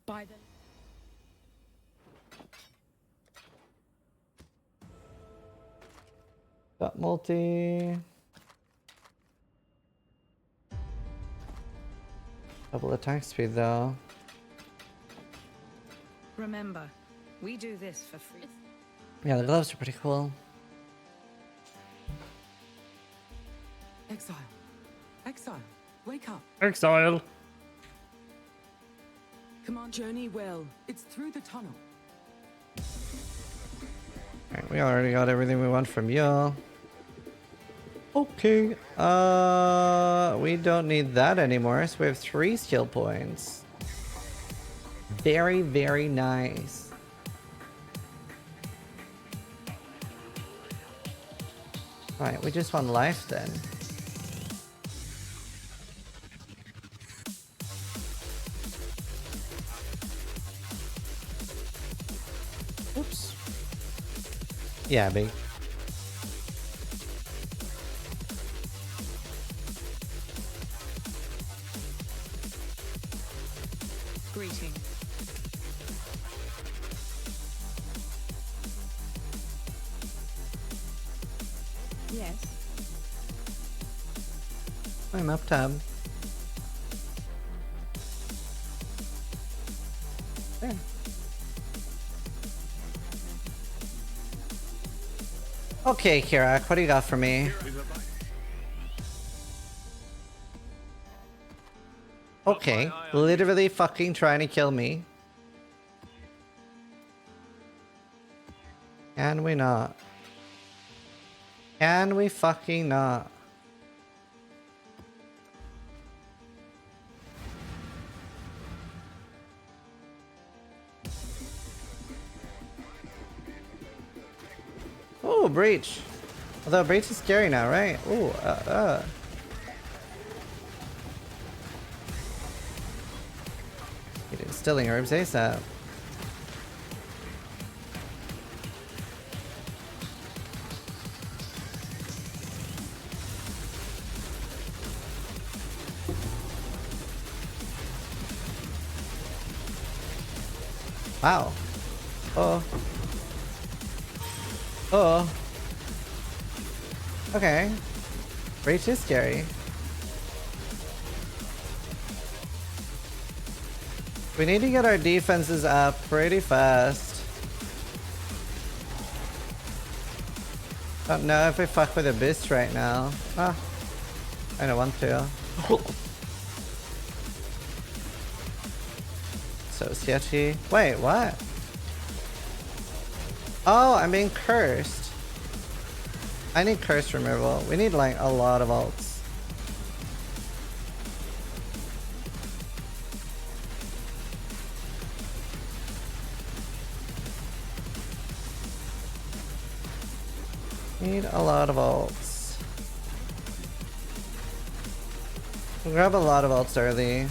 By the Got multi. Double attack speed though. remember, we do this for free. Yeah, the gloves are pretty cool. Exile. Exile. Wake up. Exile. Command journey well. It's through the tunnel. Alright, we already got everything we want from y'all. Okay. We don't need that anymore, so we have 3 skill points. Very, very nice. Alright, we just want life then. Oops. Yeah, big. Greeting. Yes. I'm up tab. There. Okay, Kirak, what do you got for me? Okay, literally fucking trying to kill me. Can we not? Can we fucking not? Oh, breach. Although breach is scary now, right? Ooh, Distilling herbs ASAP. Wow. Oh. Oh. Okay. Breach is scary. We need to get our defenses up pretty fast. Don't know if we fuck with Abyss right now. Ah, I don't want to. So sketchy. Wait, what? Oh, I'm being cursed. I need curse removal. We need like a lot of ults. Need a lot of ults. We'll grab a lot of ults early.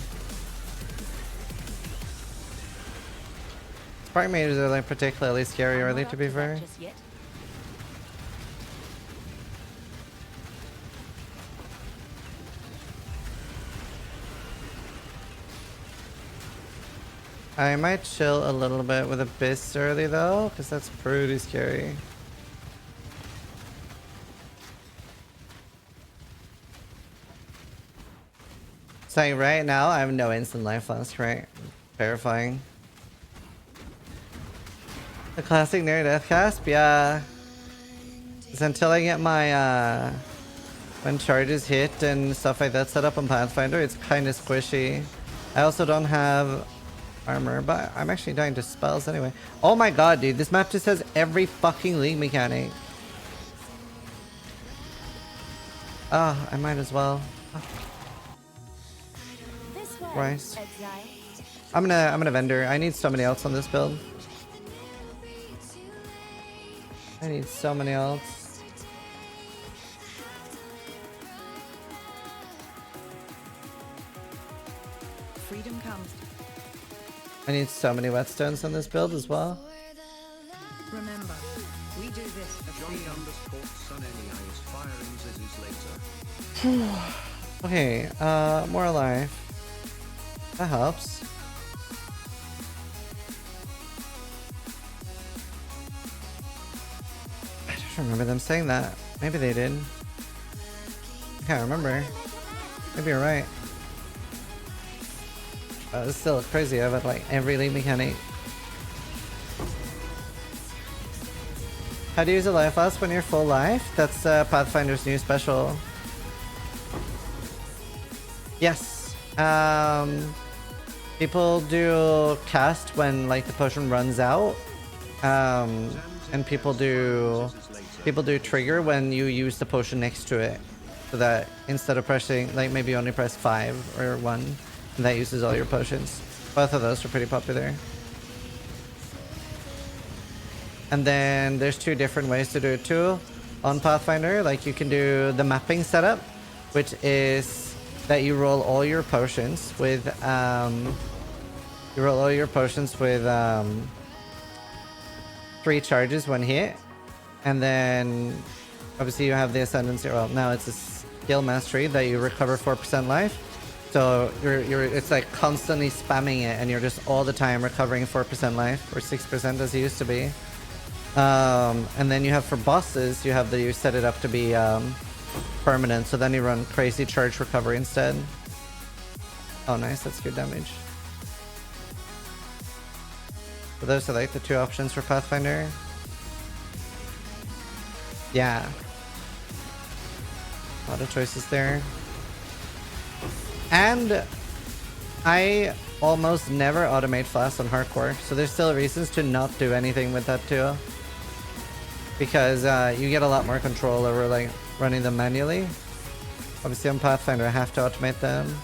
Spark mages are like particularly scary early, to be fair. I might chill a little bit with Abyss early though, because that's pretty scary. So right now I have no instant life loss, right? Terrifying. The classic Nary Death Cast? Yeah. It's until I get my when charges hit and stuff like that set up on Pathfinder, it's kind of squishy. I also don't have armor, but I'm actually dying to spells anyway. Oh my god, dude, this map just has every fucking league mechanic. Oh, I might as well. Right. I'm gonna vendor. I need so many ults on this build. I need so many ults. Freedom comes. I need so many whetstones on this build as well. Remember, we do this for freedom. Okay, more alive. That helps. don't remember them saying that. Maybe they did. I can't remember. Maybe you're right. It's still crazy. I have like every league mechanic. How do you use a life loss when you're full life? That's Pathfinder's new special. Yes. People do cast when like the potion runs out. And people do trigger when you use the potion next to it. So that instead of pressing, like maybe you only press 5 or 1, and that uses all your potions. Both of those are pretty popular. And then there's 2 different ways to do it too. On Pathfinder, like you can do the mapping setup, which is that you roll all your potions with 3 charges when hit, and then obviously you have the ascendancy. Well, now it's a skill mastery that you recover 4% life. So it's like constantly spamming it, and you're just all the time recovering 4% life, or 6% as it used to be. And then you have for bosses, you set it up to be permanent, so then you run crazy charge recovery instead. Oh nice, that's good damage. So those are like the 2 options for Pathfinder. Yeah. A lot of choices there. And I almost never automate flasks on hardcore, so there's still reasons to not do anything with that too. Because you get a lot more control over like running them manually. Obviously on Pathfinder I have to automate them.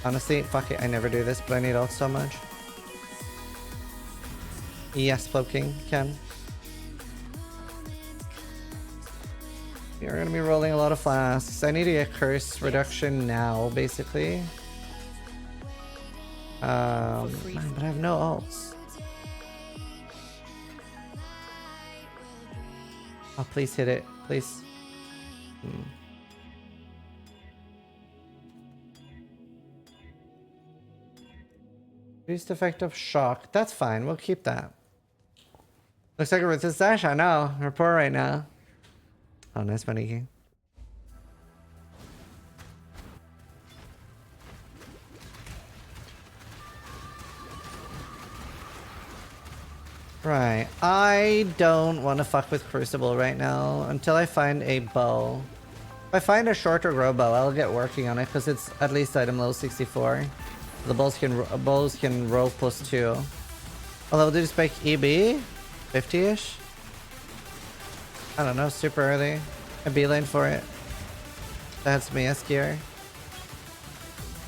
Honestly, fuck it, I never do this, but I need ult so much. Yes, Cloaking, can. You're gonna be rolling a lot of flasks. I need to get curse reduction now, basically. Man, but I have no ults. Oh, please hit it, please. Reduced effect of shock. That's fine, we'll keep that. Looks like a Ruth's Dash, I know. We're poor right now. Oh, nice money king. Right, I don't want to fuck with Crucible right now until I find a bow. If I find a shorter grow bow, I'll get working on it because it's at least item level 64. The bows can roll +2. Although did you spec EB? 50-ish? I don't know, super early. I beeline for it. That had some ES gear.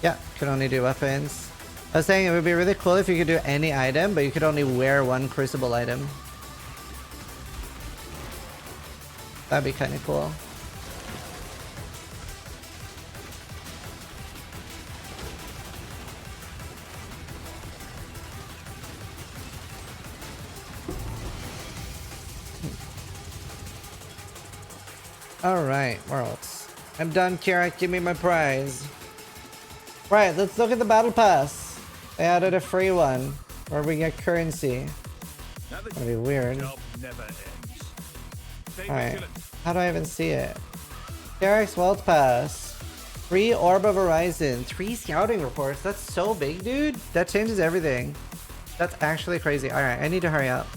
Yeah, can only do weapons. I was saying it would be really cool if you could do any item, but you could only wear 1 Crucible item. That'd be kind of cool. Alright, worlds. I'm done, Kira. Give me my prize. Right, let's look at the battle pass. They added a free one where we get currency. That'd be weird. Alright, how do I even see it? Karak's World Pass. Free Orb of Horizon. 3 scouting reports. That's so big, dude. That changes everything. That's actually crazy. Alright, I need to hurry up.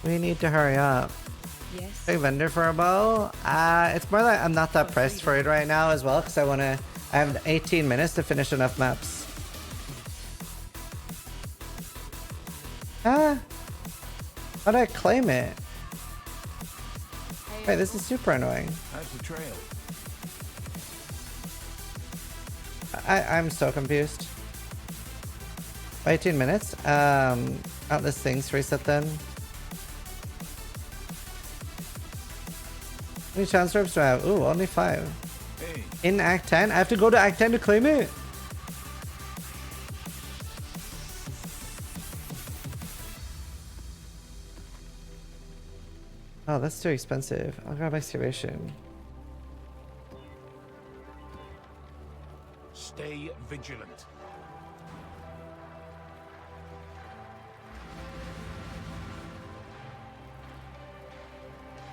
We need to hurry up. Yes. Big vendor for a bow? It's more like I'm not that pressed for it right now as well, because I have 18 minutes to finish enough maps. How do I claim it? Wait, this is super annoying. That's the trail. I'm so confused. 18 minutes? Atlas things reset then. How many chance ropes do I have? Ooh, only 5. Hey. In Act 10? I have to go to Act 10 to claim it? Oh, that's too expensive. I'll grab excavation. Stay vigilant.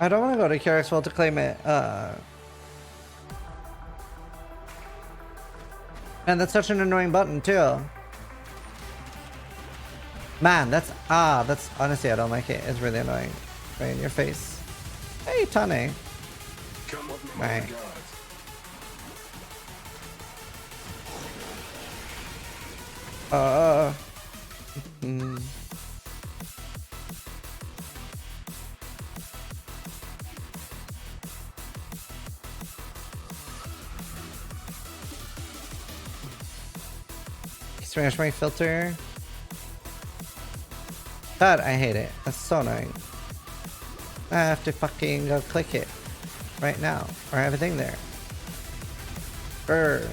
I don't want to go to Crucible to claim it. And that's such an annoying button too. Man, that's honestly, I don't like it. It's really annoying. Right in your face. Hey, Tane. Right. Smash my filter. God, I hate it. That's so annoying. I have to fucking go click it right now, or have a thing there. Brr.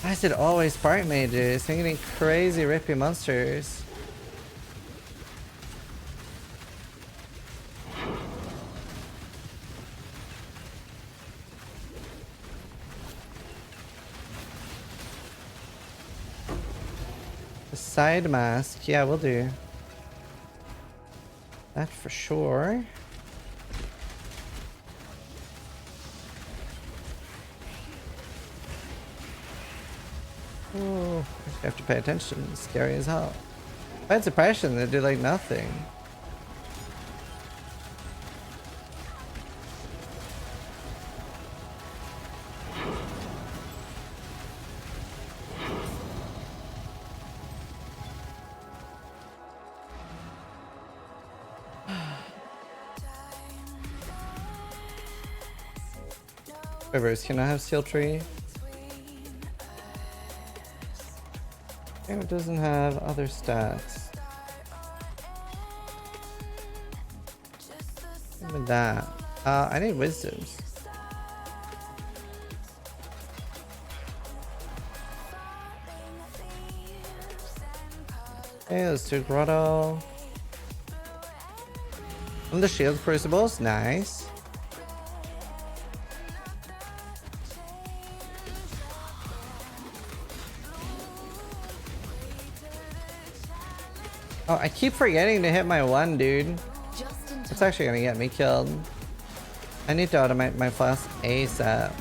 Why is it always spark mages? I'm getting crazy rippy monsters. The side mask, yeah, we'll do that for sure. Oh, I have to pay attention. It's scary as hell. If I had suppression, they'd do like nothing. Rivers cannot have Steel Tree. And it doesn't have other stats. Give me that. I need wisdoms. Okay, let's do Grotto. And the shield crucibles, nice. Oh, I keep forgetting to hit my one, dude. It's actually gonna get me killed. I need to automate my flask ASAP.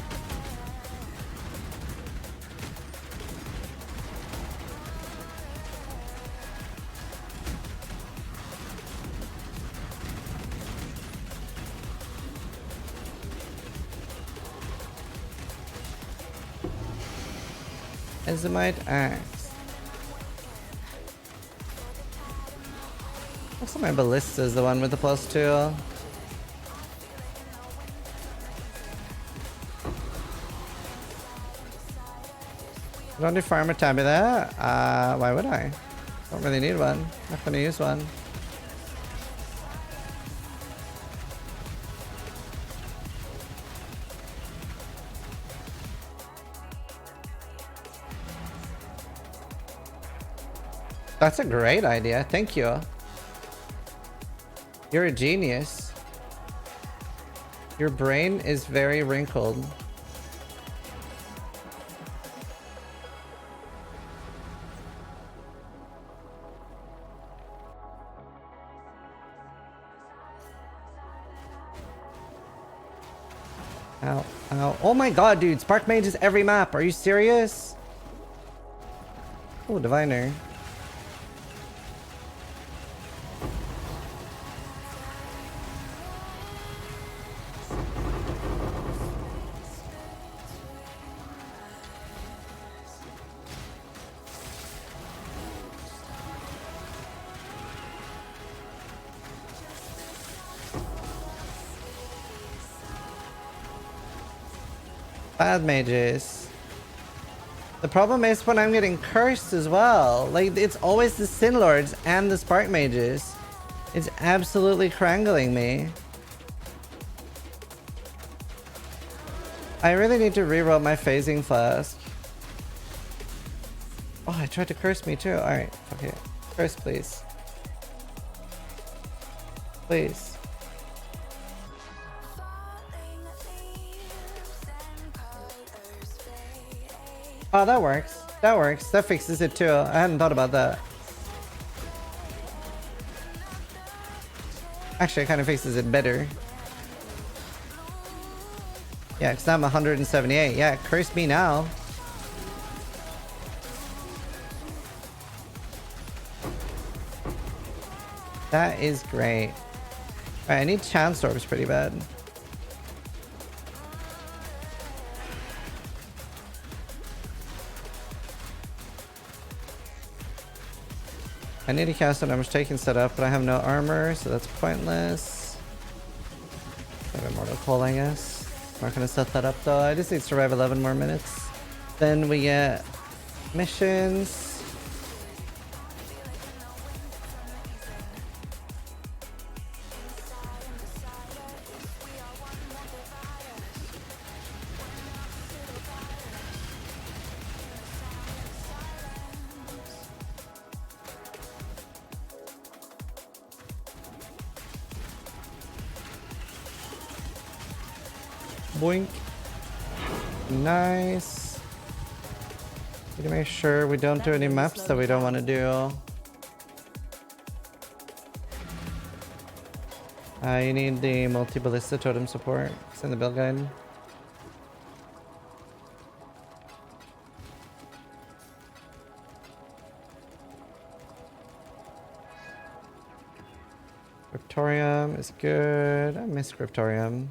Azimite axe. Looks like my ballista is the one with the +2. Don't do farmer tabula. Why would I? Don't really need one. Not gonna use one. That's a great idea. Thank you. You're a genius. Your brain is very wrinkled. Ow, ow. Oh my god, dude. Spark Mage is every map. Are you serious? Oh, Diviner. Bad mages. The problem is when I'm getting cursed as well. Like, it's always the Sin Lords and the Spark Mages. It's absolutely crangling me. I really need to reroll my phasing flask. Oh, I tried to curse me too. Alright, okay. Curse, please. Please. Oh, that works. That works. That fixes it too. I hadn't thought about that. Actually, it kind of fixes it better. Yeah, because I'm 178. Yeah, curse me now. That is great. Alright, I need chance orbs pretty bad. I need to cast an armor taking set up, but I have no armor, so that's pointless. I have Immortal Cold, I guess. Not gonna set that up though. I just need to survive 11 more minutes. Then we get missions. Boink. Nice. Need to make sure we don't do any maps that we don't want to do. You need the multi-ballista totem support. It's in the build guide. Cryptorium is good. I miss Cryptorium.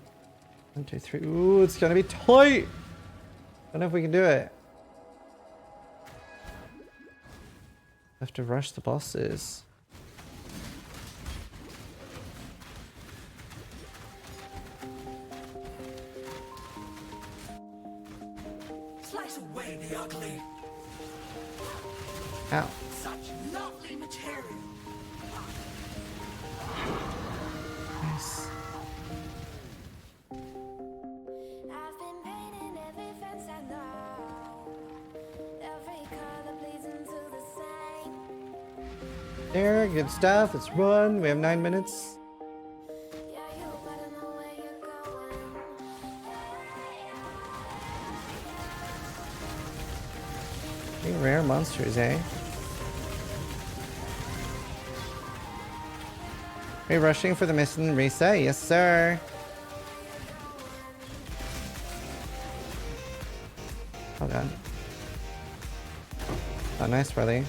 1, 2, 3. Ooh, it's gonna be tight. Don't know if we can do it. Have to rush the bosses. Slice away the ugly. Ow. Such lovely material. Nice. I've been painting every fence I know. Every color bleeds into the same. There, good stuff. Let's run. We have 9 minutes. Yeah, you better know where you're going. Pretty rare monsters, eh? Are you rushing for the mission reset? Yes, sir. Oh god. Oh, nice, brother.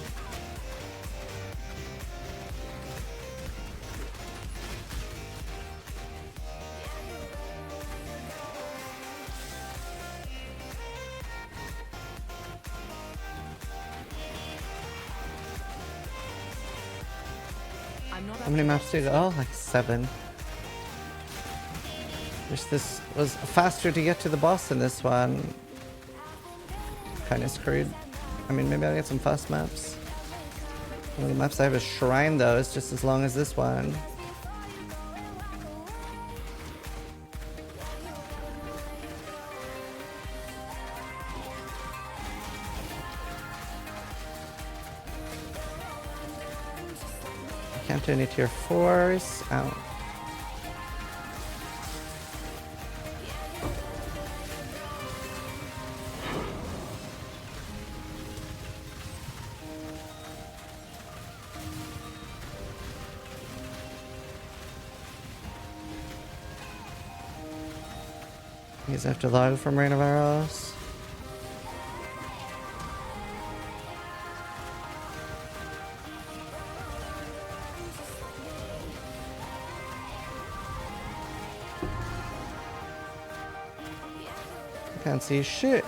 I'm not How many maps did? Oh, like 7. Wish this was faster to get to the boss in this one. Kind of screwed. I mean, maybe I'll get some fast maps. One of the maps I have is Shrine, though. It's just as long as this one. Can't do any tier 4s. Ow. You guys have to log from Rain of Arrows. Can't see shit.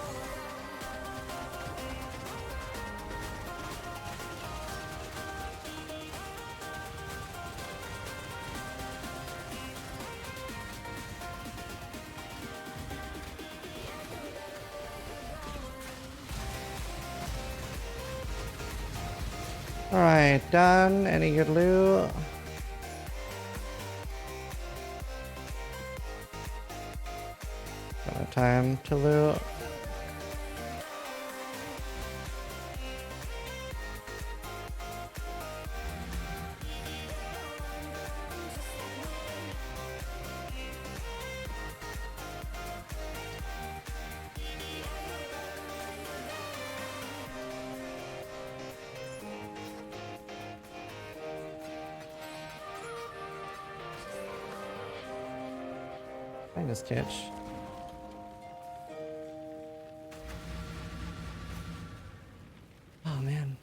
Alright, done. Any good loot? Don't have time to loot. Minus catch. Oh man.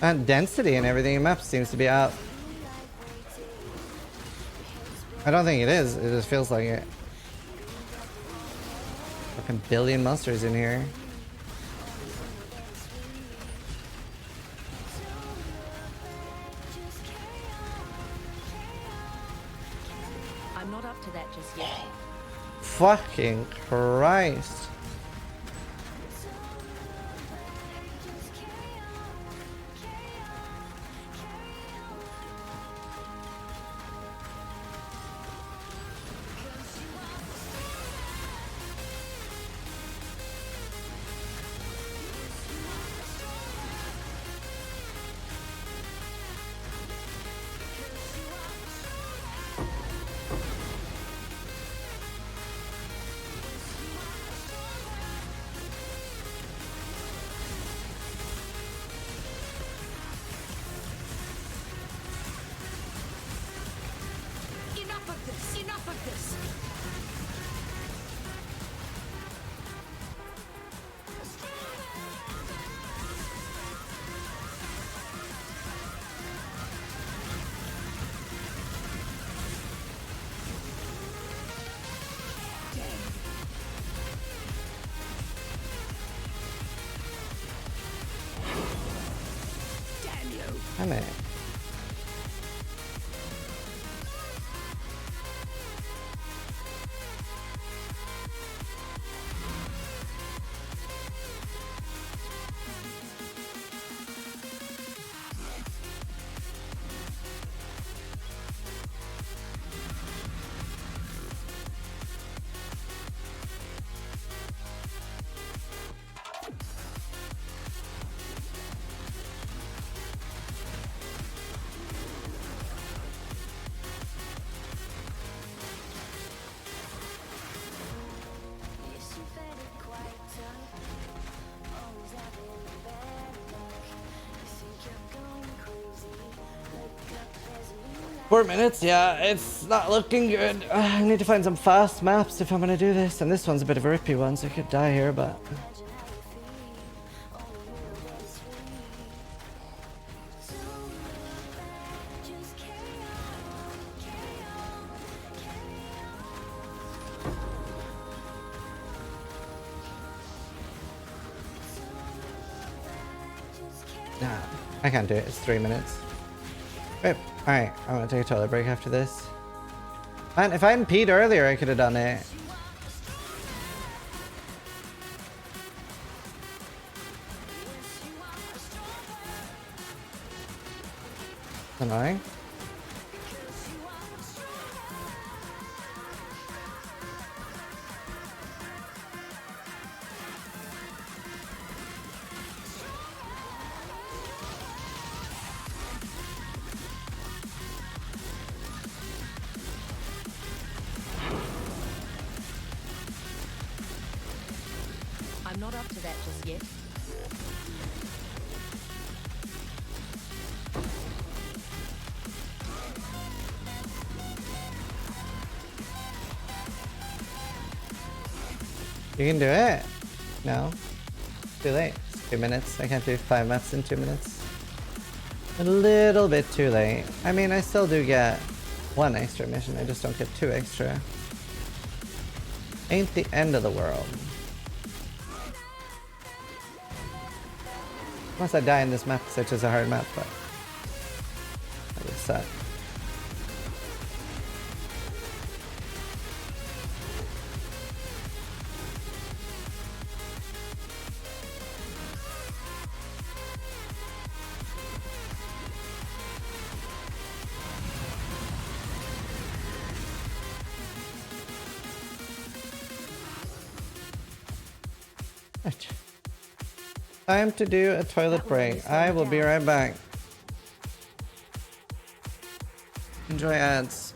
And density and everything in map seems to be up. I don't think it is. It just feels like it. Fucking billion monsters in here. I'm not up to that just yet. Fucking Christ. Enough of this! Enough of this! Damn you! Damn it. Yes, you've had it quite tough. Always having bad luck. You think you're going crazy. Look up, there's a new light. 4 minutes, yeah, it's not looking good. I need to find some fast maps if I'm gonna do this, and this one's a bit of a rippy one, so I could die here, but Imagine how you feel. Only you know that it's free. Don't look back, just carry on, carry on, carry on. nah, I can't do it. It's 3 minutes. Rip. Alright, I'm gonna take a toilet break after this. Man, if I hadn't peed earlier, I could have done it. Annoying. I'm not up to that just yet. You can do it. No. Too late. It's 2 minutes. I can't do 5 maps in 2 minutes. A little bit too late. I mean, I still do get 1 extra mission. I just don't get 2 extra. Ain't the end of the world. Unless I die in this map, such as a hard map, but that would suck. Time to do a toilet break. I will be right back. Enjoy ads.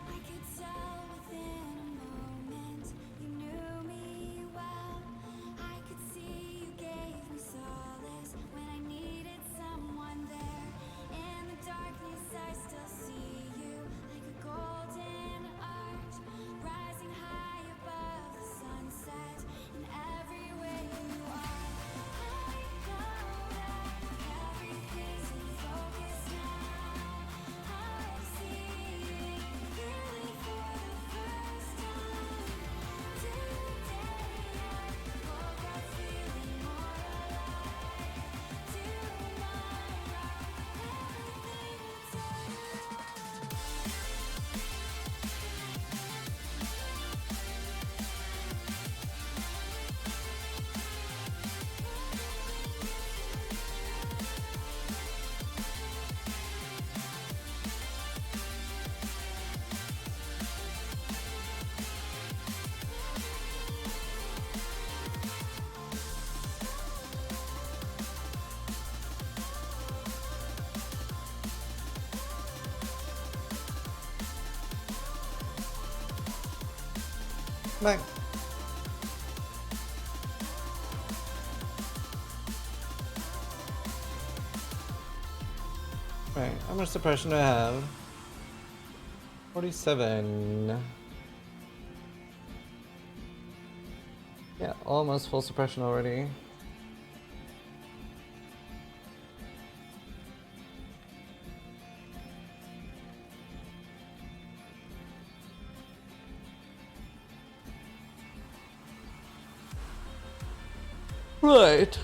I could tell within a moment you knew me well. I could see you gave me solace when I needed someone there. In the darkness, I still see you like a golden arch, rising high above the sunset in every way you are. I know that everything's in focus now. I'm seeing clearly for the first time. Today I woke up feeling more alive. Tomorrow, everything will Back. Right, how much suppression do I have? 47. Yeah, almost full suppression already. Right.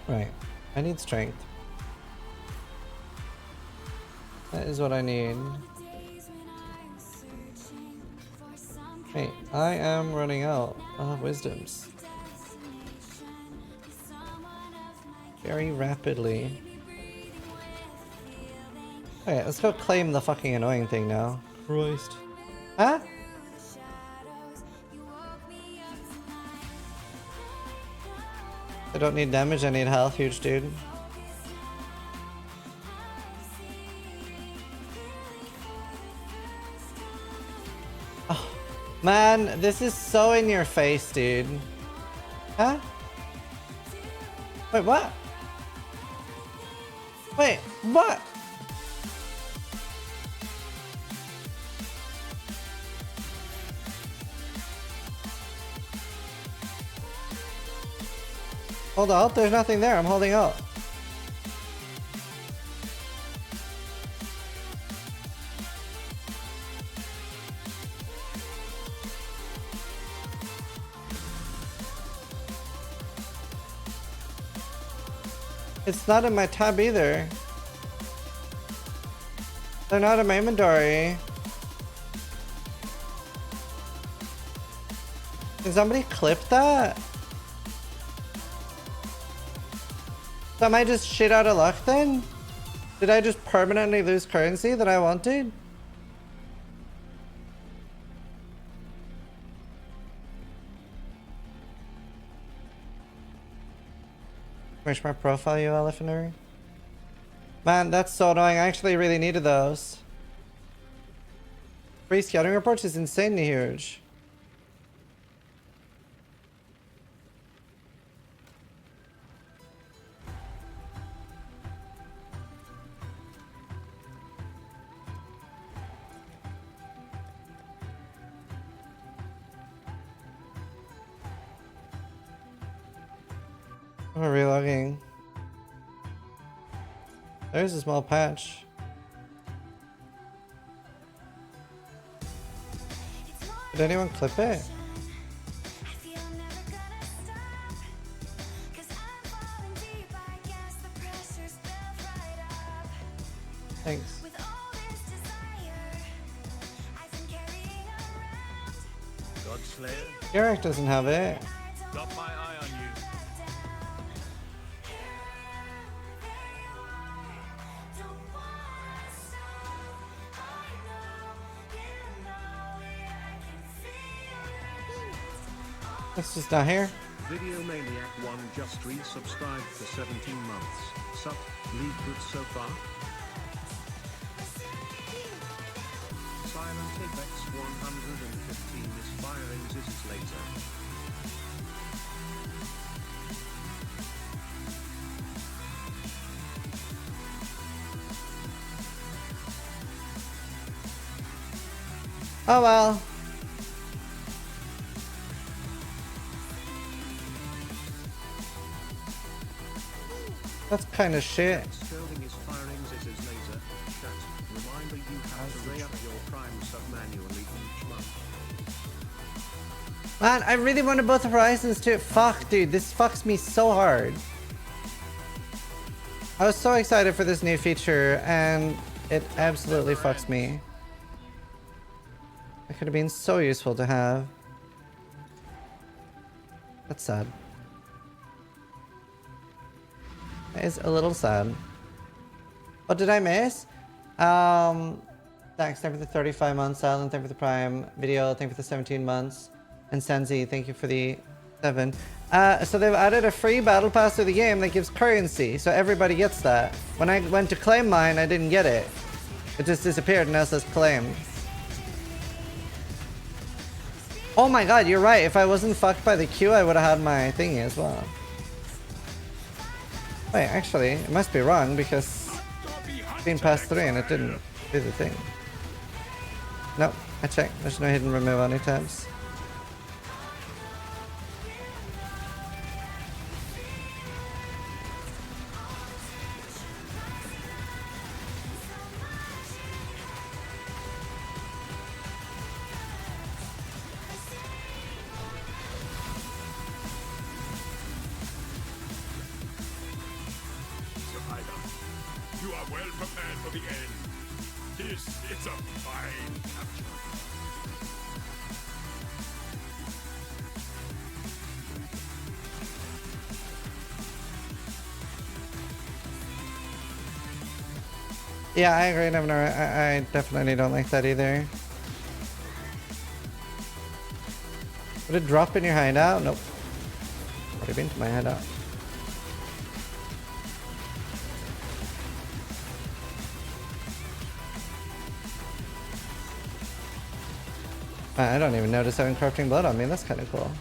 Right. I need strength. That is what I need. days when I was searching for some Hey, I am running out of wisdoms. destination, be someone of my Very rapidly. breathing with feeling. Okay, let's go claim the fucking annoying thing now. Christ. Huh? Shadows, you woke me up tonight. I don't need damage, I need health, huge dude. Oh, man, this is so in your face, dude. Huh? Wait, what? Wait, what? Hold out, there's nothing there, I'm holding out. It's not in my tab either. They're not in my inventory. Can somebody clip that? So am I just shit out of luck then? Did I just permanently lose currency that I wanted? Where's my profile, you elephantary? Man, that's so annoying. I actually really needed those. Free scouting reports is insanely huge. Oh, relogging. There's a small patch. Did anyone clip it? I feel I'm never gonna stop. 'Cause I'm falling deep, I guess the pressure's built right up. Thanks. With all this desire, I've been carrying around. Godslayer, Garrick doesn't have it. got my eye on you. Don't wanna stop. I know, you know it. I can feel it. It's just not here. Video Maniac 1 just resubscribed for 17 months. Sup, lead good so far? Silent Apex 115 misfiring Ziza's later. Oh well. That's kind of shit. Sterling is firing Ziza's laser. Chat, reminder you have to re-up your prime sub manually each month. Man, I really wanted both Horizons too. Fuck, dude, this fucks me so hard. I was so excited for this new feature, and it absolutely fucks me. It could have been so useful to have. That's sad. That is a little sad. What did I miss? Thanks, thank you for the 35 months. Silent, thank you for the Prime video. Thank you for the 17 months. And Senzi, thank you for the 7. So they've added a free battle pass to the game that gives currency, so everybody gets that. When I went to claim mine, I didn't get it. It just disappeared and now it says claimed. Oh my god, you're right. If I wasn't fucked by the queue, I would have had my thingy as well. Wait, actually, it must be wrong because it's been past 3 and it didn't do the thing. Nope, I checked. There's no hidden remove any tabs. You are well prepared for the end. This is a fine capture. Yeah, I agree, Never. I definitely don't like that either. Would it drop in your hideout? Nope. Already been to my hideout. I don't even notice having corrupting blood on me. That's kind of cool.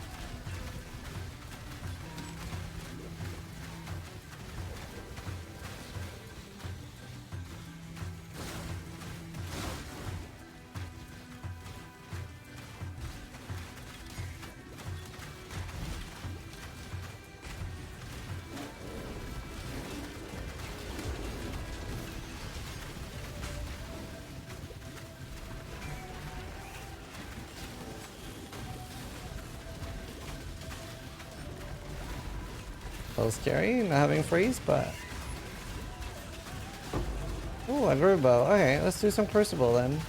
A little scary not having freeze, but... Ooh, a Grubo. Okay, let's do some Crucible then.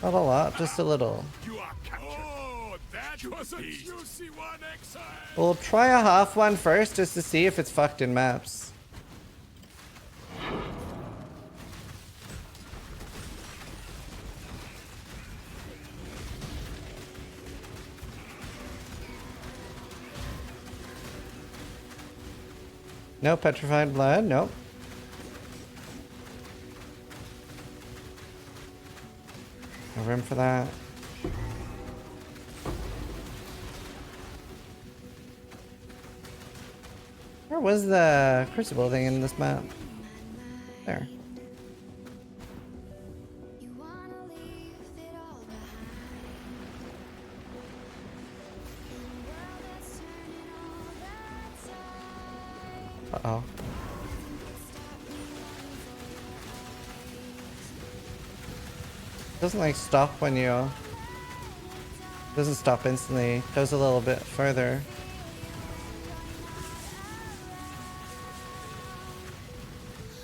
Not a lot, just a little. You are captured. Oh, that was a juicy one, Exile. We'll try a half one first just to see if it's fucked in maps. No petrified blood, nope. No room for that. Where was the Crucible thing in this map? There. You wanna leave it all behind. The world that's turning all the time. Uh-oh. Doesn't like stop when you... Doesn't stop instantly. Goes a little bit further.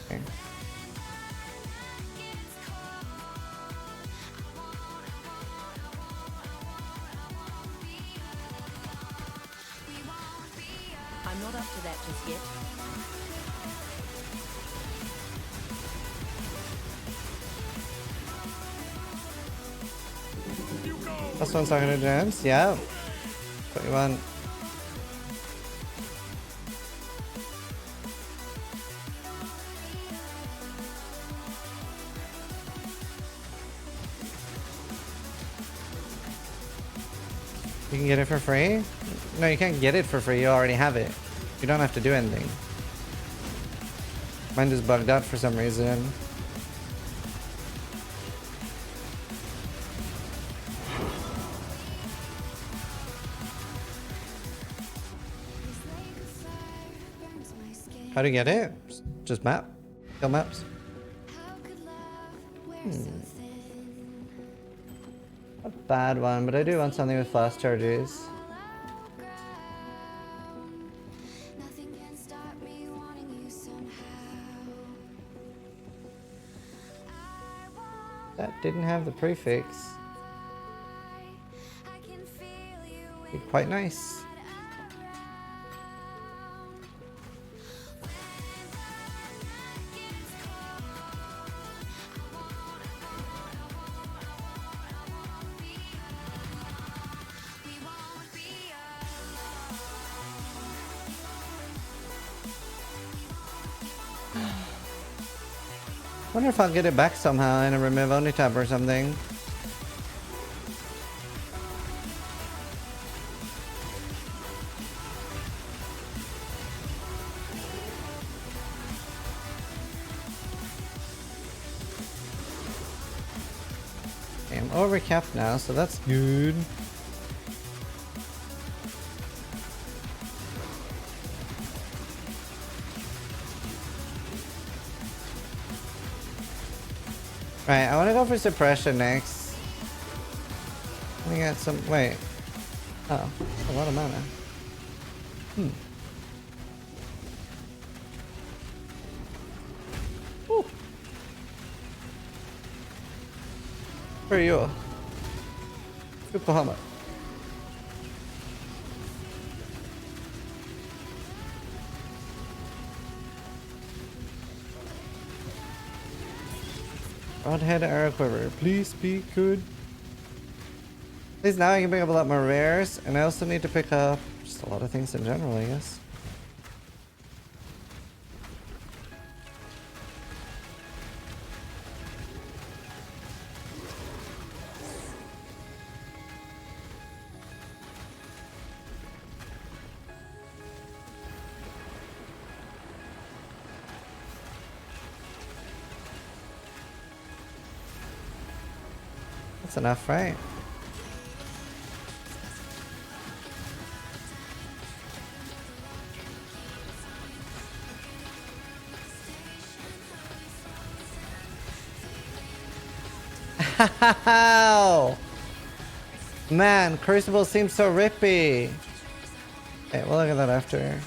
Okay. I'm not up to that just yet. Plus 100 gems? Yeah. What you want? You can get it for free? No, you can't get it for free. You already have it. You don't have to do anything. Mine just bugged out for some reason. How to get it? Just map. Kill maps. A bad one, but I do want something with fast charges. That didn't have the prefix. Be quite nice. Wonder if I'll get it back somehow in a remove only tab or something. Okay, I'm over capped now, so that's good. Right, I want to go for suppression next. Let me get some. Wait. Oh, a lot of mana. Woo. Where are you? Yokohama. Broadhead arrow quiver. Please be good. At least now I can pick up a lot more rares, and I also need to pick up just a lot of things in general, I guess. That's enough, right? How? Man, Crucible seems so rippy. Okay, we'll look at that after.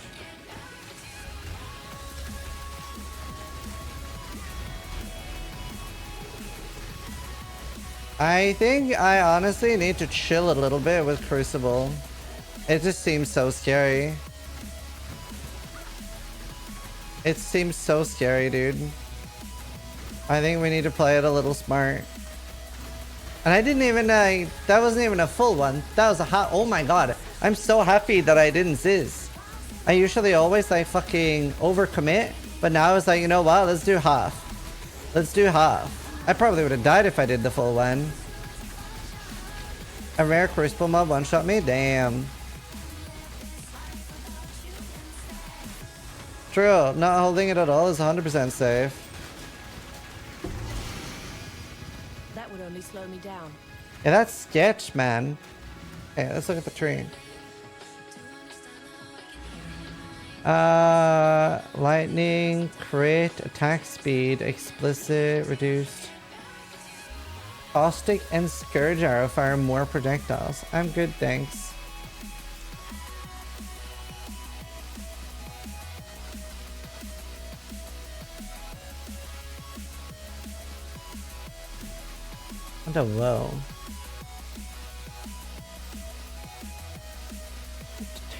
I think I honestly need to chill a little bit with Crucible. It just seems so scary. It seems so scary, dude. I think we need to play it a little smart. And I didn't even, that wasn't even a full one. That was a hot, oh my god. I'm so happy that I didn't Ziz. I usually always like fucking overcommit. But now I was like, you know what, let's do half. Let's do half. I probably would have died if I did the full one. A rare Crucible mob one-shot me? Damn. True, not holding it at all is 100% safe. That would only slow me down. Yeah, that's sketch, man. Okay, let's look at the tree. Lightning, crit, attack speed, explicit, reduced. Caustic and Scourge Arrow fire more projectiles. I'm good, thanks. What a low.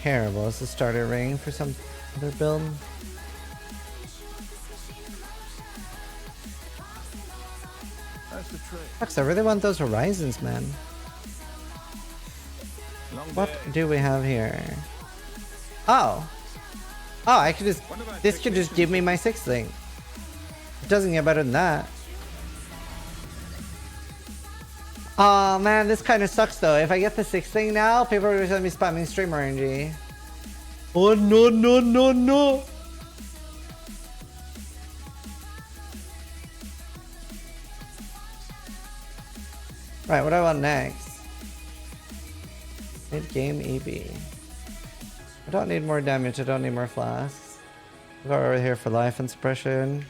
Terrible. It's a starter ring for some other build. That's the trick. Fuck, I really want those horizons, man. Long What day. do we have here? Oh. Oh, I could just... This could just give me my 6th thing. It doesn't get better than that. Oh man, this kind of sucks though. If I get the 6th thing now, people are going to be spamming streamer RNG. Oh no, no, no, no. Right, what do I want next? Mid-game EB. I don't need more damage, I don't need more flasks. We'll go over here for life and suppression.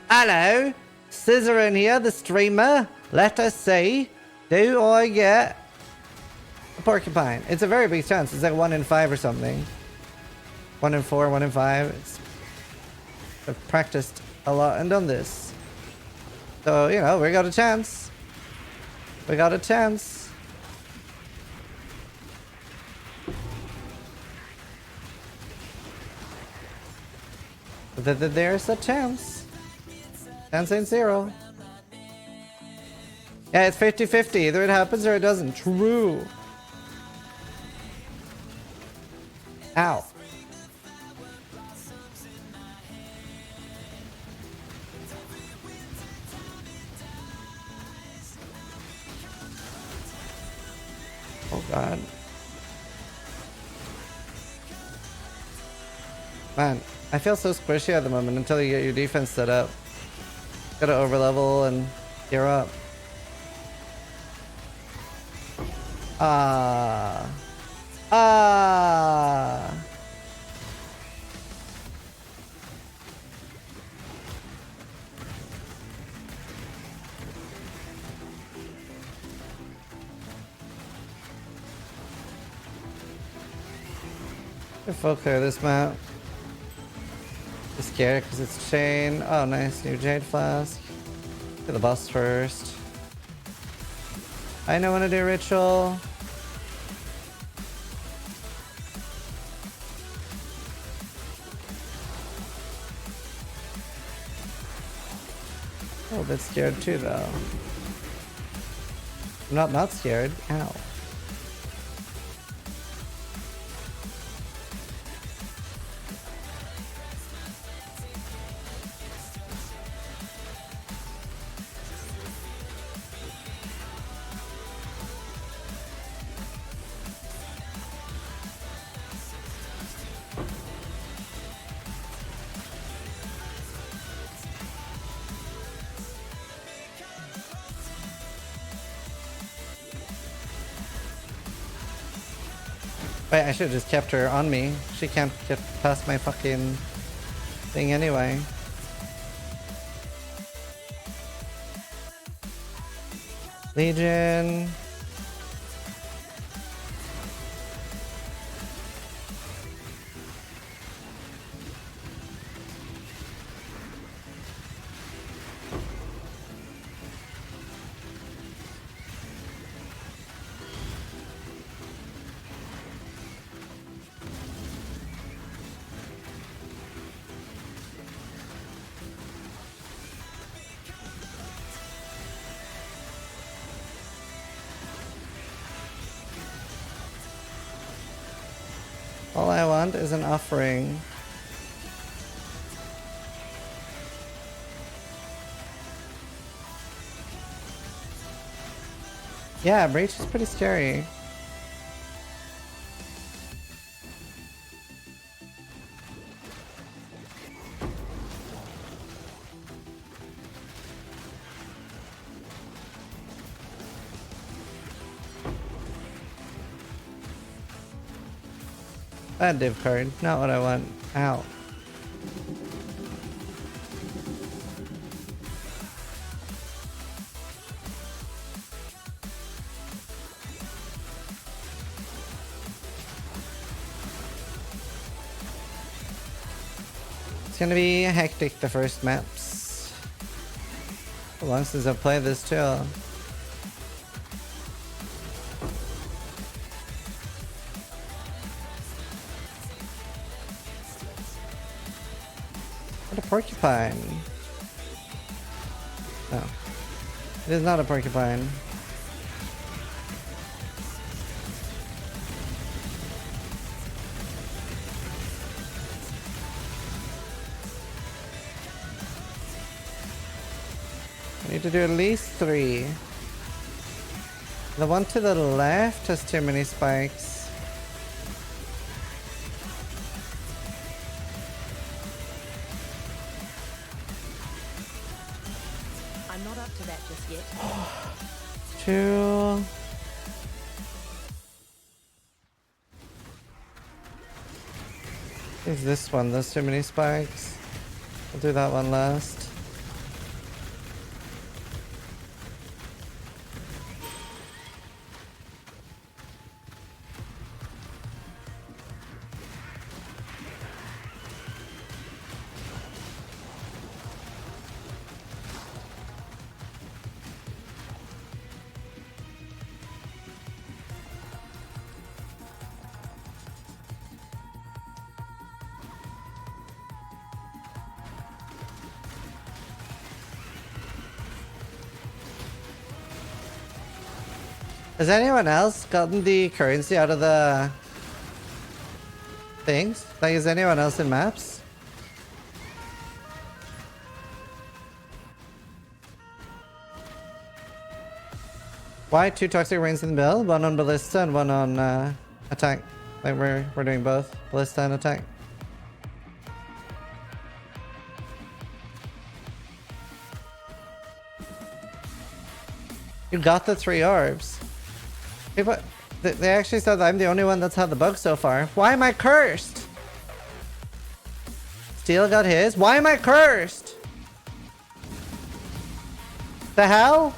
Hello, Zizaran here, the streamer. Let us see, do I get a porcupine? It's a very big chance. It's like 1 in 5 or something. 1 in 4, 1 in 5. I've practiced a lot and done this. So, you know, we got a chance. We got a chance. There's a chance. Chance ain't 0. Yeah, it's 50-50. Either it happens or it doesn't. True. Ow. Oh god. Man, I feel so squishy at the moment until you get your defense set up. Gotta overlevel and gear up. Ah. Ah. If I'll clear this map. I'm scared because it's chain. Oh, nice. New Jade Flask. Get the boss first. I know when to do ritual. A little bit scared too, though. I'm not scared. Ow. Wait, I should have just kept her on me. She can't get past my fucking thing anyway. Legion. All I want is an offering. Yeah, Breach is pretty scary. Bad div card. Not what I want. Ow. It's gonna be hectic the first maps. How long since I've played this too? What a porcupine. No. It is not a porcupine. I need to do at least 3. The one to the left has too many spikes. I'm not up to that just yet. 2. Is this one? There's too many spikes. I'll do that one last. Has anyone else gotten the currency out of the things? Like, is anyone else in maps? Why 2 toxic rings in the middle? One on ballista and one on attack. Like we're doing both ballista and attack. You got the 3 orbs. People, they actually said that I'm the only one that's had the bug so far. Why am I cursed? Steel got his. Why am I cursed? The hell?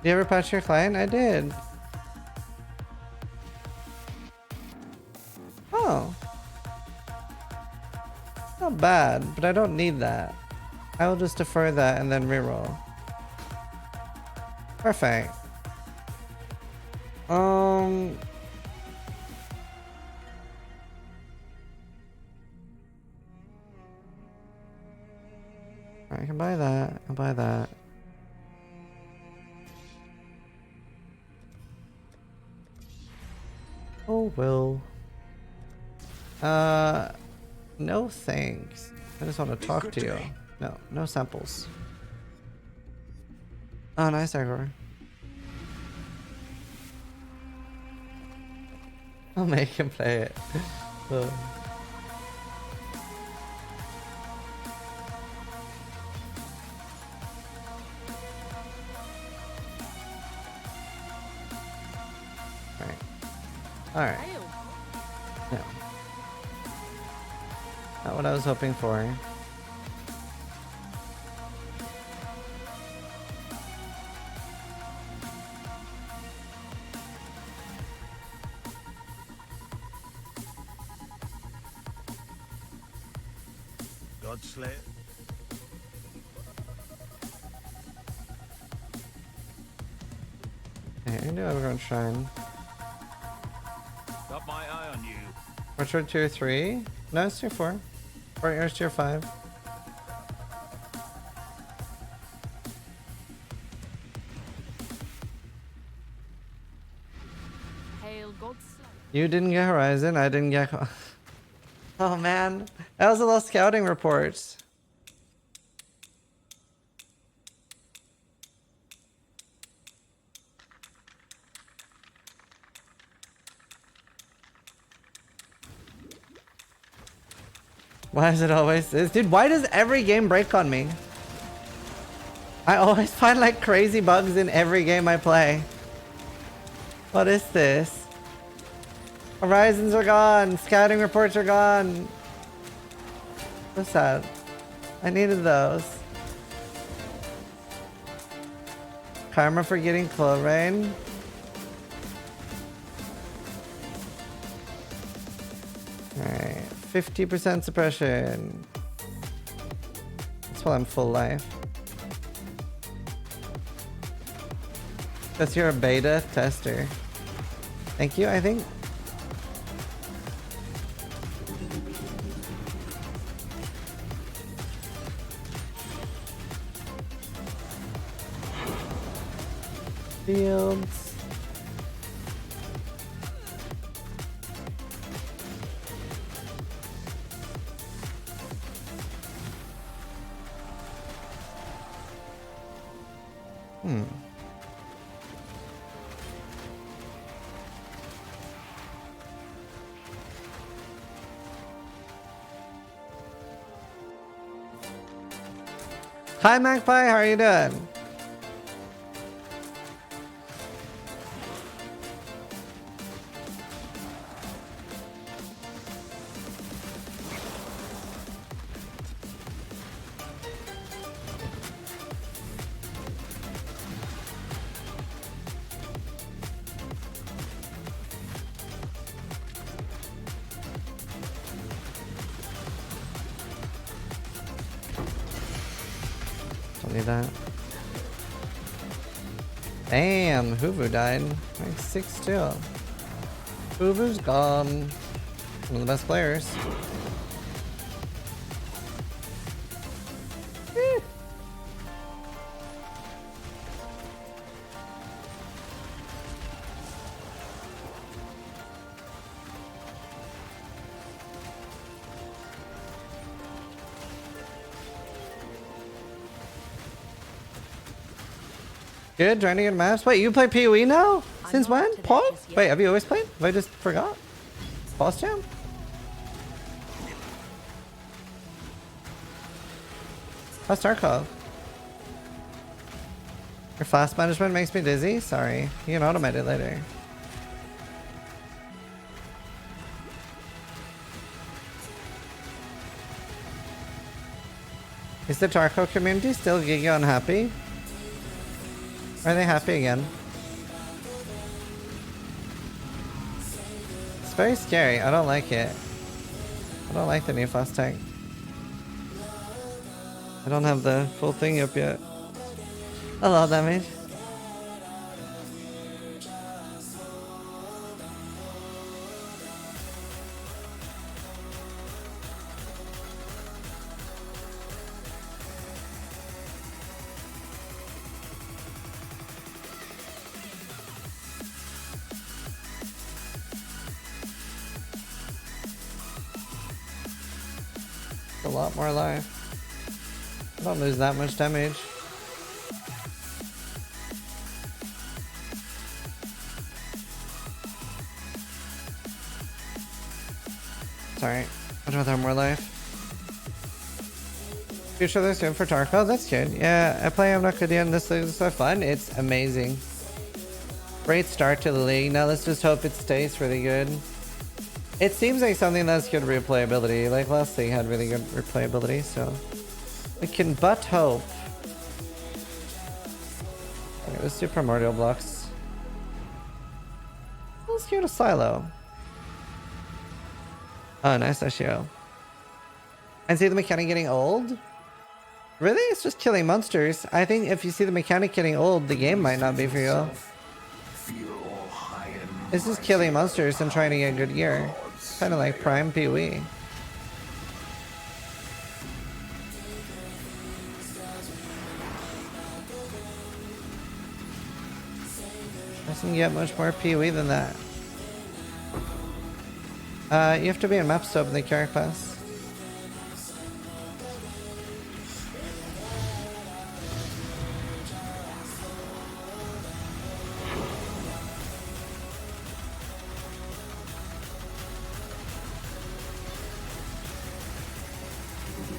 Did you ever patch your client? I did. Oh. Not bad, but I don't need that. I will just defer that and then reroll. Perfect. I can buy that. I'll buy that. Oh, well. No thanks. I just want to talk to you. No, no samples. Oh, nice, Agor. I'll make him play it. Oh. Alright. No. Not what I was hoping for. Godslayer. Okay, I knew I was going to shine. Got my eye on you. Which one, tier 3? No, it's tier 4. Or it's tier 5. Hail Godslayer. You didn't get Horizon, I didn't get... Oh man, that was a lot of scouting reports. Why is it always this? Dude, why does every game break on me? I always find like crazy bugs in every game I play. What is this? Horizons are gone. Scouting reports are gone. What's that? I needed those. Karma for getting Clo Rain. Alright. 50% suppression. That's why I'm full life. Because you're a beta tester. Thank you, I think. Fields. Hi Magpie, how are you doing? That. Damn, Hoover died. Like 6-2. Hoover's gone. One of the best players. Good, trying to get maps. Wait, you play PoE now? Since when? Paul? Wait, have you always played? Have I just forgot? Boss Jam? How's Tarkov? Your flash management makes me dizzy? Sorry. You can automate it later. Is the Tarkov community still giga unhappy? Are they happy again? It's very scary. I don't like it. I don't like the new fast tank. I don't have the full thing up yet. A lot of damage. A lot more life. I don't lose that much damage. Sorry, I'd rather have more life. Future this good for Tarkov? That's good. Yeah, I play Amnakudia and this is so fun. It's amazing. Great start to the league. Now let's just hope it stays really good. It seems like something that's good replayability. Like last thing had really good replayability, so we can but hope. Okay, let's do primordial blocks. Let's go to silo. Oh, nice SEO. And see the mechanic getting old? Really? It's just killing monsters. I think if you see the mechanic getting old, the game might not be for you. It's just killing monsters and trying to get good gear. Kind of like Prime PoE. Doesn't get much more PoE than that. You have to be in maps to open the character pass.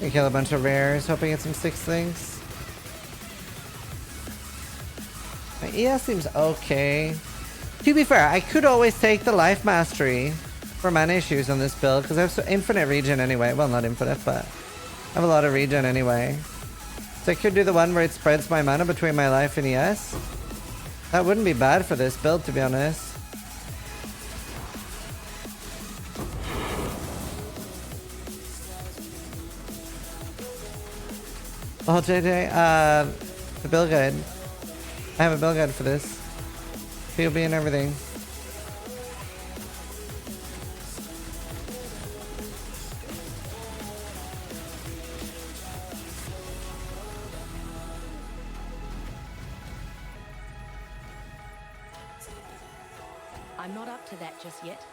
I kill a bunch of rares, hoping it's some 6-links. My ES seems okay. To be fair, I could always take the life mastery for mana issues on this build because I have so infinite regen anyway. Well, not infinite, but I have a lot of regen anyway. So I could do the one where it spreads my mana between my life and ES. That wouldn't be bad for this build, to be honest. Oh, JJ, the build guide. I have a build guide for this. POB and everything. I'm not up to that just yet.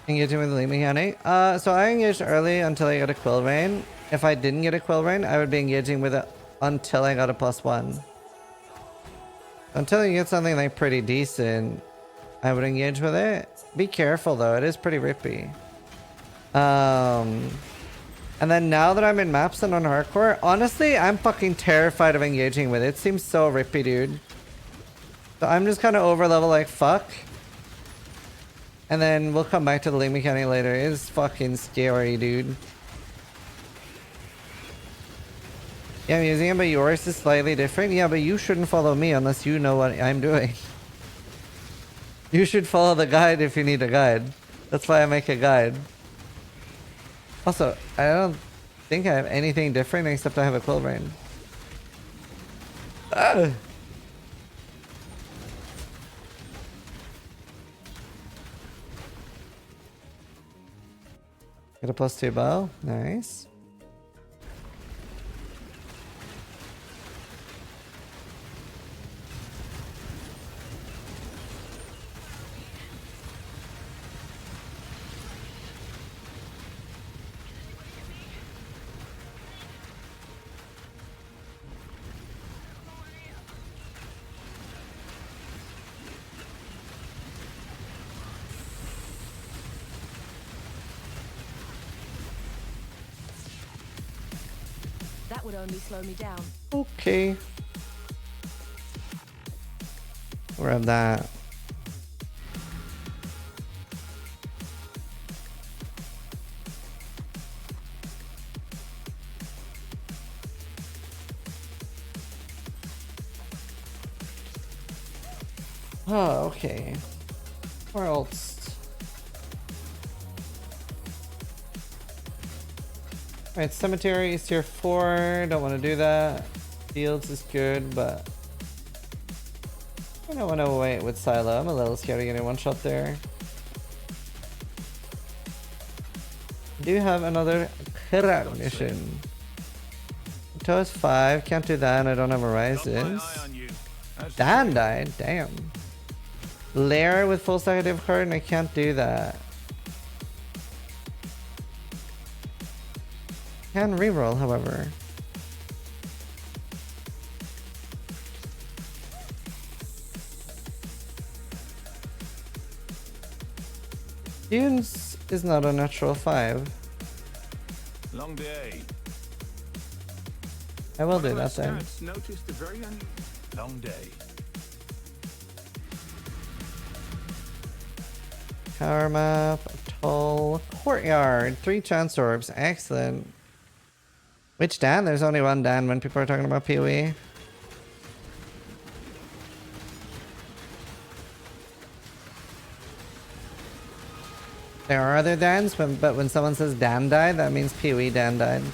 Engaging with the lead mechanic. So I engaged early until I got a Quill Rain. If I didn't get a Quill Rain, I would be engaging with it until I got a +1. Until you get something like pretty decent, I would engage with it. Be careful though, it is pretty rippy. And then now that I'm in maps and on hardcore, honestly, I'm fucking terrified of engaging with it. It seems so rippy, dude. So I'm just kind of over level like fuck. And then we'll come back to the link mechanic later. It is fucking scary, dude. Yeah, I'm using it, but yours is slightly different. Yeah, but you shouldn't follow me unless you know what I'm doing. You should follow the guide if you need a guide. That's why I make a guide. Also, I don't think I have anything different except I have a Quill Rain. Ah! Get a +2 bow. Nice. That would only slow me down. Okay. Grab that. Oh, okay. Where else? Alright, Cemetery is tier 4. Don't want to do that. Fields is good, but I don't want to wait with Silo. I'm a little scared of getting one shot there. I do have another crack mission. Toast 5. Can't do that, and I don't have Horizons. Dan died. Damn. Lair with full stack of div card, and I can't do that. Can reroll, however. Dunes is not a natural 5. Long day. I will do that then. Noticed a very Long day. Power map, Toll, Courtyard, 3 chance orbs, excellent. Which Dan? There's only one Dan when people are talking about PoE. There are other Dans, but when someone says Dan died, that means PoE Dan died.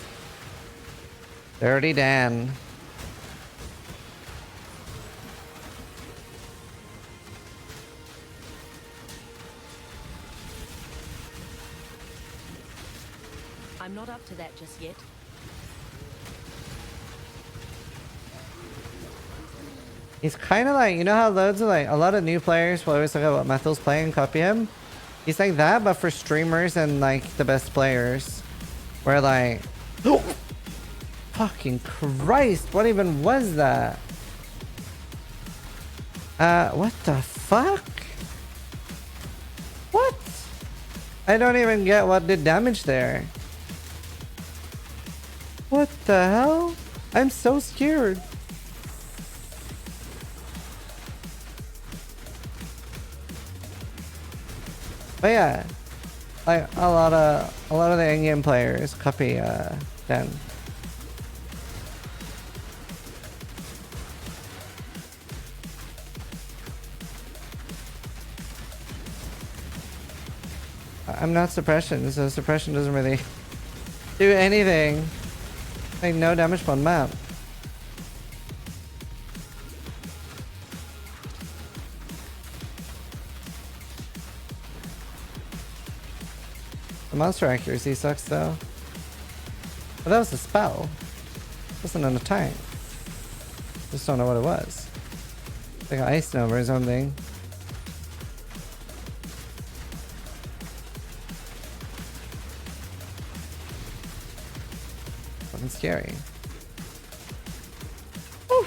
Dirty Dan. I'm not up to that just yet. He's kind of like, you know how loads of like, a lot of new players will always look at what Methal's playing and copy him? He's like that, but for streamers and like the best players. Where like, oh, fucking Christ, what even was that? What the fuck? What? I don't even get what did damage there. What the hell? I'm so scared. But yeah, like a lot of the in-game players copy Den. I'm not suppression, so suppression doesn't really do anything. Like no damage on map. The monster accuracy sucks though. But that was a spell. It wasn't an attack. Just don't know what it was. Like an ice nova or something. Fucking scary. Whew.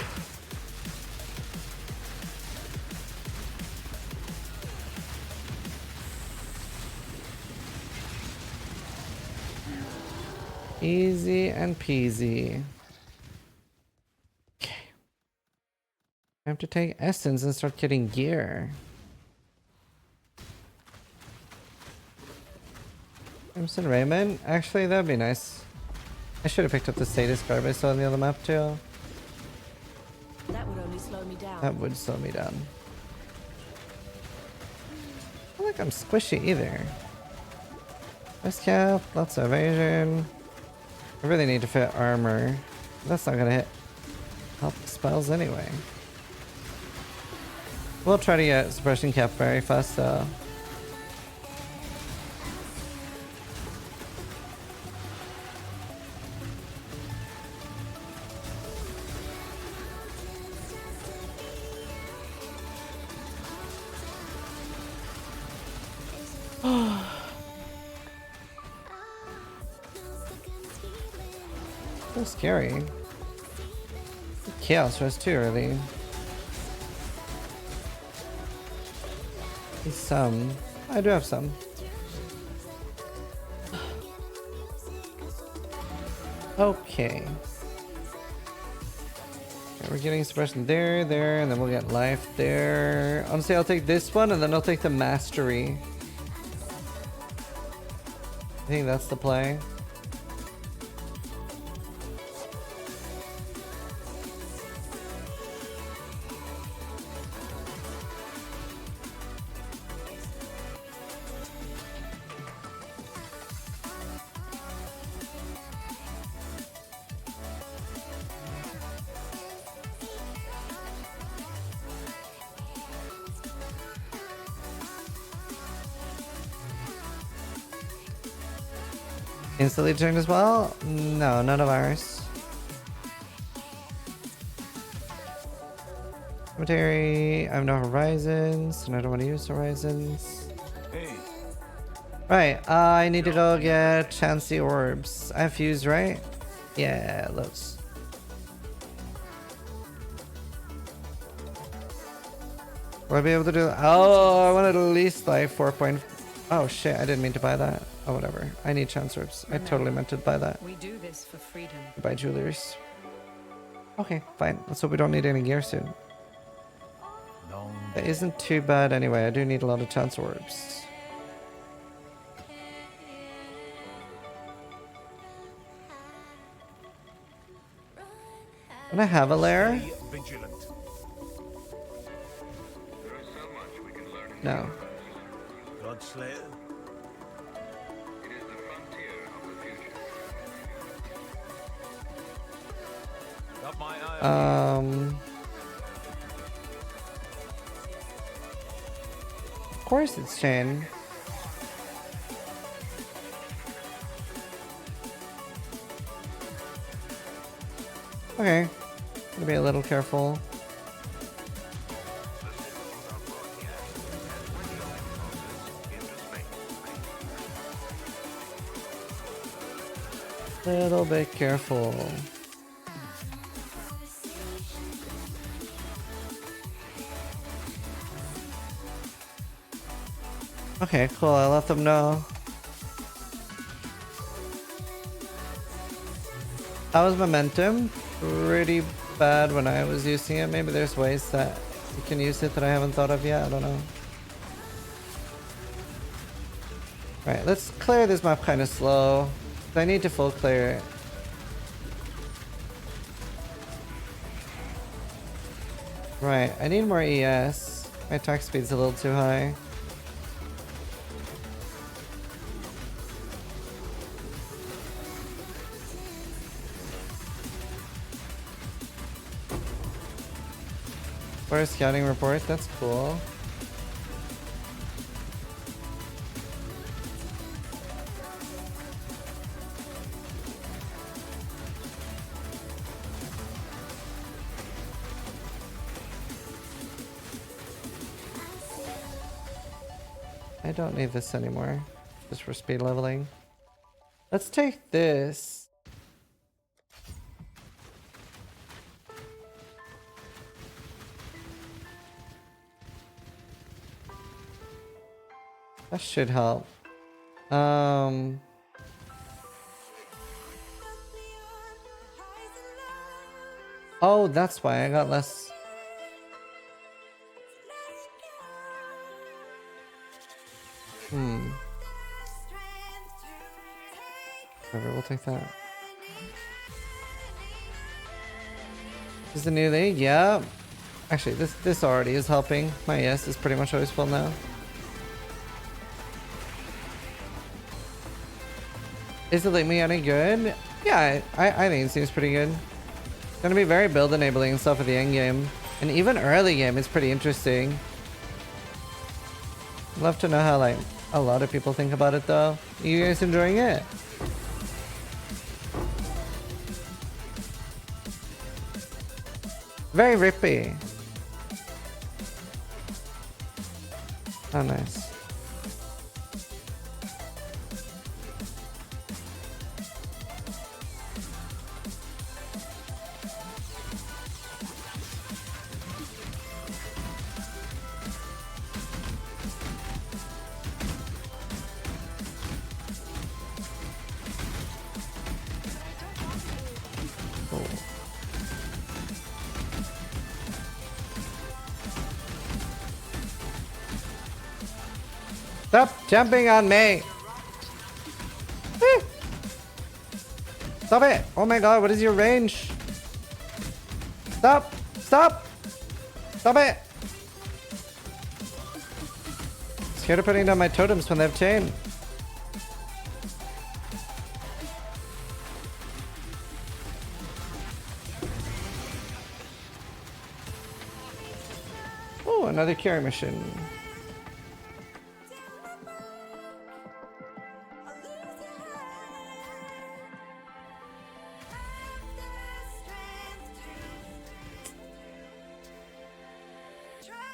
Easy and peasy. Okay. I have to take essence and start getting gear. Crimson Raymond? Actually, that'd be nice. I should have picked up the status card I saw on the other map too. That would only slow me down. That would slow me down. I don't think I'm squishy either. Nice cap, lots of evasion. I really need to fit armor. That's not gonna hit help the spells anyway. We'll try to get suppression cap very fast though. So scary. Chaos was too early. Some. I do have some. Okay. We're getting suppression there, and then we'll get life there. Honestly, I'll take this one, and then I'll take the mastery. I think that's the play. Instantly turned as well? No, none of ours. Cemetery. I have no horizons, and I don't want to use horizons. Hey, Right, I need to go get Chansey orbs. I have fuse, right? Yeah, those. Will I be able to do? Oh, I wanted at least like 4 point. Oh shit, I didn't mean to buy that. Oh, whatever. I need chance orbs. I totally meant to buy that. We do this for freedom. Buy jewelers. Okay, fine. Let's hope we don't need any gear soon. long That isn't too bad anyway. I do need a lot of chance orbs. Can I have a lair? Stay vigilant. No. Godslayer. Got my eye Of course it's chain. Okay. Gotta be a little careful. Little bit careful. Okay, cool. I let them know. How was momentum? Pretty bad when I was using it. Maybe there's ways that you can use it that I haven't thought of yet. I don't know. Right, let's clear this map kind of slow. I need to full clear it. Right, I need more ES. My attack speed's a little too high. For a scouting report, that's cool. I don't need this anymore, just for speed leveling. Let's take this. That should help. Oh, that's why I got less. Whatever, we'll take that. Is the new league? Yeah. Actually, this already is helping. My ES is pretty much always full now. Is the link me any good? Yeah, I think it seems pretty good. It's gonna be very build enabling and stuff at the end game. And even early game is pretty interesting. Love to know how like a lot of people think about it though. You guys enjoying it? Very rippy. Oh nice. Stop jumping on me! Stop it! Oh my god, what is your range? Stop! Stop! Stop it! Scared of putting down my totems when they have chain. Oh, another carry mission.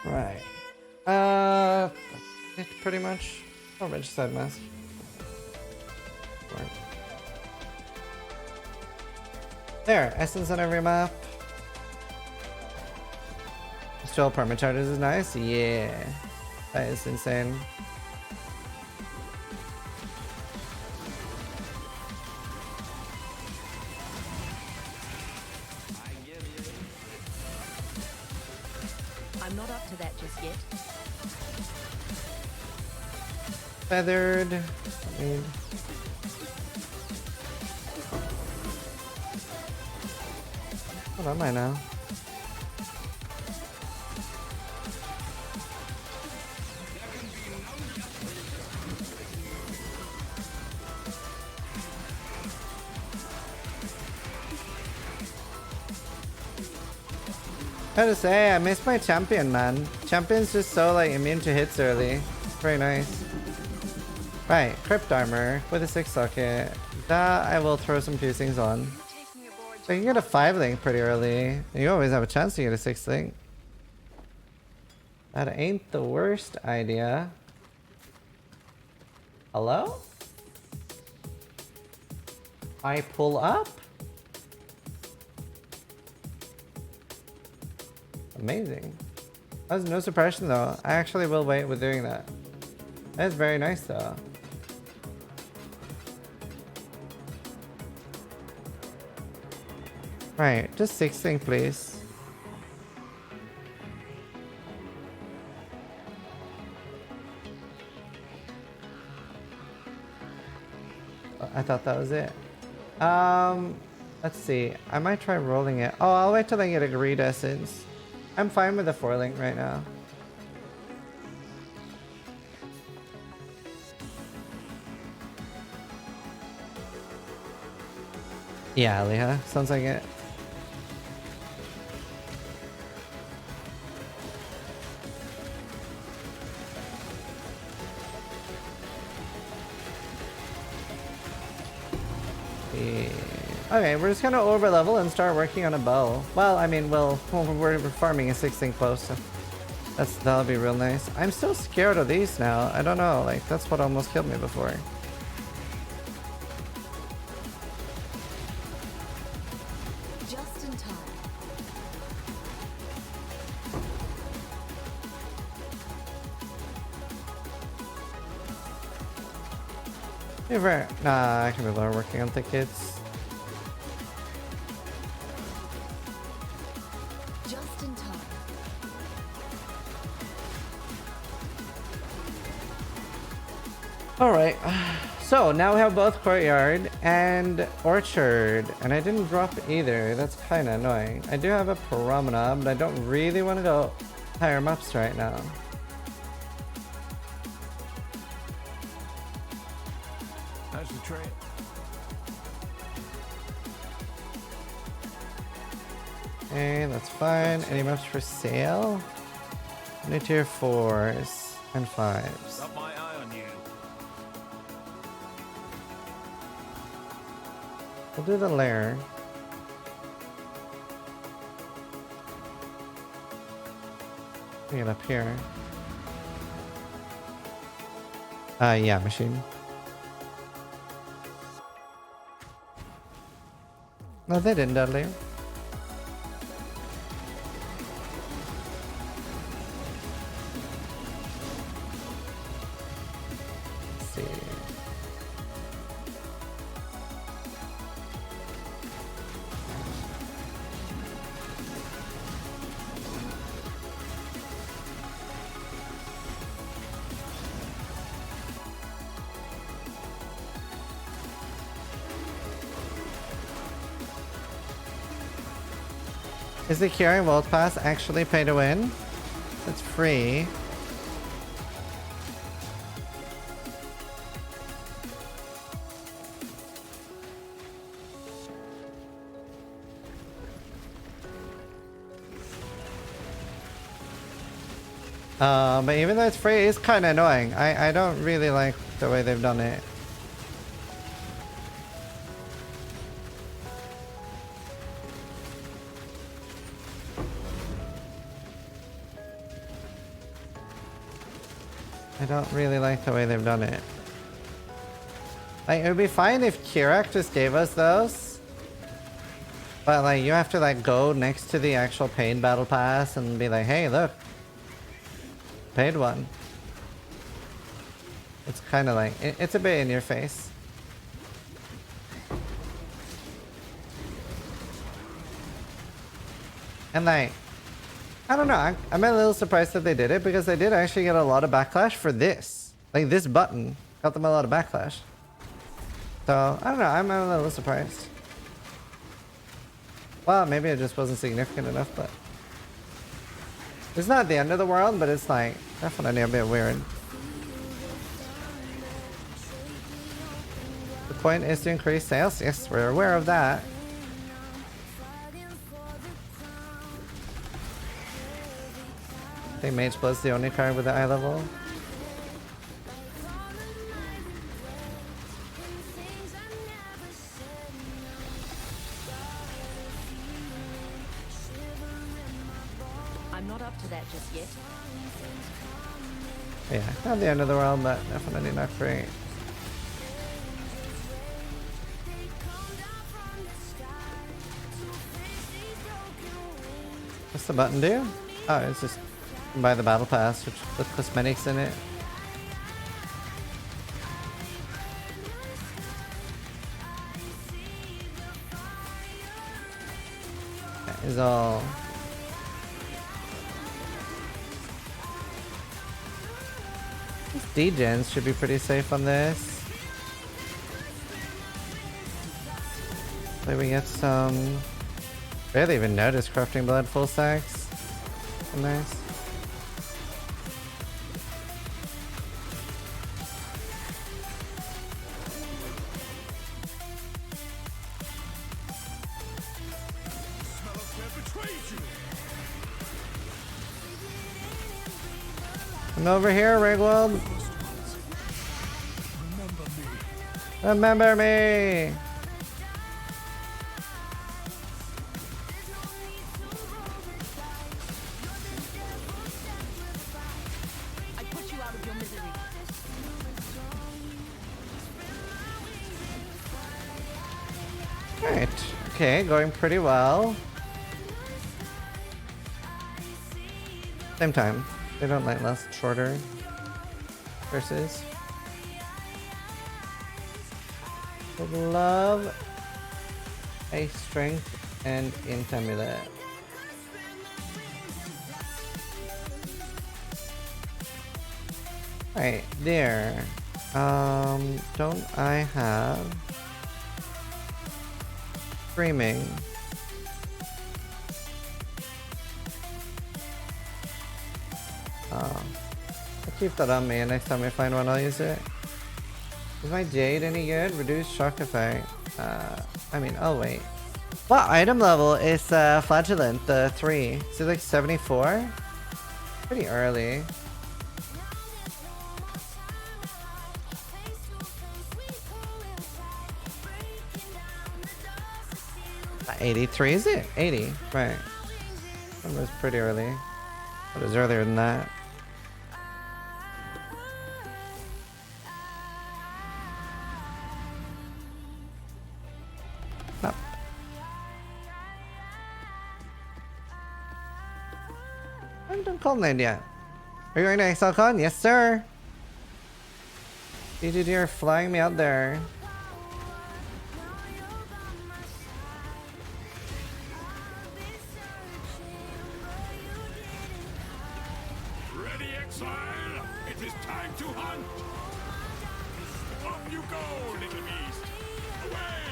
Right. It pretty much. Oh, regicide mask. Right. There, essence on every map. Still apartment charges is nice. Yeah, that is insane. I'm not up to that just yet. Feathered. What am I now? I have to say, I miss my champion, man. Champion's just so like immune to hits early. Very nice. Right, crypt armor with a 6 socket. That I will throw some piercings on. So you can get a 5 link pretty early. You always have a chance to get a 6 link. That ain't the worst idea. Hello? I pull up? Amazing. That was no suppression though. I actually will wait with doing that. That is very nice though. Right, just 16, please. I thought that was it. Let's see. I might try rolling it. Oh, I'll wait till I get a greed essence. I'm fine with the 4-link right now. Yeah, Leah. Sounds like it. Okay, we're just gonna over level and start working on a bow. Well, I mean, we're farming a 16 close, so that'll be real nice. I'm still scared of these now. I don't know, like that's what almost killed me before. Just in time. Nah, I can be lower working on tickets. Just in time. Alright, so now we have both courtyard and orchard, and I didn't drop either. That's kind of annoying. I do have a promenade, but I don't really want to go higher maps right now. How's the train? Okay, that's fine. Any maps for sale? Only tier 4s and 5s. Got my eye on you. We'll do the lair. Bring it up here. Yeah, machine. No, they didn't, Dudley. Let's see. Is the Curing World Pass actually pay to win? It's free. But even though it's free, it's kind of annoying. I don't really like the way they've done it. I don't really like the way they've done it. Like, it would be fine if Kirak just gave us those. But, like, you have to, like, go next to the actual paid battle pass and be like, hey, look. Paid one. It's kind of like, it's a bit in your face. And, like, I don't know. I'm a little surprised that they did it because they did actually get a lot of backlash for this. Like this button got them a lot of backlash. So I don't know. I'm a little surprised. Well, maybe it just wasn't significant enough, but it's not the end of the world, but it's like definitely a bit weird. The point is to increase sales. Yes, we're aware of that. I think Mage Blood's the only card with the eye level. I'm not up to that just yet. Yeah, not the end of the world, but definitely not great. What's the button do? Oh, it's just buy the battle pass, which with cosmetics in it. is all. These degens should be pretty safe on this. Hopefully we get some. Barely even noticed crafting blood full stacks. Nice. I'm over here, Rigwald. Remember me. I put you out of your misery. Alright. Okay, going pretty well. Same time. They don't like less shorter versus. Would love a strength and int amulet. Right there. Don't I have screaming? I'll keep that on me, and next time I find one, I'll use it. Is my Jade any good? Reduced shock effect. I mean, oh wait. What item level is Flagellant, the 3? Is it like 74? Pretty early. 83, is it? 80, right. That was pretty early. It was earlier than that. Up. I haven't done Cold Land yet. Are you going to ExileCon? Yes, sir. DGD are flying me out there. Ready, exile? It is time to hunt! Up you go, little beast! Away!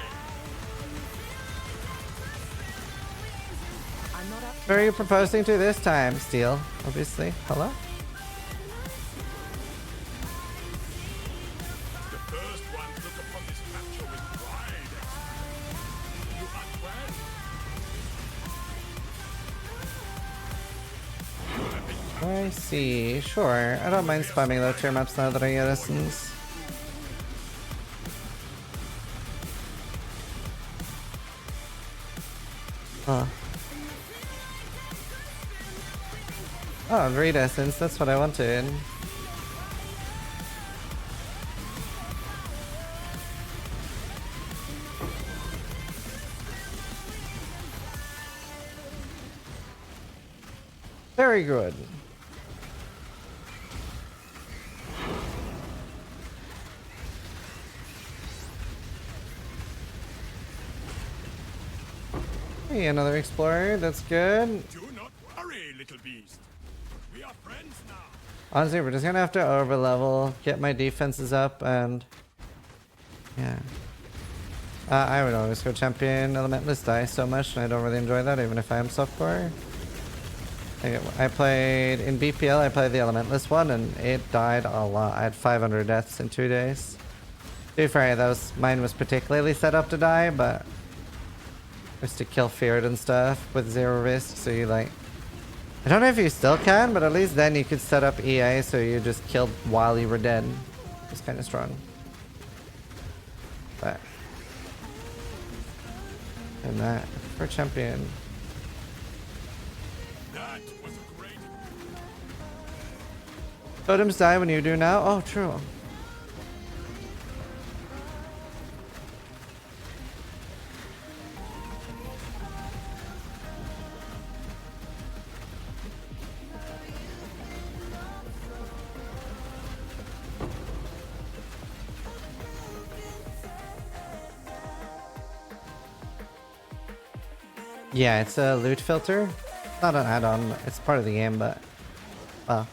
I'm not up. Who are you proposing to this time, Steel? Obviously. Hello? The first one to look upon this capture with pride, exile. You hunt well? I see. Sure. I don't mind spamming low tier maps now that I get essence. Huh. Oh, great essence. That's what I wanted. Very good. Hey, another explorer. That's good. Do not worry, little beast. We are friends now. Honestly, we're just gonna have to over level, get my defenses up, and yeah. I would always go champion elementless die so much, and I don't really enjoy that, even if I am softcore. I played in BPL. I played the elementless one, and it died a lot. I had 500 deaths in 2 days. To be fair, mine was particularly set up to die, but just to kill feared and stuff with 0 risk. So you like. I don't know if you still can, but at least then you could set up EA so you just killed while you were dead. It's kind of strong. But. And that for champion. That was a great... Totems die when you do now? Oh, true. Yeah, it's a loot filter. Not an add-on. It's part of the game, but well,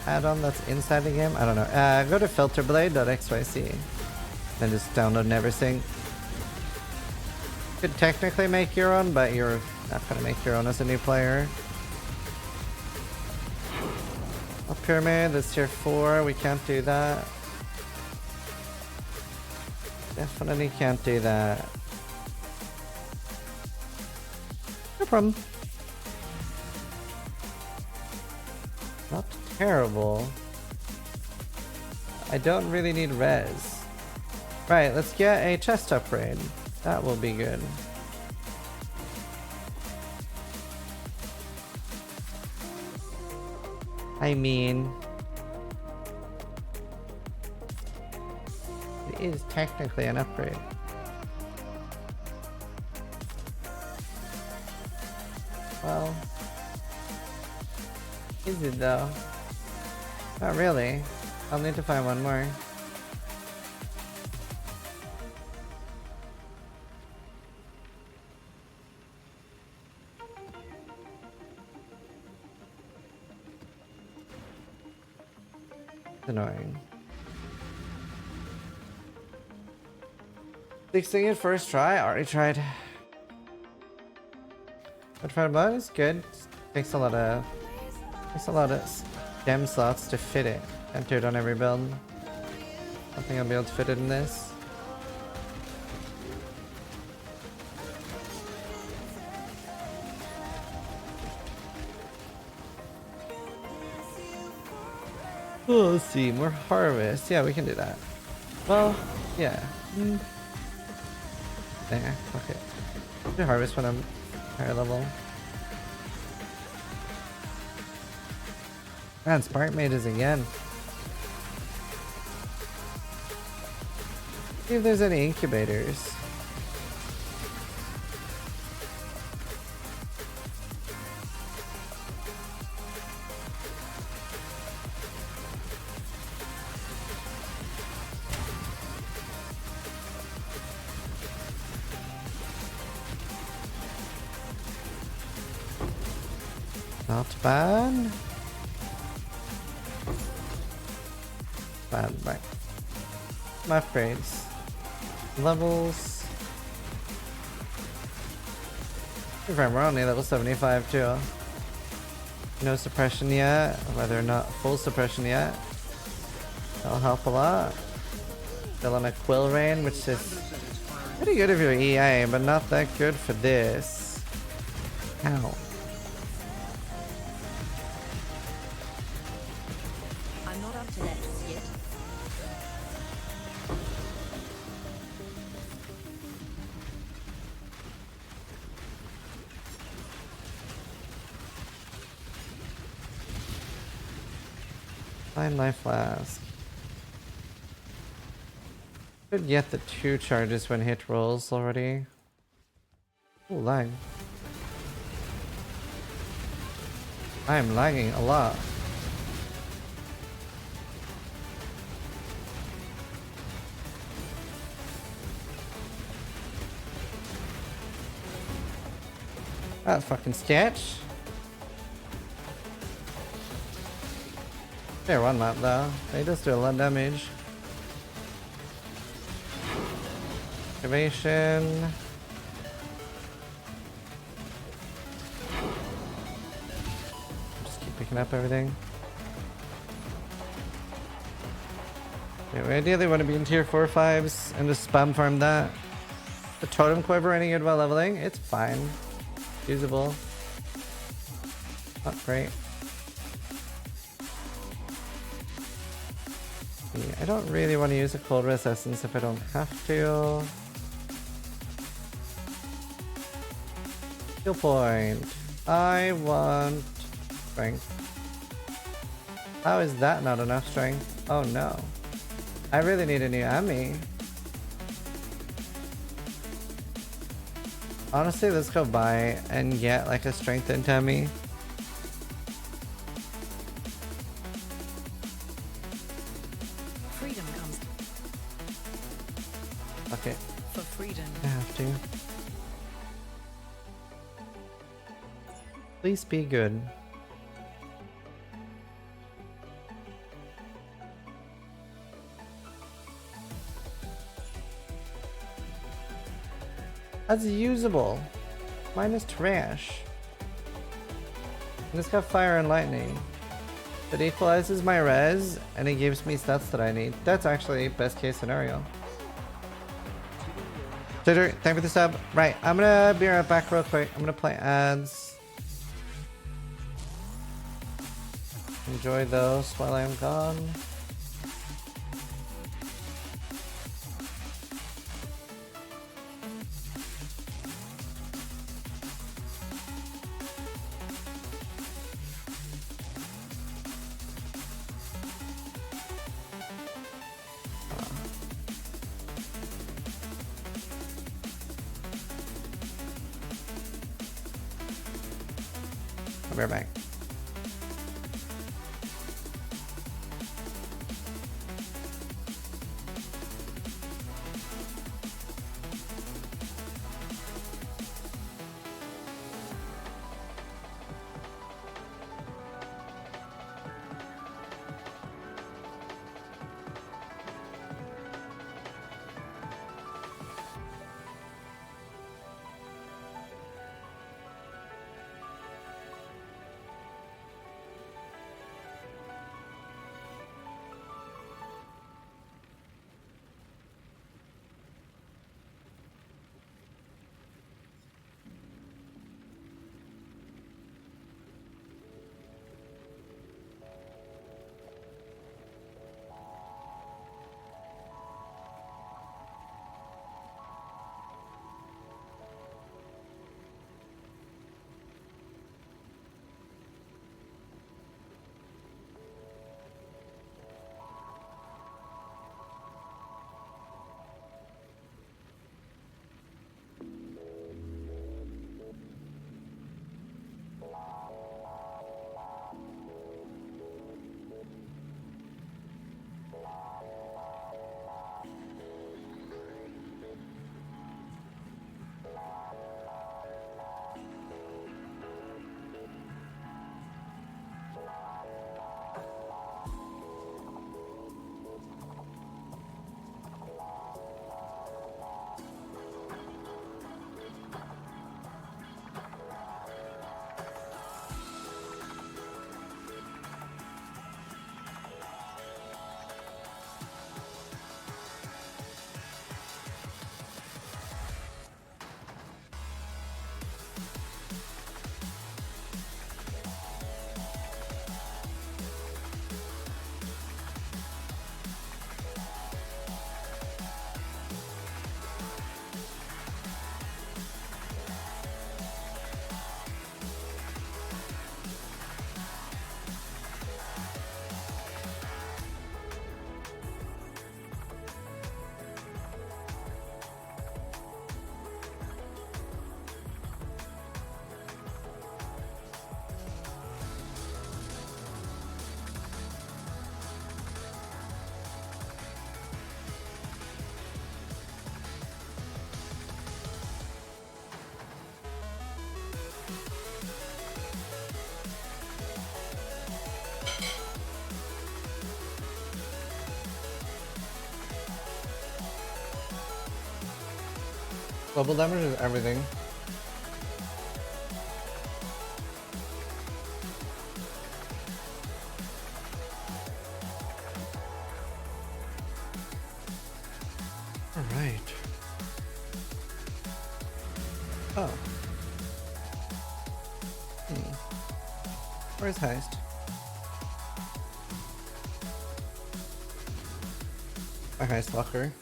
add-on that's inside the game. I don't know. Go to filterblade.xyz and just download everything. Could technically make your own, but you're not gonna make your own as a new player. A pyramid, that's tier 4, we can't do that. Definitely can't do that. No problem. Not terrible. I don't really need res. Right, let's get a chest upgrade. That will be good. I mean, it is technically an upgrade. Well, is it though? Not really. I'll need to find one more. Annoying. Fixing it first try. Already tried. But for about is good. Takes a lot of gem slots to fit it. Can't do it on every build. I think I'll be able to fit it in this. Oh, let's see, more harvest. Yeah, we can do that. Well, yeah. Yeah, okay. I'll do harvest when I'm higher level. Man, Spark Mages again. See if there's any incubators. Not bad. Bad, right. My upgrades. Levels. We're only level 75 too. No suppression yet, whether or not full suppression yet. That'll help a lot. Still on a quill rain, which is pretty good if you're EA, but not that good for this. Ow. I'm not up to that yet. Fine life flask. Could get the 2 charges when hit rolls already. Ooh, lag. I am lagging a lot. That fucking sketch. They're one map though. They just do a lot of damage. Activation. Just keep picking up everything. Yeah, we ideally want to be in tier 4 5s and just spam farm that. The totem quiver any good while leveling? It's fine. Usable. Not great. Yeah, I don't really want to use a cold rest essence if I don't have to. Skill point. I want strength. How is that not enough strength? Oh no. I really need a new Ami. Honestly, let's go buy and get like a strengthened Ami. Freedom comes Okay, for freedom. I have to. Please be good. That's usable. Mine is trash. And it's got fire and lightning. It equalizes my res, and it gives me stats that I need. That's actually best case scenario. Jitter, thank you for the sub. Right, I'm gonna be right back real quick. I'm gonna play ads. Enjoy those while I'm gone. I'll be right back. Global damage is everything. Alright. Oh. Where's Heist? A Heist locker.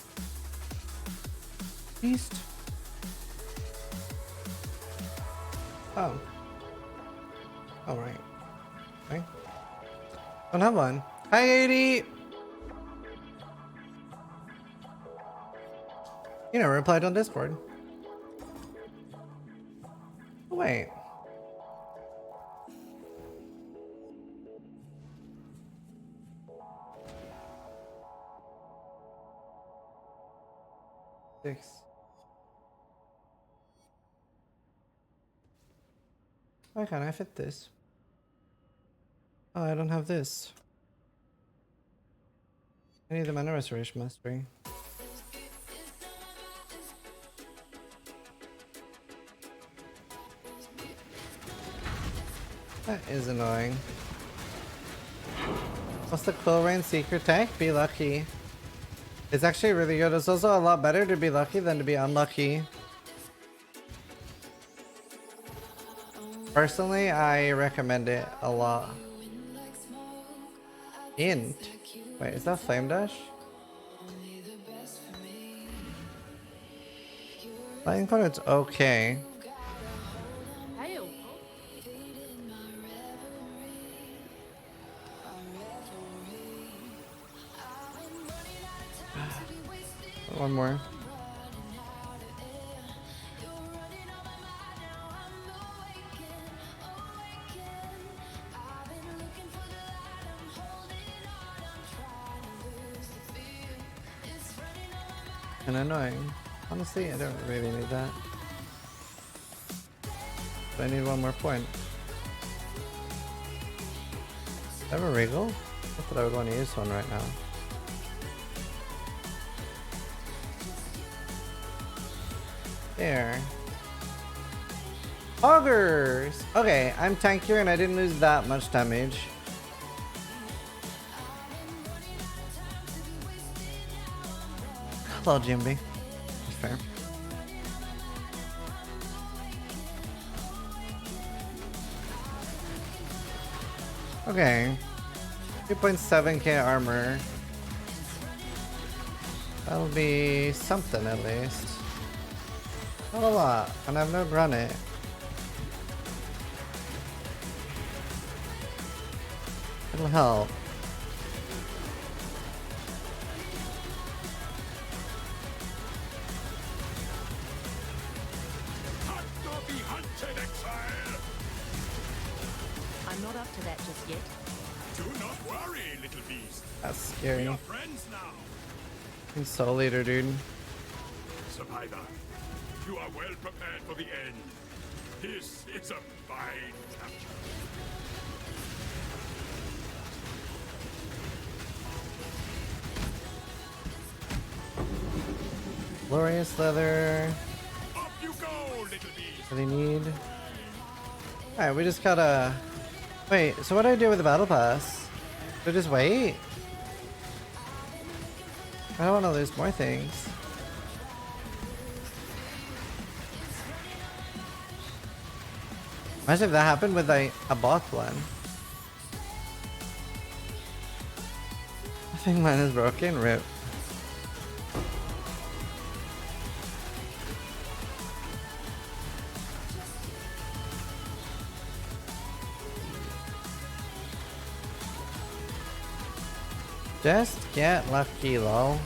East. Oh. Alright. Okay. Don't have one. Hi 80! You never replied on Discord. Oh, wait. Six. Why can't I fit this? Oh, I don't have this. I need the mana restoration mastery. That is annoying. What's the Quill Rain secret tech? Be lucky. It's actually really good. It's also a lot better to be lucky than to be unlucky. Personally, I recommend it a lot. Int. Wait, is that Flame Dash? Lightning Cone, it's okay. Hail. One more. And annoying. Honestly, I don't really need that. But I need one more point. Do I have a Regal? I thought I would want to use one right now. There. Augers! Okay, I'm tankier and I didn't lose that much damage. Hello, GMB. That's fair. Okay. 2.7k armor. That'll be something at least. Not a lot, and I've never run it. It'll help. Hunt or be hunted, exile! I'm not up to that just yet. Do not worry, little beast. That's We scary. are friends now. He's Soul Leader, dude. Survivor, you are well prepared for the end. This is a fine capture. Glorious leather. Up you go, little beast. What do you need? Alright, we just gotta... Wait, so what do I do with the battle pass? Do I just wait? I don't want to lose more things. Imagine if that happened with a bot one. I think mine is broken. Rip. Just get lucky, lol.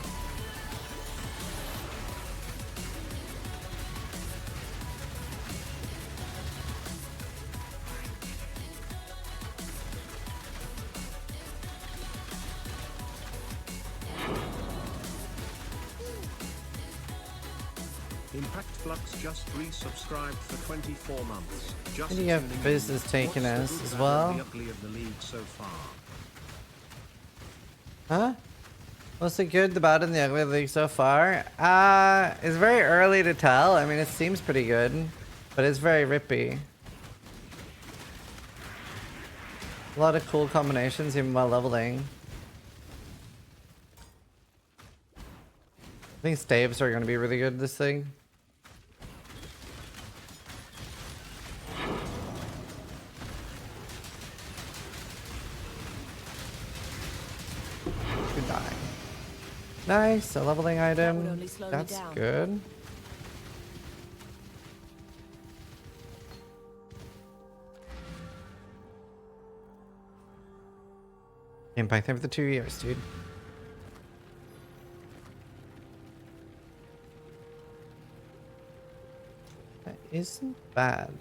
Impact Flux just resubscribed for 24 months. Just And you have sending you- business taken What's the us good, as bad, well. and the ugly of the league so far? Huh? What's the good, the bad, and the ugly of the league so far? It's very early to tell. I mean, it seems pretty good, but it's very rippy. A lot of cool combinations even while leveling. I think staves are going to be really good this thing. Good die. Nice, a leveling would item. only slow me That's down. good. Impact there for the 2 years, dude. That isn't bad.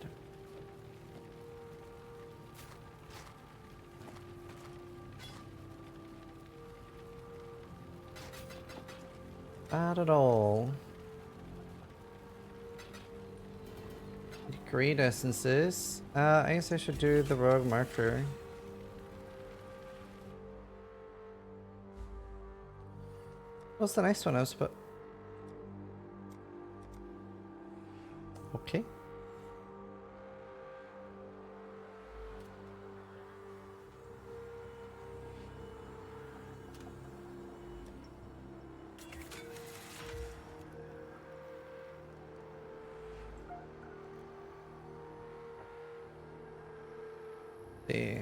Bad at all. Greed essences. I guess I should do the rogue marker. What's the next one I was supposed? Okay. See.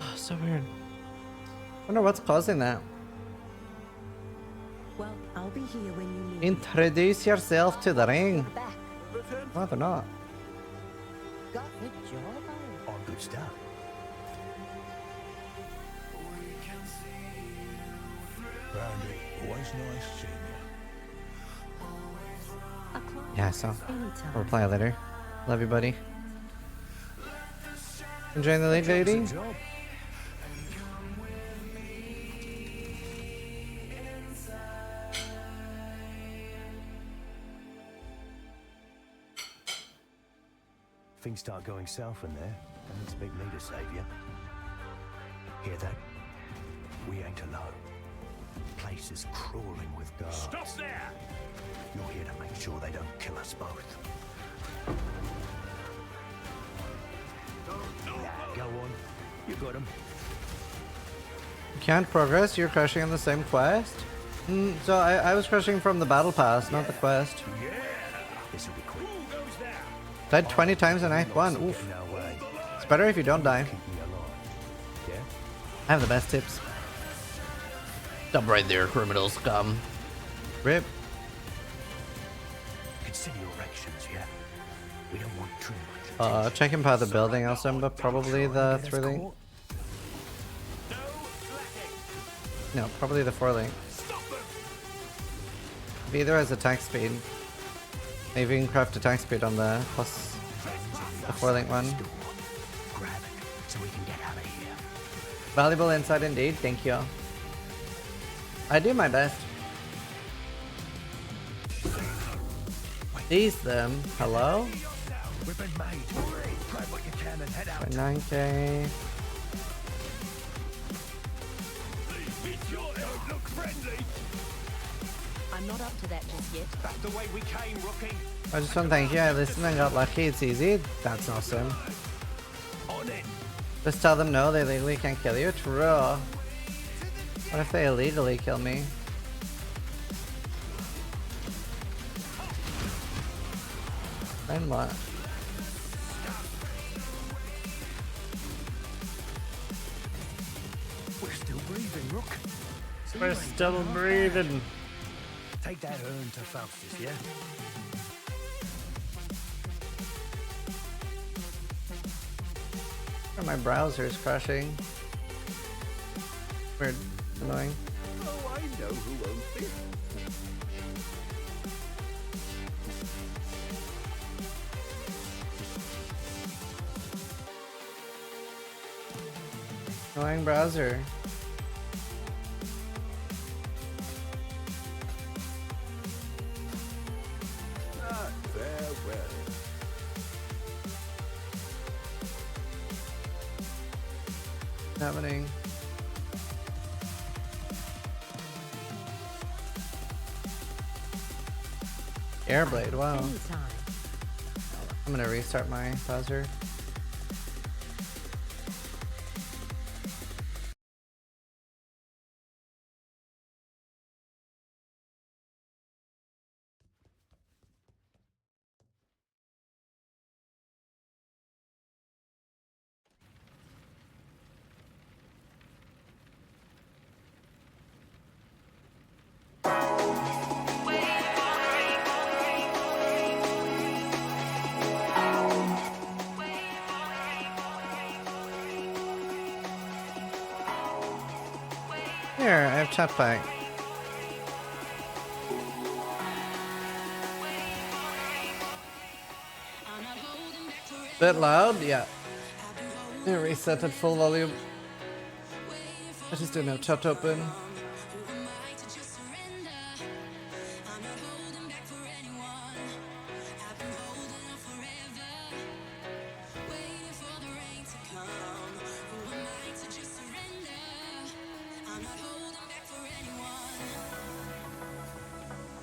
Oh, so weird. Wonder what's causing that. Well, I'll be here when you need me. Introduce yourself to the ring. Back. Rather not. Got the job on. On good stuff. Brandy, always nice seeing you. A client. Yeah, so Anytime. I'll reply later. Love you, buddy. Enjoying the late lady? Job. Things start going south in there, don't expect me to save you. Hear that? We ain't alone. Place is crawling with guards. Stop there! You're here to make sure they don't kill us both. Yeah, go on. You got him. You can't progress, you're crushing on the same quest? So I was crushing from the battle pass, not the quest. This'll be quick. Who goes there? Died 20 times in Act 1, oof. No way. It's better if you don't die. Keep me alive. Yeah? I have the best tips. Stop right there, criminal scum. Rip. Consider your actions, yeah? We don't want too much. Checking part of the building also, but probably the 3-link. No, probably the 4-link. Either has attack speed. Maybe you can craft attack speed on the plus the 4-link one. Grab it so we can get out of here. Valuable insight indeed, thank you. I do my best. These them. Hello? We've been made. Grab what you can and head out. 9k. Look friendly! I'm not up to that just yet. That's the way we came, rookie. I just want to thank you. I listened and got lucky. It's easy. That's awesome. On it! Just tell them no, they legally can't kill you. True. What if they illegally kill me? Then what? We're still breathing, Rook. So you We're ain't still done half breathing. bad. Take that urn to Faustus, yeah? Or my browser's crashing. Weird. Annoying. Oh, I know who owns this. Annoying browser. Farewell. What's happening? Airblade, wow. Anytime. I'm gonna restart my browser. Here, I have chat back. Bit loud? Yeah. Yeah, reset at full volume. I just didn't have chat open.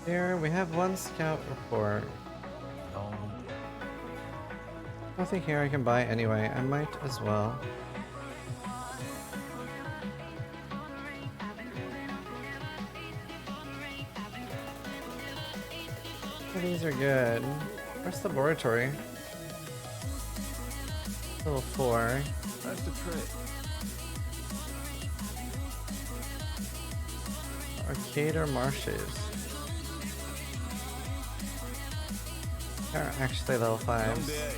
Here we have one scout report. Nothing here I can buy anyway. I might as well. Oh, these are good. Where's the laboratory? Level 4. That's the trick. Arcade or marshes? They're actually level 5s.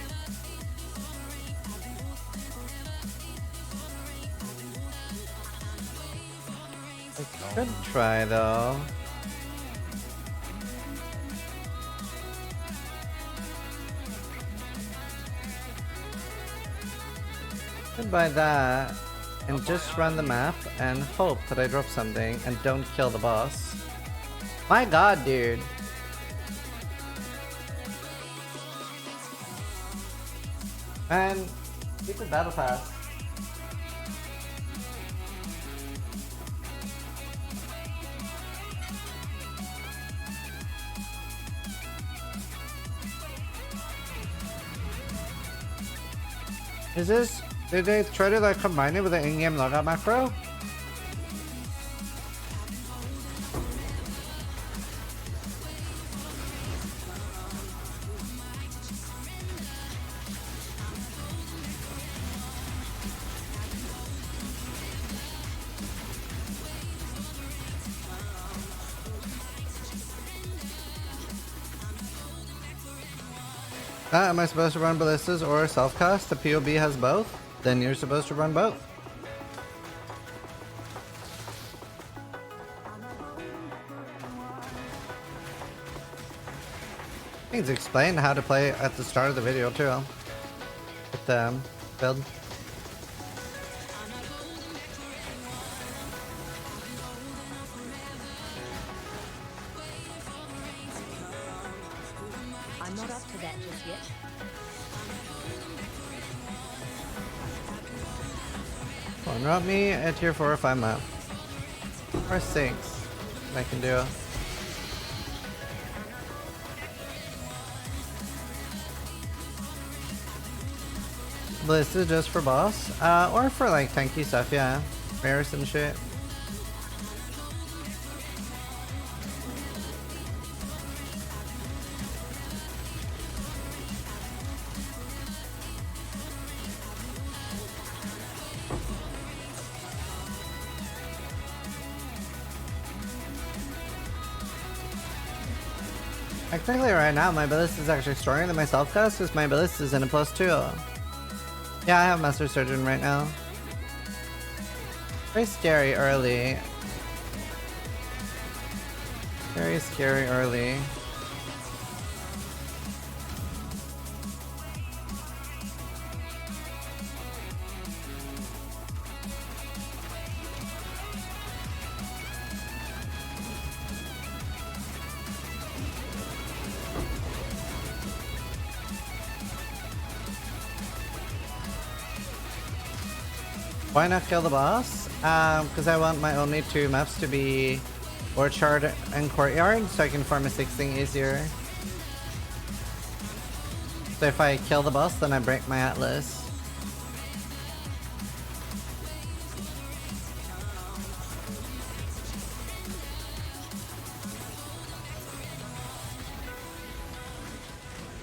I could try though. Could buy that and just run the map and hope that I drop something and don't kill the boss. My god, dude. Man, keep the battle pass. Is this... Did they try to like combine it with the in-game logout macro? Am I supposed to run ballistas or self-cast? The POB has both? Then you're supposed to run both. He's explained how to play at the start of the video too. With the build. I'm not up to that just yet. One drop me at tier 4 or 5 map. Or 6. I can do. This is just for boss. Or for like tanky stuff, yeah. Rares and shit. Technically right now my ballista is actually stronger than my self-cast because my ballista is in a +2. Yeah, I have Master Surgeon right now. Very scary early. Very scary early. Why not kill the boss? Because I want my only 2 maps to be Orchard and Courtyard, so I can farm a 6-thing easier. So if I kill the boss, then I break my Atlas.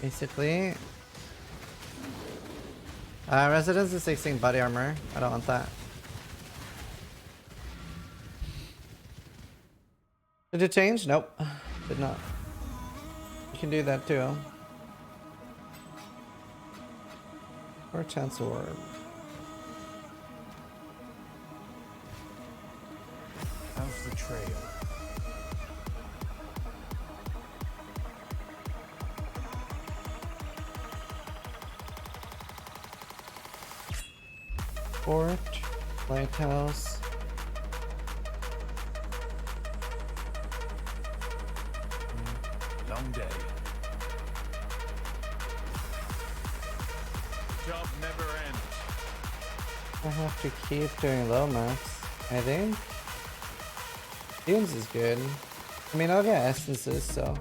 Basically. Residence is 16 body armor. I don't want that. Did it change? Nope. Did not. You can do that too. Or chance orb. How's the trail? Fort, lighthouse. Long day. Job never ends. I have to keep doing low maps, I think. Dunes is good. I mean, I'll get essences, so.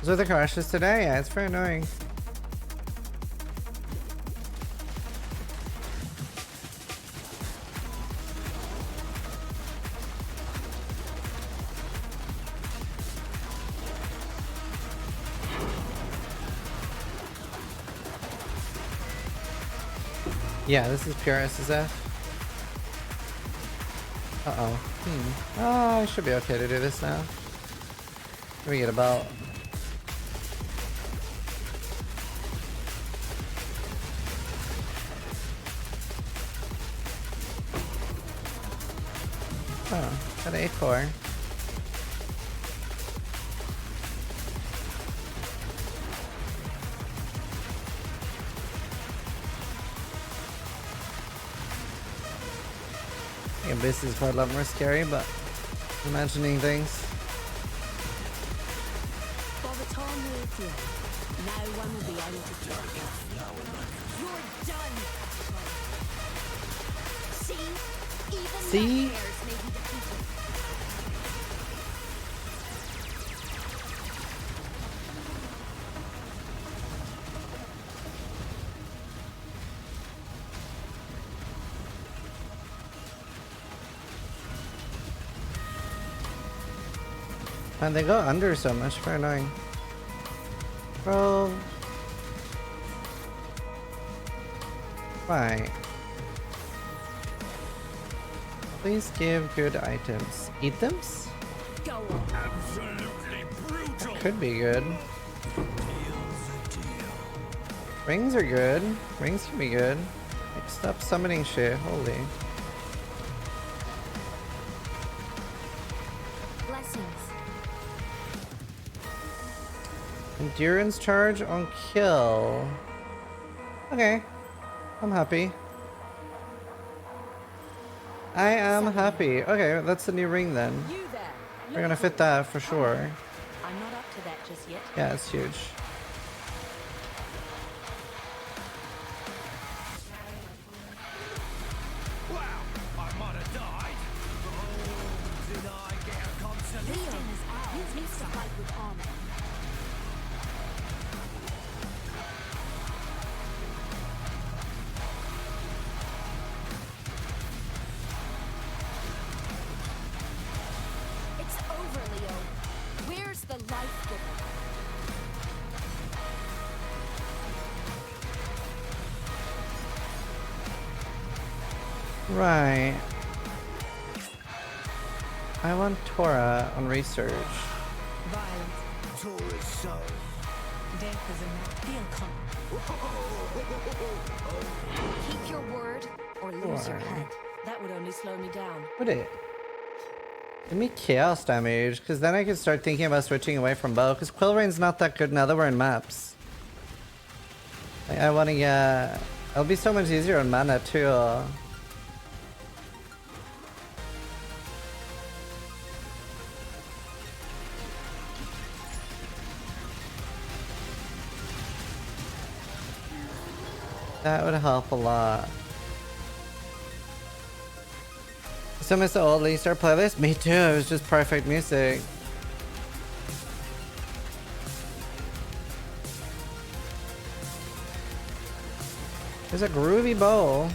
Those are the crashes today? Yeah, it's very annoying. Yeah, this is pure SSF. Uh-oh. Oh, I should be okay to do this now. Let me get a belt. Oh, got an 8-core. Yeah, this is quite a lot more scary, but imagining things. By the time we're through, no one will be able to kill you. You're done! See? Even See? nightmares may be defeated. And they go under so much, very annoying. Bro. Right. Please give good items. Eat them? Go on. Absolutely brutal. Could be good. Rings are good. Rings can be good. Like, stop summoning shit. Holy. Blessings. Endurance charge on kill. Okay. I'm happy. I am happy. Okay, that's the new ring then. You there. We're gonna fit that for sure. I'm not up to that just yet. Yeah, it's huge. Wow, I might have died. Oh, did I get a concert? Leon is out. You need to fight with armor. It's over, Leo. Where's the life giver? Right. I want Tora on research. Violence. Tourist soul. Death is a feel calm. Keep your word or lose your Sure. head. That would only slow me down. Would it? Give me chaos damage, because then I can start thinking about switching away from bow, because Quill Rain's not that good now that we're in maps. Like, I want to get... It'll be so much easier on mana too. That would help a lot. So miss the old Lee Star playlist? Me too, it was just perfect music. There's a groovy bow.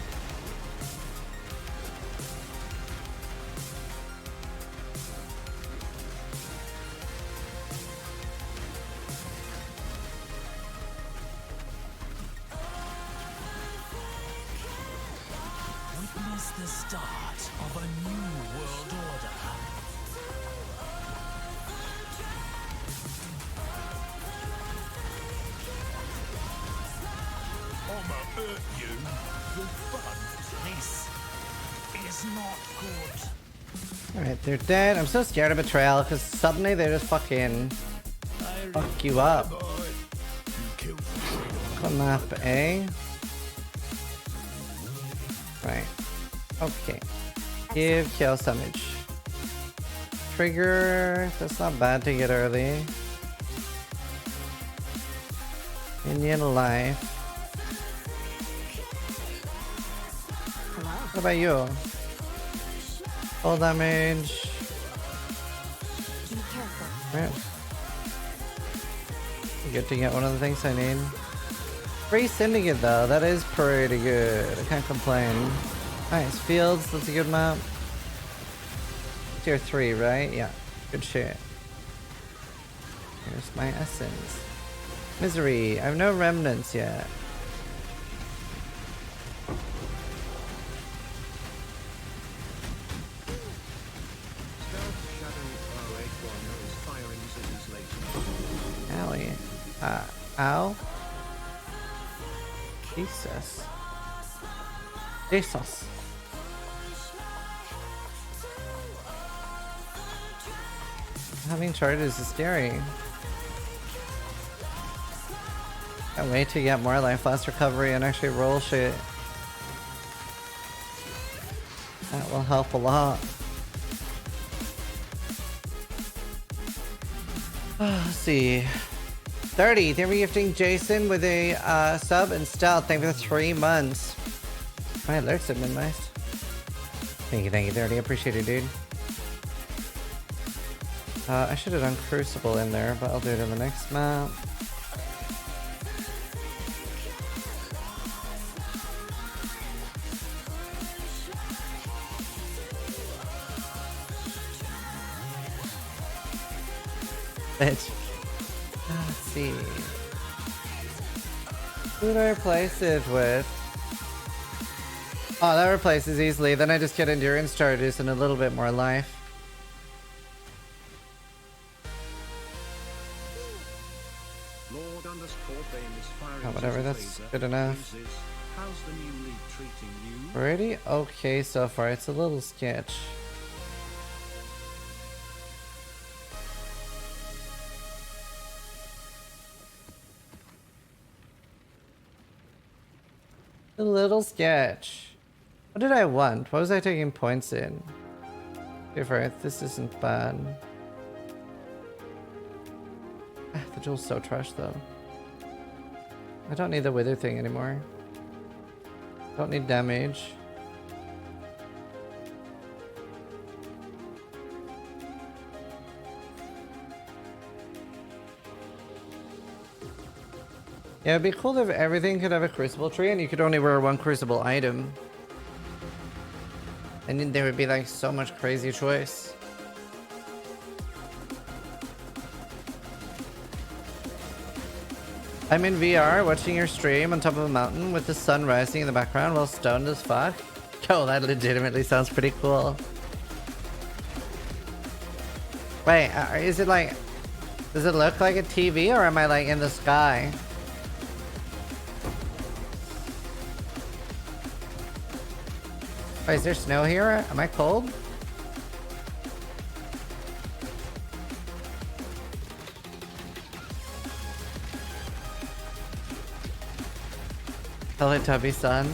Witness the start of a new world order. I'ma hurt you. The fun. This is not good. Alright, they're dead. I'm so scared of betrayal because suddenly they just fucking fuck you up. Got map A. Right. Okay. Give chaos damage. Trigger. That's not bad to get early. Minion life. What about you? Full damage. Be careful. Right. Good to get one of the things I need. Free Syndicate though, that is pretty good. I can't complain. Nice. Fields, that's a good map. Tier 3, right? Yeah. Good shit. Here's my essence. Misery. I have no remnants yet. Owie. Ow. Jesus. Jesus. Having charges is scary. Can't wait to get more life last recovery and actually roll shit. That will help a lot. Let's see. 30. Thank you for gifting Jason with a sub and stealth. Thank you for the 3 months. My alerts have been nice. Thank you, 30. I appreciate it, dude. I should have done Crucible in there, but I'll do it in the next map. Bitch. Let's see. Who do I replace it with? Oh, that replaces easily. Then I just get endurance charges and a little bit more life. Oh, whatever, that's good enough. How's the new league treating you? Pretty okay so far. It's a little sketch. A little sketch. What did I want? What was I taking points in? Different. This isn't bad. The jewel's so trash though. I don't need the wither thing anymore. Don't need damage. Yeah, it'd be cool if everything could have a crucible tree and you could only wear one crucible item. And then there would be like so much crazy choice. I'm in VR watching your stream on top of a mountain with the sun rising in the background while stoned as fuck. Yo, that legitimately sounds pretty cool. Wait, is it like... Does it look like a TV or am I like in the sky? Wait, is there snow here? Am I cold? Teletubby sun.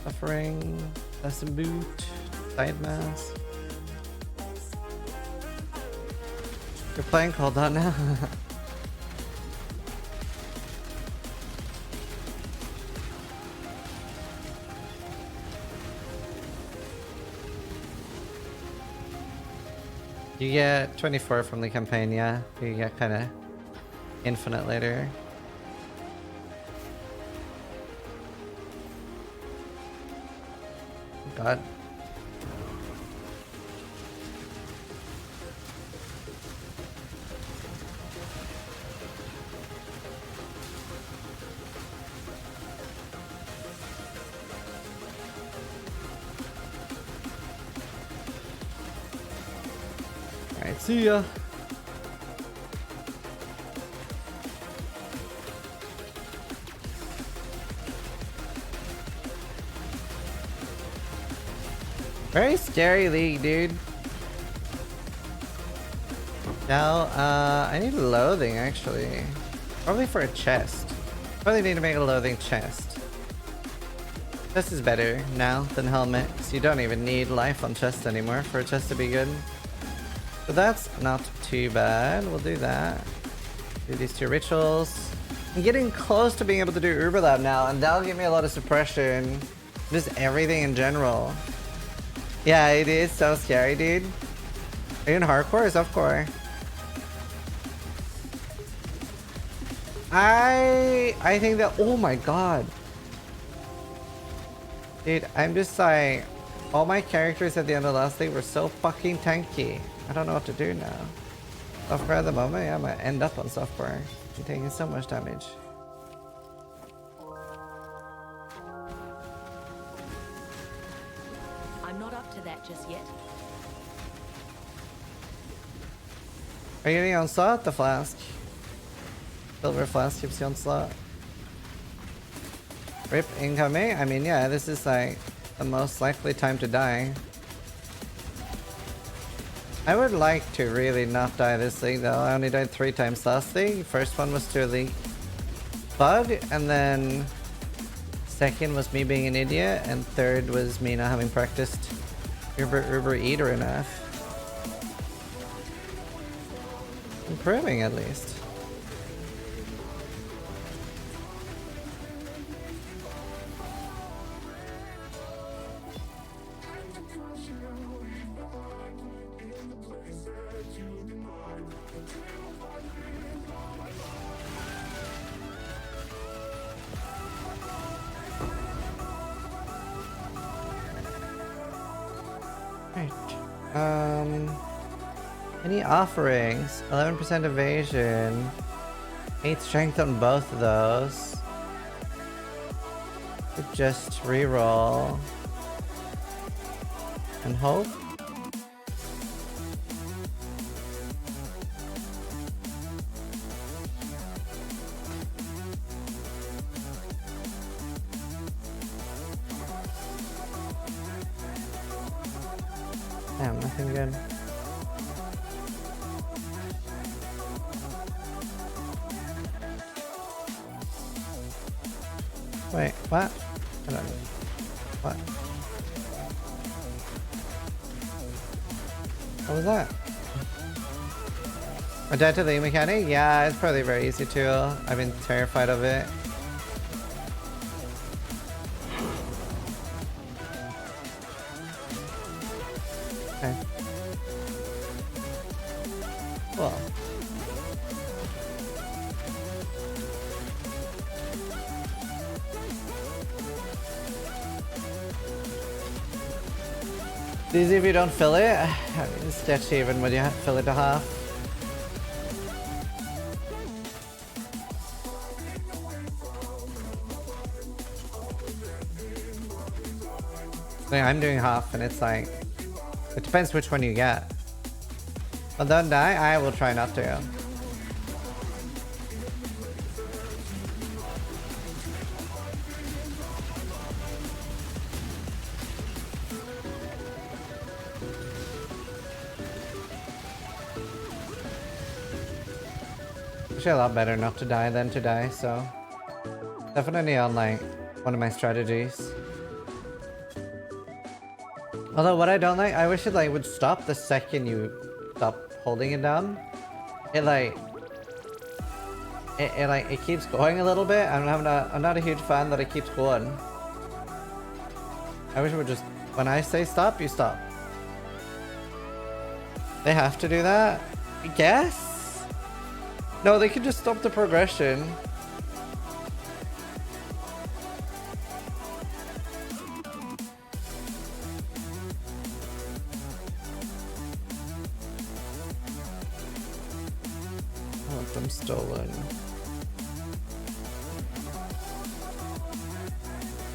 Suffering, lesson boot, side mass. You're playing Cold On now? You get 24 from the campaign, yeah. You get kind of infinite later. God. Alright, see ya. Very scary league, dude. Now, I need loathing actually. Probably for a chest. Probably need to make a loathing chest. Chest is better now than helmet, so you don't even need life on chest anymore for a chest to be good. But that's not too bad. We'll do that. Do these 2 rituals. I'm getting close to being able to do Uber Lab now, and that'll give me a lot of suppression. Just everything in general. Yeah, it is so scary, dude. Are you in hardcore or softcore? I think that, oh my god. Dude, I'm just like, all my characters at the end of last league were so fucking tanky. I don't know what to do now. Softcore at the moment, yeah, I might end up on softcore. I'm taking so much damage. I'm not up to that just yet. Are you getting on slot? The flask. Silver flask keeps you on slot. Rip incoming? I mean, yeah, this is like the most likely time to die. I would like to really not die this league though. I only died 3 times last league. First one was to a league bug, and then second was me being an idiot, and third was me not having practiced Uber Eater enough. Improving at least. Any offerings? 11% evasion. 8 strength on both of those. Could just reroll. And hope. Damn, nothing good. Wait, what? I don't know. What? What was that? A dead to the mechanic? Yeah, it's probably very easy to. I've been terrified of it. Okay. Well. It's easy if you don't fill it. I mean, it's sketchy even when you fill it to half. I'm doing half, and it's like, it depends which one you get. But don't die, I will try not to. Actually a lot better not to die than to die, so definitely on like one of my strategies. Although what I don't like, I wish it like would stop the second you stop holding it down. It like it keeps going a little bit. I'm not a huge fan that it keeps going. I wish it would just, when I say stop, you stop. They have to do that? I guess? No, they could just stop the progression. I want them stolen.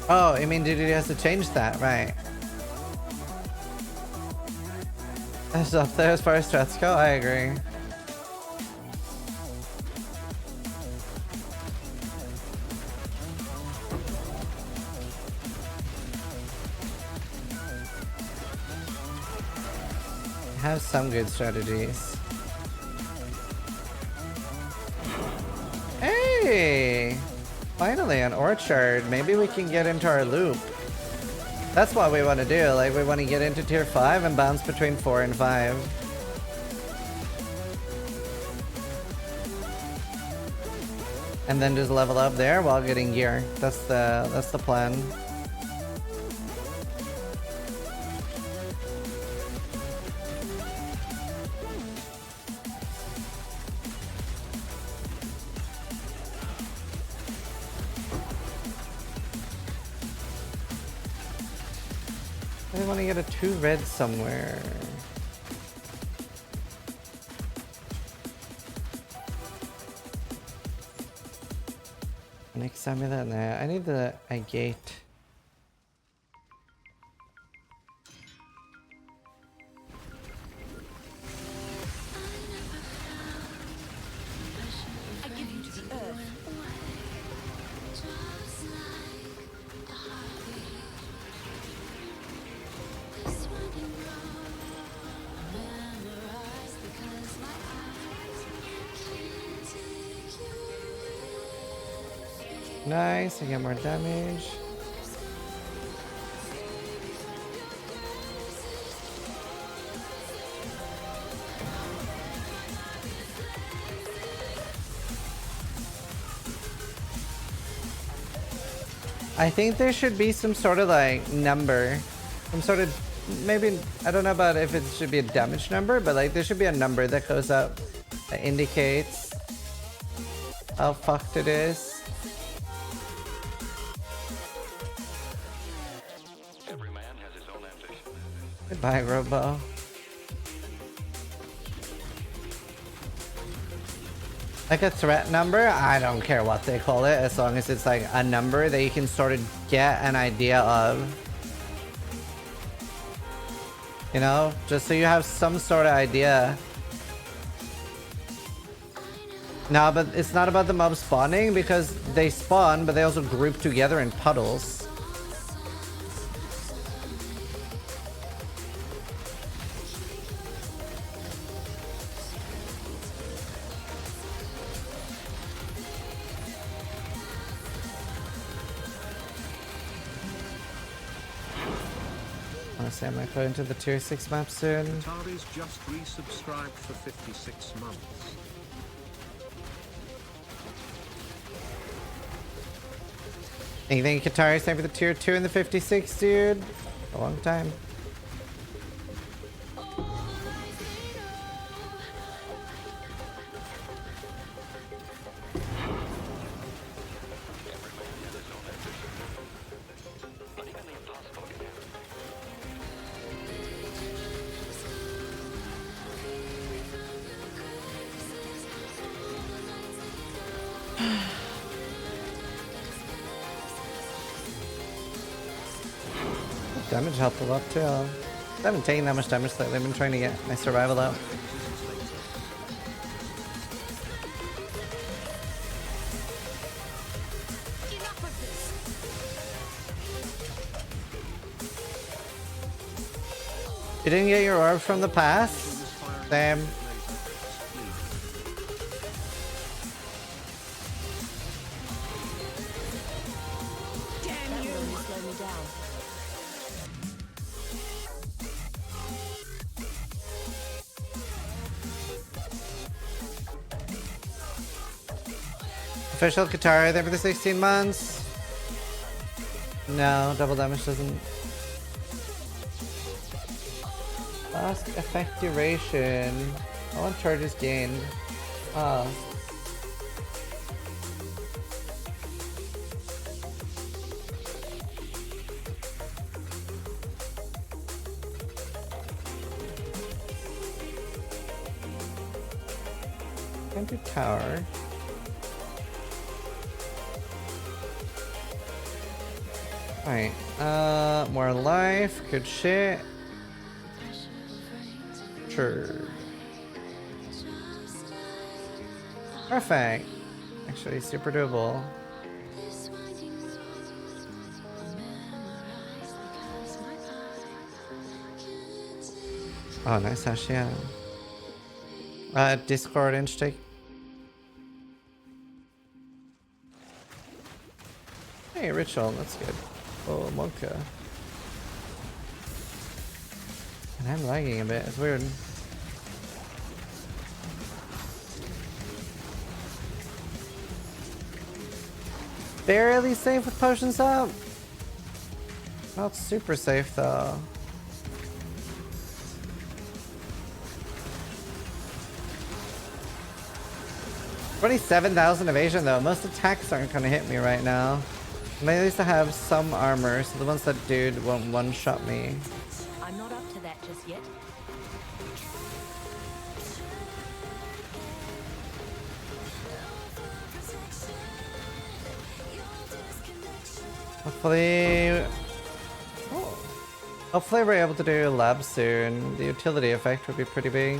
Oh, I mean, dude, he has to change that, right? It's up there as far as strats go, I agree. Have some good strategies. Hey! Finally an orchard. Maybe we can get into our loop. That's what we want to do. Like, we want to get into tier 5 and bounce between 4 and 5. And then just level up there while getting gear. That's the plan. I want to get a 2 red somewhere. Next time that there. I need a gate. I give you to the earth. Nice, I get more damage. I think there should be some sort of like number. Some sort of, maybe, I don't know about if it should be a damage number, but like there should be a number that goes up that indicates how fucked it is. Goodbye, Robo. Like a threat number, I don't care what they call it, as long as it's like a number that you can sort of get an idea of. You know, just so you have some sort of idea. No, but it's not about the mobs spawning, because they spawn, but they also group together in puddles. Honestly, I might go into the tier 6 map soon. Atari's just resubscribed for 56 months. You think Katari's time for the tier 2 and the 56, dude? A long time. Damage helped a lot too. I haven't taken that much damage lately. I've been trying to get my survival up. You didn't get your orb from the pass? Damn. Damn you! Slow me down. Official Katara there for the 16 months. No, double damage doesn't. Last effect duration. I want charges gained. Ah. Enter tower. Alright, more life, good shit. Sure. Perfect. Actually, super doable. Oh, nice Ashia. Discord inch-take. Hey, Ritual, that's good. Oh, Monka. And I'm lagging a bit, it's weird. Barely safe with potions up. Not super safe though. $27,000 evasion though. Most attacks aren't gonna hit me right now. And I at least have some armor, so the ones that do won't one-shot me. I'm not up to that just yet. Hopefully... Oh. Hopefully we're able to do a lab soon. The utility effect would be pretty big.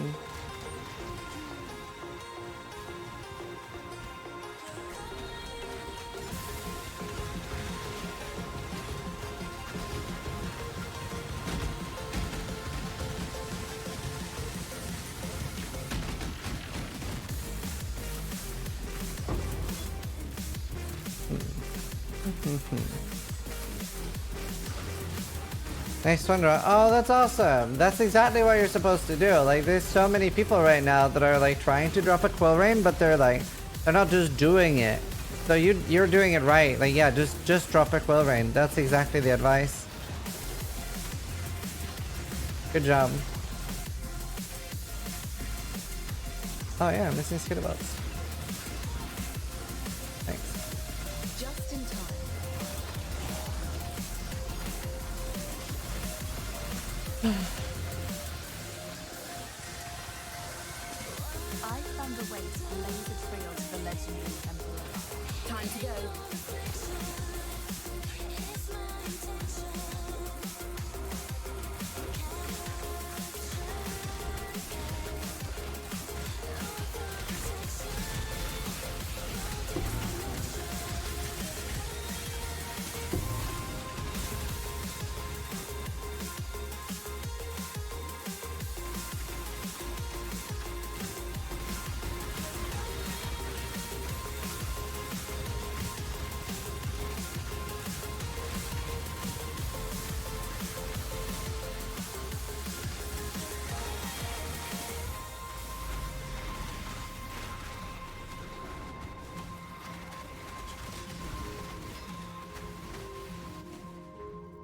Nice one, Ra. Oh, that's awesome. That's exactly what you're supposed to do. Like, there's so many people right now that are like trying to drop a quill rain, but they're not just doing it. So you're doing it right. Like, yeah, just drop a quill rain. That's exactly the advice. Good job. Oh yeah, I'm missing skitterbots. Thanks. Just in time. I found a way to laser the trail to the legendary emperor. Time to go.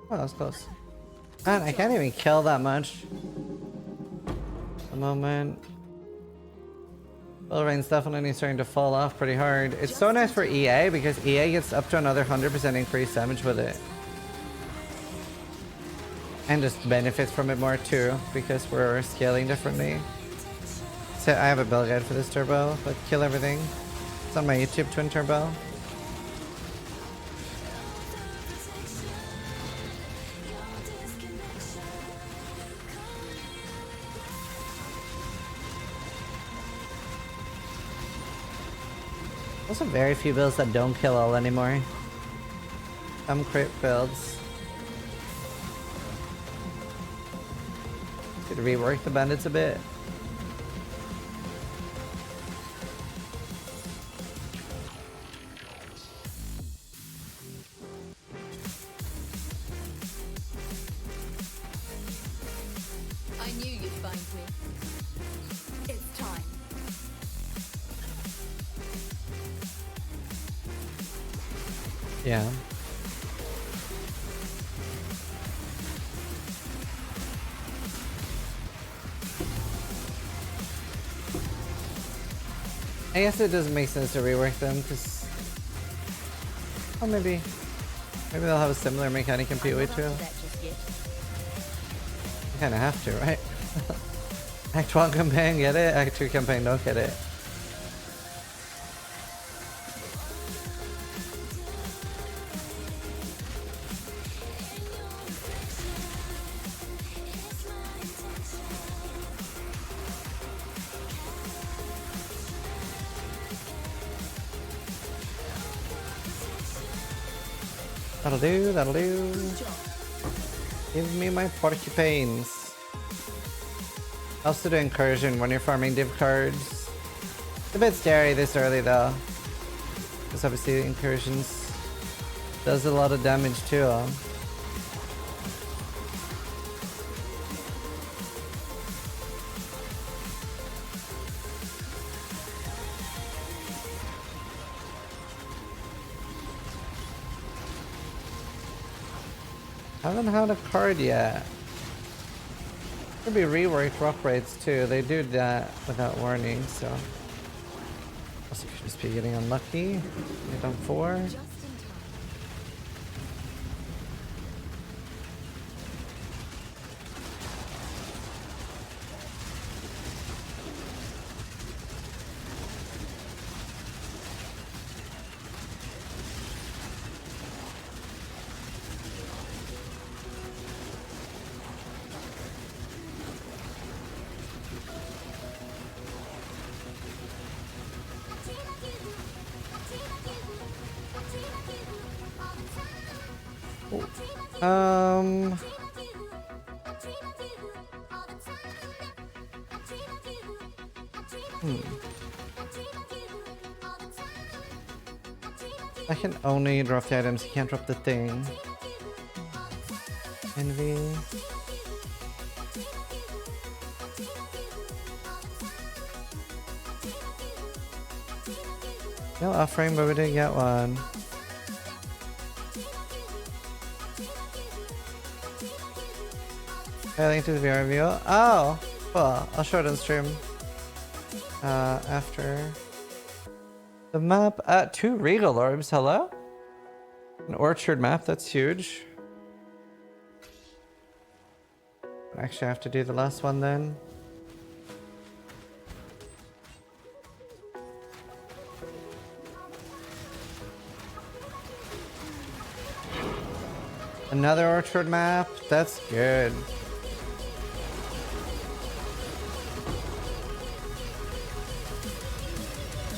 Oh, that was close. Man, I can't even kill that much. A moment. Well, rain's definitely starting to fall off pretty hard. It's so nice for EA because EA gets up to another 100% increased damage with it. And just benefits from it more too because we're scaling differently. So I have a build guide for this turbo, but kill everything. It's on my YouTube twin turbo. Also very few builds that don't kill all anymore. Some crit builds. Could rework the bandits a bit. I knew you'd find me. It's time. Yeah. I guess it doesn't make sense to rework them because, oh, maybe they'll have a similar mechanic in PoE too. You kind of have to, right? Act 1 campaign, get it? Act 2 campaign, don't get it. That'll do, that'll do. Give me my porcupines. Also do incursion when you're farming div cards. It's a bit scary this early though. Because obviously incursions does a lot of damage to them. Haven't had a card yet. Could be reworked rock rates too. They do that without warning, so. Also could just be getting unlucky. Hit on 4. I can only drop the items, you can't drop the thing. Envy. No offering, but we didn't get one. I linked to the VR review. Oh! Cool. I'll show it on stream. After the map. 2 Regal Orbs. Hello? An orchard map. That's huge. Actually, I have to do the last one then. Another orchard map. That's good.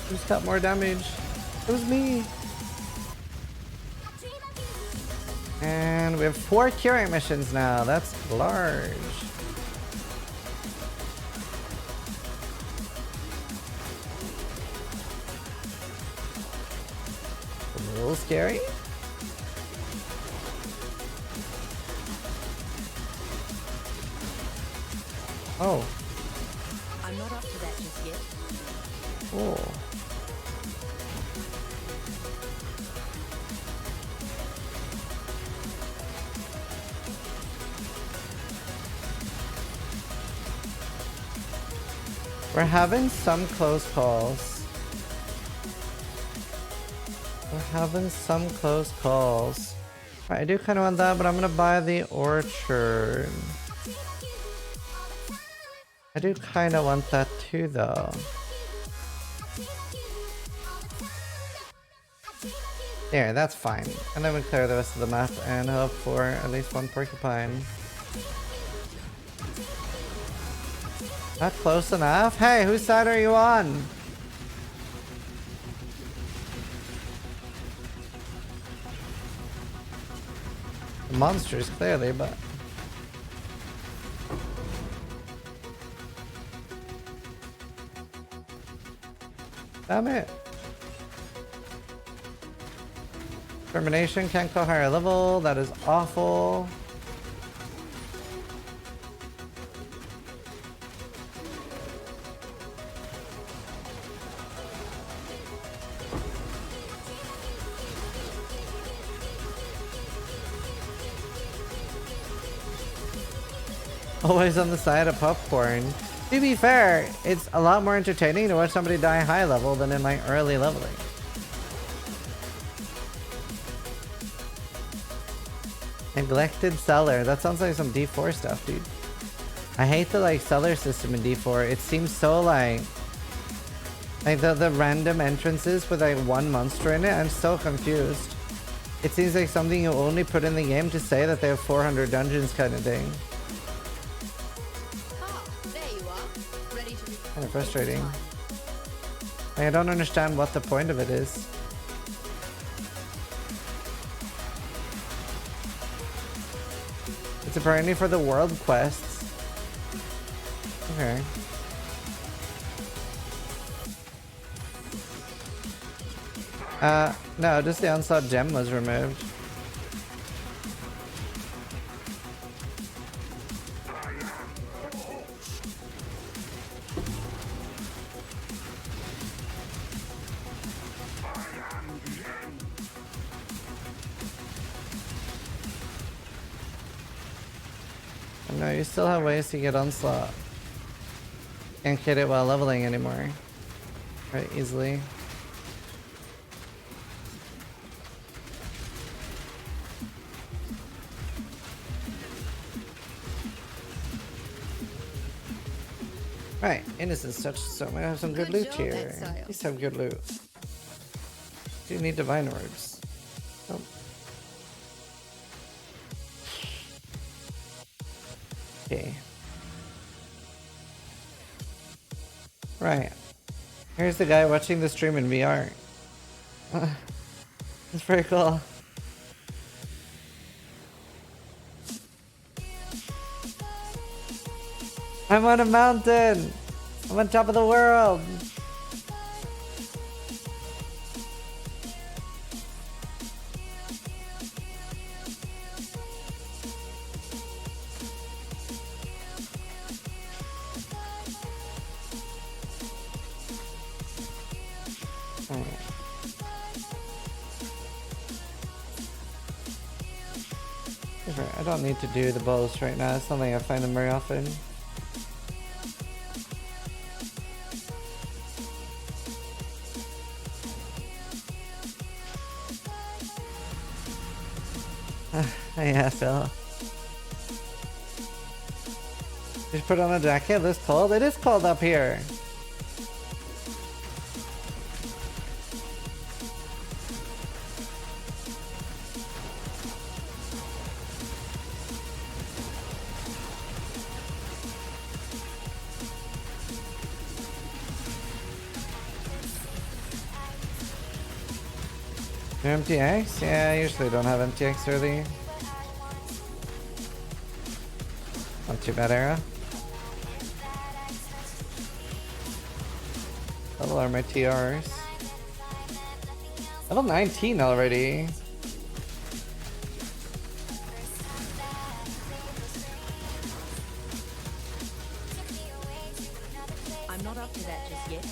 Who's got more damage? It was me. And we have 4 curing missions now. That's large. A little scary. Oh. I'm not up to that just yet. Cool. We're having some close calls. Alright, I do kind of want that, but I'm gonna buy the orchard. I do kind of want that too, though. There, that's fine. And then we clear the rest of the map and hope for at least 1 porcupine. Not close enough? Hey, whose side are you on? The monsters, clearly, but... Damn it. Termination can't go higher level. That is awful. Always on the side of popcorn. To be fair, it's a lot more entertaining to watch somebody die high level than in like early leveling. Neglected cellar. That sounds like some D4 stuff, dude. I hate the like cellar system in D4. It seems so like the random entrances with like 1 monster in it. I'm so confused. It seems like something you only put in the game to say that they have 400 dungeons kind of thing. Kind of frustrating. Like, I don't understand what the point of it is. It's apparently for the world quests. Okay. No, just the Onslaught gem was removed. No, you still have ways to get Onslaught. Can't get it while leveling anymore. Right, easily. Right, Innocence touch, so I'm gonna have some good loot here. At least have good loot. Do need divine orbs. Oh. Okay. Right. Here's the guy watching the stream in VR. It's pretty cool. I'm on a mountain! I'm on top of the world! I don't need to do the bows right now, it's not like I find them very often. Yeah, Phil. Just put on a jacket, it's cold? It is cold up here! MTX? Yeah, I usually don't have MTX early. Not too bad, Era. Level are my TRs. Level 19 already. I'm not up to that just yet.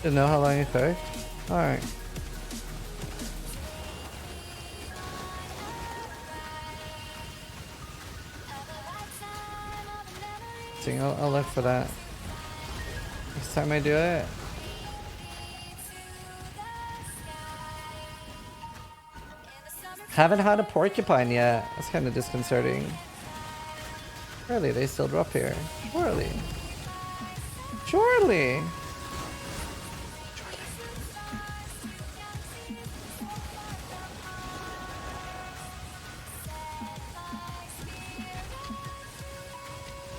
Didn't know how long it took. Alright. See, I'll look for that. Next time I do it. Haven't had a porcupine yet. That's kind of disconcerting. Surely they still drop here. Surely. Surely.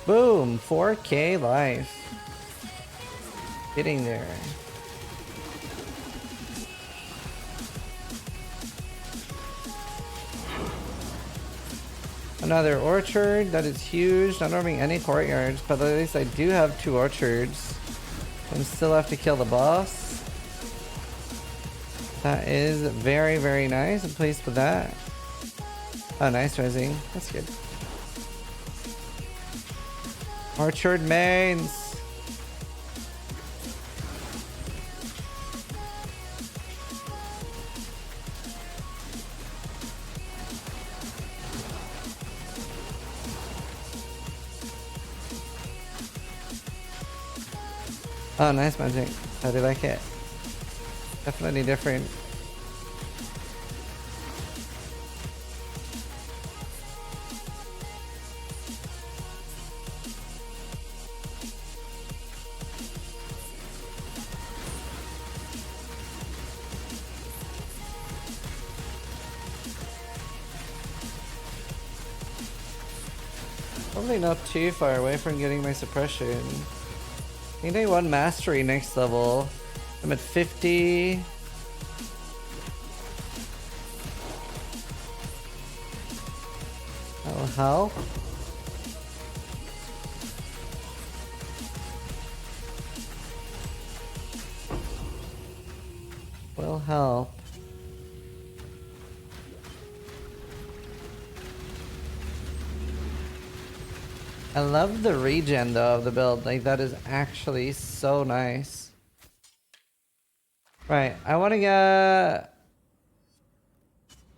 Boom, 4K life. Getting there. Another orchard, that is huge. Not normally any courtyards, but at least I do have 2 orchards. I still have to kill the boss. That is very, very nice. I'm pleased with that. Oh, nice rising. That's good. Orchard mains. Oh, nice magic. How do you like it? Definitely different. Probably not too far away from getting my suppression. I think I won mastery next level. I'm at 50. That'll help. Will help. I love the regen though of the build. Like that is actually so nice. Right, I want to get.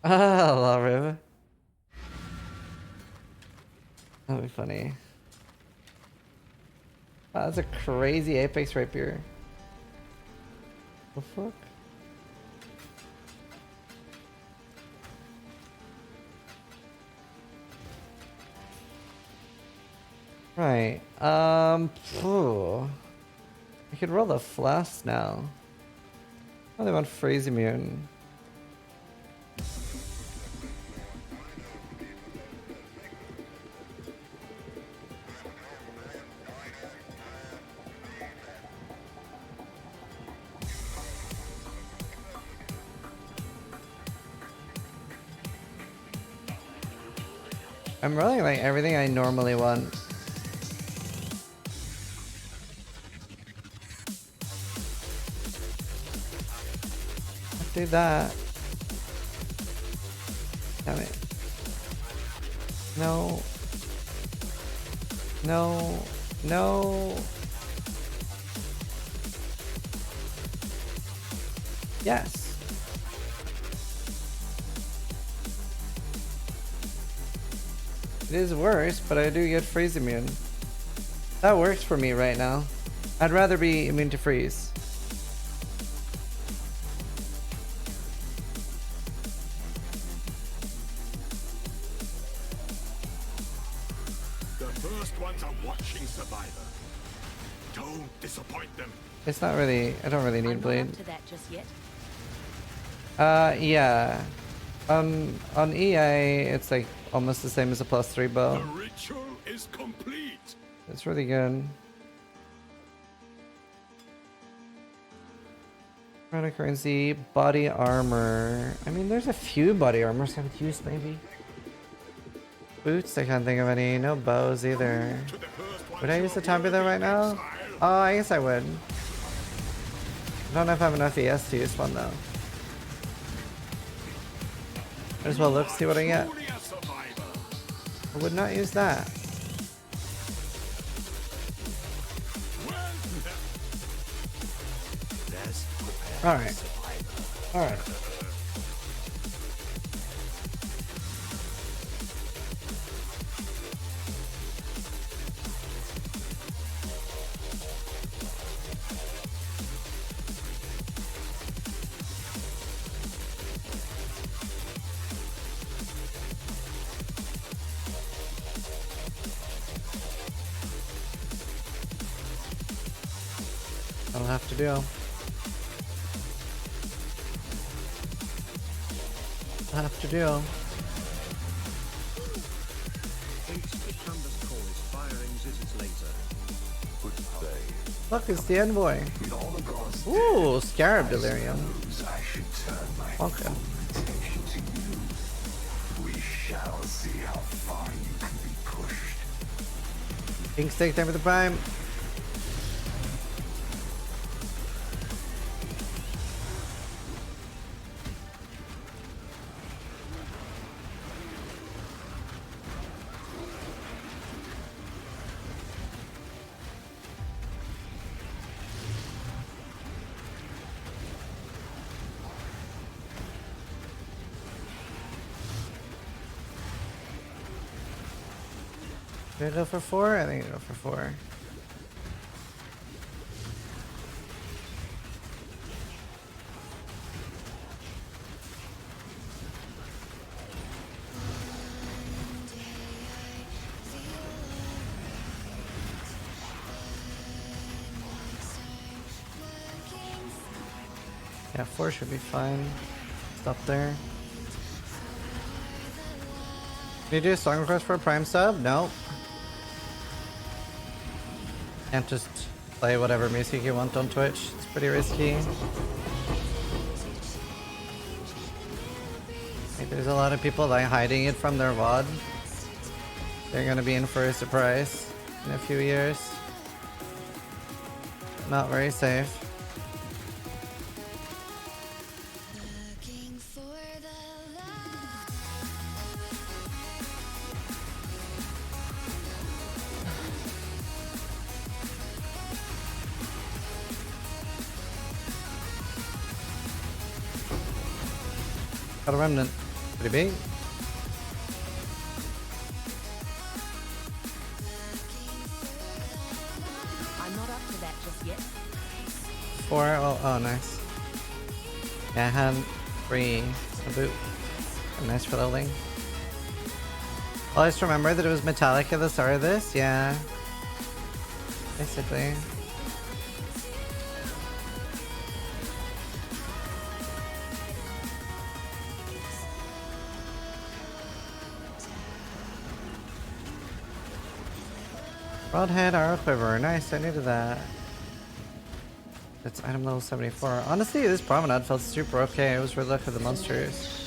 Ah, Riv. That'd be funny. Wow, that's a crazy apex rapier. The fuck? Right. Phew. I could roll the flask now. Oh, they want freeze immune. I'm rolling like everything I normally want. Do that. Damn it. No. No. No. Yes. It is worse, but I do get freeze immune. That works for me right now. I'd rather be immune to freeze. It's not really. I don't really need bleed. To that just yet. Yeah. On EA, it's like almost the same as a +3 bow. The ritual is complete. It's really good. Product currency, body armor. I mean, there's a few body armors I would use, maybe. Boots, I can't think of any. No bows either. Would I use the time though right now? Oh, I guess I would. I don't know if I have enough ES to use one though. Might as well look, see what I get. I would not use that. Alright. Alright. I'll have to do. I'll have to do. Look, it's the envoy. Ooh, Scarab Delirium. Okay. We shall see how far you can be pushed. King Steak time for the prime. Did I go for 4? I think I go for 4. Yeah, 4 should be fine. Stop there. Can you do a song request for a Prime sub? Nope. Can't just play whatever music you want on Twitch. It's pretty risky. Like, there's a lot of people like hiding it from their VOD. They're gonna be in for a surprise in a few years. Not very safe. Got a remnant. Pretty big. I'm not up to that just yet. 4. Oh, nice. Yeah, I had 3. A boot. Nice for loading. Oh, I just remember that it was Metallica at the start of this. Yeah. Basically. Broadhead arrow quiver. Nice, I needed that. That's item level 74. Honestly, this promenade felt super okay. It was really lucky for the monsters.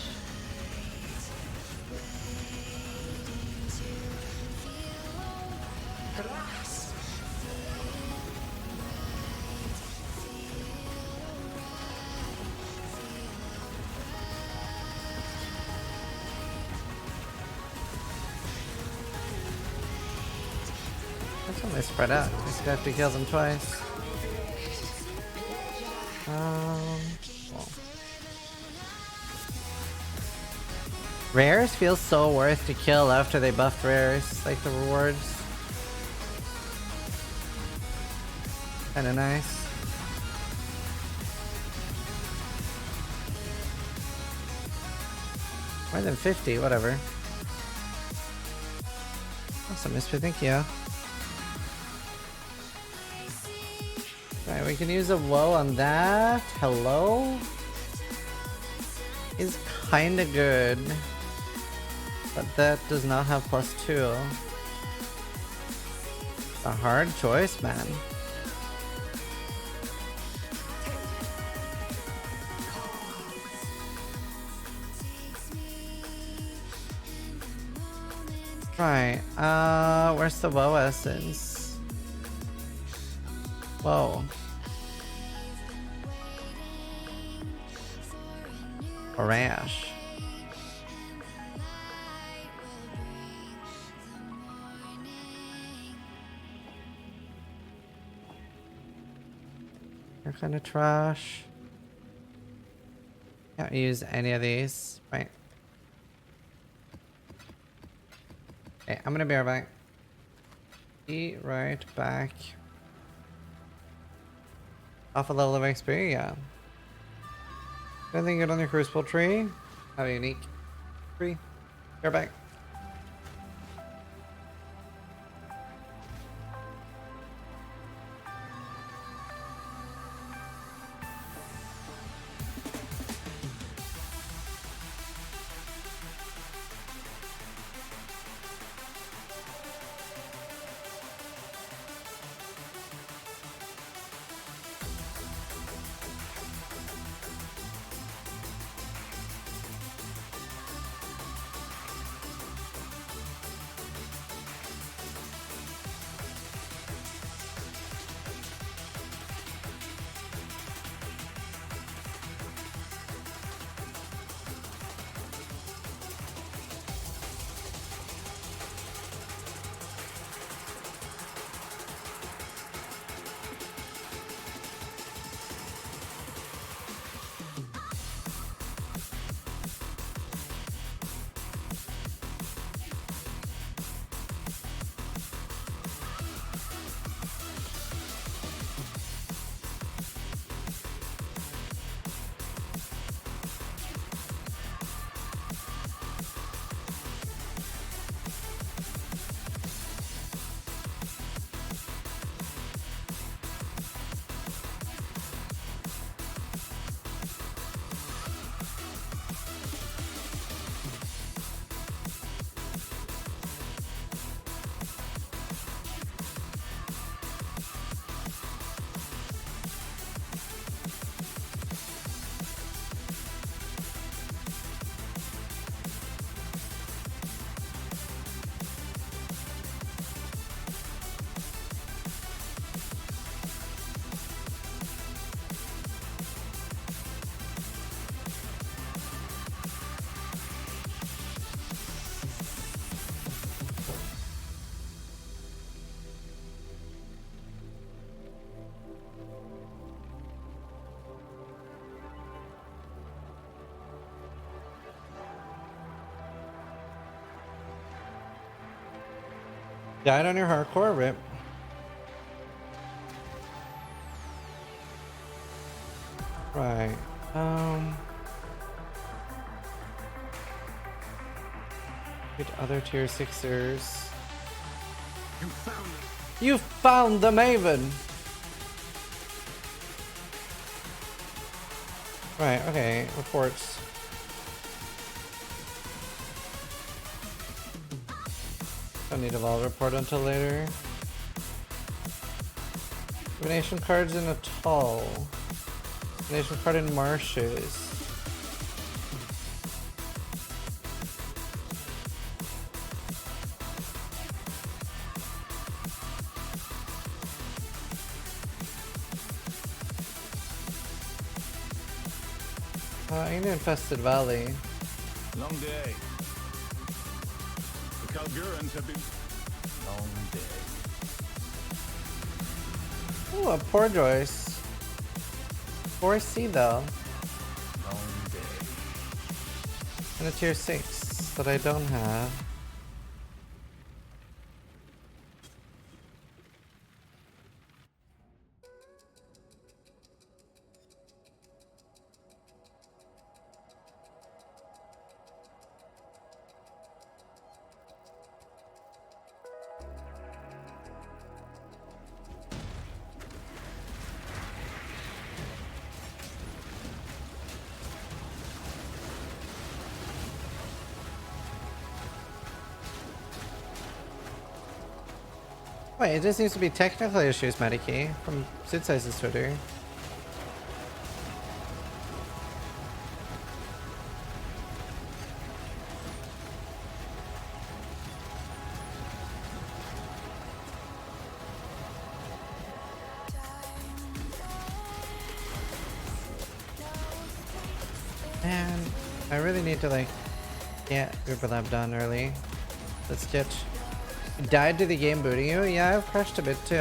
That's when they spread out. I just have to kill them twice. Well. Rares feel so worth to kill after they buffed rares, like the rewards. Kinda nice. More than 50, whatever. Awesome, Misfit, thank you. Right, we can use a woe on that. Hello? Is kinda good. But that does not have +2. A hard choice, man. Right, where's the woe essence? Whoa. Rash. They're kind of trash. Can't use any of these. Right. Okay, I'm gonna be right back. Be right back. Off a level of XP, yeah. Anything good on your Crucible tree? Have a unique tree. Go back. Died on your hardcore rip. Right. Get other tier 6ers. You found the Maven! Right, okay. Reports. Don't need a Vault report until later. Divination cards in a Atoll. Divination card in Marshes. In Infested Valley. Long day. The Kalgurans have been... Long day. Ooh, a Poor Joyce. 4C though. Long day. And a tier 6 that I don't have. Wait, it just seems to be technical issues, Medikey, from Sidsize's Twitter. Man, I really need to like get Uber Lab done early. Let's get... Died to the game booting you? Yeah, I've crashed a bit too.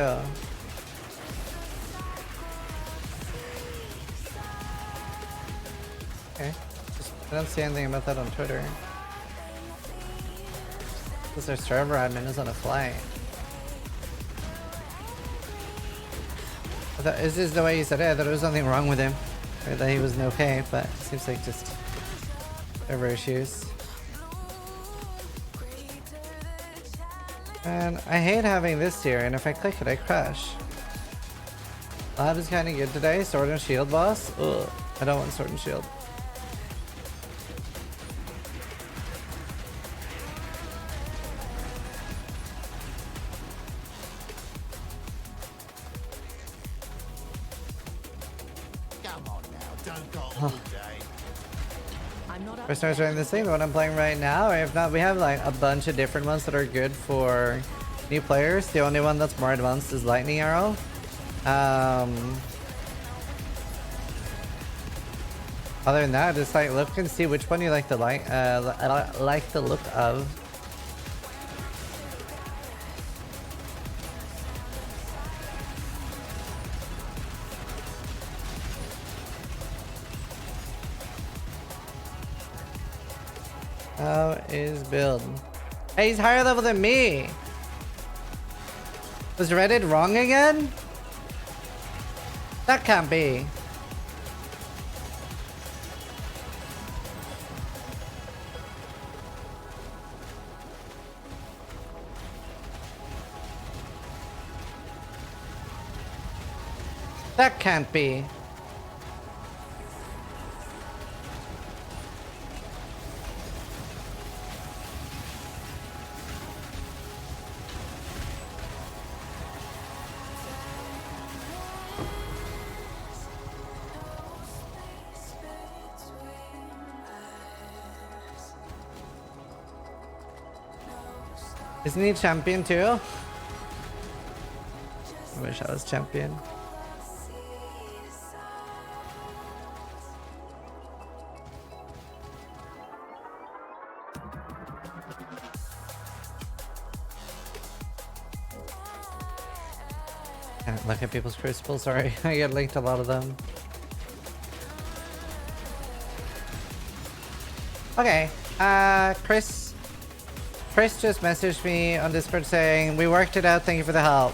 Okay. I don't see anything about that on Twitter. Because their server admin is on a flight. I thought, is this the way he said it? I thought there was nothing wrong with him. Or that he was okay, but it seems like just server issues. And I hate having this here, and if I click it, I crash. Lab is kind of good today. Sword and Shield boss? Ugh, I don't want Sword and Shield. Come on now, don't go all day. First time trying this thing, the one I'm playing right now, or if not, we have like a bunch of different ones that are good for new players. The only one that's more advanced is Lightning Arrow. Other than that, just like look and see which one you like the like the look of. How is build? Hey, he's higher level than me. Was Reddit wrong again? That can't be. That can't be. Isn't he champion too? I wish I was champion. Can't look at people's Crucible, sorry. I get linked a lot of them. Okay, Chris. Chris just messaged me on Discord saying, we worked it out, thank you for the help.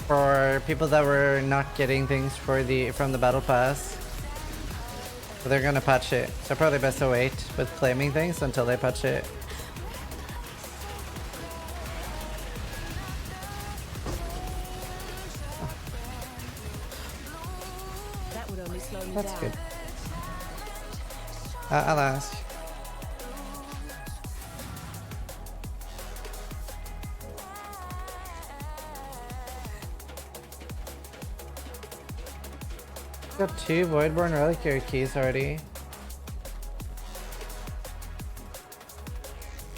For people that were not getting things from the battle pass. So they're gonna patch it. So probably best to wait with claiming things until they patch it. That would only slow me That's down. good. I'll ask. Got 2 Voidborn Reliquary keys already.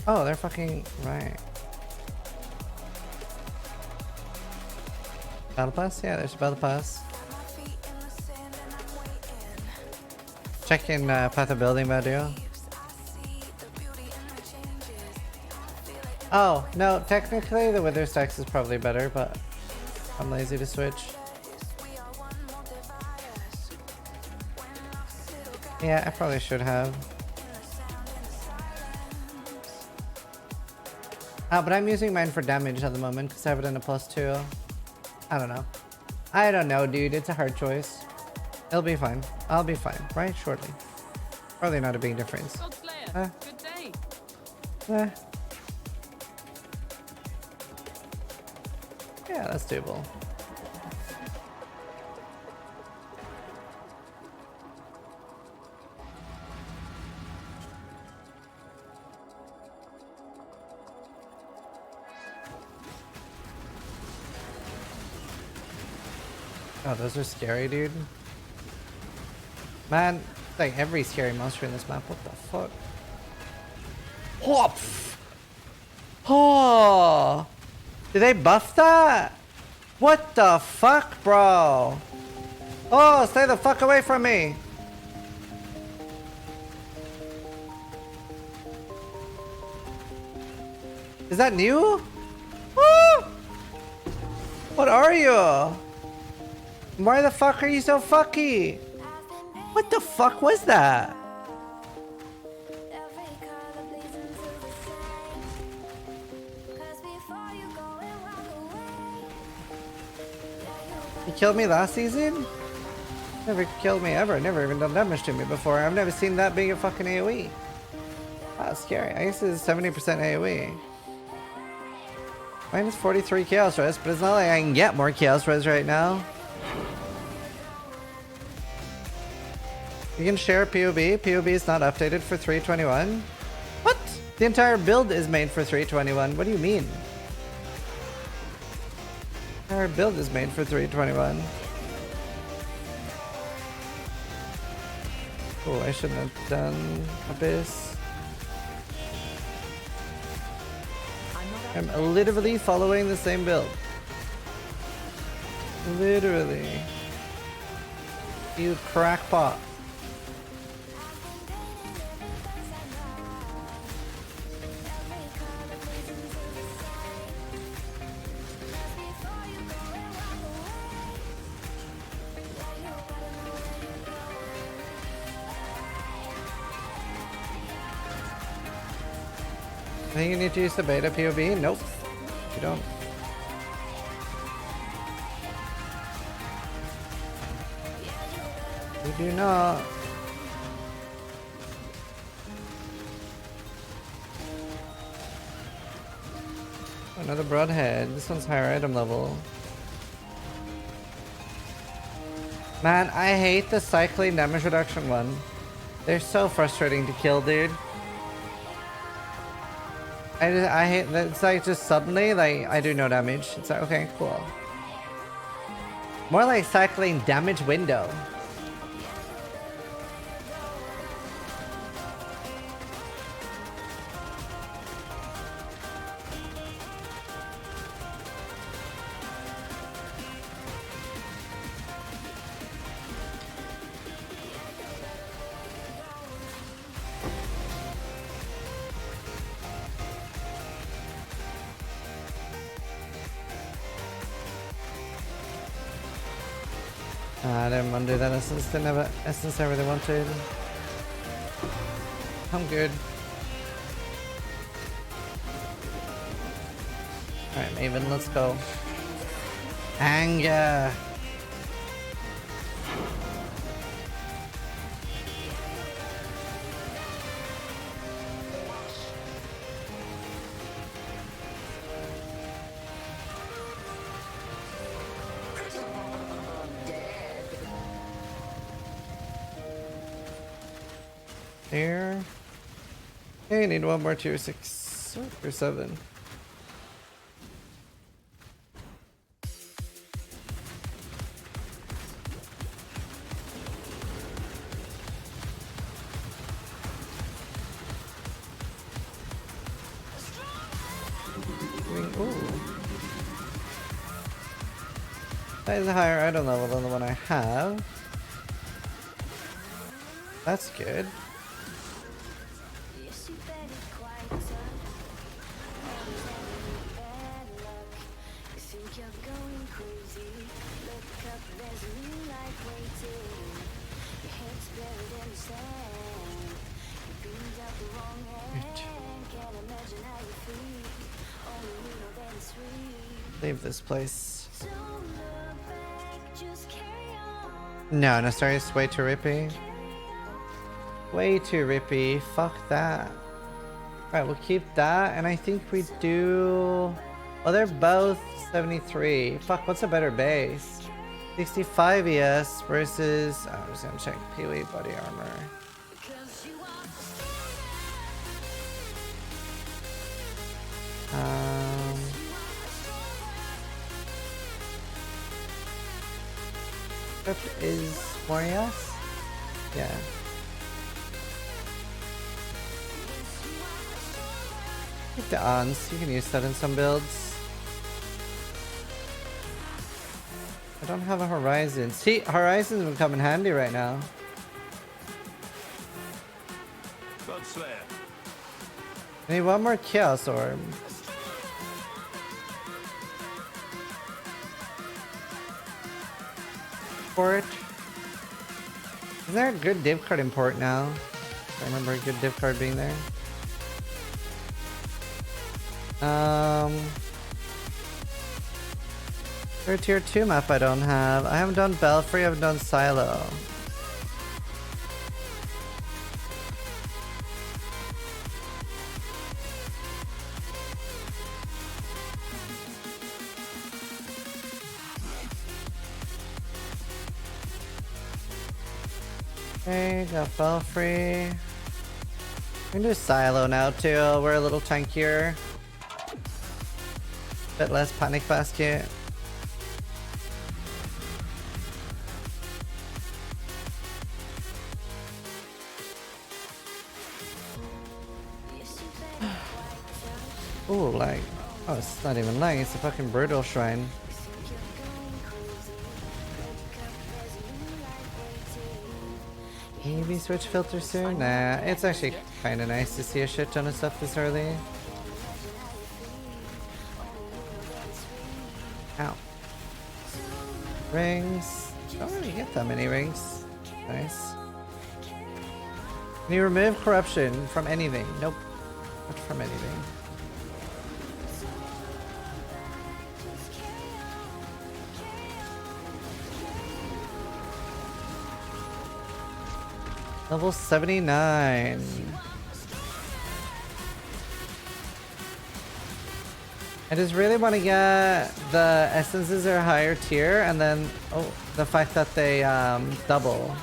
Oh, they're fucking right. Battle pass? Yeah, there's a battle pass. Check in Path of Building video. Oh, no, technically the Wither Stacks is probably better, but I'm lazy to switch. Yeah, I probably should have. But I'm using mine for damage at the moment because I have it in a +2. I don't know. I don't know, dude. It's a hard choice. It'll be fine. I'll be fine, right? Shortly. Probably not a big difference. Good day. Yeah, that's doable. Oh, those are scary, dude. Man, like every scary monster in this map. What the fuck? Whoop! Oh! Did they buff that? What the fuck, bro? Oh, stay the fuck away from me! Is that new? Woo! What are you? Why the fuck are you so fucky? What the fuck was that? You killed me last season? Never killed me ever. Never even done damage to me before. I've never seen that big a fucking AoE. That's scary. I guess it's 70% AoE. Mine is 43 Chaos Res, but it's not like I can get more Chaos Res right now. You can share POB. POB is not updated for 321. What? The entire build is made for 321. What do you mean? The entire build is made for 321. Oh, I shouldn't have done Abyss. I'm literally following the same build. Literally. You crackpot. I think you need to use the beta POB? Nope. You don't. You do not. Another broadhead. This one's higher item level. Man, I hate the cycling damage reduction one. They're so frustrating to kill, dude. I hate that. It's like just suddenly, like, I do no damage. It's like, okay, cool. More like cycling damage window. I didn't want to do that essence. Didn't have an essence I really wanted. I'm good. Alright, Maven, let's go. Anger. There. Okay, need one more tier 6 or 7. That is a higher item level than the one I have. That's good. Yes, you bet it quite tough. Always having bad luck. You think you're going crazy. Look up, there's a new life waiting. Your head's buried in the sand. You beamed out the wrong hand. Can't imagine how you feel. Only you know that it's real. Leave this place. Don't look back, just carry on. No, Nostarius way too rippy. Way too rippy. Fuck that. Alright, we'll keep that. And I think we do... Oh, they're both 73. Fuck, what's a better base? 65 ES versus... Oh, I'm just gonna check Pee-wee body armor. Script is more ES? Yeah. Take the ons, you can use that in some builds. I don't have a Horizon. See, Horizons would come in handy right now. Godslayer. I need one more Chaos Orb. Port. Is there a good div card in port now? I remember a good div card being there. There's a tier 2 map I don't have. I haven't done Belfry, I haven't done Silo. Okay, got Belfry. We can do Silo now too. We're a little tankier. Bit less panic basket. Ooh, like, oh, it's not even lying, it's a fucking brutal shrine. Maybe switch filter soon? Nah, it's actually kind of nice to see a shit ton of stuff this early. Ow. Rings. Don't really get that many rings. Nice. Can you remove corruption from anything? Nope. Not from anything. Level 79. I just really want to get the essences are higher tier, and then the fact that they double.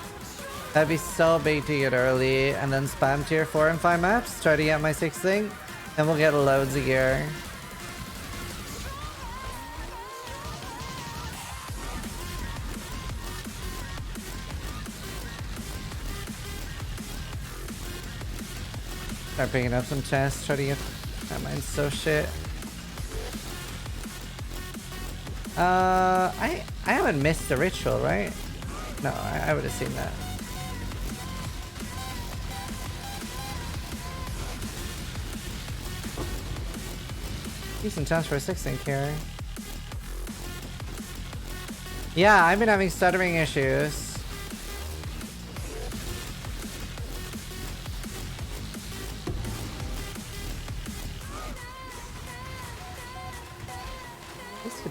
That'd be so big to get early, and then spam tier 4 and 5 maps. Try to get my 6th thing, and we'll get loads of gear. Start picking up some chests, try to get... That mine's so shit. I haven't missed the ritual, right? No, I would have seen that. Decent chance for a 6th ink here. Yeah, I've been having stuttering issues.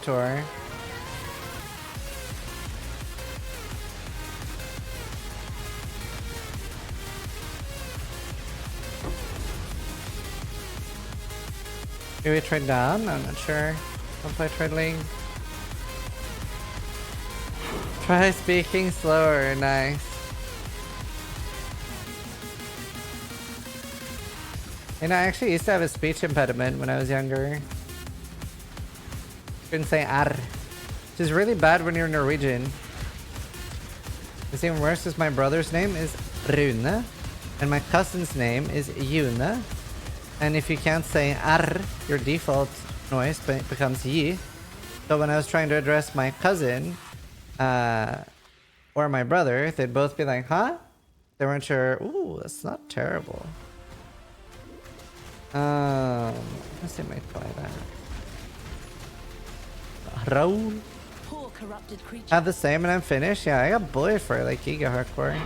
tour. Do we trade down? I'm not sure. I'll play trade league. Try speaking slower. Nice. And I actually used to have a speech impediment when I was younger. Couldn't say ar, which is really bad when you're Norwegian. It's even worse because my brother's name is Rune and my cousin's name is June. And if you can't say ar, your default noise becomes yi. So when I was trying to address my cousin or my brother, they'd both be like, huh? They weren't sure. Ooh, that's not terrible. Let's see, might play that. Raul. Poor corrupted creature. Have the same and I'm finished? Yeah, I got bullied for it, like Giga Hardcore.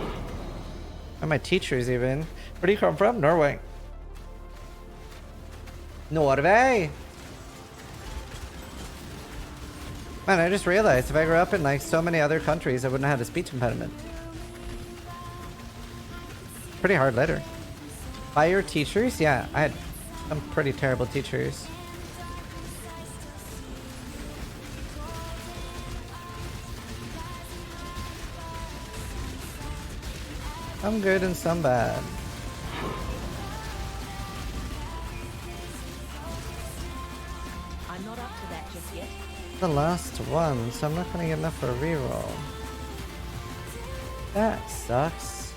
And my teachers even. Where do you come from? Norway. Norway! Man, I just realized if I grew up in like so many other countries, I wouldn't have had a speech impediment. Pretty hard letter. By your teachers? Yeah, I had some pretty terrible teachers. Some good and some bad. I'm not up to that just yet. The last one, so I'm not gonna get enough for a reroll. That sucks.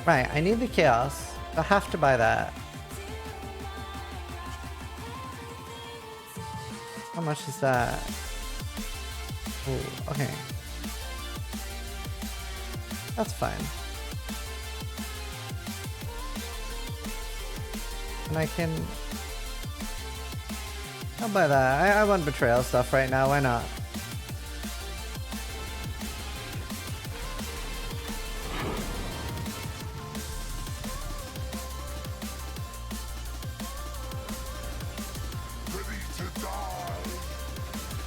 Right, I need the chaos. I have to buy that. How much is that? Ooh, okay. That's fine. And I can... I'll buy that. I want betrayal stuff right now, why not?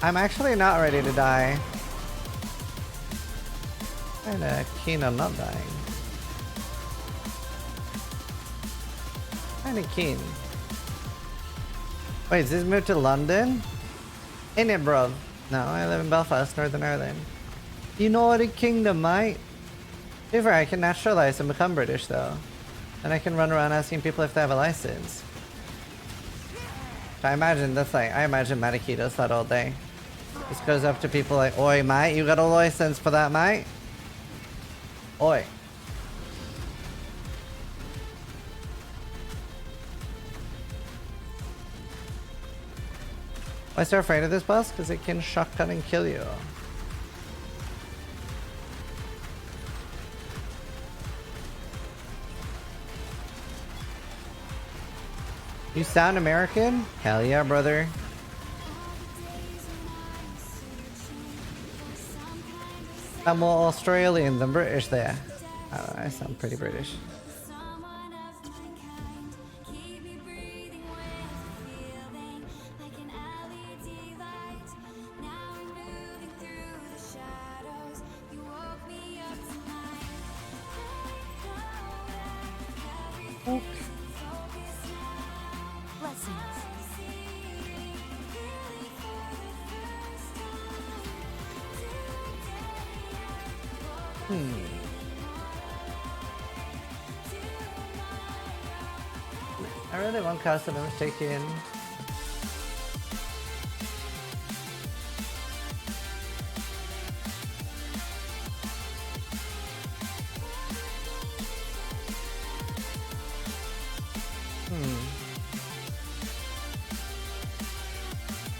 I'm actually not ready to die. Kinda keen on not dying. Kinda keen. Wait, is this moved to London? In it, bro. No, I live in Belfast, Northern Ireland. United Kingdom, mate. If I can naturalize and become British, though. And I can run around asking people if they have a license. I imagine that's like, I imagine Mataki does that all day. Just goes up to people like, oi, mate, you got a license for that, mate? Oi. Why is there afraid of this boss? Because it can shotgun and kill you. You sound American? Hell yeah, brother. I'm more Australian than British there. I don't know, I sound pretty British. I really want customers taken.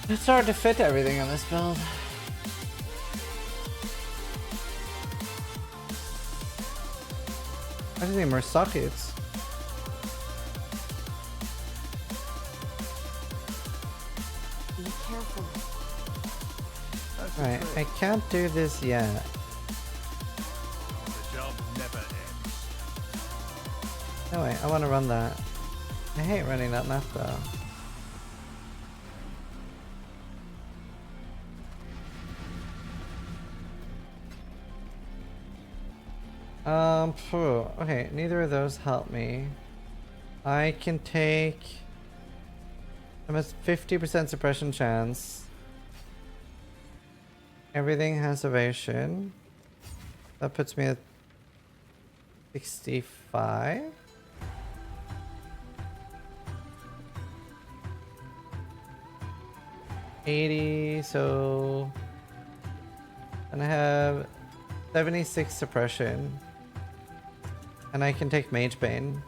It's hard to fit everything on this build. I just need more sockets. Be careful. Right, I can't do this yet. The job never ends. No wait, I want to run that. I hate running that map though. Okay, neither of those help me. I can take... I'm at 50% suppression chance. Everything has evasion. That puts me at 65. $80, so... And I have 76 suppression. And I can take Mage Bane.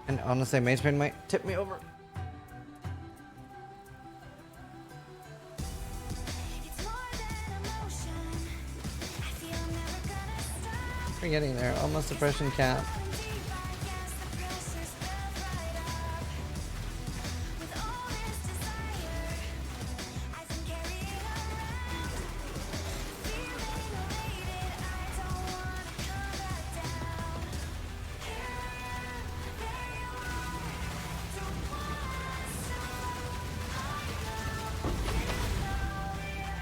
And honestly, Mage Bane might tip me over. We're getting there, almost suppression cap.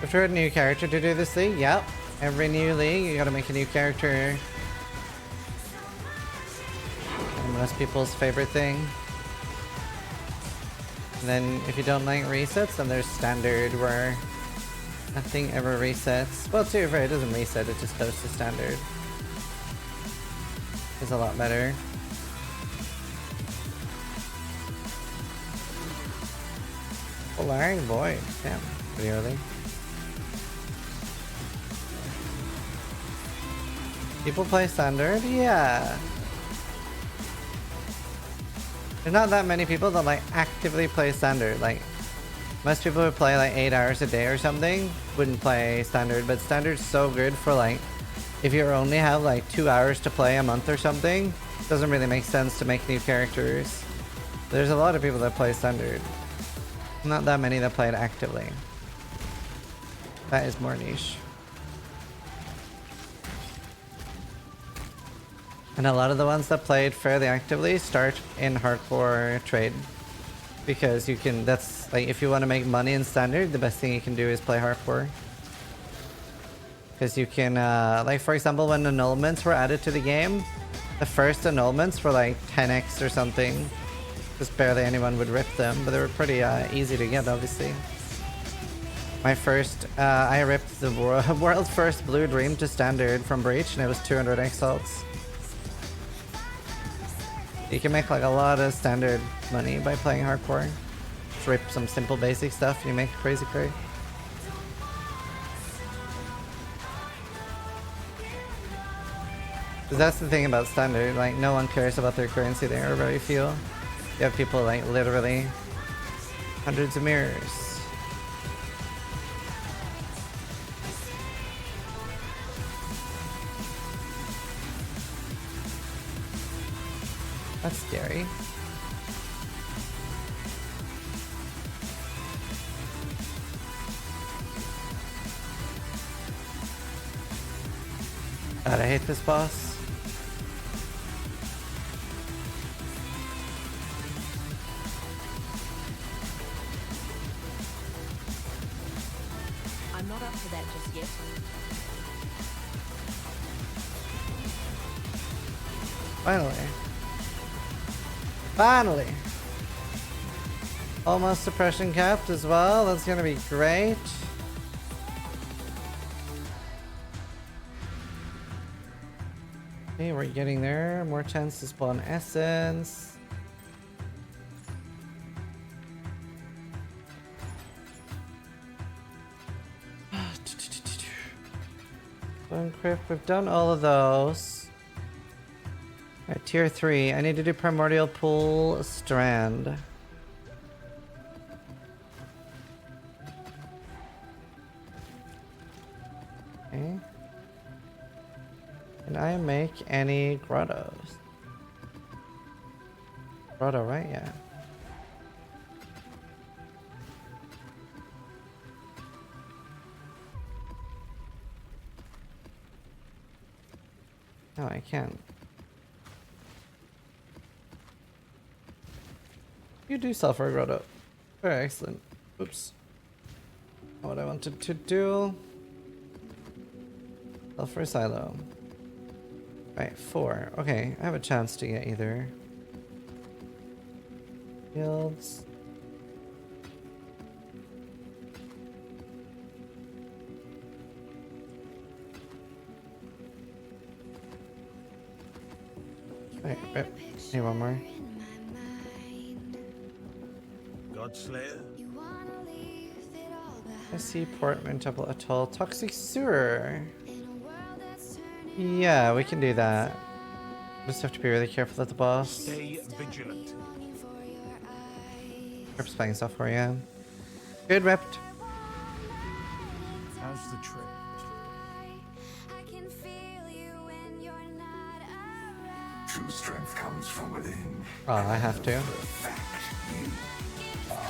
After a new character to do this league? Yep. Every new league, you gotta make a new character. And most people's favorite thing. And then if you don't like resets, then there's standard where nothing ever resets. Well, to your fair, it doesn't reset, it just goes to standard. It's a lot better. Polaric Void. Damn, pretty early. People play standard? Yeah. There's not that many people that like actively play standard. Like most people who play like 8 hours a day or something wouldn't play standard, but standard's so good for like if you only have like 2 hours to play a month or something, it doesn't really make sense to make new characters. There's a lot of people that play standard. Not that many that play it actively. That is more niche. And a lot of the ones that played fairly actively start in hardcore trade. Because you can, that's like, if you want to make money in standard, the best thing you can do is play hardcore. Because you can, like for example, when annulments were added to the game, the first annulments were like 10x or something. Just barely anyone would rip them, but they were pretty easy to get, obviously. My first, I ripped the world's first Blue Dream to standard from Breach, and it was 200 exalts. You can make like a lot of standard money by playing hardcore. Just rip some simple basic stuff and you make crazy cray. That's the thing about standard, like no one cares about their currency there, or very few. You have people like literally hundreds of mirrors. That's scary. God, I hate this boss. I'm not up to that just yet. Finally. Finally! Almost suppression capped as well. That's gonna be great. Okay, we're getting there. More chance to spawn essence. Bone Crypt, we've done all of those. Alright, tier 3. I need to do Primordial Pool Strand. Okay. Can I make any grottos? Grotto, right? Yeah. No, I can't. You do sell for a grotto. Very excellent. Oops. Not what I wanted to do. Sell for a silo. Right, 4. Okay, I have a chance to get either. Fields. Right, rip. Need one more. Godslayer? I see Portman, Double Atoll, Toxic Sewer. Yeah, we can do that. Just have to be really careful at the boss. Stay vigilant. Rip's playing stuff for you. Good, Ripped. How's the trip? True strength comes from within. Oh, I have to. The fact you are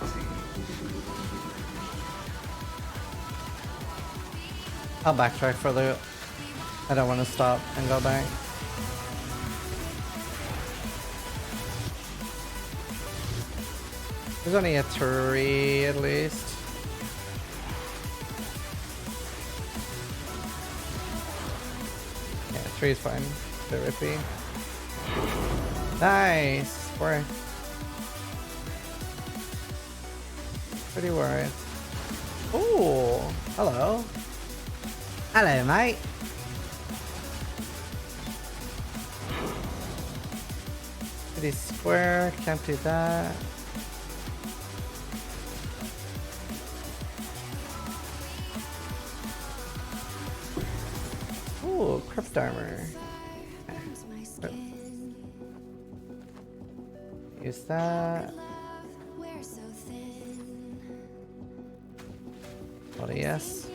empty. I'll backtrack for loot. I don't want to stop and go back. There's only a 3 at least. Yeah, 3 is fine. Bit rippy. Nice! Worth. Pretty worth. Ooh! Hello. Hello, mate. Pretty square. Can't do that. Ooh, crypt armor. Use that. What a yes.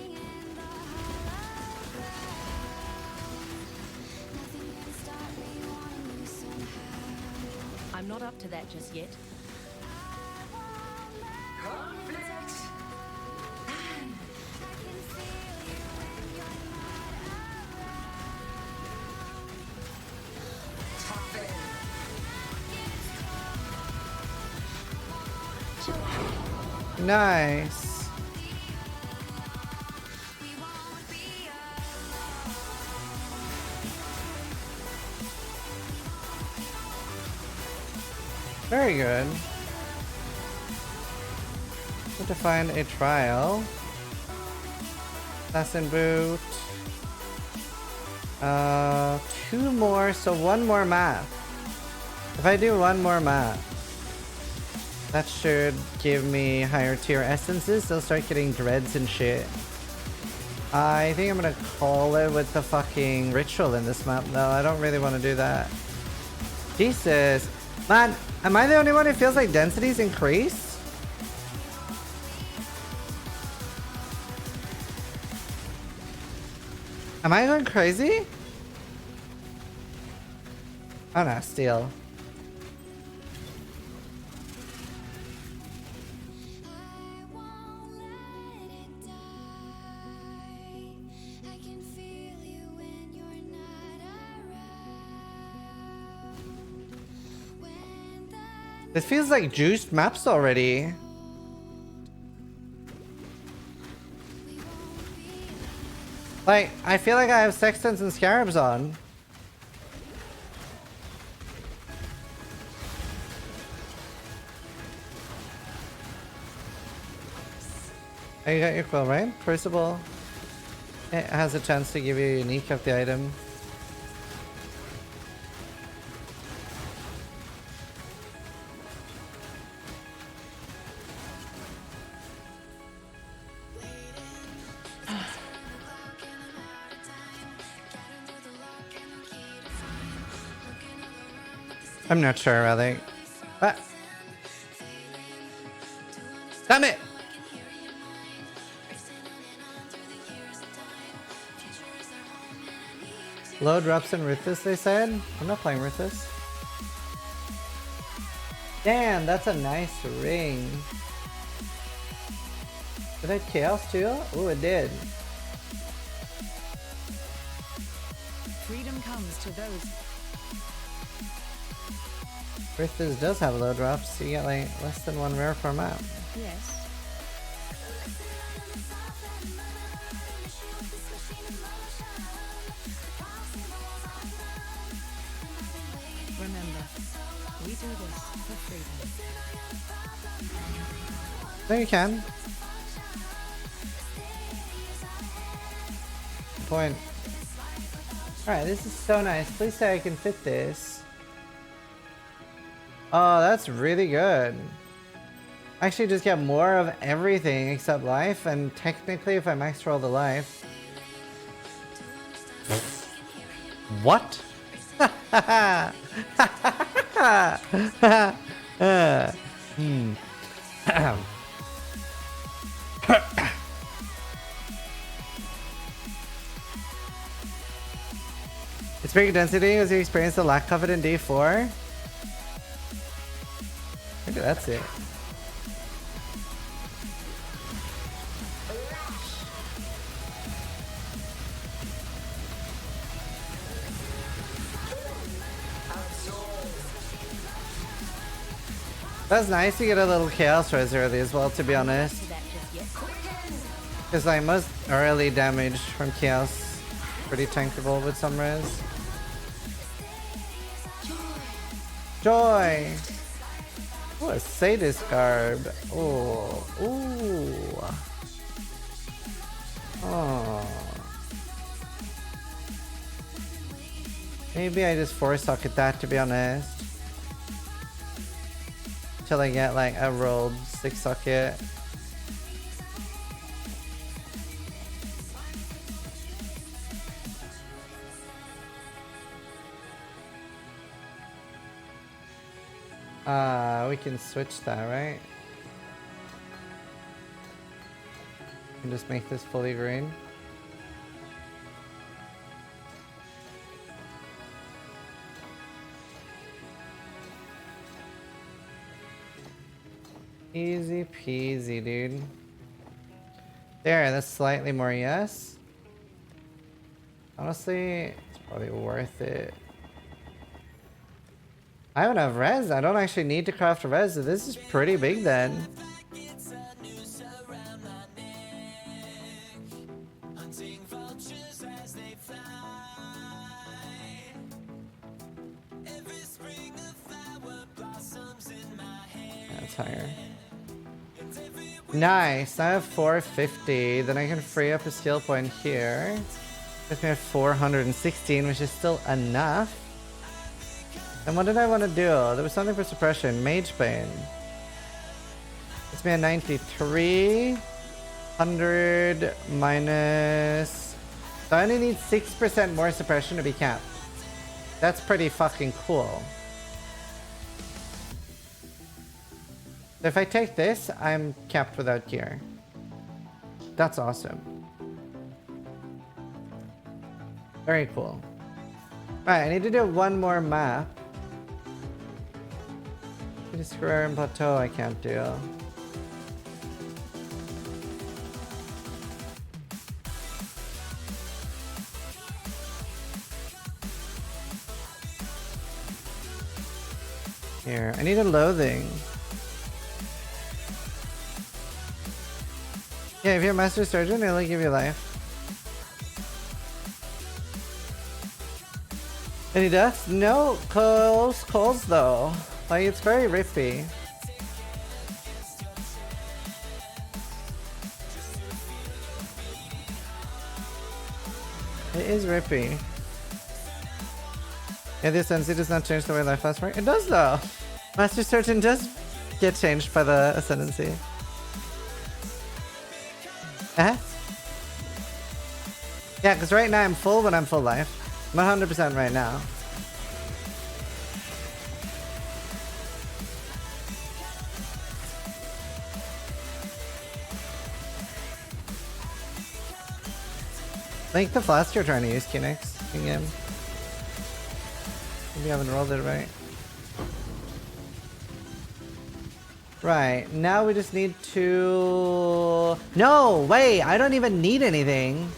I'm not up to that just yet. Nice. Very good. Need to find a trial. Assassin boot. 2 more, so 1 more map. If I do 1 more map, that should give me higher tier essences. They'll start getting dreads and shit. I think I'm gonna call it with the fucking ritual in this map though. I don't really want to do that. Jesus. Man, am I the only one who feels like densities increase? Am I going crazy? Oh no, steel. This feels like juiced maps already. Like, I feel like I have sextants and scarabs on. Oh, you got your quill, right? Crucible. It has a chance to give you a unique of the item. I'm not sure, really. Ah. Damn it! Low drops in Rithus, they said? I'm not playing Rithus. Damn, that's a nice ring. Did I chaos too? Oh, it did. Freedom comes to those. Rithus does have low drops, so you get like less than 1 rare per map. Yes. freedom. No, you can. Point. Alright, this is so nice. Please say I can fit this. Oh, that's really good. I actually just get more of everything except life, and technically if I max roll the life... What? It's big density as you experience the lack of it in D4. Maybe that's it. That's nice to get a little chaos res early as well, to be honest. Because like most early damage from chaos pretty tankable with some res. Joy! Oh, a sadist garb. Oh, ooh. Oh. Maybe I just 4-socket that, to be honest. Till I get like a rolled 6-socket. We can switch that, right? And just make this fully green. Easy peasy, dude. There, that's slightly more yes. Honestly, it's probably worth it. I don't have res. I don't actually need to craft a res. So this is pretty big then. That's higher. Nice. I have 450. Then I can free up a skill point here. Gives me at 416, which is still enough. And what did I want to do? There was something for suppression. Mage Bane. It's me at 93. 100 minus... So I only need 6% more suppression to be capped. That's pretty fucking cool. So if I take this, I'm capped without gear. That's awesome. Very cool. Alright, I need to do one more map. Square and plateau I can't do. Here, I need a loathing. Yeah, if you're a master surgeon, it'll give you life. Any deaths? No, calls though. Like, it's very rippy. It is rippy. Yeah, the ascendancy does not change the way life lasts. It does though. Master Surgeon does get changed by the ascendancy. Yeah, because right now I'm full when I'm full life. I'm 100% right now. Link the flask you're trying to use, Kinix. Again. Maybe you haven't rolled it right. Right, now we just need to... No, wait, I don't even need anything.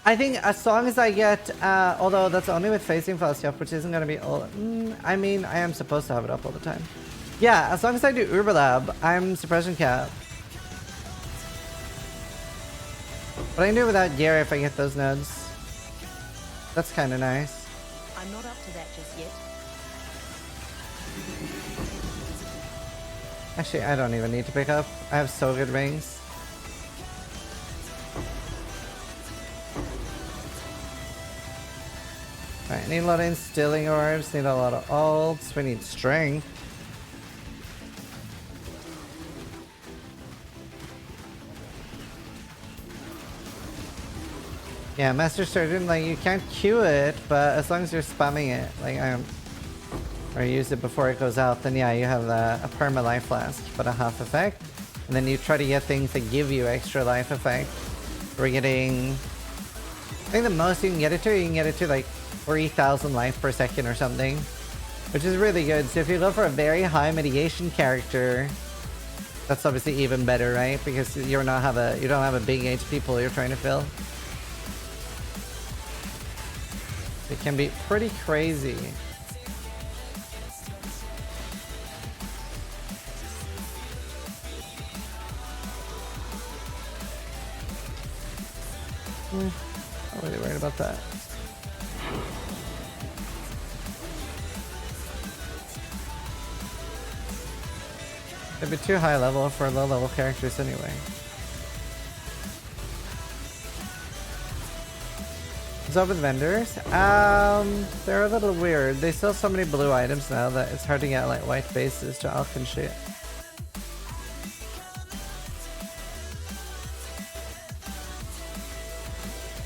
I think as long as I get, although that's only with facing fast up, which isn't going to be all... I mean, I am supposed to have it up all the time. Yeah, as long as I do Uberlab, I'm suppression cap. But I can do it without gear if I get those nodes. That's kind of nice. I'm not up to that just yet. Actually, I don't even need to pick up. I have so good rings. Alright, need a lot of instilling orbs, need a lot of ults, we need strength. Yeah, Master Surgeon, like, you can't queue it, but as long as you're spamming it, like, or use it before it goes out, then yeah, you have a perma life flask, but a half effect. And then you try to get things that give you extra life effect. We're getting... I think the most you can get it to like 3,000 life per second or something. Which is really good. So if you go for a very high mitigation character, that's obviously even better, right? Because you don't have a big HP pool you're trying to fill. It can be pretty crazy. Not really worried about that. It'd be too high level for low level characters anyway. What's up with vendors? They're a little weird. They sell so many blue items now that it's hard to get like white bases to alch and shit.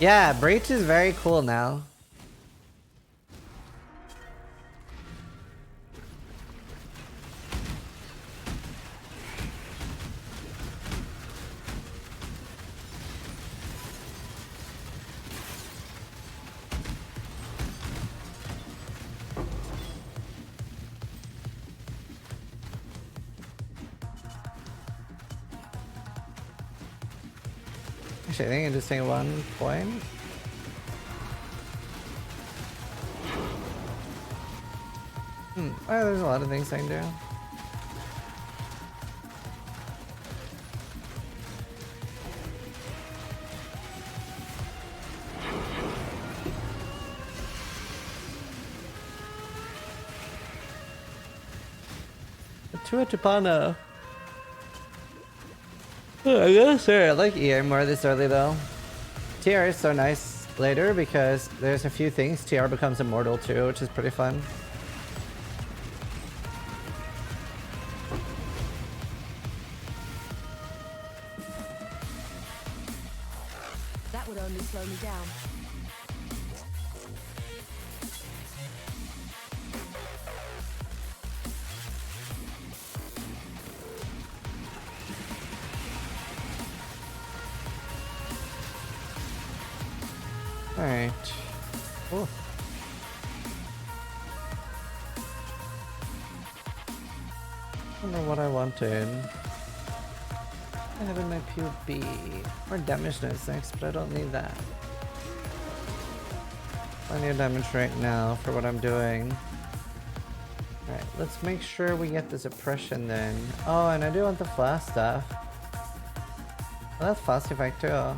Yeah, Breach is very cool now. Actually, I think I just take 1 point. Oh, there's a lot of things I can do. Tua Tupana. I gotta say, I like EA more this early though. TR is so nice later because there's a few things. TR becomes immortal too, which is pretty fun. That would only slow me down. Alright. Oh. I don't know what I wanted. I have in my POB. More damage notes next, but I don't need that. Plenty of damage right now for what I'm doing. Alright, let's make sure we get this oppression then. Oh, and I do want the flash stuff. Well, that's fast effect too.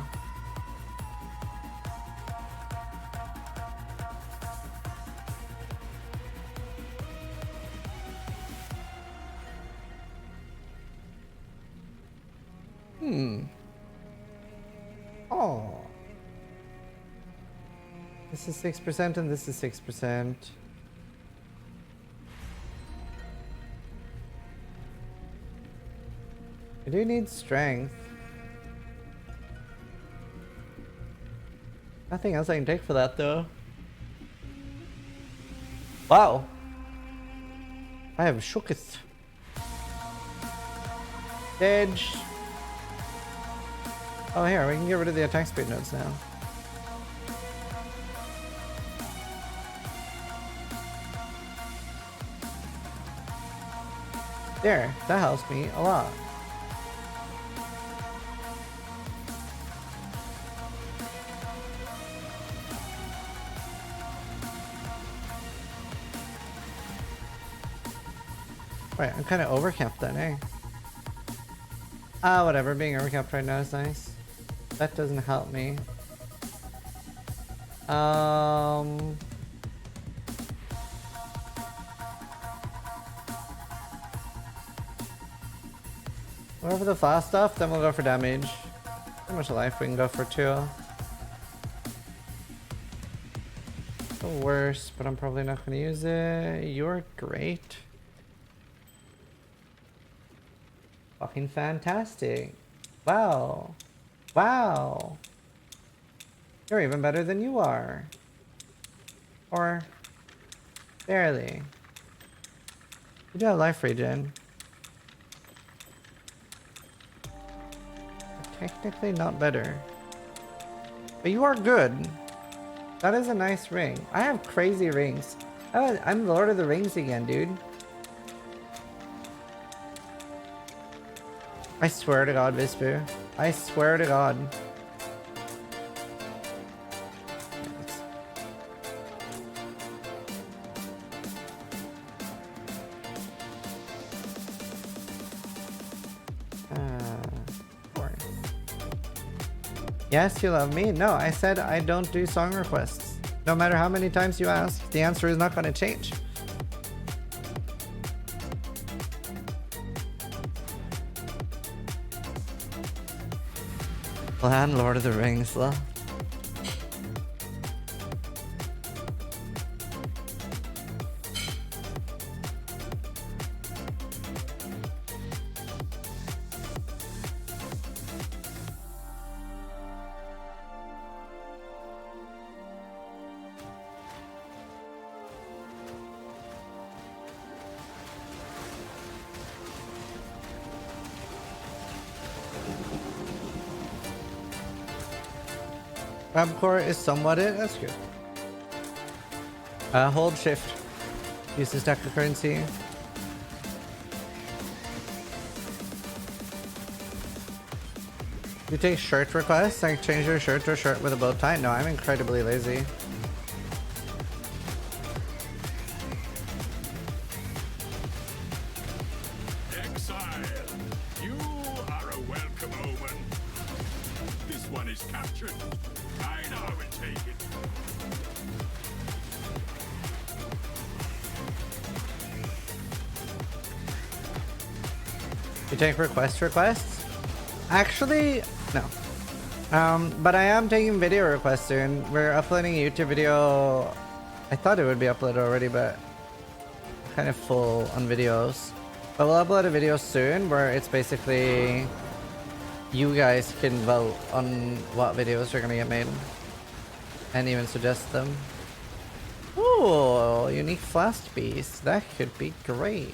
Oh. This is 6% and this is 6%. I do need strength. Nothing else I can take for that though. Wow. I have shooketh. Edge. Oh, here, we can get rid of the attack speed nodes now. There, that helps me a lot. Wait, I'm kind of overcapped then, eh? Ah, whatever, being overcapped right now is nice. That doesn't help me. We'll go for the fast stuff, then we'll go for damage. How much life we can go for too. The worst, but I'm probably not going to use it. You're great. Fucking fantastic. Wow. Wow. You're even better than you are. Or barely. You do have life regen. Technically not better. But you are good. That is a nice ring. I have crazy rings. Oh, I'm Lord of the Rings again, dude. I swear to God, Vispu. I swear to God. Yes, you love me. No, I said I don't do song requests. No matter how many times you ask, the answer is not going to change. Plan Lord of the Rings, lol. Crabcore is somewhat it. That's good. Hold shift. Use this deck of currency. You take shirt requests? Like change your shirt to a shirt with a bow tie? No, I'm incredibly lazy. Exile, you are a welcome omen. This one is captured. I now will take it. You take requests? Actually, no. But I am taking video requests soon. We're uploading a YouTube video. I thought it would be uploaded already, but I'm kind of full on videos. But we'll upload a video soon where it's basically you guys can vote on what videos are gonna get made and even suggest them. Ooh, unique flask beast. That could be great.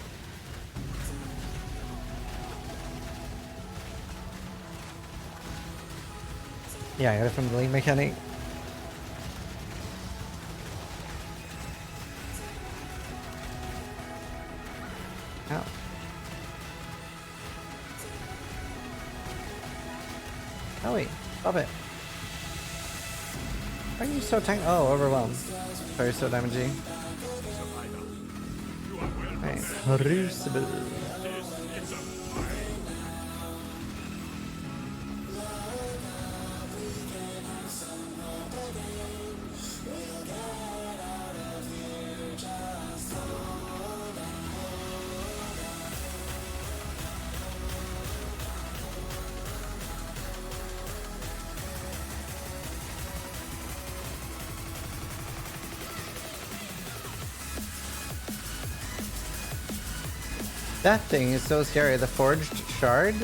Yeah, I got it from the link mechanic. Ow. Oh wait, stop it. Why are you so tank? Oh, overwhelmed. Sorry, so damaging. Nice. Crucible. That thing is so scary. The forged shard?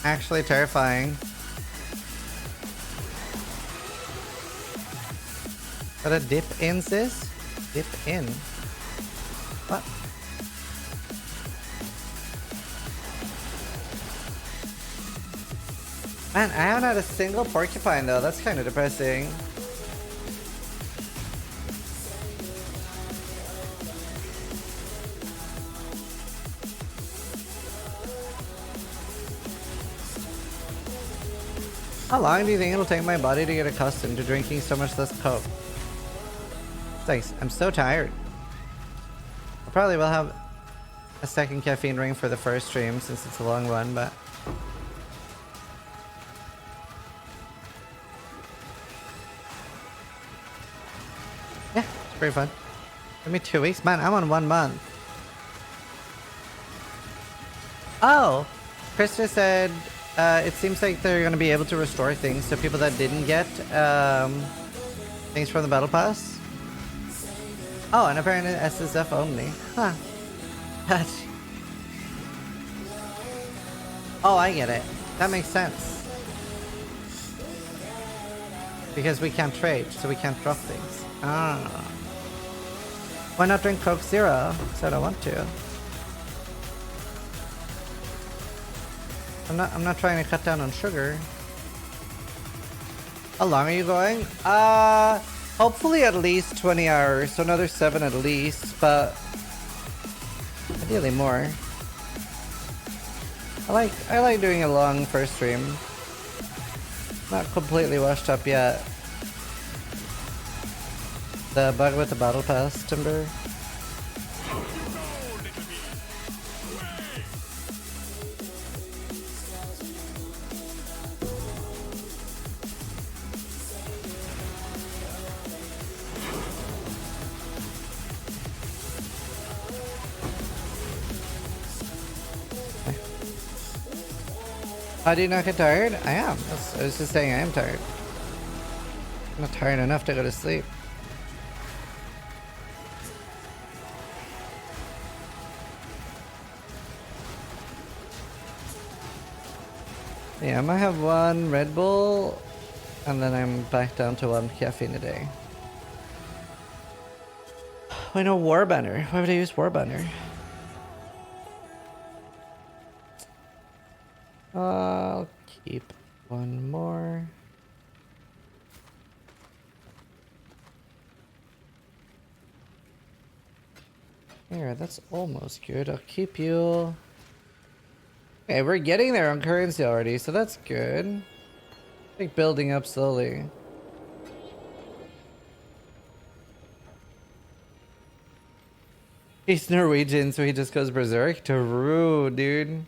Actually terrifying. Got a dip in, sis? Dip in. What? Man, I haven't had a single porcupine though. That's kind of depressing. How long do you think it'll take my body to get accustomed to drinking so much less Coke? Thanks, I'm so tired. I probably will have a second caffeine ring for the first stream since it's a long one, but... yeah, it's pretty fun. Give me 2 weeks? Man, I'm on 1 month. Oh! Krista said it seems like they're going to be able to restore things to people that didn't get things from the battle pass. Oh, and apparently SSF only. Huh. Gotcha. Oh, I get it. That makes sense. Because we can't trade, so we can't drop things. Ah. Why not drink Coke Zero? So I don't want to. I'm not trying to cut down on sugar. How long are you going? Hopefully at least 20 hours, so another 7 at least, but ideally more. I like doing a long first stream. Not completely washed up yet. The bug with the battle pass, Timber. How do you not get tired? I am. I was just saying I am tired. I'm not tired enough to go to sleep. Yeah, I might have 1 Red Bull, and then I'm back down to 1 caffeine a day. Why no Warbanner? Why would I use Warbanner? I'll keep 1 more. Here, that's almost good. I'll keep you. Okay, we're getting there on currency already, so that's good. Like building up slowly. He's Norwegian, so he just goes berserk. True, dude.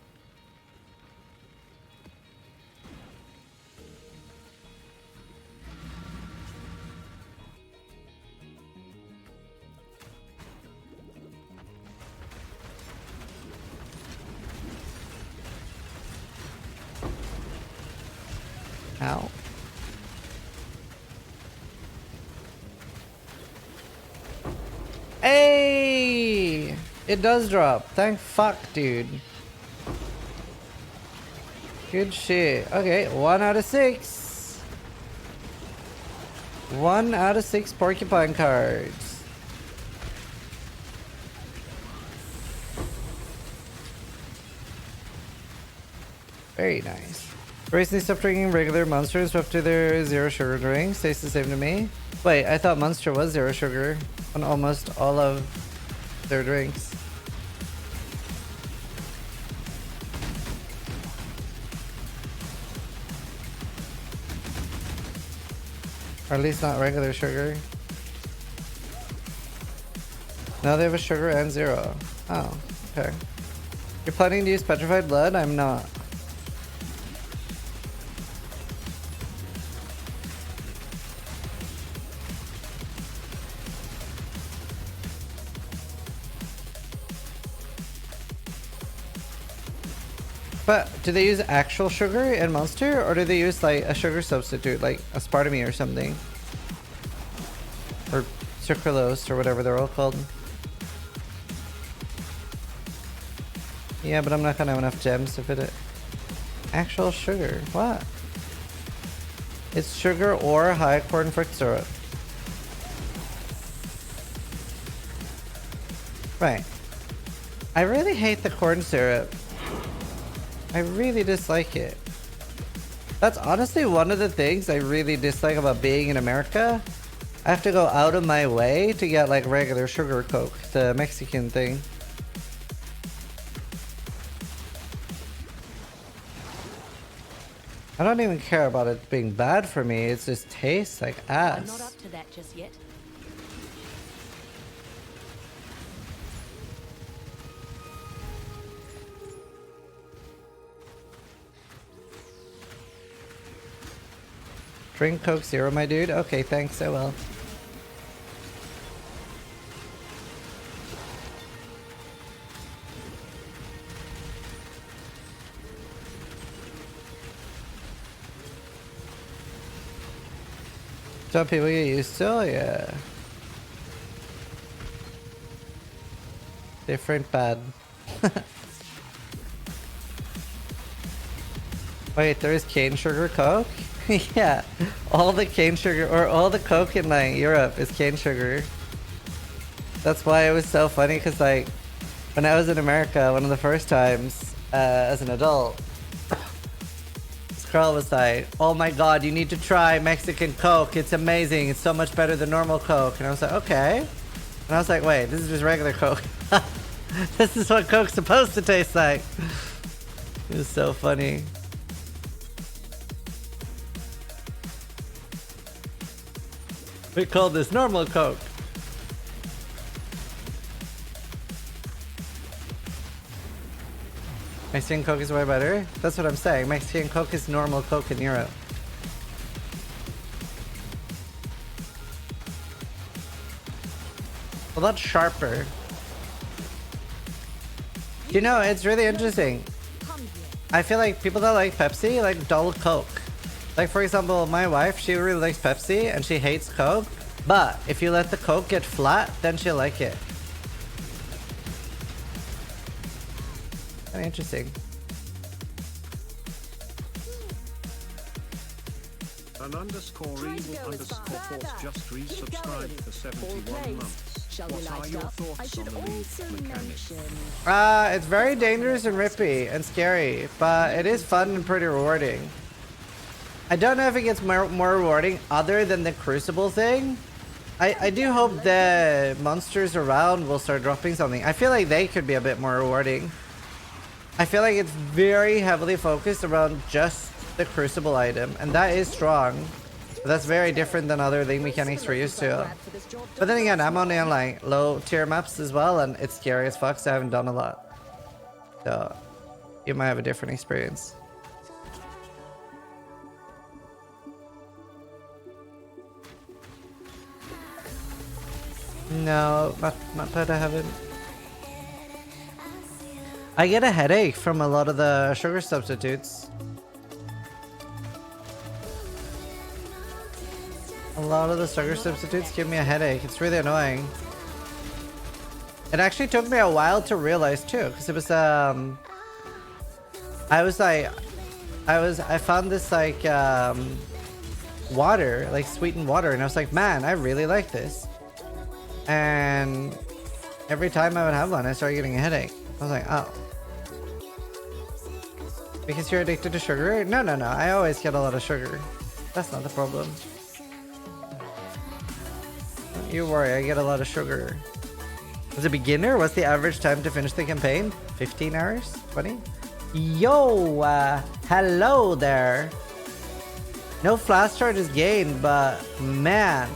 Ow. Hey! It does drop. Thank fuck, dude. Good shit. Okay, 1 out of 6. 1 out of 6 porcupine cards. Very nice. Recently stopped drinking regular Monster, swapped to their 0 sugar drinks. Tastes the same to me. Wait, I thought Monster was 0 sugar on almost all of their drinks. Or at least not regular sugar. Now they have a sugar and 0. Oh, okay. You're planning to use petrified blood? I'm not. But do they use actual sugar in Monster, or do they use like a sugar substitute, like aspartame or something? Or sucralose, or whatever they're all called. Yeah, but I'm not gonna have enough gems to fit it. Actual sugar, what? It's sugar or high corn fruit syrup. Right. I really hate the corn syrup. I really dislike it. That's honestly one of the things I really dislike about being in America. I have to go out of my way to get like regular sugar Coke, the Mexican thing. I don't even care about it being bad for me, it just tastes like ass. I'm not up to that just yet. Drink Coke Zero, my dude? Okay, thanks, I will. Some people get used to, yeah. Different bad. Wait, there's cane sugar Coke? Yeah, all the cane sugar or all the Coke in like Europe is cane sugar. That's why it was so funny, because like when I was in America one of the first times as an adult, this girl was like, oh my god, you need to try Mexican Coke, it's amazing, it's so much better than normal Coke. And I was like, okay. And I was like, wait, this is just regular Coke. This is what Coke's supposed to taste like. It was so funny. We call this normal Coke. Mexican Coke is way better? That's what I'm saying. Mexican Coke is normal Coke in Europe. A lot sharper. You know, it's really interesting. I feel like people that like Pepsi like dull Coke. Like for example, my wife, she really likes Pepsi and she hates Coke. But if you let the Coke get flat, then she'll like it. Kind of interesting. An underscore evil underscore force just resubscribed for 71 months. What are your thoughts on the lead mechanics? It's very dangerous and rippy and scary, but it is fun and pretty rewarding. I don't know if it gets more rewarding other than the Crucible thing. I do hope the monsters around will start dropping something. I feel like they could be a bit more rewarding. I feel like it's very heavily focused around just the Crucible item, and that is strong. But that's very different than other league mechanics we're used to. But then again, I'm only on like low tier maps as well, and it's scary as fuck, so I haven't done a lot. So you might have a different experience. No, not that I haven't. I get a headache from a lot of the sugar substitutes. A lot of the sugar substitutes give me a headache. It's really annoying. It actually took me a while to realize too, because it was I found this like water, like sweetened water, and I was like, man, I really like this. And every time I would have one, I started getting a headache. I was like, oh. Because you're addicted to sugar? No. I always get a lot of sugar. That's not the problem. Don't you worry, I get a lot of sugar. As a beginner, what's the average time to finish the campaign? 15 hours? 20? Yo! Hello there! No flash charges gained, but man.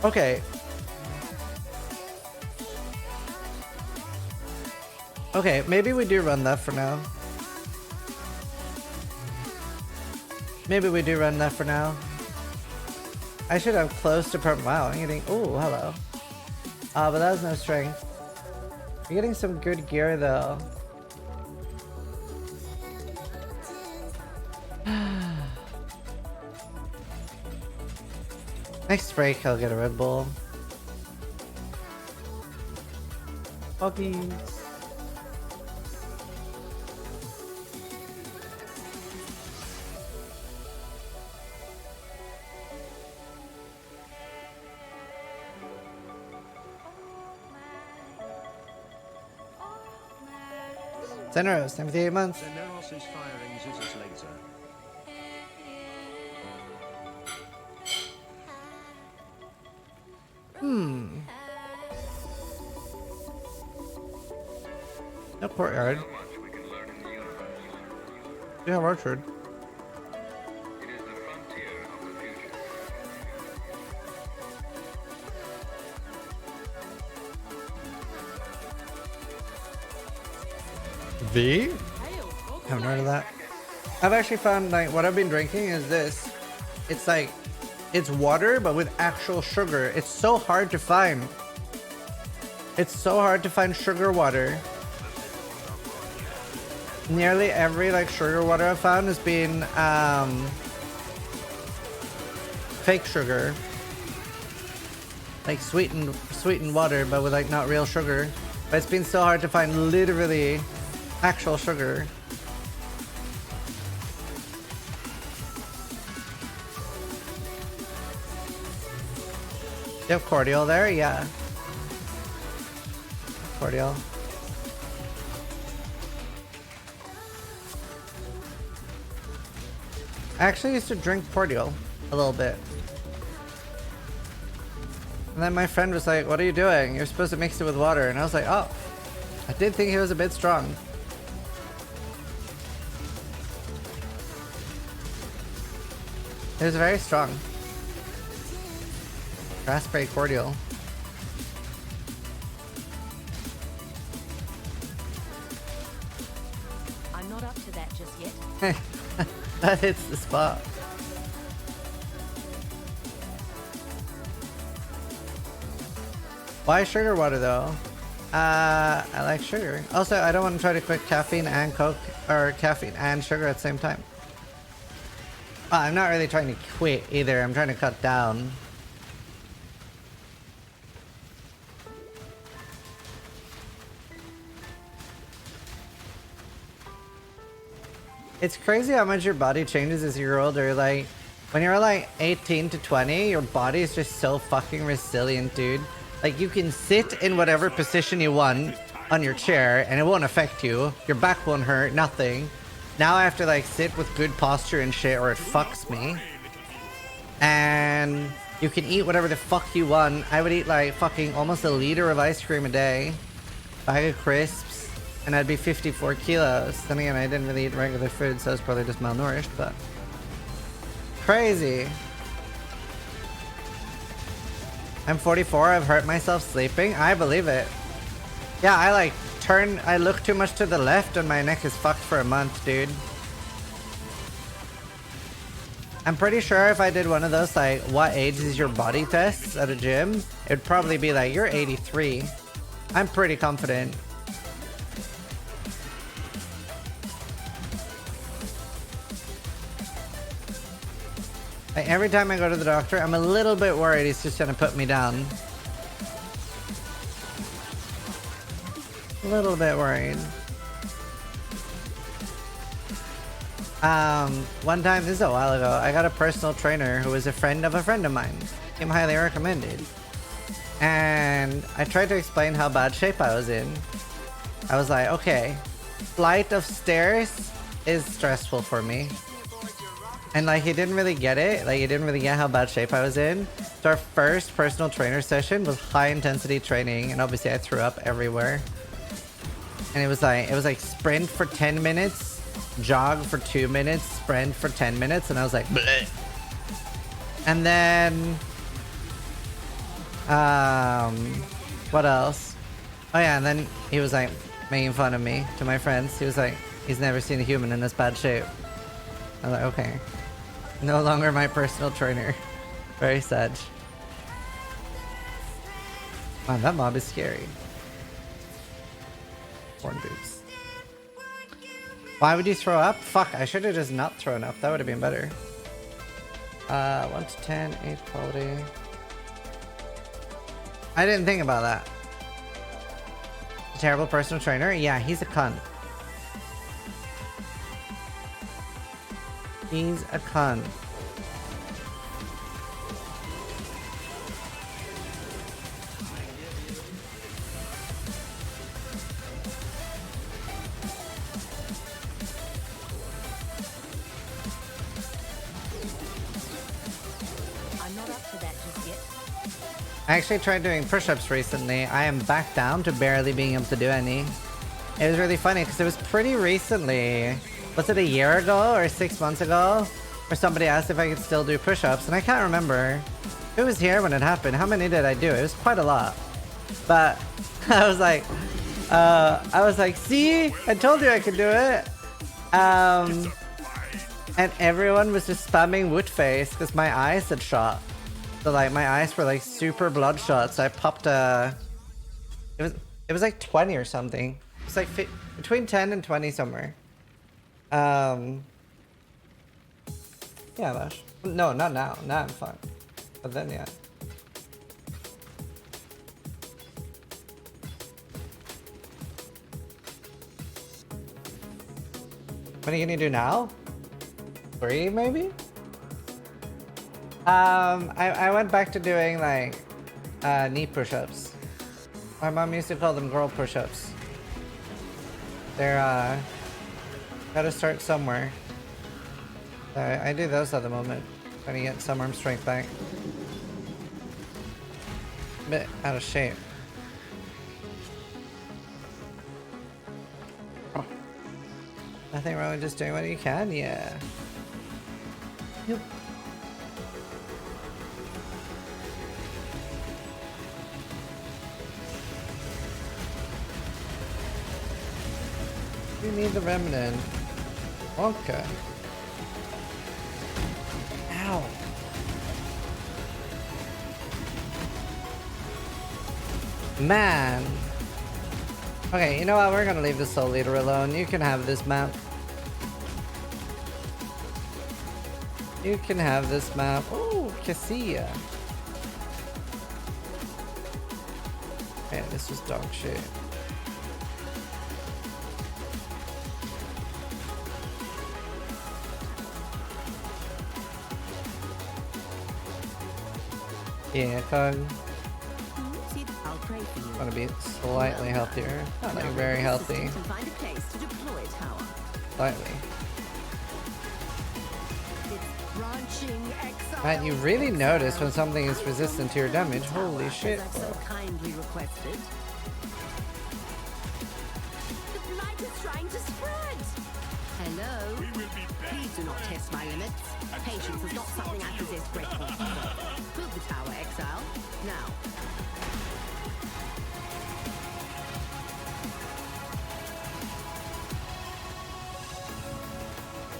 Okay. Okay, maybe we do run that for now. Maybe we do run that for now. I should have close to perm. Wow, I'm getting. Oh, hello. But that was no strength. You're getting some good gear though. Next break, I'll get a Red Bull. Puppies. Zeneros, 78 months. Zeneros is firing Ziza's laser. No courtyard. Yeah, Orchard. V? Haven't heard of that. I've actually found like what I've been drinking is this. It's like it's water but with actual sugar. It's so hard to find. It's so hard to find sugar water. Nearly every like sugar water I've found has been fake sugar. Like sweetened water, but with like not real sugar. But it's been so hard to find literally actual sugar. You have cordial there? Yeah. Cordial. I actually used to drink cordial a little bit. And then my friend was like, what are you doing? You're supposed to mix it with water. And I was like, oh, I did think it was a bit strong. It was very strong. Raspberry cordial. I'm not up to that just yet. That hits the spot. Why sugar water though? I like sugar. Also, I don't want to try to quit caffeine and Coke, or caffeine and sugar at the same time. Well, I'm not really trying to quit either. I'm trying to cut down. It's crazy how much your body changes as you grow older. Like, when you're like 18 to 20, your body is just so fucking resilient, dude. Like, you can sit in whatever position you want on your chair and it won't affect you. Your back won't hurt, nothing. Now I have to like sit with good posture and shit or it fucks me. And you can eat whatever the fuck you want. I would eat like fucking almost a liter of ice cream a day. Bag of crisps. And I'd be 54 kilos. Then again, I didn't really eat regular food, so I was probably just malnourished, but... Crazy. I'm 44, I've hurt myself sleeping. I believe it. Yeah, I look too much to the left and my neck is fucked for a month, dude. I'm pretty sure if I did one of those, like, what age is your body tests at a gym, it'd probably be like, you're 83. I'm pretty confident. Like, every time I go to the doctor, I'm a little bit worried he's just gonna put me down. A little bit worried. One time, this is a while ago, I got a personal trainer who was a friend of mine. Him highly recommended. And I tried to explain how bad shape I was in. I was like, okay, flight of stairs is stressful for me. And like, he didn't really get it. Like, he didn't really get how bad shape I was in. So our first personal trainer session was high intensity training. And obviously I threw up everywhere. And it was like sprint for 10 minutes, jog for 2 minutes, sprint for 10 minutes. And I was like, bleh. And then, what else? Oh yeah, and then he was like making fun of me to my friends. He was like, he's never seen a human in this bad shape. I was like, okay. No longer my personal trainer. Very sad. Man, that mob is scary. Horn boots. Why would you throw up? Fuck, I should have just not thrown up. That would have been better. 1 to 10, 8 quality. I didn't think about that. A terrible personal trainer? Yeah, he's a cunt. He's a cunt. I'm not up to that just yet. I actually tried doing push-ups recently. I am back down to barely being able to do any. It was really funny because it was pretty recently. Was it a year ago or 6 months ago? Where somebody asked if I could still do push-ups, and I can't remember. Who was here when it happened? How many did I do? It was quite a lot. But I was like, see? I told you I could do it. And everyone was just spamming wood face because my eyes had shot. So like my eyes were like super bloodshot. So I popped it It was like 20 or something. It's like between 10 and 20 somewhere. Yeah, Lash. No, not now. Now I'm fine. But then, yeah. What are you gonna do now? 3 maybe? I went back to doing like knee push-ups. My mom used to call them girl push-ups. They're gotta start somewhere. I do those at the moment. Trying to get some arm strength back. A bit out of shape. Oh. Nothing wrong with just doing what you can? Yeah. Yep. We need the remnant. Okay. Ow. Man. Okay, you know what? We're gonna leave the soul leader alone. You can have this map. You can have this map. Oh, Cassia. Man, this was dog shit. Yeah, Cog. I'll pray for you. Want to be slightly healthier. Not like very healthy. Find a place to deploy a tower. Slightly. Branching exile. Matt, you really notice when something is resistant to your damage. Holy shit, As I've bro. so kindly requested. The blight is trying to spread. Hello. Please do not test my limits. Patience is not something I possess grateful for. Build the tower, exile. Now.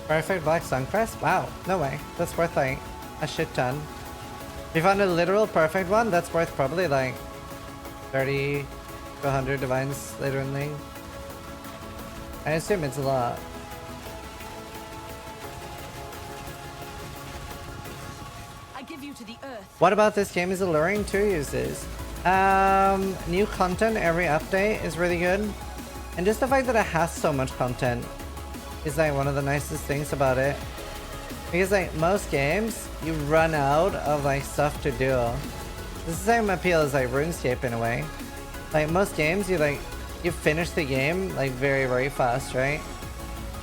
Perfect black sun crest? Wow, no way. That's worth like a shit ton. If you found a literal perfect one, that's worth probably like 30 to 100 divines later in lane. I assume it's a lot. I give you to the earth. What about this game is alluring to users? New content every update is really good. And just the fact that it has so much content is like one of the nicest things about it. Because like most games, you run out of like stuff to do. This is the same appeal as like RuneScape in a way. Like most games, you finish the game like very, very fast, right?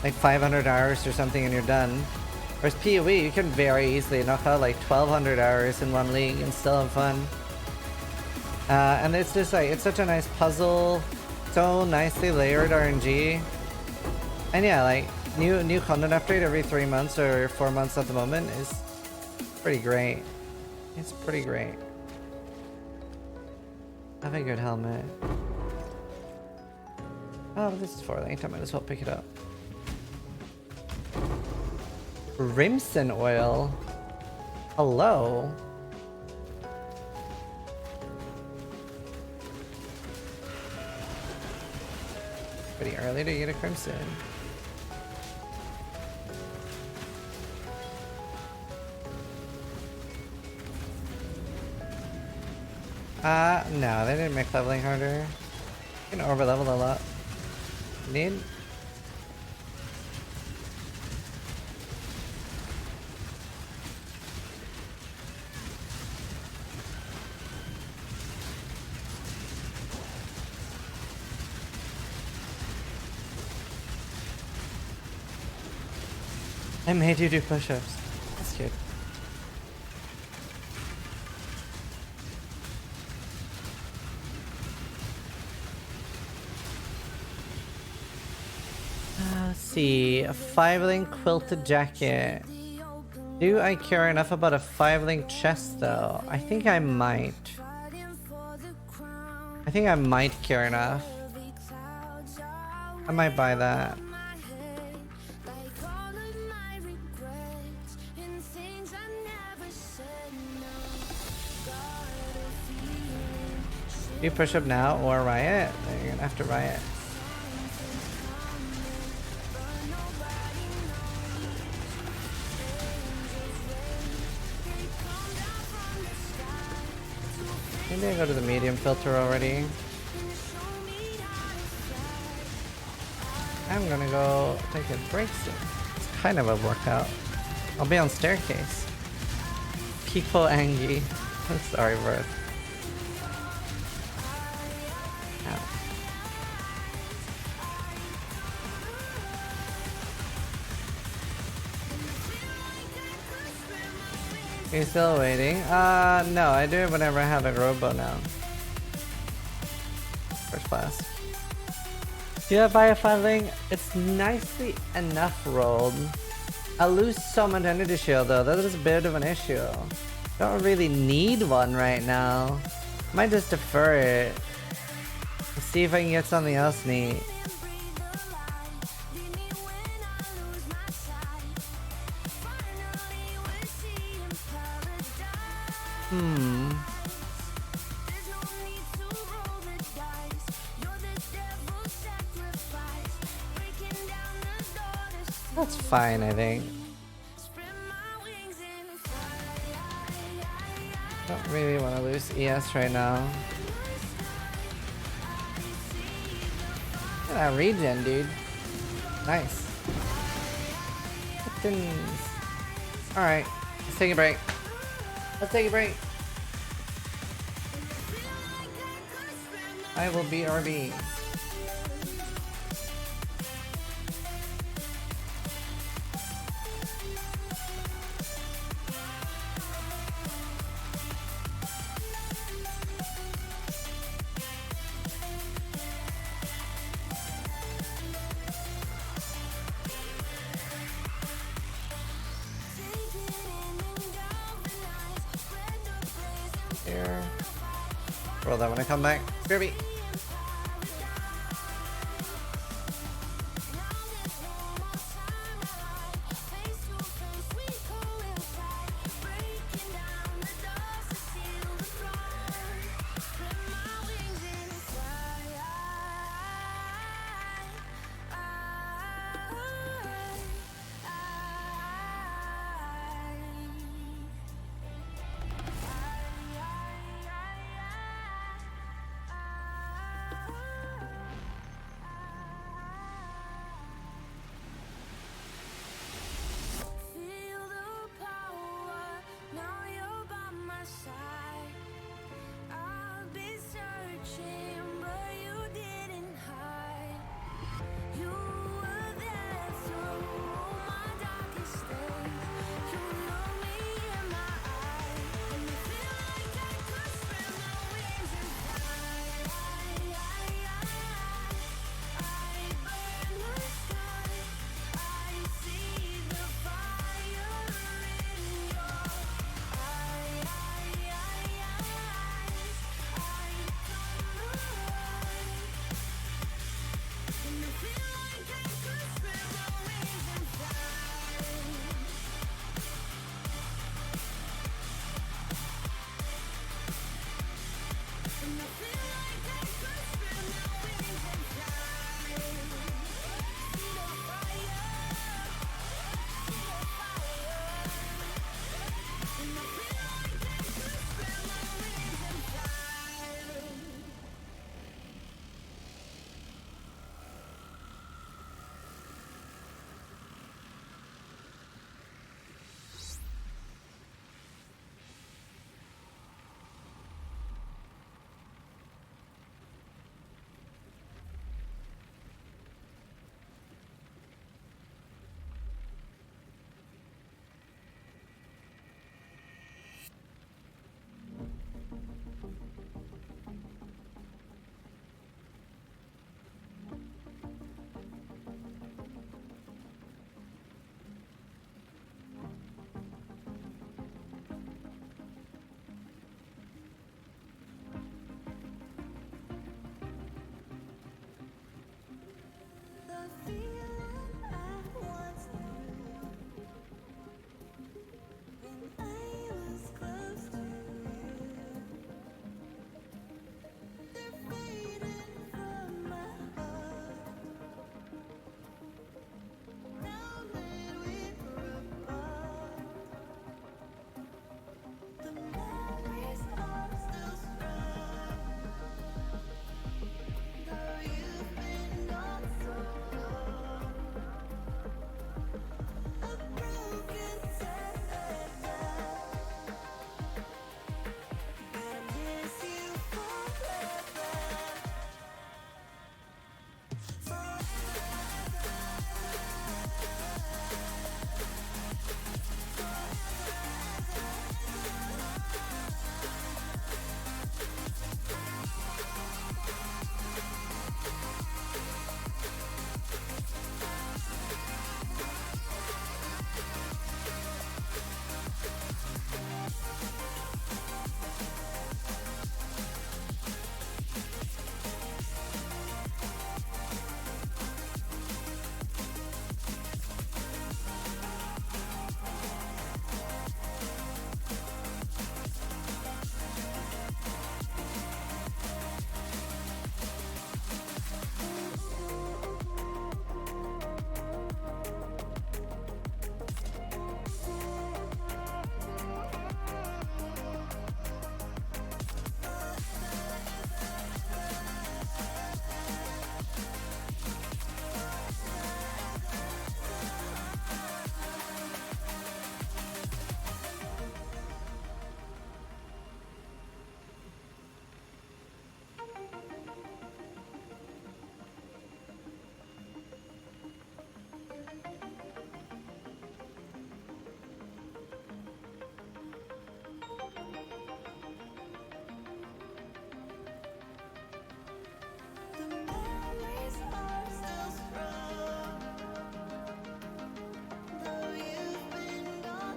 Like 500 hours or something and you're done. Whereas PoE, you can very easily knock out like 1200 hours in one league and still have fun. And it's just like, it's such a nice puzzle, so nicely layered RNG. And yeah, like new content update every 3 months or 4 months at the moment is pretty great. It's pretty great. Have a good helmet. Oh, this is 4 linked. I might as well pick it up. Rimson oil. Hello. Pretty early to get a crimson. No, they didn't make leveling harder. You can over level a lot. Need? I made you do push-ups. That's good. Let's see. A 5-link quilted jacket. Do I care enough about a 5-link chest though? I think I might. I think I might care enough. I might buy that. You push up now or riot? Then you're gonna have to riot. Maybe I go to the medium filter already. I'm gonna go take a break soon. It's kind of a workout. I'll be on staircase. People angry. Sorry, bro. You're still waiting? No, I do it whenever I have a robo now. First class. Do you have biofiling? It's nicely enough rolled. I lose so much energy shield though, that is a bit of an issue. Don't really need one right now. Might just defer it. See if I can get something else neat. That's fine, I think. Don't really want to lose ES right now. Look at that regen, dude. Nice. Alright, let's take a break. Let's take a break. I will be RB. Here. Roll that when I come back. Kirby.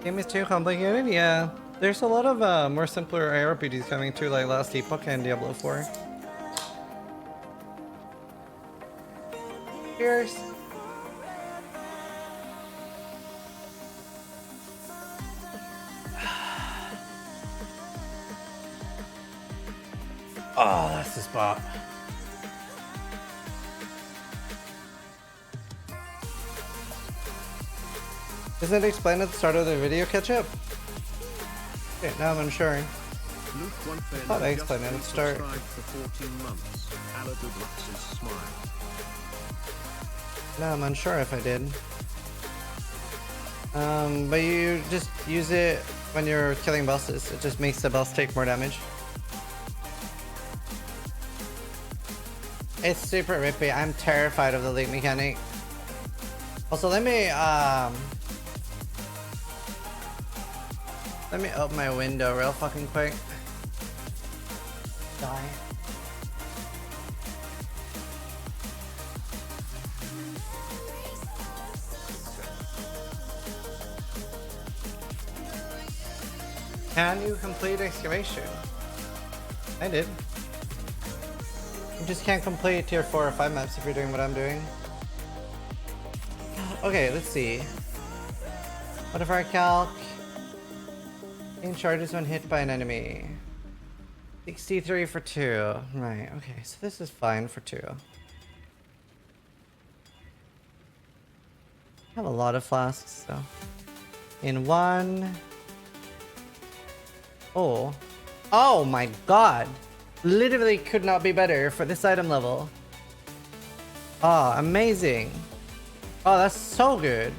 Game is too complicated? Yeah. There's a lot of more simpler ARPGs coming too, like Last Epoch and Diablo 4. Cheers! Oh, that's the spot. Isn't it explained at the start of the video catch-up? Okay, now I'm unsure. Thought I explained it at the start. No, I'm unsure if I did. But you just use it when you're killing bosses. It just makes the boss take more damage. It's super rippy. I'm terrified of the leak mechanic. Also, let me open my window real fucking quick. Die. Can you complete excavation? I did. You just can't complete tier 4 or 5 maps if you're doing what I'm doing. Okay, let's see. Modifier calc. Gain charges when hit by an enemy. 63 for 2. Right, okay, so this is fine for 2. I have a lot of flasks, so. In 1. Oh. Oh my god! Literally could not be better for this item level. Oh, amazing. Oh, that's so good.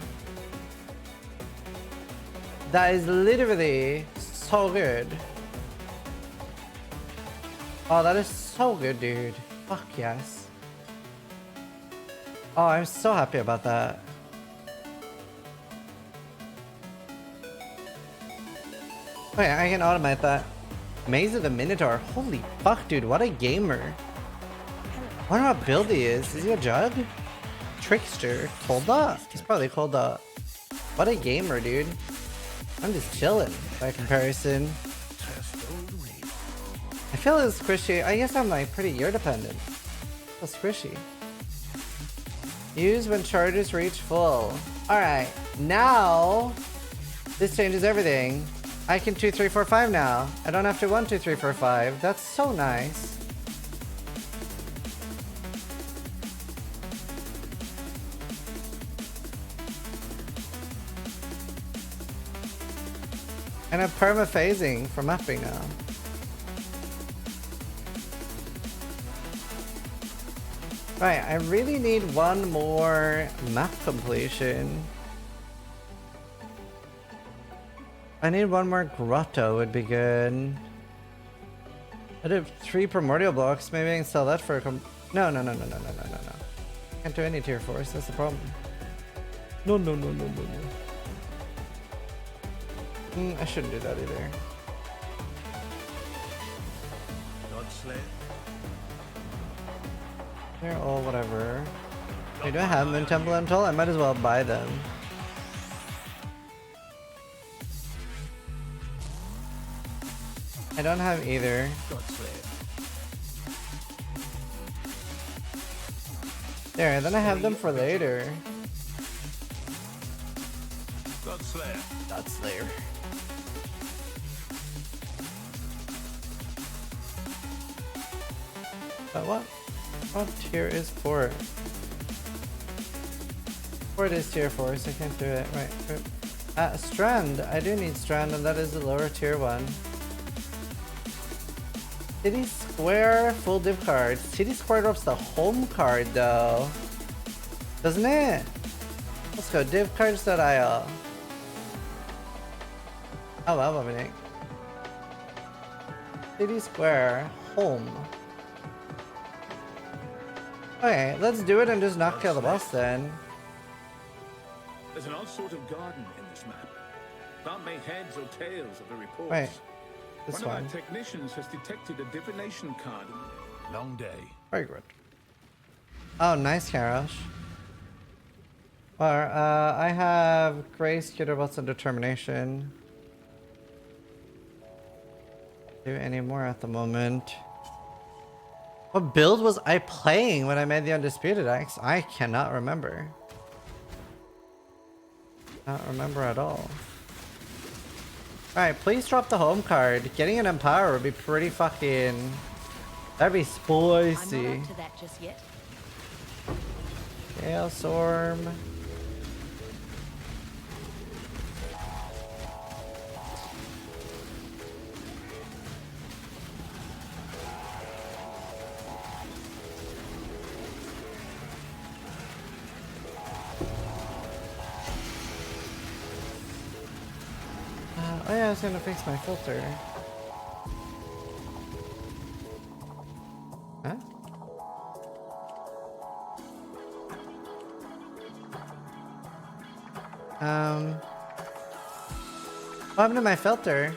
That is literally so good. Oh, that is so good, dude. Fuck yes. Oh, I'm so happy about that. Wait, I can automate that. Maze of the Minotaur. Holy fuck, dude. What a gamer. I wonder what build he is. Is he a jug? Trickster. Cold up. He's probably cold up. What a gamer, dude. I'm just chilling by comparison. I feel it's squishy. I guess I'm like pretty ear dependent. So squishy. Use when charges reach full. Alright, now this changes everything. I can 2, 3, 4, 5 now. I don't have to 1, 2, 3, 4, 5. That's so nice. And I'm perma-phasing for mapping now. Right, I really need one more map completion. I need one more grotto would be good. I did 3 primordial blocks. Maybe I can sell that for a no. Can't do any tier 4s. That's the problem. No. I shouldn't do that either. They're all whatever. Wait, do I have Moon Temple until? I might as well buy them. I don't have either. There, then I have them for later. God Slayer. But what tier is port? Port is tier 4, so I can't do it. Right. Strand. I do need Strand, and that is the lower tier one. City Square, full div card. City Square drops the home card though. Doesn't it? Let's go, divcards.io. Oh well, Dominic. City Square, home. Okay, let's do it and just not kill the boss then. There's an odd sort of garden in this map. Can't make heads or tails of the reports. Wait, this one one. of our technicians has detected a divination card. Long day. Very good. Oh, nice, Karosh. Or, I have Grace, Cuterbots, and Determination. Do any more at the moment. What build was I playing when I made the Undisputed X? I cannot remember. Not remember at all. Alright, please drop the home card. Getting an Empower would be pretty fucking... That'd be spicy. I'm not up to that just yet. Chaos Orb. Oh yeah, I was gonna fix my filter. Huh? What happened to my filter?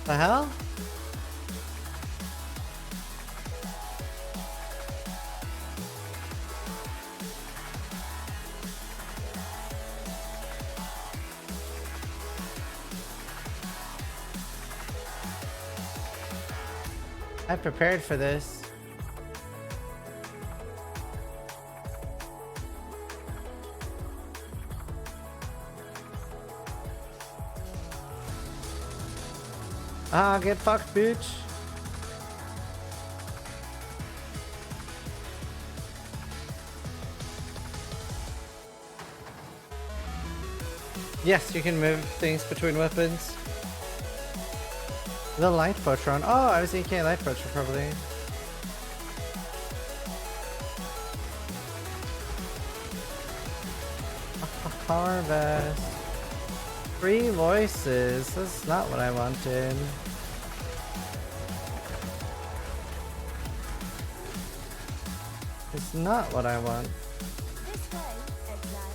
The hell? I prepared for this. Ah, get fucked, bitch. Yes, you can move things between weapons. The light Potron. Oh, I was thinking light Potron probably. Harvest. 3 voices. That's not what I wanted. It's not what I want. This way, exile.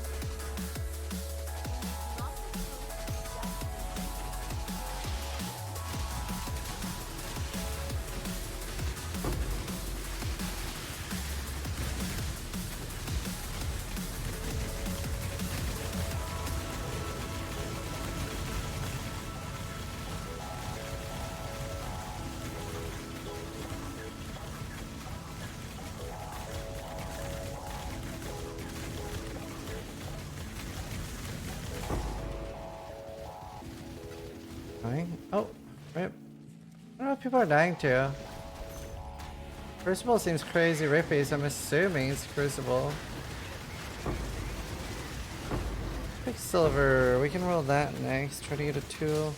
Oh, rip. I don't know what people are dying to. Crucible seems crazy rippy, so I'm assuming it's Crucible. Quicksilver, we can roll that next. Try to get a 2.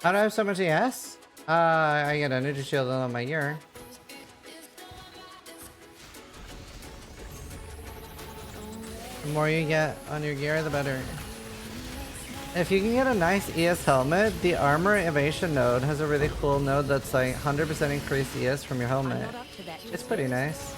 How do I have so much ES? I get energy shield on my gear. The more you get on your gear, the better. If you can get a nice ES helmet, the armor evasion node has a really cool node that's like 100% increased ES from your helmet. It's pretty nice.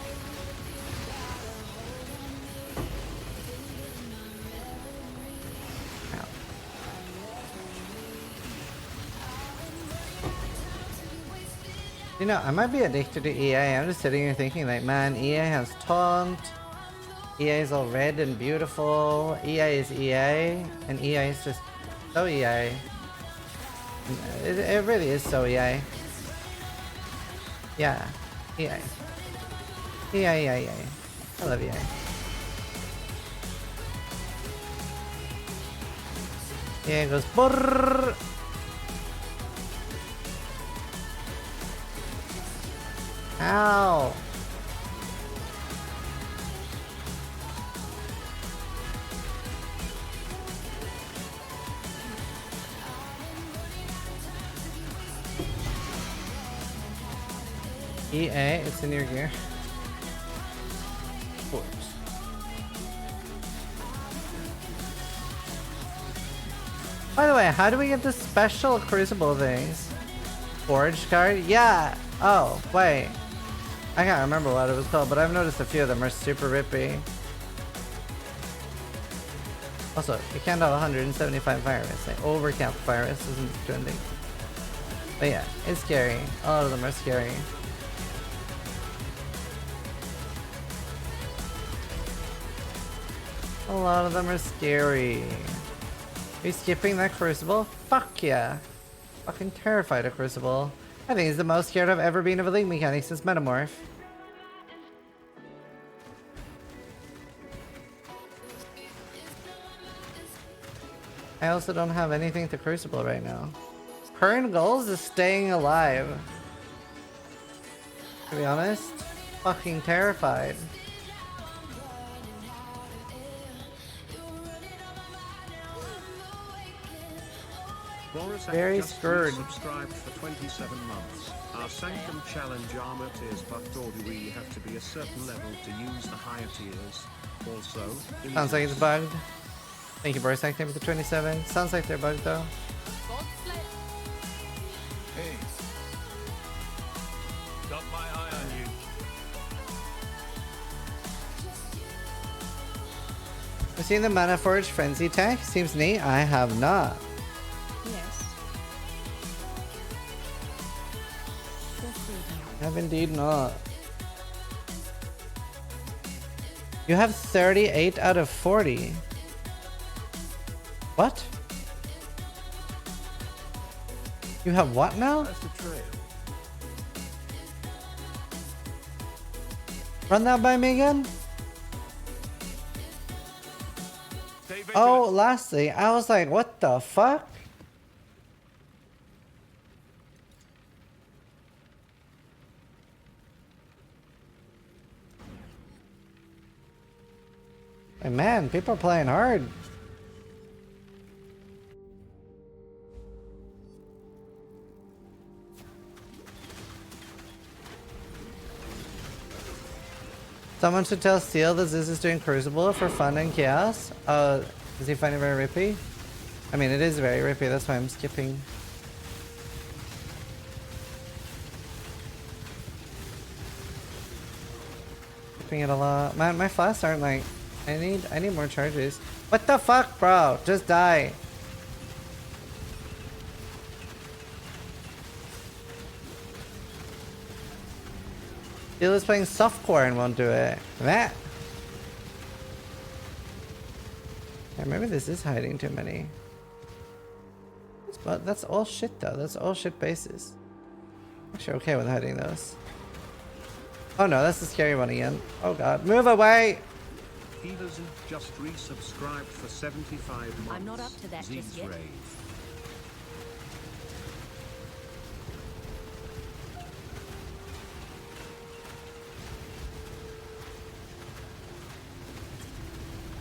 You know, I might be addicted to EA. I'm just sitting here thinking like, man, EA has taunt. EA is all red and beautiful. EA is EA. And EA is just so EA. It really is so EA. Yeah. EA. EA. I love EA. EA goes brrrr. Ow! EA, it's in your gear. Of course. By the way, how do we get the special Crucible things? Forge card? Yeah! Oh, wait. I can't remember what it was called, but I've noticed a few of them are super rippy. Also, you can't have 175 virus. Like, overcap virus isn't trending. But yeah, it's scary. A lot of them are scary. A lot of them are scary. Are you skipping that Crucible? Fuck yeah. Fucking terrified of Crucible. I think it's the most scared I've ever been of a Link mechanic since Metamorph. I also don't have anything to Crucible right now. Current goals is staying alive. To be honest, fucking terrified. Very scared. Subscribed for 27 months. Our Sanctum Challenge armor tiers buffed, or do we have to be a certain level to use the higher tiers? Also, sounds like it's bugged. Thank you, Boris. Thank you for the 27. Sounds like they're bugged though. Hey. Got my eye on you. I've seen the Mana Forge Frenzy tech. Seems neat. I have not. Yes. Have indeed not. You have 38 out of 40. What? You have what now? That's the trail. Run that by me again? Oh, lastly, I was like, what the fuck? Hey man, people are playing hard. Someone should tell Steel that Ziz is doing Crucible for fun and chaos. Does he find it very rippy? I mean, it is very rippy, that's why I'm skipping. Skipping it a lot. Man, my flasks aren't like... I need more charges. What the fuck, bro? Just die. Steel is playing softcore and won't do it. That. Yeah, maybe this is hiding too many. But that's all shit though. That's all shit bases. Actually okay with hiding those. Oh no, that's the scary one again. Oh god. Move away! He doesn't just resubscribed for 75 months. I'm not up to that just yet.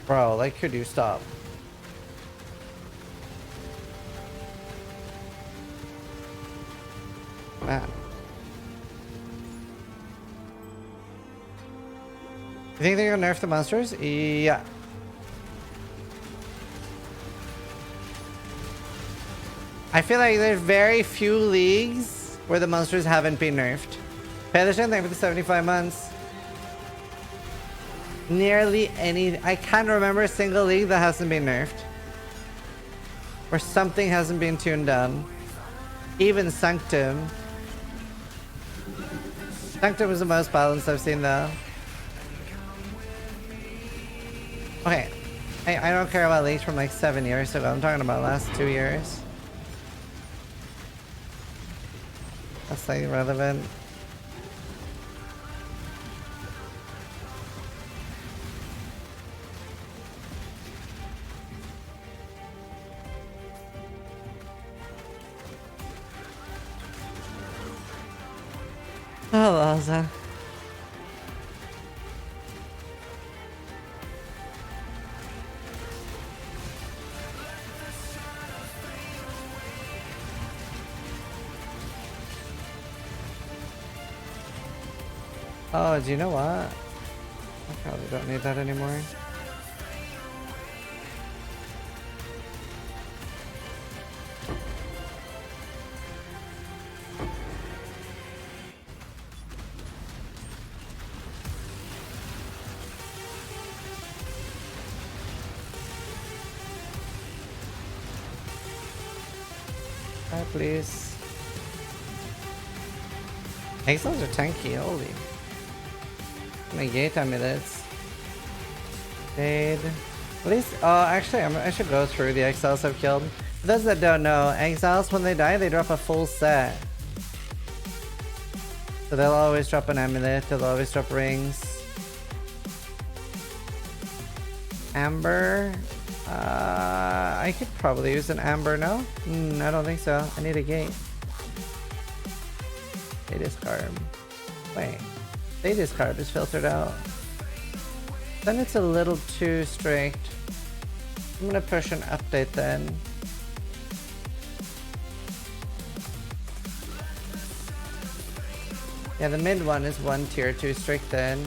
Bro, like, could you stop? Man. You think they're gonna nerf the monsters? Yeah. I feel like there's very few leagues where the monsters haven't been nerfed. Pedersen, thank you for the 75 months. Nearly any... I can't remember a single league that hasn't been nerfed. Where something hasn't been tuned down. Even Sanctum. Sanctum was the most balanced I've seen though. Okay. I don't care about leagues from like 7 years ago. I'm talking about the last 2 years. That's like irrelevant. Oh, Laza. Oh, do you know what? I probably don't need that anymore. Hi, please. Exiles are tanky, holy. Negate amulets. Fade. At least, oh, actually, I should go through the exiles I've killed. For those that don't know, exiles, when they die, they drop a full set. So they'll always drop an amulet, they'll always drop rings. Amber. I could probably use an amber, no? I don't think so. I need a gate. Status carb. Wait. Status carb is filtered out. Then it's a little too strict. I'm gonna push an update then. Yeah, the mid one is one tier too strict then.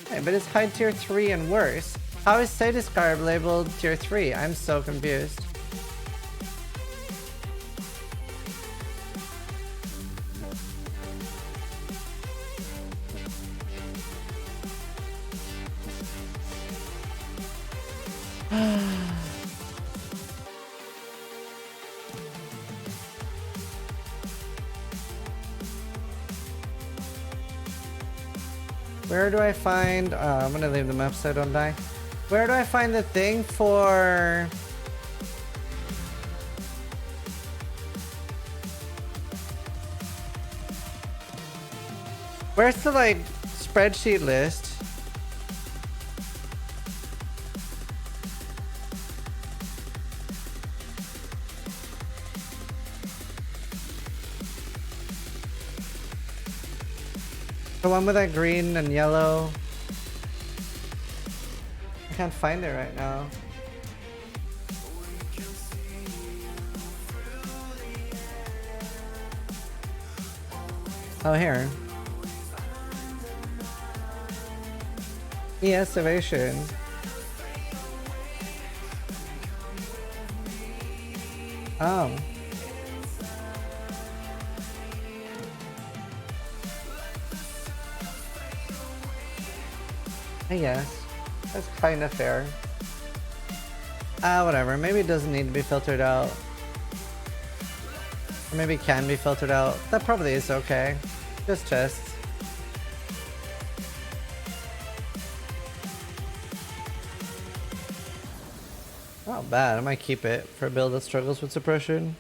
Hey, but it's high tier 3 and worse. How is status carb labeled tier 3? I'm so confused. Where do I find... I'm gonna leave the map so I don't die. Where do I find the thing for... Where's the, like, spreadsheet list? The one with that green and yellow. I can't find it right now. Oh, here. ES Evasion. Oh. I guess. That's kind of fair. Whatever. Maybe it doesn't need to be filtered out. Or maybe it can be filtered out. That probably is okay. Just chests. Not bad. I might keep it for a build that struggles with suppression.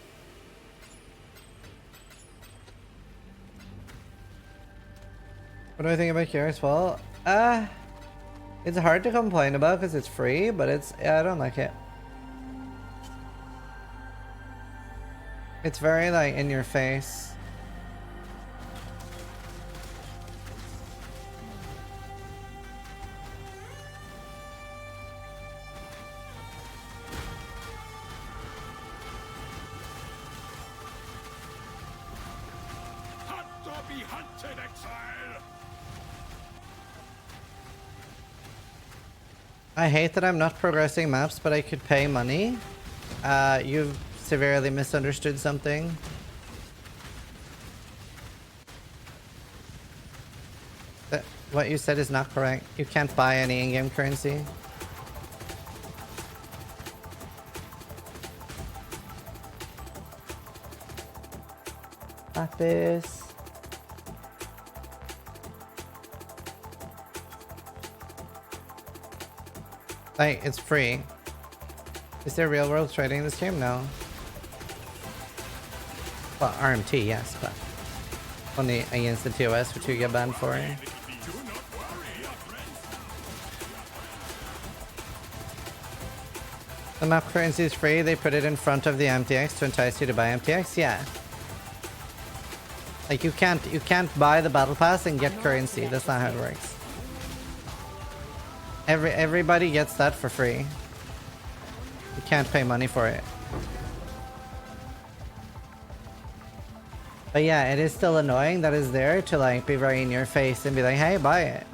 What do I think about Curious Fall? It's hard to complain about because it's free, but yeah, I don't like it. It's very like in your face. Hunt or be hunted, exile! I hate that I'm not progressing maps, but I could pay money. You've severely misunderstood something. What you said is not correct. You can't buy any in-game currency. Lapis. Like, it's free. Is there real world trading in this game? No. Well, RMT, yes, but only against the TOS, which you get banned for. The map currency is free. They put it in front of the MTX to entice you to buy MTX. Yeah. Like you can't buy the battle pass and get currency. That's not how it works. Everybody gets that for free. You can't pay money for it. But yeah, it is still annoying that it's there to like be right in your face and be like, hey, buy it.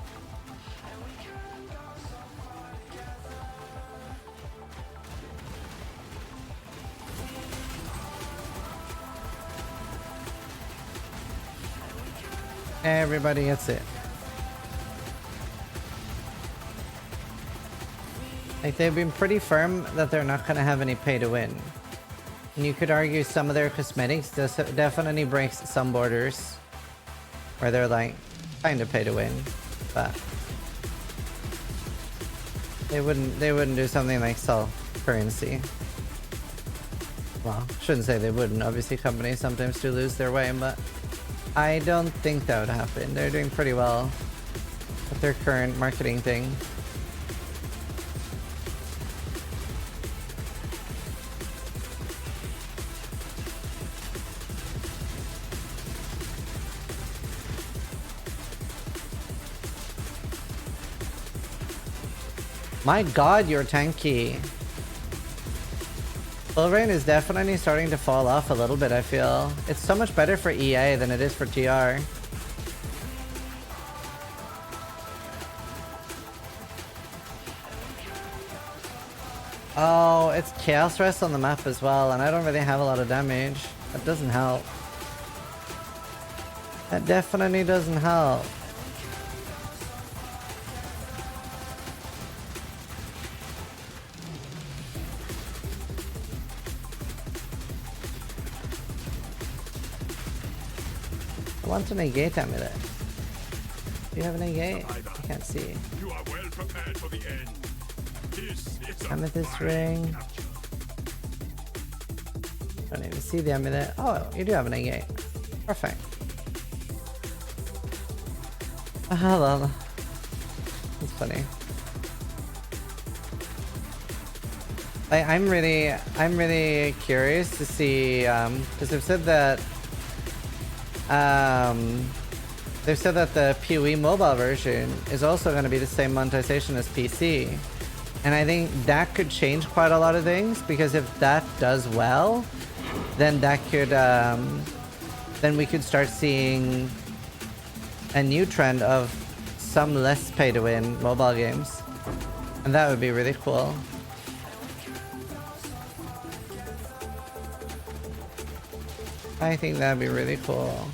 Everybody gets it. Like, they've been pretty firm that they're not gonna have any pay to win. And you could argue some of their cosmetics definitely breaks some borders where they're like kind of pay to win, but they wouldn't do something like sell currency. Well, shouldn't say they wouldn't. Obviously companies sometimes do lose their way, but I don't think that would happen. They're doing pretty well with their current marketing thing. My god, you're tanky. Full Rain is definitely starting to fall off a little bit, I feel. It's so much better for EA than it is for TR. Oh, it's Chaos Rest on the map as well, and I don't really have a lot of damage. That doesn't help. That definitely doesn't help. I want to negate amulet. Do you have a negate? I can't see. You are well prepared for the end. This is a Amethyst fine ring. capture. Don't even see the amulet. Oh, you do have a negate. Perfect. Hello. That's funny. I'm really curious to see, because they've said that the PoE mobile version is also going to be the same monetization as PC. And I think that could change quite a lot of things, because if that does well, then that could, then we could start seeing a new trend of some less pay to win mobile games. And that would be really cool. I think that'd be really cool.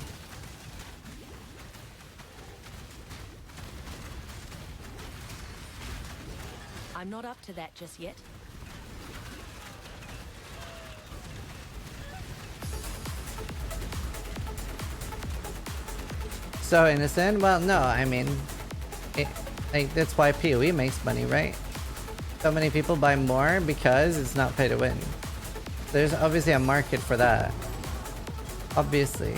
I'm not up to that just yet. So innocent? Well, no, I mean, like, that's why PoE makes money, right? So many people buy more because it's not pay to win. There's obviously a market for that. Obviously.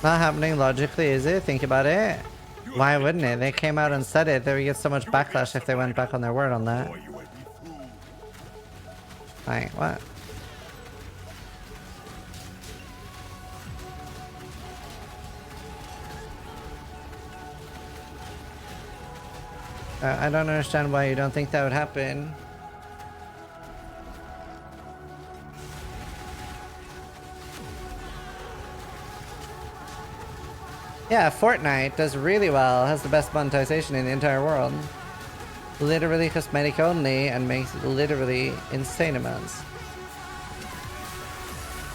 Not happening logically, is it? Think about it. Why wouldn't it? They came out and said it. They would get so much backlash if they went back on their word on that. Like, what? I don't understand why you don't think that would happen. Yeah, Fortnite does really well, has the best monetization in the entire world. Literally cosmetic only, and makes literally insane amounts.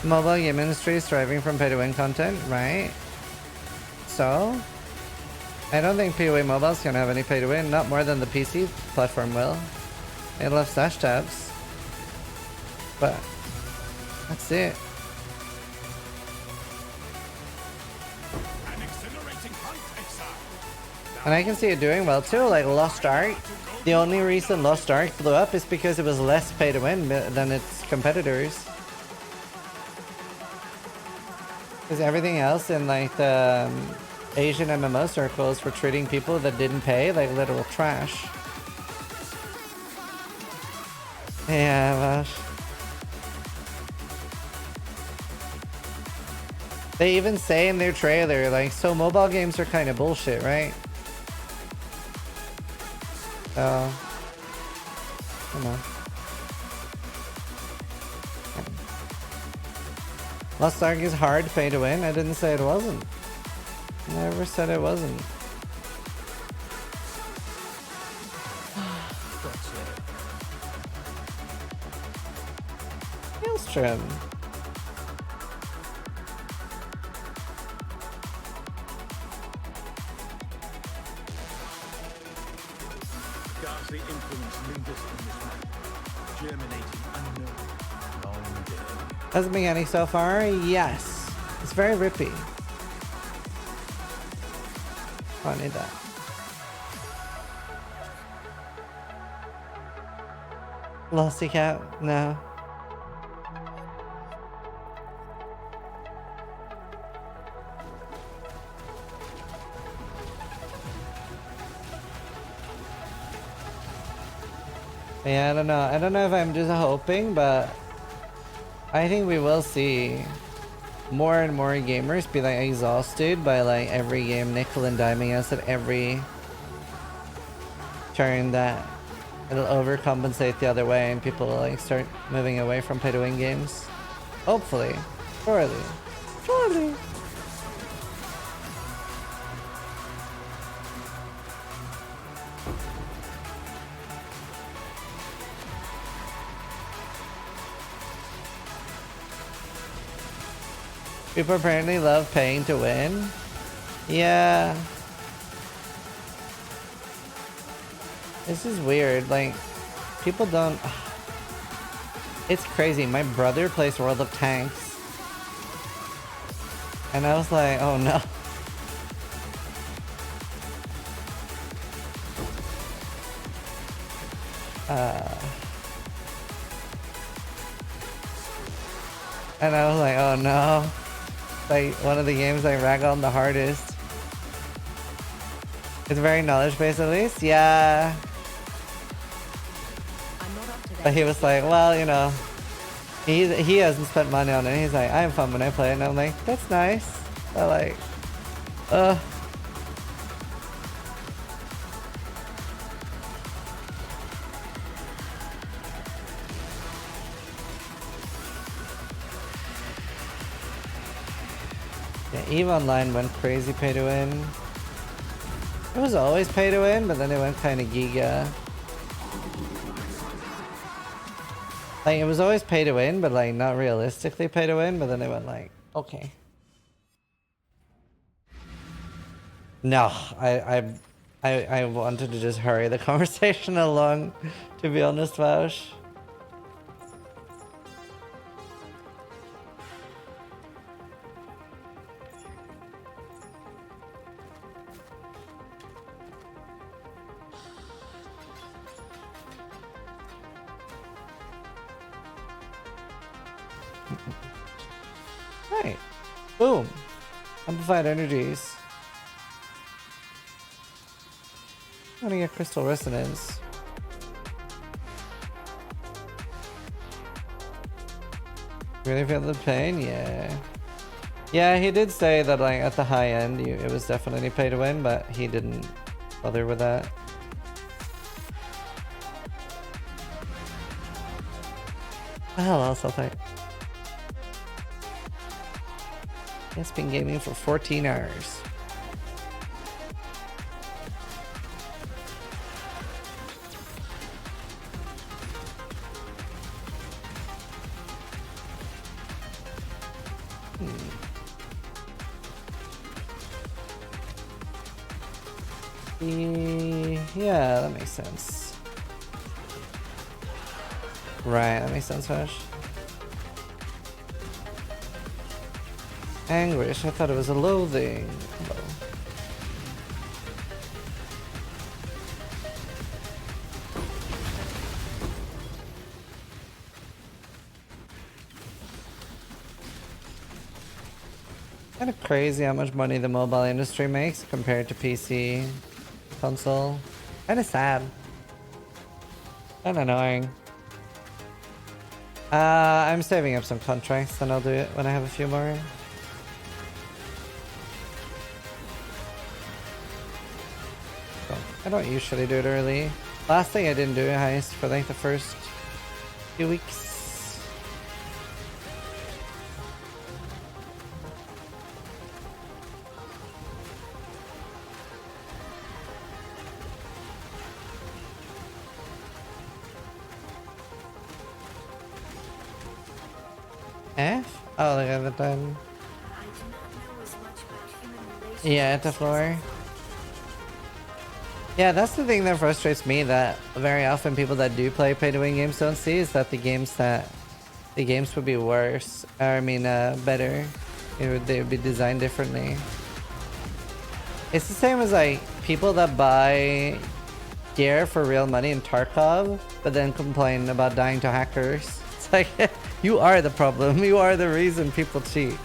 Mobile game industry is thriving from pay-to-win content, right? So? I don't think PoE Mobile's gonna have any pay-to-win, not more than the PC platform will. It'll have stash tabs. But that's it. And I can see it doing well too, like Lost Ark. The only reason Lost Ark blew up is because it was less pay to win than its competitors. Because everything else in like the Asian MMO circles were treating people that didn't pay like literal trash. Yeah, but they even say in their trailer, like, so mobile games are kind of bullshit, right? So, I don't know. Lost Ark is hard pay to win. I didn't say it wasn't. I never said it wasn't. Maelstrom. ghastly influence lingers on this map, germinating unknown. Long dead. Has it been getting so far? Yes. It's very rippy. Oh, I need that. Losty cat? No. Yeah, I don't know. I don't know if I'm just hoping, but I think we will see more and more gamers be like exhausted by like every game nickel and diming us at every turn, that it'll overcompensate the other way and people will like start moving away from pay to win games. Hopefully. Surely. Surely. People apparently love paying to win. Yeah. This is weird. Like, people don't... It's crazy. My brother plays World of Tanks. And I was like, oh no. And I was like, oh no. Like one of the games I rag on the hardest. It's very knowledge based at least, yeah. But he was like, well, you know, he hasn't spent money on it. He's like, I have fun when I play it, and I'm like, that's nice. But like, yeah, EVE Online went crazy pay to win. It was always pay to win, but then it went kind of giga. Like, it was always pay to win, but like not realistically pay to win, but then they went like, okay. No, I wanted to just hurry the conversation along, to be honest, Vaush. Right. Boom. Amplified energies. I want to get crystal resonance. Really feel the pain? Yeah. Yeah, he did say that like at the high end it was definitely pay to win, but he didn't bother with that. Well, also think. It's been gaming for 14 hours. Yeah, that makes sense. Right, that makes sense, Vash. Anguish, I thought it was a loathing. Hello. Kind of crazy how much money the mobile industry makes compared to PC, console. Kind of sad. Kind of annoying. I'm saving up some contracts and I'll do it when I have a few more. I don't usually do it early. Last thing I didn't do a heist for like the first few weeks. F? Oh, look at the time. Yeah, at the floor. Yeah, that's the thing that frustrates me, that very often people that do play pay-to-win games don't see, is that the games would be worse. Or, I mean, better. They would be designed differently. It's the same as like people that buy gear for real money in Tarkov, but then complain about dying to hackers. It's like, you are the problem. You are the reason people cheat.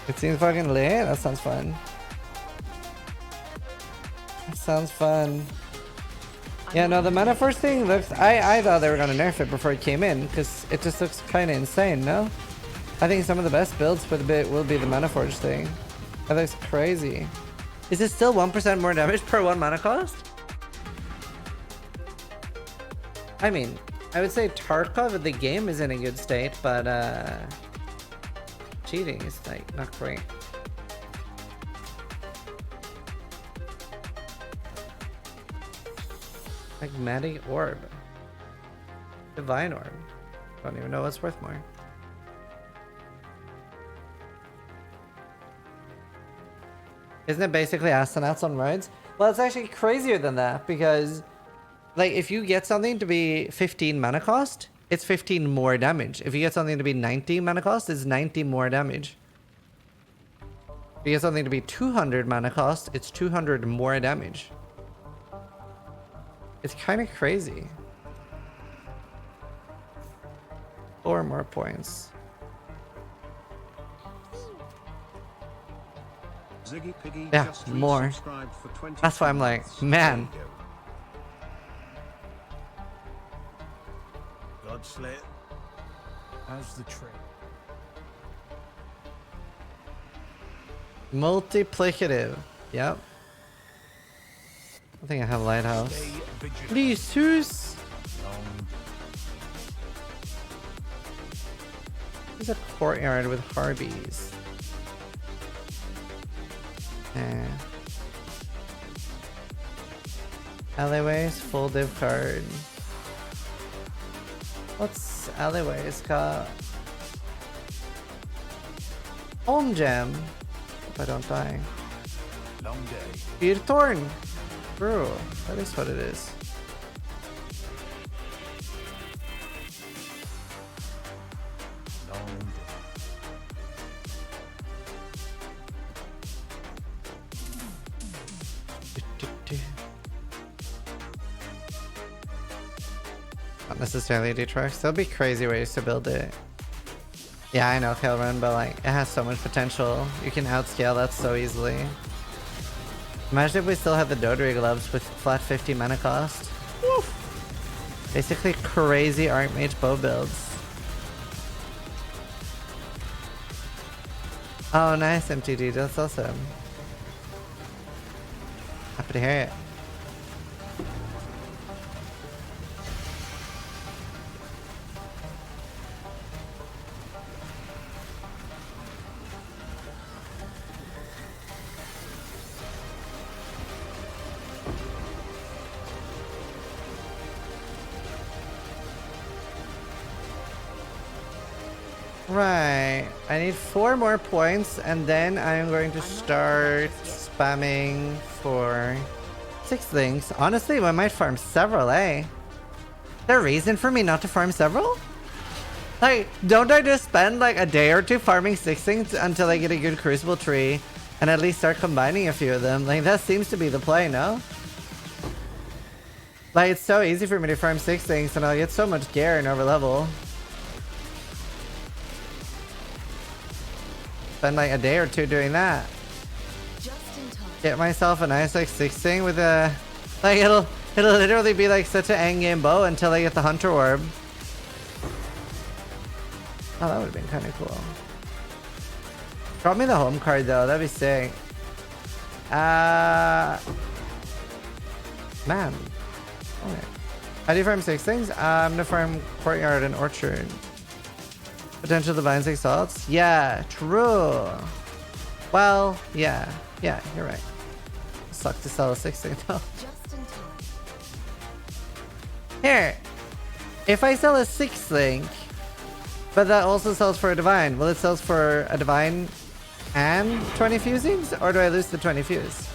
It seems fucking lit. That sounds fun. That sounds fun. Yeah, no, the Mana Force thing looks... I thought they were gonna nerf it before it came in, because it just looks kind of insane, no? I think some of the best builds for the bit will be the Mana Forge thing. That looks crazy. Is it still 1% more damage per 1 mana cost? I mean, I would say Tarkov of the game is in a good state, but cheating is like not great. Magmatic Orb. Divine Orb. Don't even know what's worth more. Isn't it basically astronauts on roads? Well, it's actually crazier than that, because like if you get something to be 15 mana cost, it's 15 more damage. If you get something to be 90 mana cost, it's 90 more damage. If you get something to be 200 mana cost, it's 200 more damage. It's kind of crazy. 4 more points. Ziggy Piggy Yeah, just more. resubscribed for 20 That's why I'm like, months. man. There you go. Godslit. How's the trip? Multiplicative. Yep. I think I have Lighthouse. Stay vigilant. Jesus. Long There's a courtyard with Harbies. Alleyways, full div card. What's alleyways got? Home gem. Hope I don't die. long day. Beard Thorn. Bro, that is what it is. Long day. Not necessarily Detroit. There'll be crazy ways to build it. Yeah, I know, Kelrun, but like, it has so much potential. You can outscale that so easily. Imagine if we still had the Dodri gloves with flat 50 mana cost. Woo! Basically crazy Archmage bow builds. Oh, nice, MTD. That's awesome. Happy to hear it. Right, I need 4 more points, and then I'm going to start spamming for 6 things. Honestly, I might farm several, eh? Is there a reason for me not to farm several? Like, don't I just spend like a day or two farming 6 things until I get a good Crucible tree and at least start combining a few of them? Like, that seems to be the play, no? Like, it's so easy for me to farm 6 things and I'll get so much gear and over level. Spend like a day or two doing that. Just in time. Get myself a nice like 6 thing with a like it'll literally be like such an endgame bow until I get the Hunter Orb. Oh, that would have been kind of cool. Drop me the home card though, that'd be sick. Man. Okay. How do you farm 6 things? I'm gonna farm Courtyard and Orchard. Potential Divine Six Salts? Yeah, true. Well, yeah, you're right. Suck to sell a 6 thing though. Just in time. Here, if I sell a 6 link, But that also sells for a divine. Will it sells for a divine and 20 fusings? Or do I lose the 20 fuse?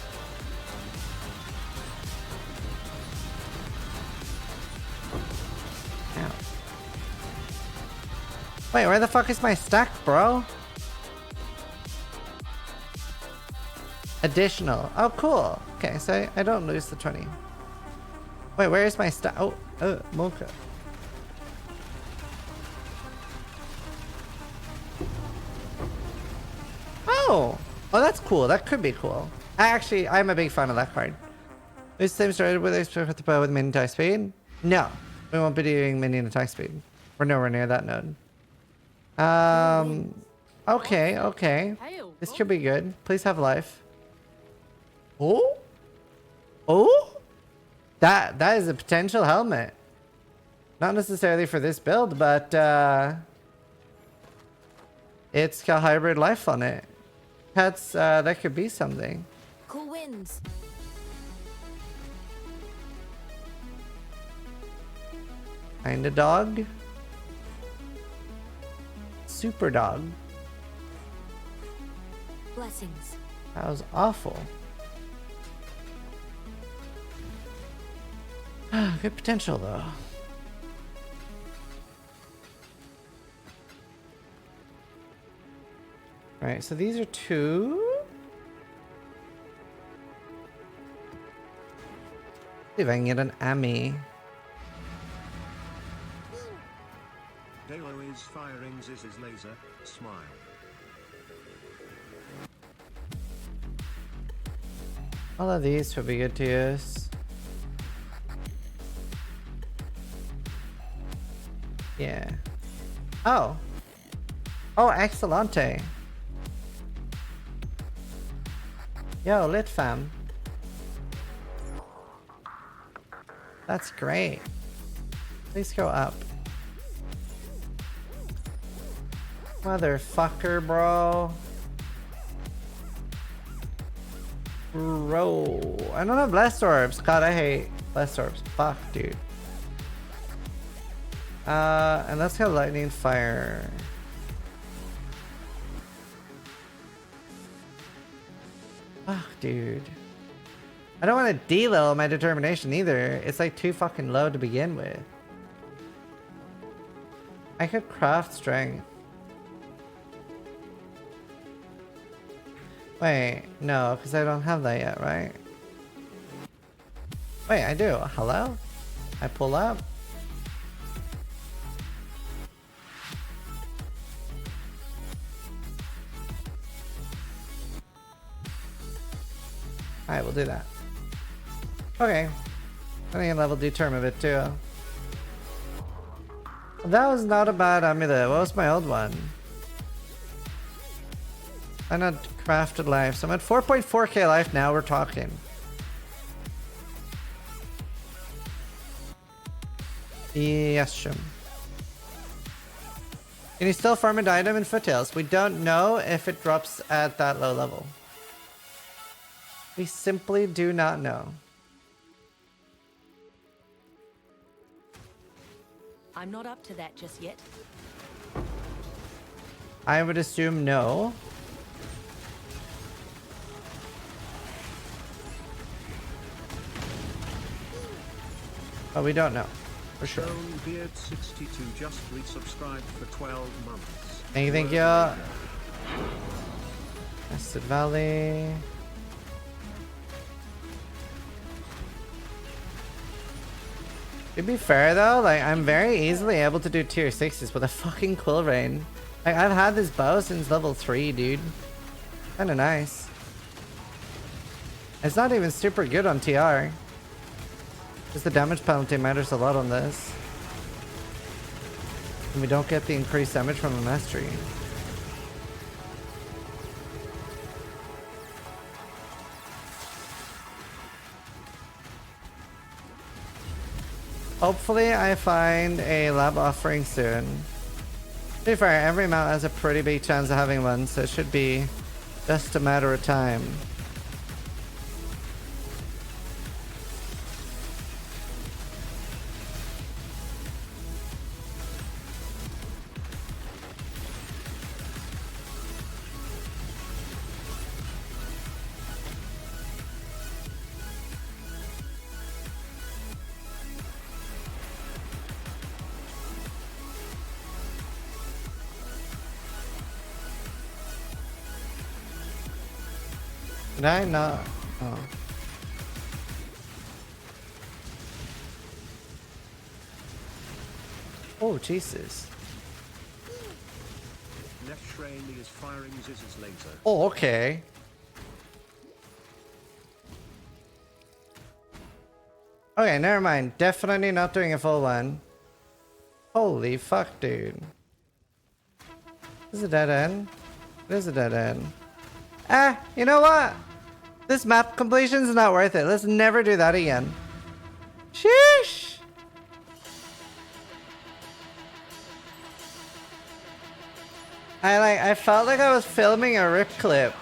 Ow. Wait, where the fuck is my stack, bro? Additional. Oh, cool. Okay, so I don't lose the 20. Wait, where is my stack? Oh, Mocha. Oh, that's cool. That could be cool. I'm a big fan of that card. Is the same started with the bow with minion attack speed? No, we won't be doing minion attack speed. We're nowhere near that node. Okay. This could be good. Please have life. Oh, that is a potential helmet. Not necessarily for this build, but it's got hybrid life on it. That could be something. Cool winds. Kinda dog. Super dog. Blessings. That was awful. Good potential though. Alright, so these are 2. See if I can get an Ami. Dalo is firing Ziz's laser. Smile. All of these would be good to use. Yeah. Oh, excellente. Yo, lit fam. That's great. Please go up. Motherfucker, bro. Bro. I don't have blessed orbs. God, I hate blessed orbs. Fuck, dude. And let's go lightning fire. Fuck, dude. I don't want to de-low my determination either. It's like too fucking low to begin with. I could craft strength. Wait, no, because I don't have that yet, right? Wait, I do. Hello? I pull up. Alright, we'll do that. Okay. I think level D-term of it too. That was not a bad amulet. What was my old one? I not crafted life. So I'm at 4.4k life now. We're talking. Yes, Shim. Can you still farm an item in Foothills? We don't know if it drops at that low level. We simply do not know. I'm not up to that just yet. I would assume no. But we don't know. For sure. Beard62 just resubscribed for 12 months. Thank you. Acid Valley. To be fair though, like I'm very easily able to do tier 6s with a fucking Quill Rain. Like I've had this bow since level 3, dude. Kinda nice. It's not even super good on TR. Just the damage penalty matters a lot on this. And we don't get the increased damage from a mastery. Hopefully I find a lab offering soon. To be fair, every mount has a pretty big chance of having one, so it should be just a matter of time. Did I not? Oh. Oh, Jesus. Neff Shraney is firing Ziz's laser. Oh, okay. Okay, never mind. Definitely not doing a full one. Holy fuck, dude. This is a dead end. It is a dead end. Ah, you know what? This map completion is not worth it. Let's never do that again. Sheesh. I felt like I was filming a rip clip.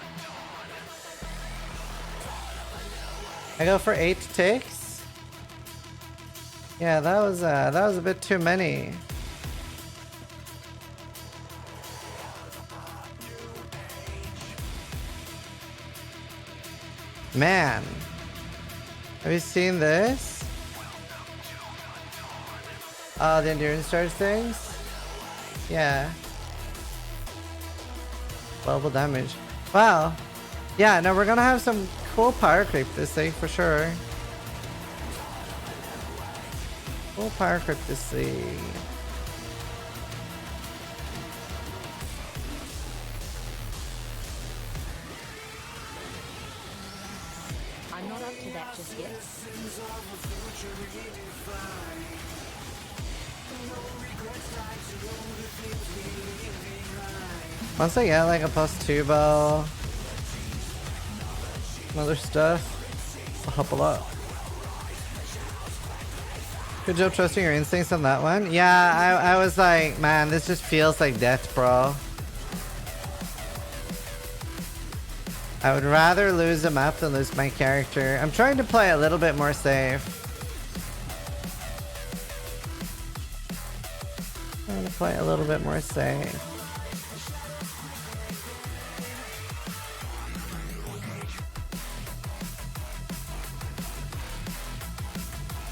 I go for 8 takes. Yeah, that was a bit too many. Man, have you seen this? Oh, the endurance charge things? Yeah. Global damage. Wow. Yeah, no, we're gonna have some cool power creep this thing for sure. Cool power creep this thing. I'm not up to that just yet. Once I get like a +2 bow, some other stuff, I'll help a lot. Good job trusting your instincts on that one. Yeah, I was like, man, this just feels like death, bro. I would rather lose a map than lose my character. I'm trying to play a little bit more safe. Trying to play a little bit more safe.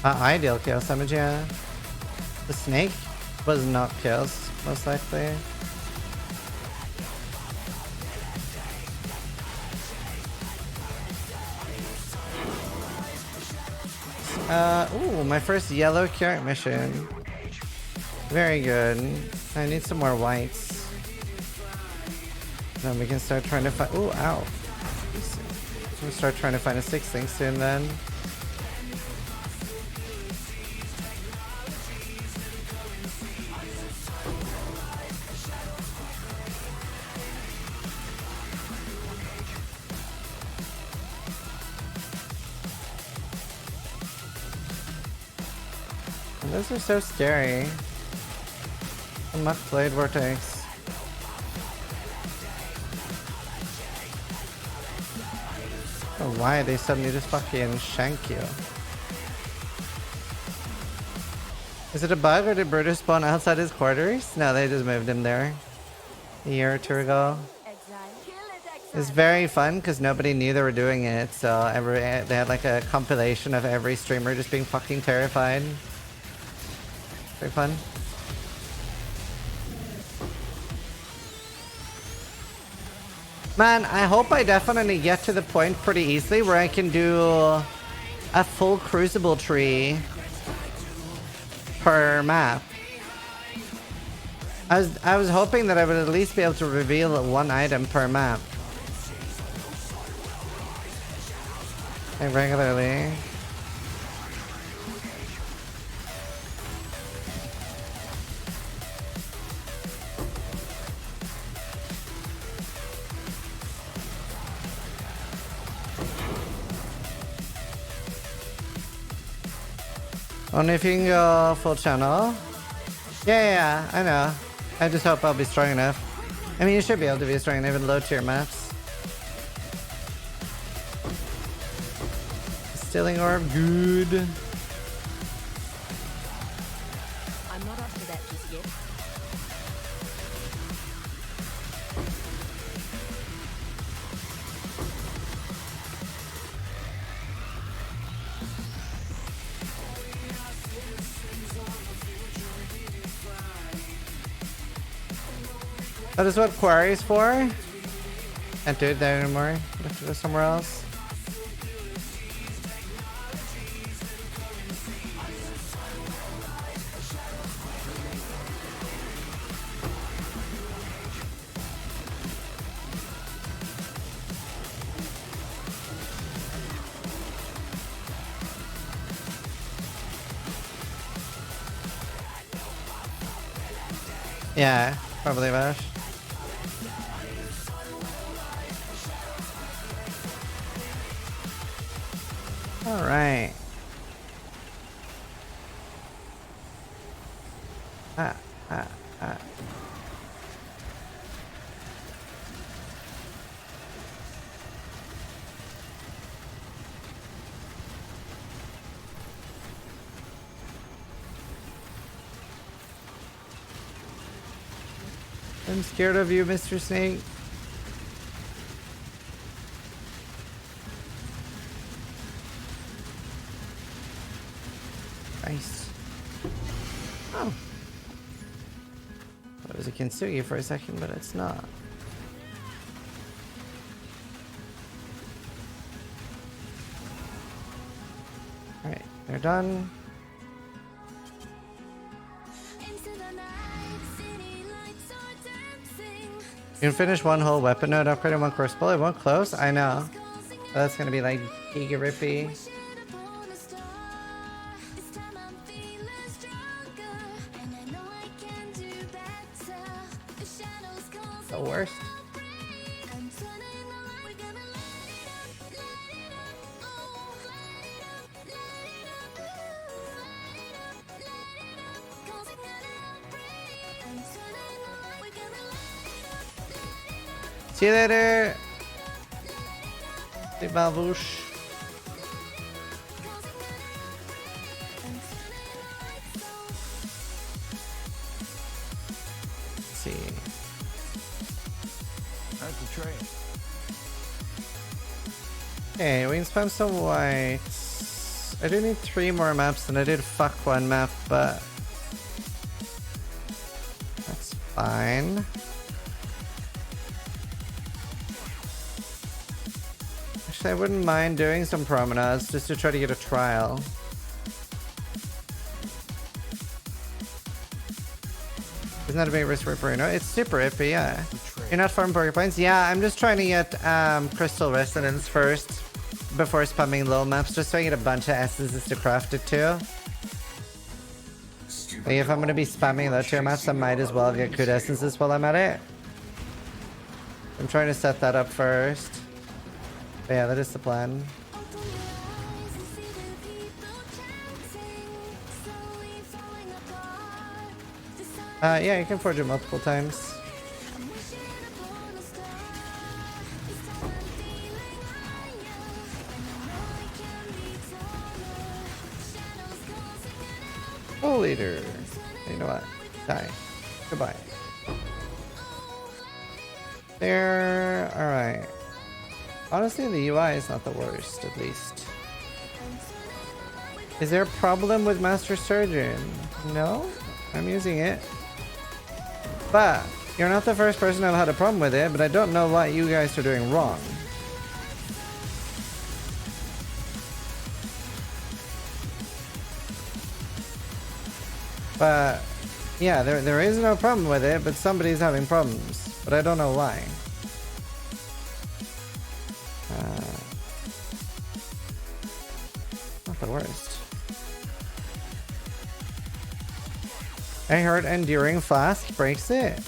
Ideal chaos damage, yeah. The snake was not chaos, most likely. Ooh, my first yellow carrot mission. Very good. I need some more whites. Then we can start trying to find. Ooh, ow. We'll start trying to find a 6 thing soon then. Those are so scary. A much blade vortex. Oh, why they suddenly just fucking shank you? Is it a bug or did Brutus spawn outside his quarters? No, they just moved him there a year or 2 ago. It's very fun because nobody knew they were doing it, so they had like a compilation of every streamer just being fucking terrified. Very fun. Man, I hope I definitely get to the point pretty easily where I can do a full Crucible tree per map. I was hoping that I would at least be able to reveal 1 item per map. Like regularly. Only if you can go full channel. Yeah, I know. I just hope I'll be strong enough. I mean, you should be able to be strong enough in low tier maps. Stealing orb, good. I'm not up to that just yet. That is what Quarry's for? Can't do it there anymore. Have to go somewhere else. Yeah, probably Vash. All right. Ah. I'm scared of you, Mr. Snake. Nice. Oh. Thought it was a Kintsugi for a second, but it's not. Alright, they're done. You can finish one whole weapon node upgrade in one Crucible. It won't close? I know. That's gonna be like giga rippy. The worst. See you later. Big Balboosh. Let's see. How's the train? Okay, we can spam some whites. I do need 3 more maps, and I did fuck 1 map, but that's fine. Actually, I wouldn't mind doing some promenades just to try to get a trial. Isn't that a big risk for Bruno? It's super iffy, yeah. You're not farming poker points? Yeah, I'm just trying to get Crystal Resonance first before spamming low maps, just so I get a bunch of essences to craft it too. Like if I'm going to be spamming low tier maps, I might as well get good essences while I'm at it. I'm trying to set that up first. But yeah, that is the plan. Yeah, you can forge it multiple times. Oh, leader. You know what? Die. Goodbye. There. Alright. Honestly, the UI is not the worst, at least. Is there a problem with Master Surgeon? No? I'm using it. But you're not the first person I've had a problem with it, but I don't know what you guys are doing wrong. But yeah, there is no problem with it, but somebody's having problems. But I don't know why. Not the worst. I heard enduring flask breaks it.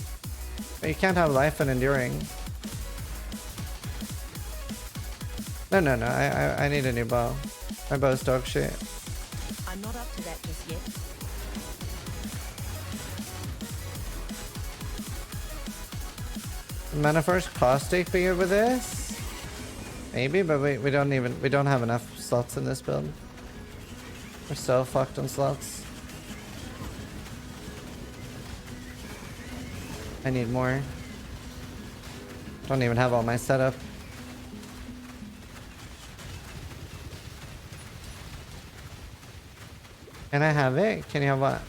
But you can't have life and enduring. No, I need a new bow. My bow's dog shit. I'm not up to that just yet. Mana Force caustic be good with this? Maybe, but we don't have enough slots in this build. We're so fucked on slots. I need more. Don't even have all my setup. Can I have it? Can you have what?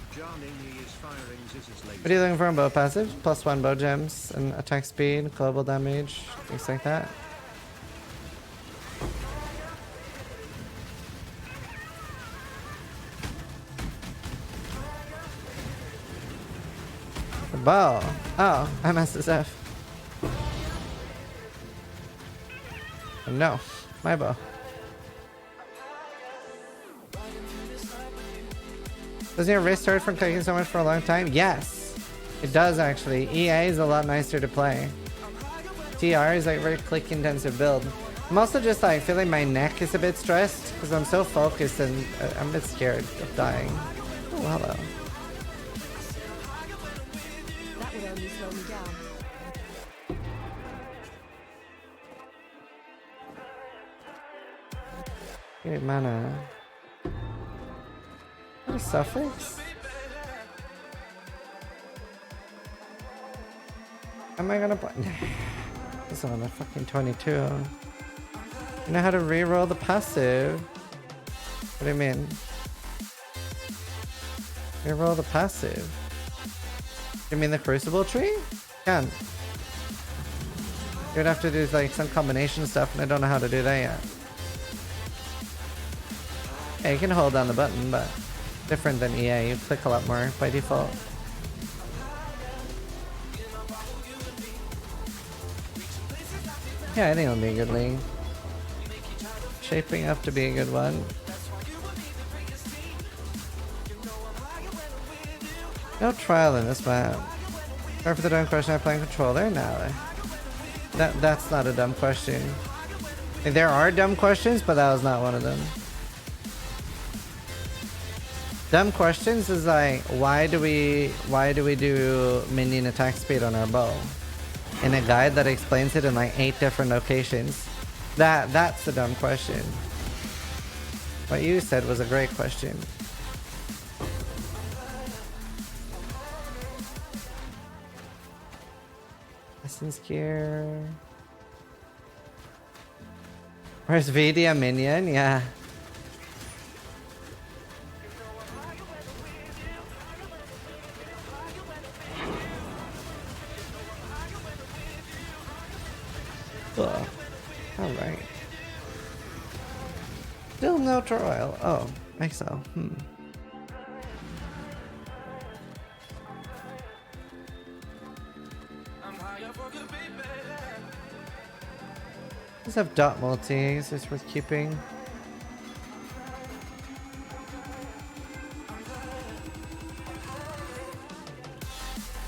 firing Ziz's laser. What are you looking for on bow passive? +1 bow gems and attack speed, global damage, things like that. The bow. Oh, I'm SSF. No, my bow. Doesn't your wrist hurt from clicking so much for a long time? Yes, it does actually. EA is a lot nicer to play. TR is like a very click intensive build. I'm also just like feeling my neck is a bit stressed because I'm so focused and I'm a bit scared of dying. Oh, hello. That would only slow me down. Great mana. What a suffix? Am I gonna play? This is on a fucking 22. You know how to reroll the passive? What do you mean? Reroll the passive? You mean the Crucible tree? Can. You'd have to do like some combination stuff and I don't know how to do that yet. Yeah, you can hold down the button, but different than EA, you click a lot more by default. Yeah, I think it'll be a good league. Shaping up to be a good one. No trial in this map. Sorry for the dumb question, I'm playing controller? No. That's not a dumb question. Like, there are dumb questions, but that was not one of them. Dumb questions is like, why do we do minion attack speed on our bow? In a guide that explains it in like 8 different locations. That's the dumb question. What you said was a great question. Essence gear. Where's VD a minion? Yeah. Ugh. Alright. Still no trial. Oh, XL. Let's have dot multis, it's worth keeping.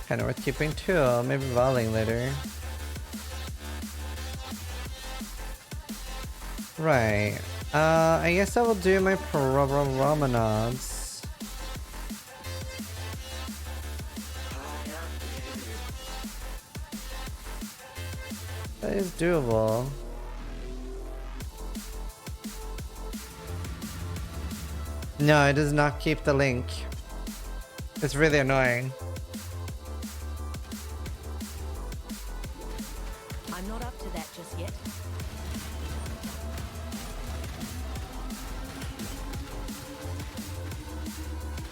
Kinda worth keeping too, maybe volleying later. Right. I guess I will do my promenades. That is doable. No, it does not keep the link. It's really annoying. I'm not up to that just yet.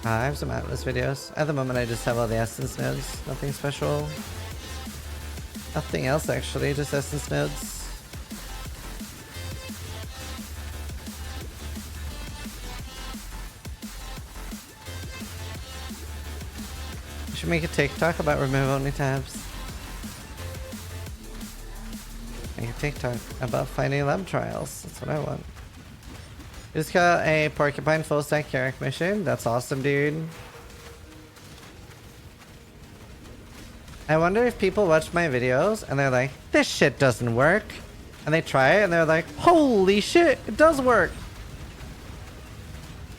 I have some Atlas videos. At the moment I just have all the Essence nodes. Nothing special. Nothing else actually, just Essence nodes. I should make a TikTok about remove only tabs. Make a TikTok about finding lab trials. That's what I want. Just got a Porcupine full stack Carrick mission. That's awesome, dude. I wonder if people watch my videos and they're like, this shit doesn't work. And they try it and they're like, holy shit, it does work.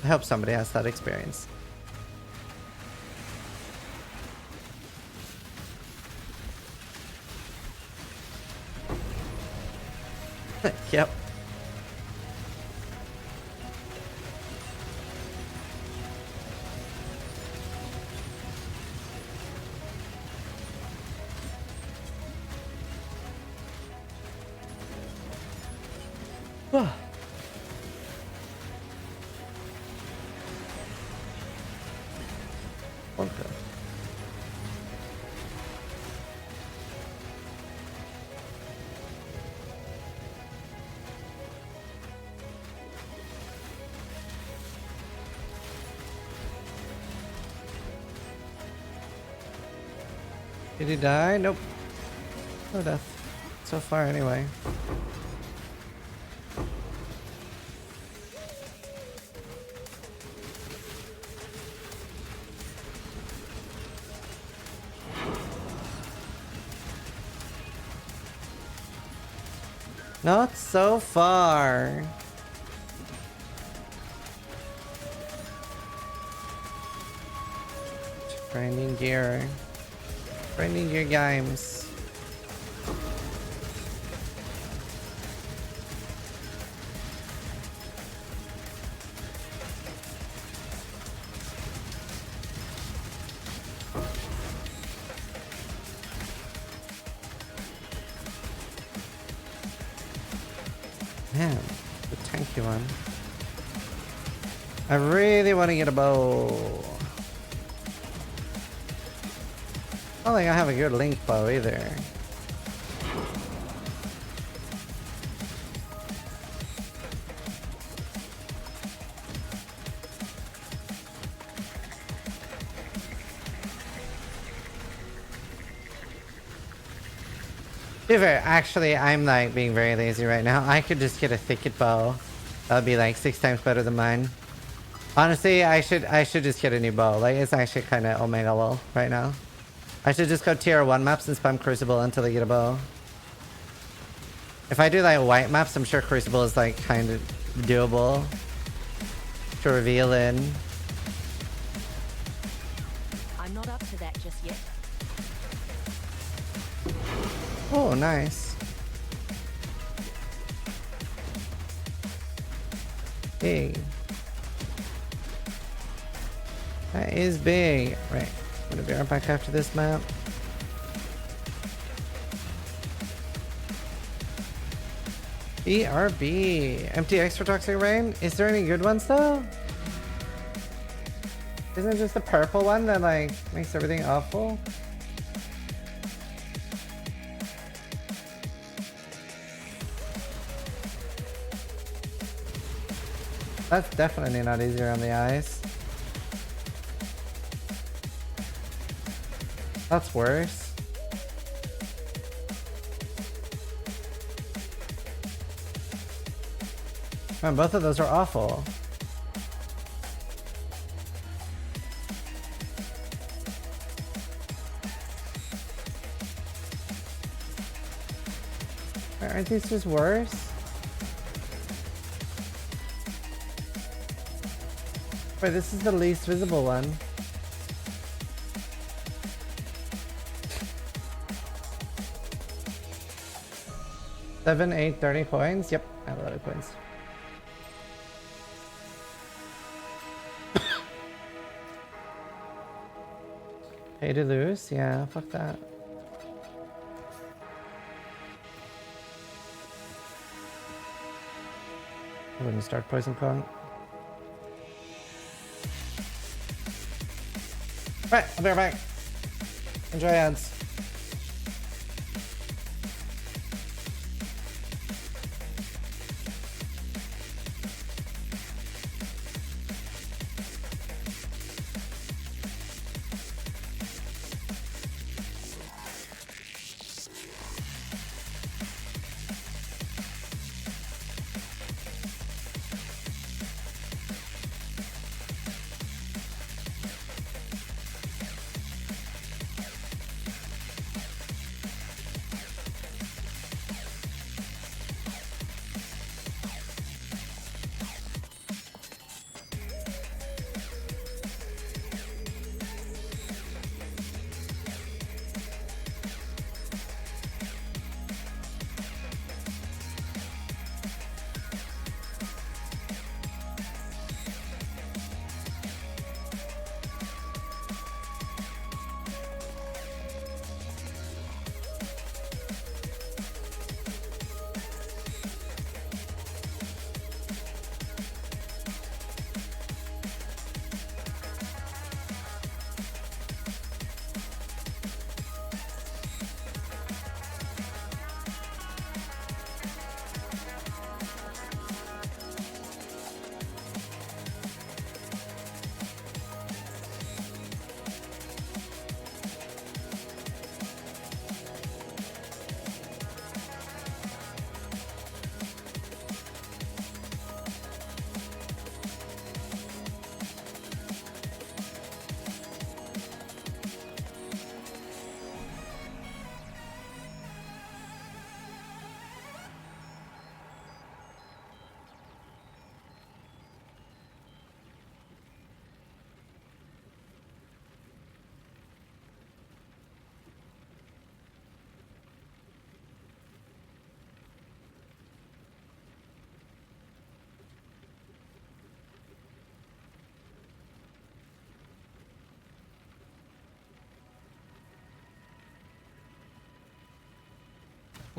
I hope somebody has that experience. Yep. Okay. Did he die? Nope. No death. So far, anyway. Not so far. Grinding gear. Grinding gear games. Man, the tanky one. I really want to get a bow. I don't think I have a good link bow either. To be fair, actually, I'm like being very lazy right now. I could just get a thicket bow. That'd be like 6 times better than mine. Honestly, I should just get a new bow. Like, it's actually kind of omega low right now. I should just go tier 1 maps and spam Crucible until I get a bow. If I do like white maps, I'm sure Crucible is like kind of doable to reveal in. I'm not up to that just yet. Oh, nice. Big. That is big. Right. I'm gonna be right back after this map. BRB. MTX for Toxic Rain? Is there any good ones though? Isn't it just the purple one that like makes everything awful? That's definitely not easier on the eyes. That's worse. Man, both of those are awful. Aren't these just worse? Wait, this is the least visible one. Seven, 8, 30 coins? Yep, I have a lot of coins. Pay to lose? Yeah, fuck that. I wouldn't start Poison Pong. Right, I'll be right back. Enjoy ads.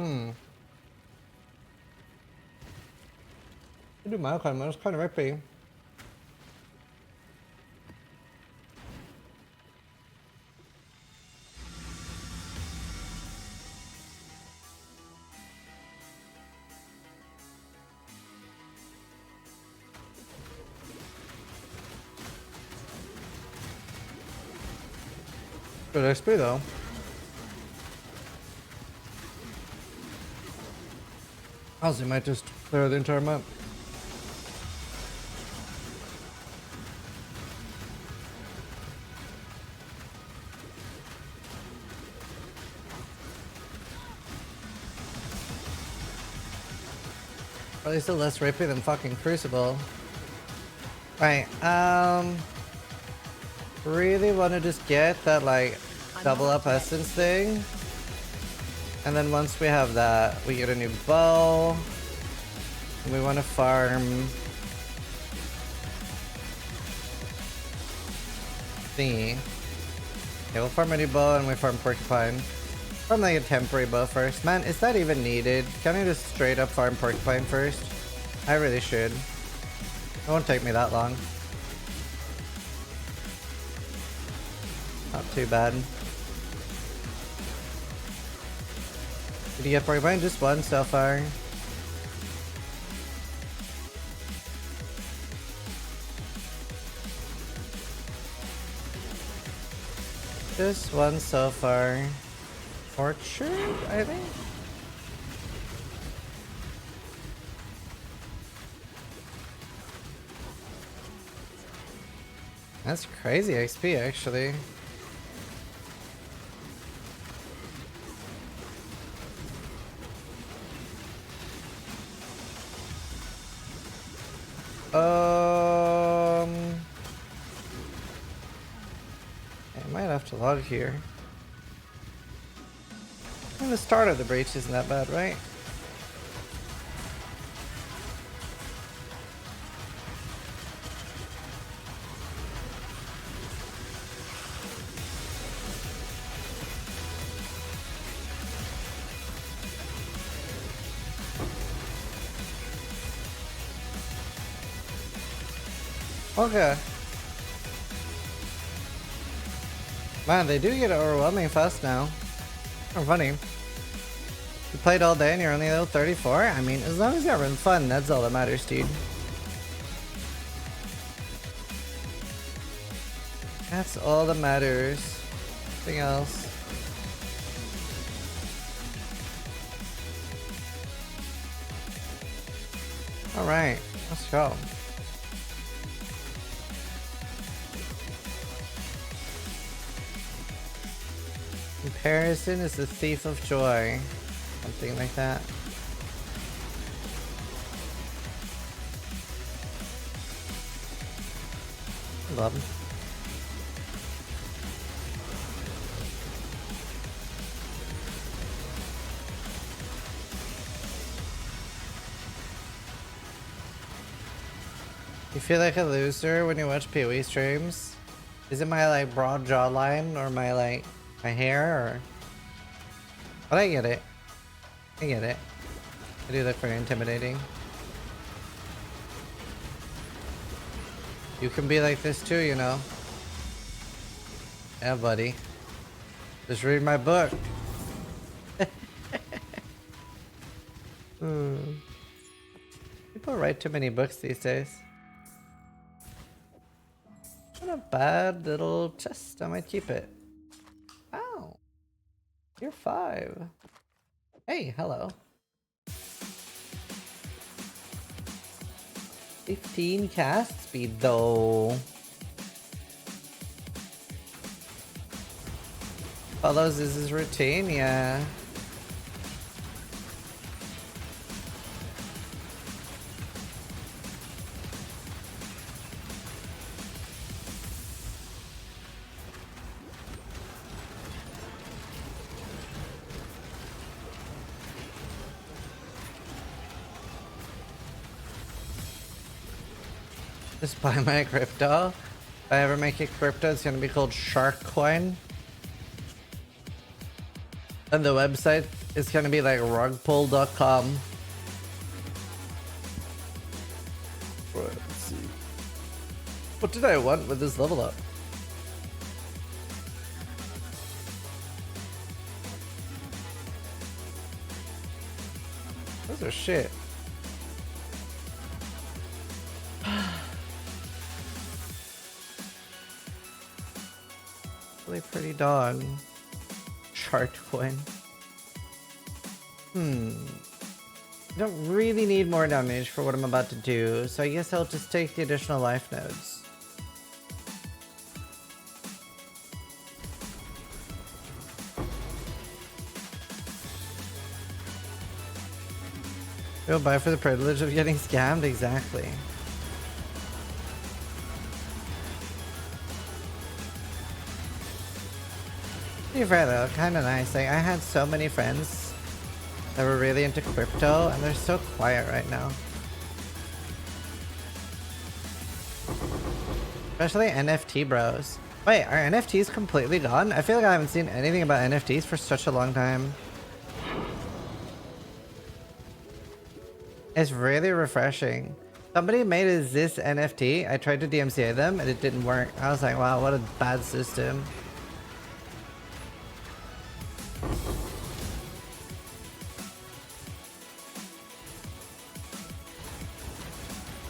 I do my kind of, it's kind of rippy. Good XP though. Also, might just clear the entire map. At least still less rapey than fucking Crucible. Right, really want to just get that like double up essence thing. And then once we have that, we get a new bow. And we want to farm thingy. Okay, we'll farm a new bow and we farm porcupine. Farm like a temporary bow first. Man, is that even needed? Can I just straight up farm porcupine first? I really should. It won't take me that long. Not too bad. Did you get porcupine? Just one so far. Just one so far. Orchard, I think? That's crazy XP actually. I might have to log here. And the start of the breach isn't that bad, right? Okay. Man, they do get overwhelming fast now. How funny. You played all day and you're only level 34? I mean, as long as you're having fun, that's all that matters, dude. That's all that matters. Nothing else. Alright, let's go. Comparison is the thief of joy. Something like that. Love him. You feel like a loser when you watch PoE streams? Is it my like broad jawline or my like my hair or? But I get it. I get it. I do look very intimidating. You can be like this too, you know. Yeah, buddy. Just read my book. People write too many books these days. What a bad little chest. I might keep it. Wow. You're 5. Hey, hello. 15 cast speed though. Follows his routine, yeah. Just buy my crypto. If I ever make it crypto, it's gonna be called Shark Coin. And the website is gonna be like rugpull.com. Let's see. What did I want with this level up? Those are shit. Really pretty dog. Chart coin. I don't really need more damage for what I'm about to do, so I guess I'll just take the additional life nodes. Go buy for the privilege of getting scammed? Exactly. To be fair though, kinda nice. Like, I had so many friends that were really into crypto, and they're so quiet right now. Especially NFT bros. Wait, are NFTs completely gone? I feel like I haven't seen anything about NFTs for such a long time. It's really refreshing. Somebody made a Ziz NFT. I tried to DMCA them and it didn't work. I was like, wow, what a bad system.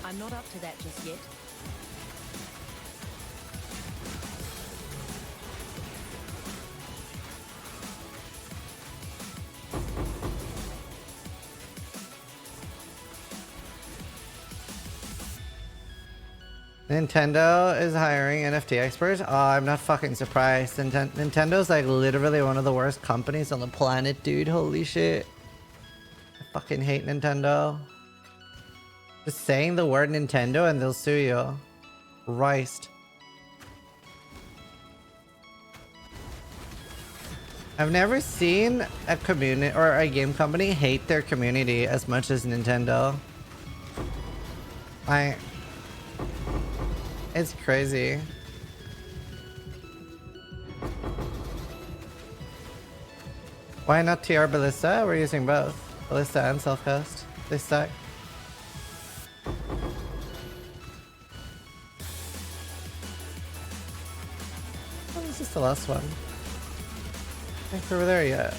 I'm not up to that just yet. Nintendo is hiring NFT experts. Oh, I'm not fucking surprised. Nintendo's like literally one of the worst companies on the planet, dude. Holy shit. I fucking hate Nintendo. Just saying the word Nintendo and they'll sue you. Christ. I've never seen a community or a game company hate their community as much as Nintendo. It's crazy. Why not TR Ballista? We're using both. Ballista and Self-Coast. They suck. Oh, this is the last one. I think we're there yet.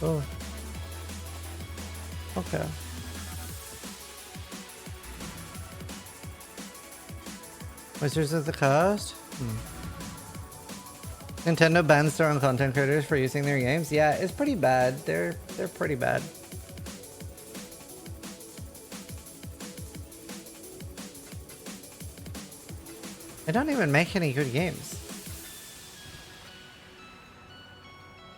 Oh. Okay. Wizards of the Coast? Nintendo bans their own content creators for using their games? Yeah, it's pretty bad. They're pretty bad. They don't even make any good games.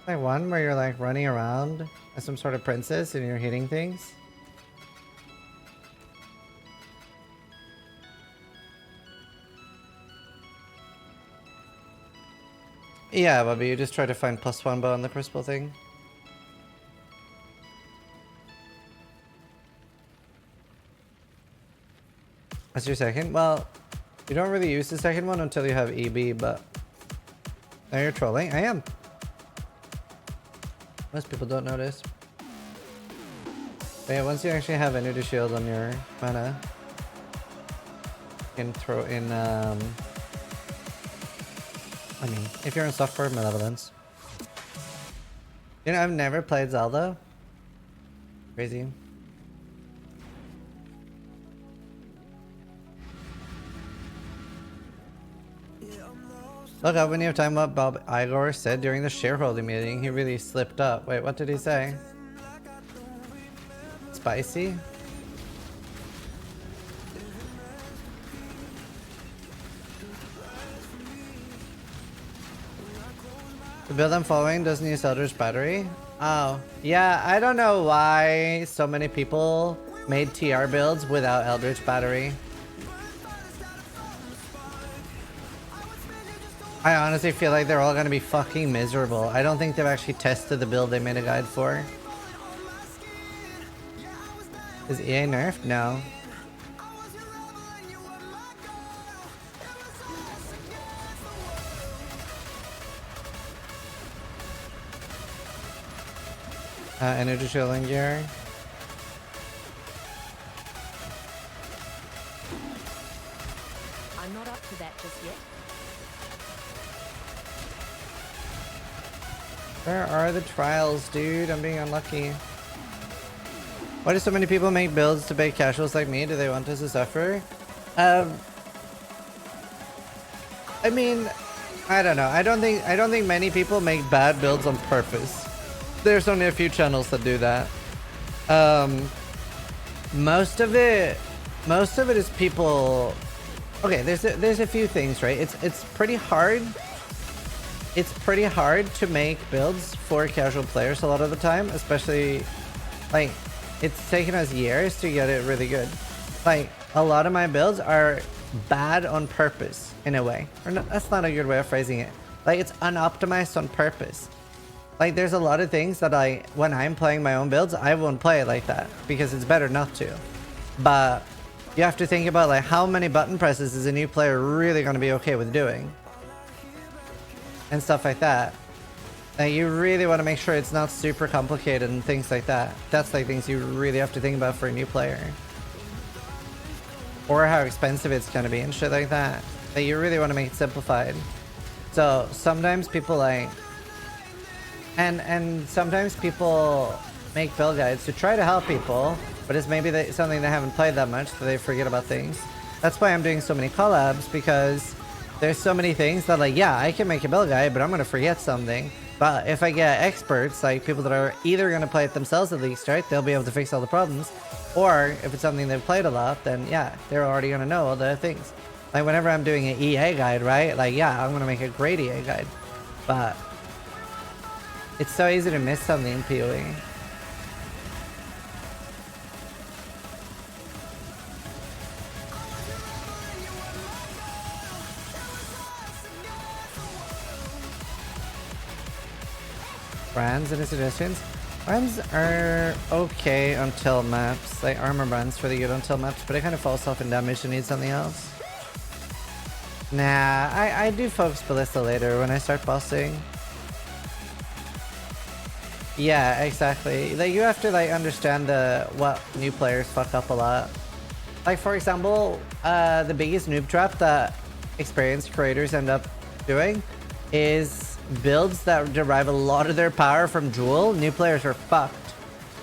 Like one where you're like running around as some sort of princess and you're hitting things. Yeah, Bobby, you just try to find +1 bow on the Crucible thing. That's your second? Well, you don't really use the second one until you have EB, but now you're trolling. I am. Most people don't notice. But yeah, once you actually have Energy Shield on your mana, you can throw in, I mean, if you're in software, Malevolence. You know, I've never played Zelda. Crazy. Look up when you have time what Bob Igor said during the shareholding meeting. He really slipped up. Wait, what did he say? Spicy? The build I'm following doesn't use Eldritch Battery. Oh, yeah, I don't know why so many people made TR builds without Eldritch Battery. I honestly feel like they're all gonna be fucking miserable. I don't think they've actually tested the build they made a guide for. Is EA nerfed? No. Energy shielding gear. I'm not up to that just yet. Where are the trials, dude? I'm being unlucky. Why do so many people make builds to bait casuals like me? Do they want us to suffer? I mean, I don't know. I don't think many people make bad builds on purpose. There's only a few channels that do that. Most of it is people. Okay, there's a few things, right? It's pretty hard. It's pretty hard to make builds for casual players a lot of the time, especially like it's taken us years to get it really good. Like a lot of my builds are bad on purpose in a way. Or no, that's not a good way of phrasing it. Like it's unoptimized on purpose. Like there's a lot of things that when I'm playing my own builds, I won't play it like that because it's better not to. But you have to think about like how many button presses is a new player really going to be okay with doing? And stuff like that. Like you really want to make sure it's not super complicated and things like that. That's like things you really have to think about for a new player. Or how expensive it's going to be and shit like that. Like you really want to make it simplified. So sometimes people like... And sometimes people make build guides to try to help people, but it's maybe something they haven't played that much, so they forget about things. That's why I'm doing so many collabs, because there's so many things that like, yeah, I can make a build guide, but I'm going to forget something. But if I get experts, like people that are either going to play it themselves at least, right? They'll be able to fix all the problems. Or if it's something they've played a lot, then yeah, they're already going to know all the things. Like whenever I'm doing an EA guide, right? Like, yeah, I'm going to make a great EA guide. But it's so easy to miss something in PoE. Brands, any suggestions? Brands are okay on tilt maps. Like armor brands pretty good on tilt maps, but it kind of falls off in damage and needs something else. Nah, I do focus ballista later when I start bossing. Yeah, exactly. Like you have to like understand what new players fuck up a lot. Like for example, the biggest noob trap that experienced creators end up doing is builds that derive a lot of their power from Jewel. New players are fucked.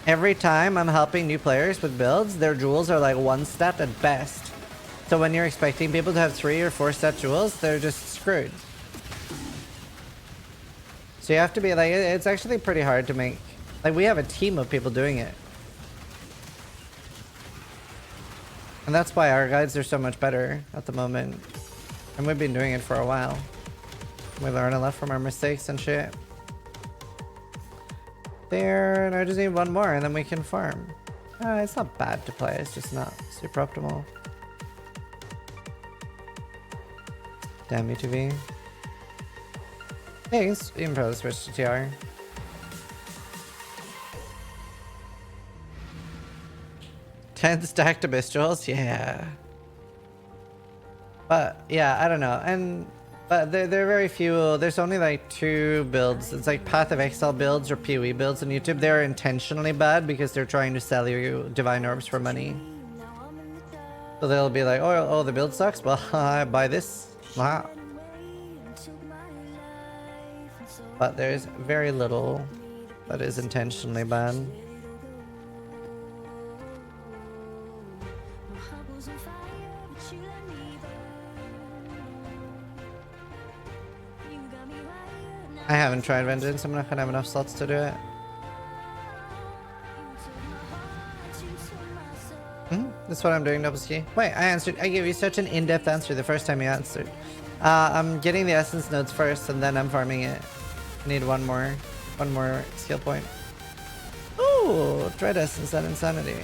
Every time I'm helping new players with builds, their Jewels are like 1 stat at best. So when you're expecting people to have 3 or 4 stat Jewels, they're just screwed. So you have to be like, it's actually pretty hard to make. Like we have a team of people doing it. And that's why our guides are so much better at the moment. And we've been doing it for a while. We learn a lot from our mistakes and shit. There, and I just need 1 more and then we can farm. It's not bad to play, it's just not super optimal. Damn UTV. Thanks, you can probably switch to TR. Ten stacked Abyssals, yeah. But yeah, I don't know. But there are very few. There's only like 2 builds. It's like Path of Exile builds or PoE builds on YouTube. They're intentionally bad because they're trying to sell you Divine Orbs for money. So they'll be like, oh, the build sucks. Well, I buy this. Wow. But there's very little that is intentionally bad. I haven't tried Vengeance, I'm not gonna have enough slots to do it. That's what I'm doing, Nobuski. Wait, I gave you such an in-depth answer the first time you answered. I'm getting the essence nodes first and then I'm farming it. Need one more skill point. Ooh, Dread Essence and Insanity.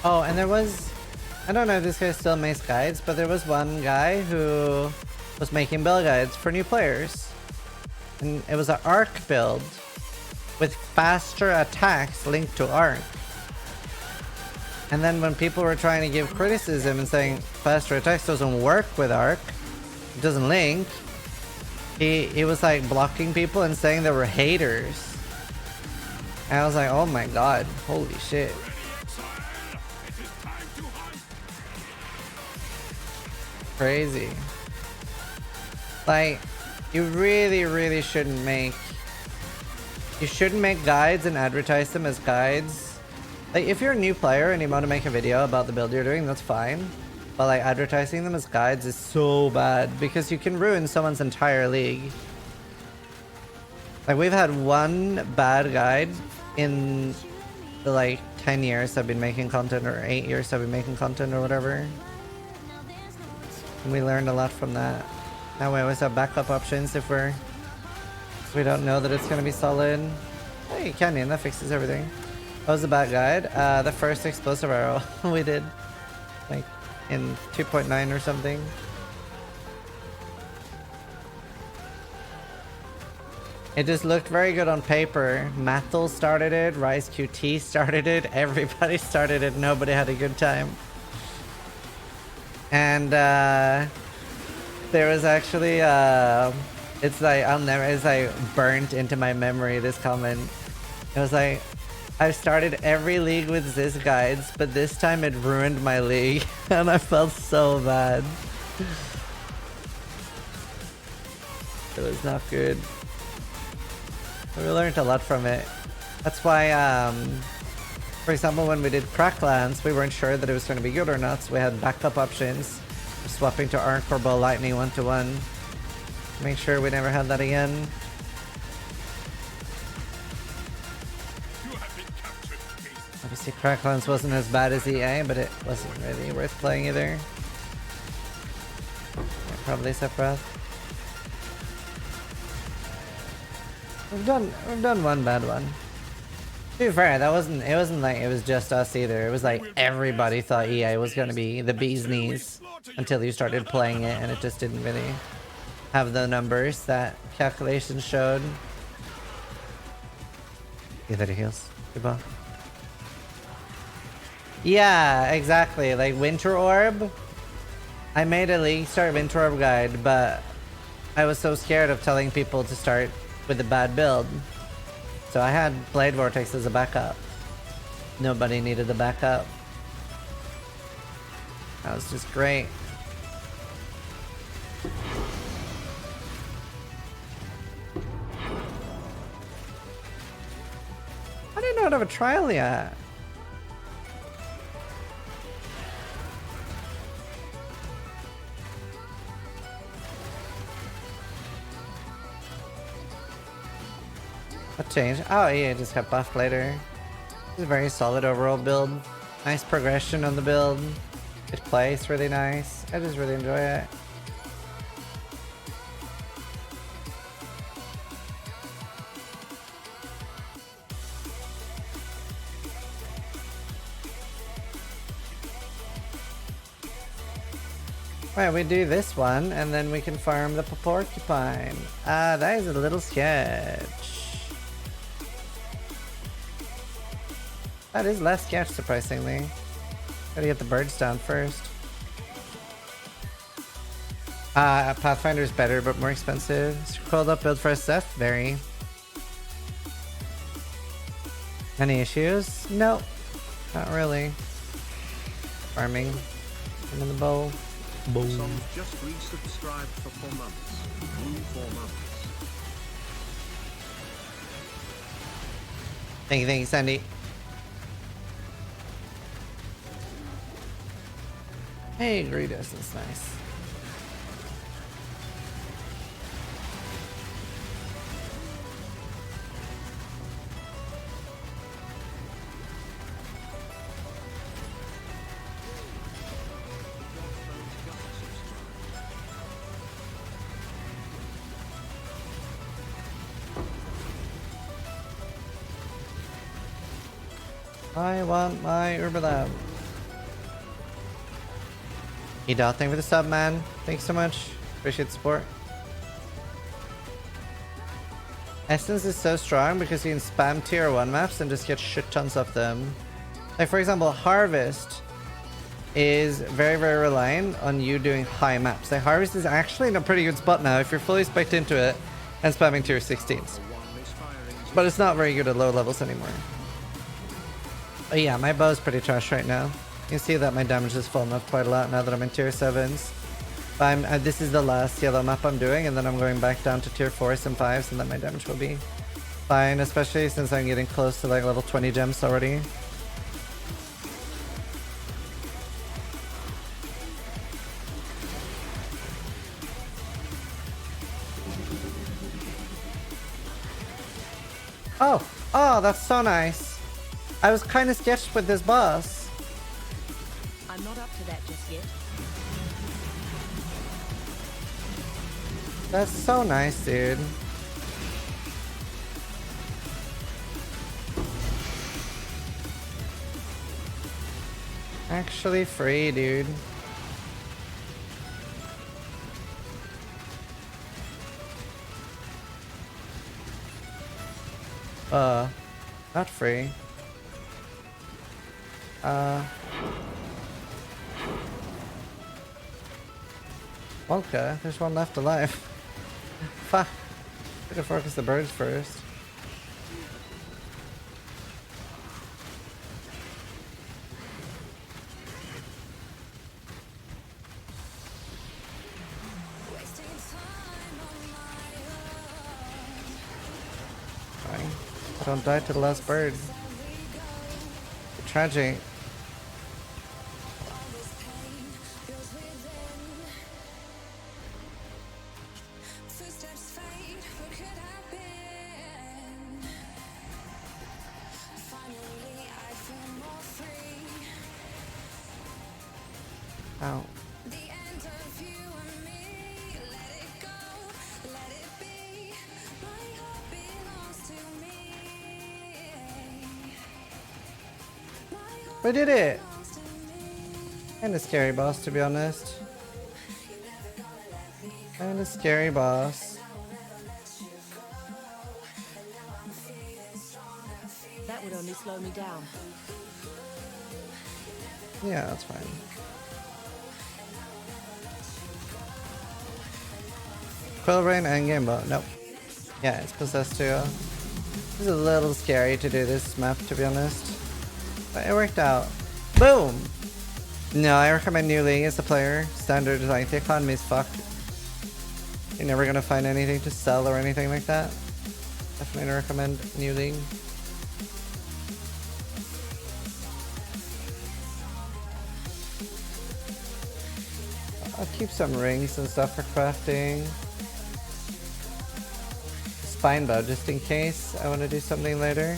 Oh, and there was, I don't know if this guy still makes guides, but there was one guy who was making build guides for new players. And it was an arc build with faster attacks linked to arc. And then when people were trying to give criticism and saying faster attacks doesn't work with arc, it doesn't link, he was like blocking people and saying they were haters. And I was like, oh my god, holy shit. Crazy. Like, you really shouldn't make guides and advertise them as guides. Like, if you're a new player and you want to make a video about the build you're doing, that's fine. But like, advertising them as guides is so bad because you can ruin someone's entire league. Like, we've had one bad guide in the like 10 years I've been making content, or 8 years I've been making content, or whatever. And we learned a lot from that. Now we always have backup options if we don't know that it's gonna be solid. Hey, Canyon, that fixes everything. That was a bad guide. The first explosive arrow we did, like in 2.9 or something. It just looked very good on paper. Mathel started it, Rise QT started it, everybody started it, nobody had a good time. And there was actually it's like burnt into my memory, this comment. It was like, I've started every league with Ziz guides, but this time it ruined my league. And I felt so bad. It was not good. We learned a lot from it. That's why for example, when we did Cracklands, we weren't sure that it was going to be good or not, so we had backup options. Swapping to Arc or Bow Lightning 1-to-1. Make sure we never had that again. Obviously Cracklands wasn't as bad as EA, but it wasn't really worth playing either. Yeah, probably Sephiroth. We've done one bad one. To be fair, it wasn't like it was just us either. It was like everybody thought EA was gonna be the bee's knees until you started playing it, and it just didn't really have the numbers that calculations showed. Either the heals. Goodbye. Yeah, exactly. Like Winter Orb. I made a League Start Winter Orb guide, but I was so scared of telling people to start with a bad build. So I had Blade Vortex as a backup. Nobody needed the backup. That was just great. I didn't know I'd have a trial yet. What changed? Oh yeah, it just got buffed later. It's a very solid overall build. Nice progression on the build. It plays really nice. I just really enjoy it. Right, we do this one, and then we can farm the porcupine. That is a little sketch. That is less sketch, surprisingly. Gotta get the birds down first. Pathfinder's better, but more expensive. Scrolled up build for SF? Very. Any issues? Nope. Not really. Farming. I'm in the bowl. Boom. Some just resubscribed for 4 months. Blue 4 months. Thank you, Sandy. Hey, Greedos, that's nice. I want my Urbalab. Edot, thank you for the sub, man. Thanks so much. Appreciate the support. Essence is so strong because you can spam tier 1 maps and just get shit tons of them. Like for example, Harvest is very, very reliant on you doing high maps. Like Harvest is actually in a pretty good spot now if you're fully spec'd into it and spamming tier 16s. But it's not very good at low levels anymore. But yeah, my bow is pretty trash right now. You can see that my damage has fallen off quite a lot now that I'm in tier 7s. But this is the last yellow map I'm doing, and then I'm going back down to tier 4s and 5s, and then my damage will be fine, especially since I'm getting close to like level 20 gems already. Oh, that's so nice. I was kind of sketched with this boss. I'm not up to that just yet. That's so nice, dude. Actually free, dude. Not free. Wonka, there's one left alive. Fuck. Better focus the birds first. Fine. I don't die to the last bird. Tragic. Ow. We did it! Kinda scary boss, to be honest. Kinda scary boss. That would only slow me down. Yeah, that's fine. Quillbrain and Gamebo. Nope. Yeah, it's possessed too. It's a little scary to do this map, to be honest. But it worked out. Boom! No, I recommend New League as a player. Standard, like, the economy is fucked. You're never gonna find anything to sell or anything like that. Definitely recommend New League. I'll keep some rings and stuff for crafting. Spine bow, just in case I want to do something later.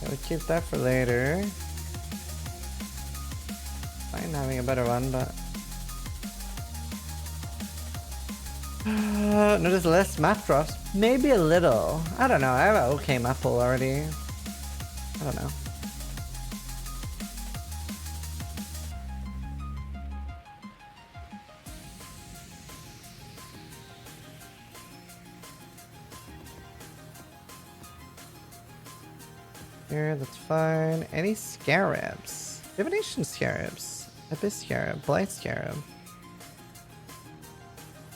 I'll keep that for later. Fine having a better one, but notice less map drops. Maybe a little. I don't know. I have an okay map pool already. I don't know. Here, that's fine. Any scarabs? Divination scarabs. Abyss scarab. Blight scarab.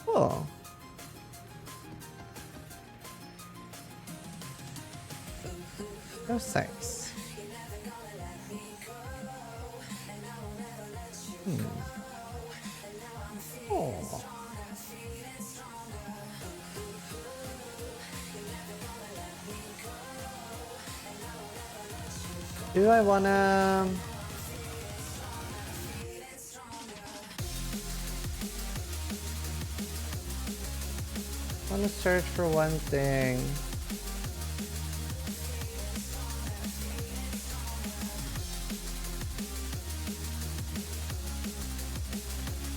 Cool. No thanks. Do I wanna... I wanna search for one thing.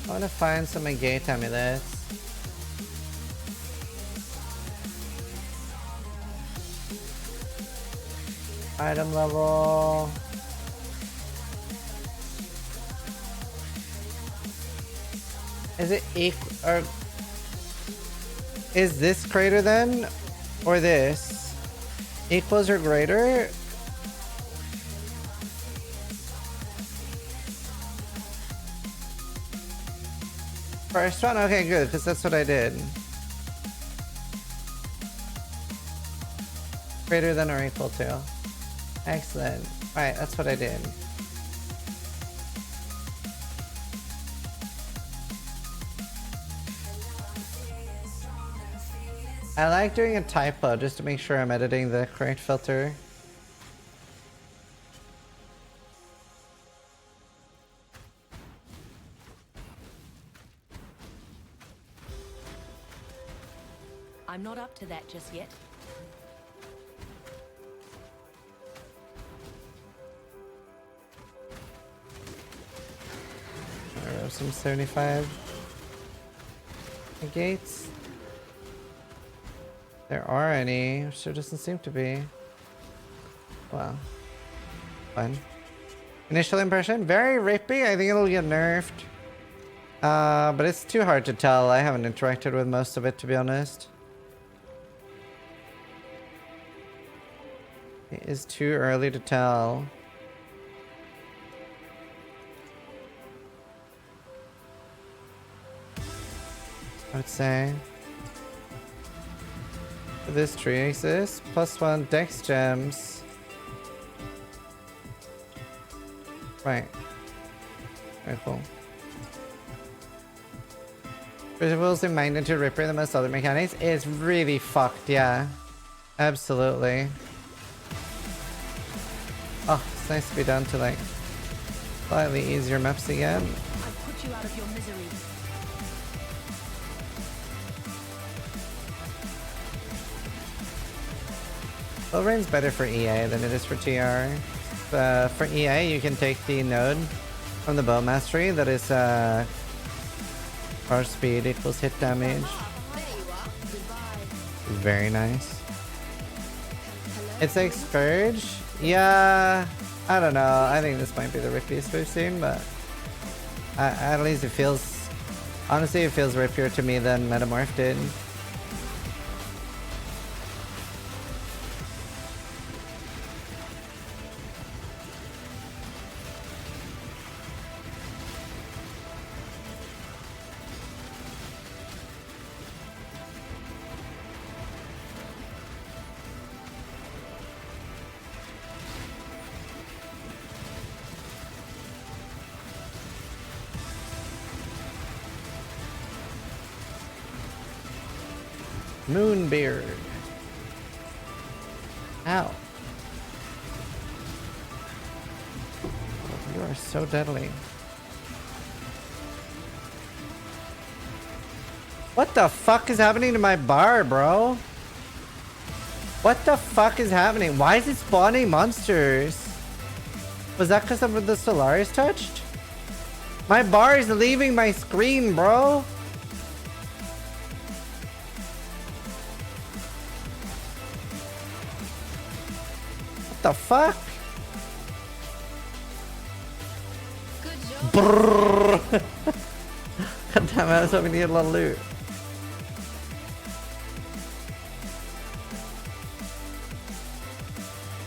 I wanna find some gate amulets. Item level. Is it equal or is this greater than or this? Equals or greater? First one? Okay, good, because that's what I did. Greater than or equal to. Excellent. Alright, that's what I did. I like doing a typo just to make sure I'm editing the correct filter. I'm not up to that just yet. I wrote some 75 gates. There are any, which there doesn't seem to be. Wow. Fun. Initial impression, very rippy. I think it'll get nerfed. But it's too hard to tell. I haven't interacted with most of it, to be honest. It is too early to tell. I would say. This tree exists. +1 dex gems. Right. Very cool. Crucible's in magnitude ripper than most other mechanics. It's really fucked, yeah. Absolutely. Oh, it's nice to be down to like slightly easier maps again. I've put you out of your misery. Well, Rain's better for EA than it is for TR. For EA, you can take the node from the bow mastery that is bar speed equals hit damage. Very nice. It's like Scourge. Yeah, I don't know. I think this might be the rippiest we've seen, but at least it feels... Honestly, it feels rippier to me than Metamorph did. Moonbeard. Ow. You are so deadly. What the fuck is happening to my bar, bro? What the fuck is happening? Why is it spawning monsters? Was that because of the Solaris touched? My bar is leaving my screen, bro. What the fuck? Brrr. God damn it, I was hoping to get a lot of loot.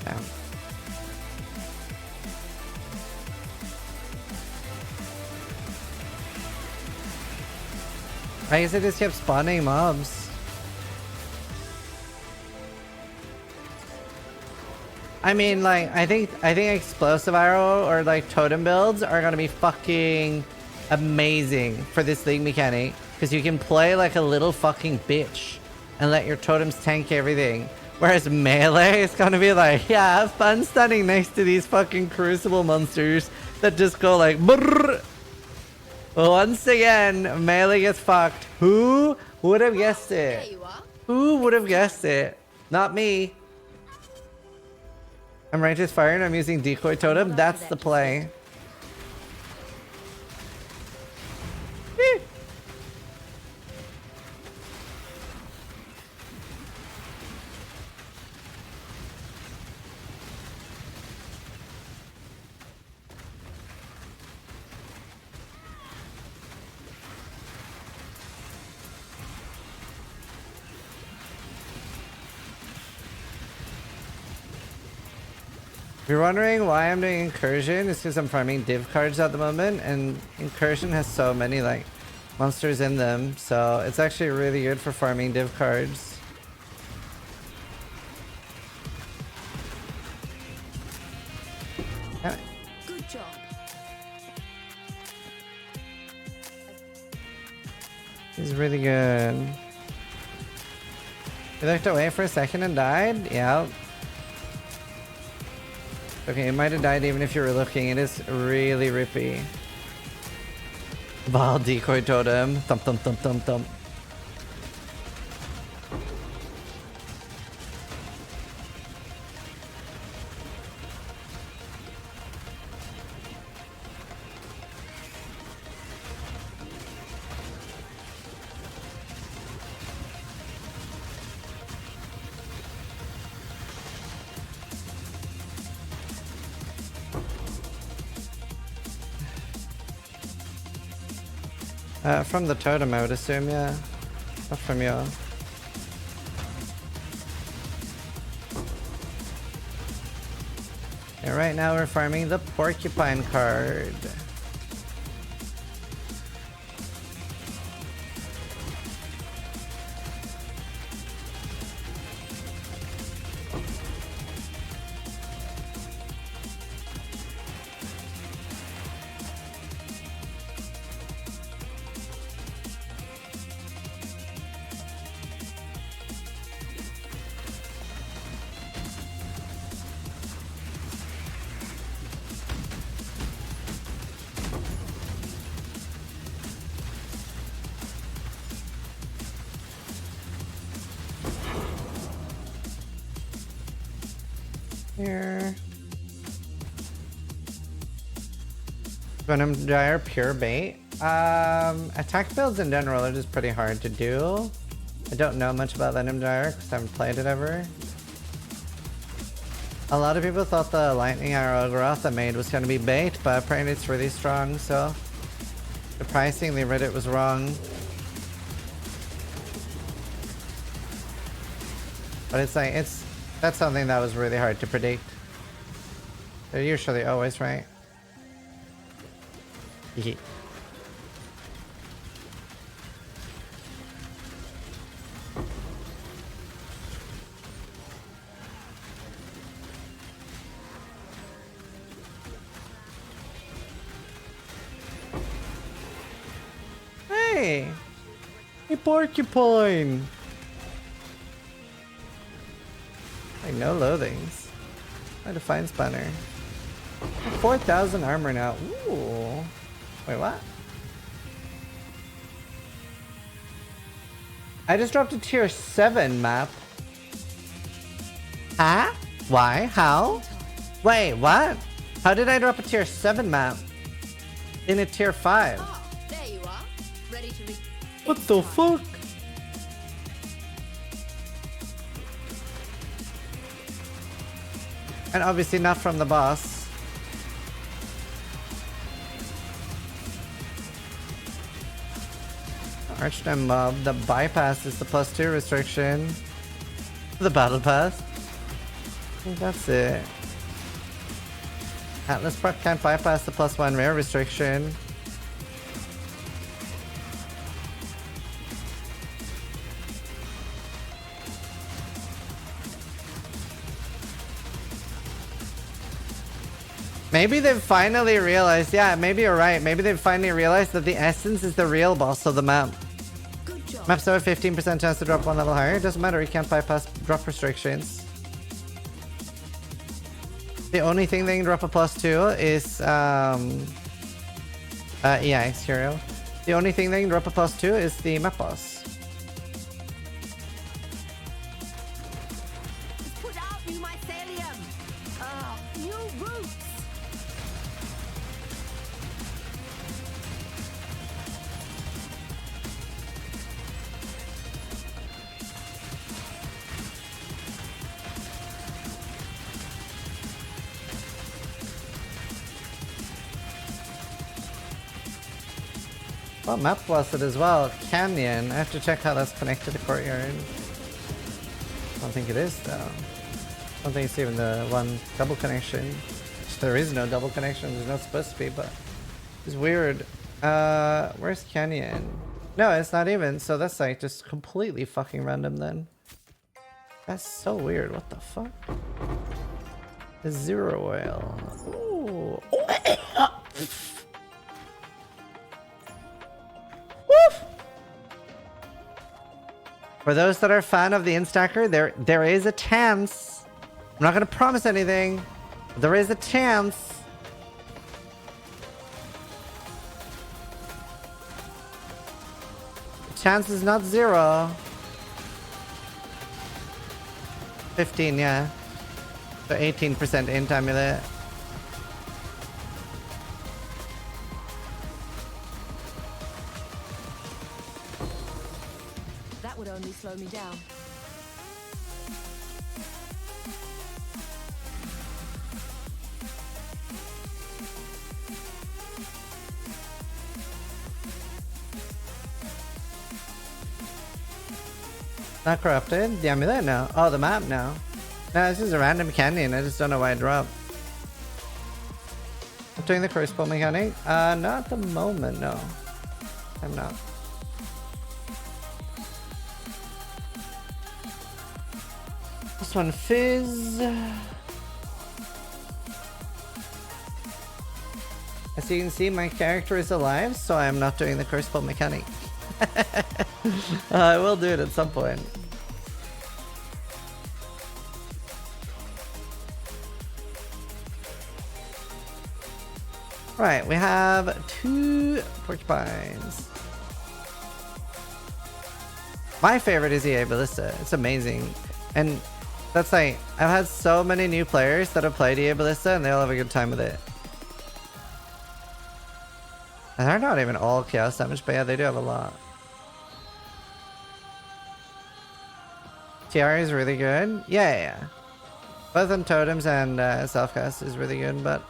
Damn. I guess I just kept spawning mobs. I mean, like, I think explosive arrow or like totem builds are gonna be fucking amazing for this league mechanic, because you can play like a little fucking bitch and let your totems tank everything. Whereas melee is gonna be like, yeah, have fun standing next to these fucking Crucible monsters that just go like brrr. Once again, melee gets fucked. Who would have guessed There it? you are. Who would have guessed it? Not me. I'm Righteous Fire and I'm using Decoy Totem. That's the play. If you're wondering why I'm doing Incursion, it's because I'm farming div cards at the moment, and Incursion has so many like monsters in them, so it's actually really good for farming div cards. Yeah. Good job. He's really good. You looked away for a second and died? Yeah. Okay, it might have died even if you were looking. It is really rippy. Val Decoy Totem. Thump thump thump thump thump. From the totem, I would assume, yeah. Not from you. Yeah, right now we're farming the Porcupine card. Here. Venom Gyre pure bait. Attack builds in general are just pretty hard to do. I don't know much about Venom Gyre because I haven't played it ever. A lot of people thought the Lightning Arrow Growth I made was going to be bait, but apparently it's really strong, so surprisingly Reddit was wrong. But it's like, that's something that was really hard to predict. They're usually always right. Hey! A porcupine! Like no loathings. My Define Spanner. 4,000 armor now. Ooh. Wait, what? I just dropped a tier 7 map. Huh? Why? How? Wait, what? How did I drop a tier 7 map in a tier 5? Oh, there you are. Ready to What the fuck? And obviously not from the boss. Archdem mob. The bypass is the +2 restriction. The battle pass. I think that's it. Atlas Prep can't bypass the +1 rare restriction. Maybe they've finally realized, yeah, maybe you're right. Maybe they've finally realized that the essence is the real boss of the map. Good job. Maps have a 15% chance to drop one level higher. It doesn't matter, you can't bypass drop restrictions. The only thing they can drop a +2 is EX hero. The only thing they can drop a +2 is the map boss. Put out new mycelium. New roots. Well, map blasted as well. Canyon. I have to check how that's connected to courtyard. I don't think it is though. I don't think it's even the one double connection. There is no double connection. There's not supposed to be, but it's weird. Where's Canyon? No, it's not even. So that's like just completely fucking random then. That's so weird. What the fuck? The zero oil. Ooh. For those that are a fan of the Instacker, there is a chance. I'm not gonna promise anything. But there is a chance. The chance is not 0. 15, yeah. So 18% int amulet. That would only slow me down. Not corrupted? The amulet now. Oh, the map now. No, this is a random canyon. I just don't know why it dropped. I'm doing the Crucible mechanic. Not at the moment, no. I'm not. This one fizz. As you can see, my character is alive, so I'm not doing the Crucible mechanic. I will do it at some point. Right, we have 2 porcupines. My favorite is EA Ballista. It's amazing. And that's like, I've had so many new players that have played EA Ballista and they all have a good time with it. And they're not even all chaos damage, but yeah, they do have a lot. TR is really good. Yeah. Both on totems and self-cast is really good, but...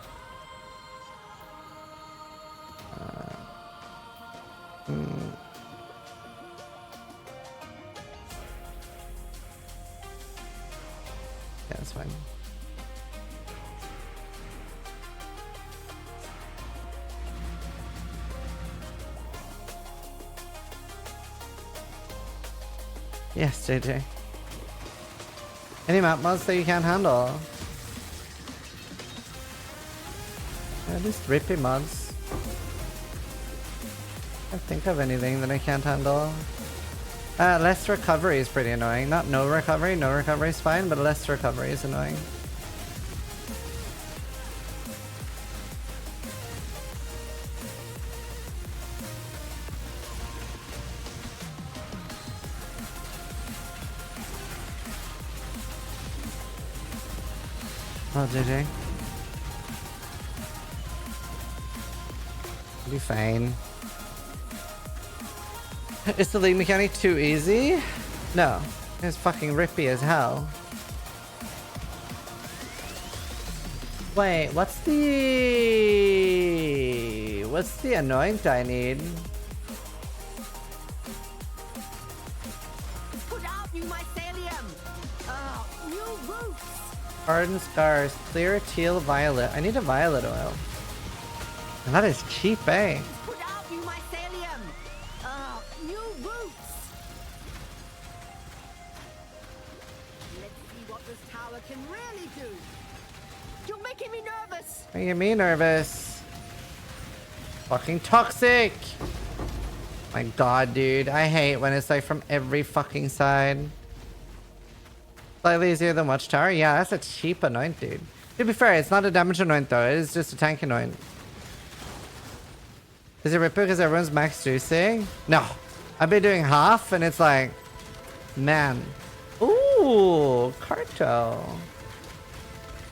Yeah, that's fine. Yes, JJ. Any map mods that you can't handle? Just rippy mods. I can't think of anything that I can't handle. Less recovery is pretty annoying. Not no recovery. No recovery is fine, but less recovery is annoying. Oh, JJ. You'll be fine. Is the league mechanic too easy? No. It's fucking rippy as hell. Wait, what's the anoint I need? Put out new mycelium. New roots. Hardened scars, clear teal violet. I need a violet oil. And that is cheap, eh? Put out new mycelium. New roots. Let's see what this tower can really do. You're making me nervous. Making me nervous. Fucking toxic. My god, dude. I hate when it's like from every fucking side. Slightly easier than Watchtower? Yeah, that's a cheap anoint, dude. To be fair, it's not a damage anoint though. It is just a tank anoint. Is it ripper because everyone's max juicing? No. I've been doing half and it's like... Man. Ooh, Carto.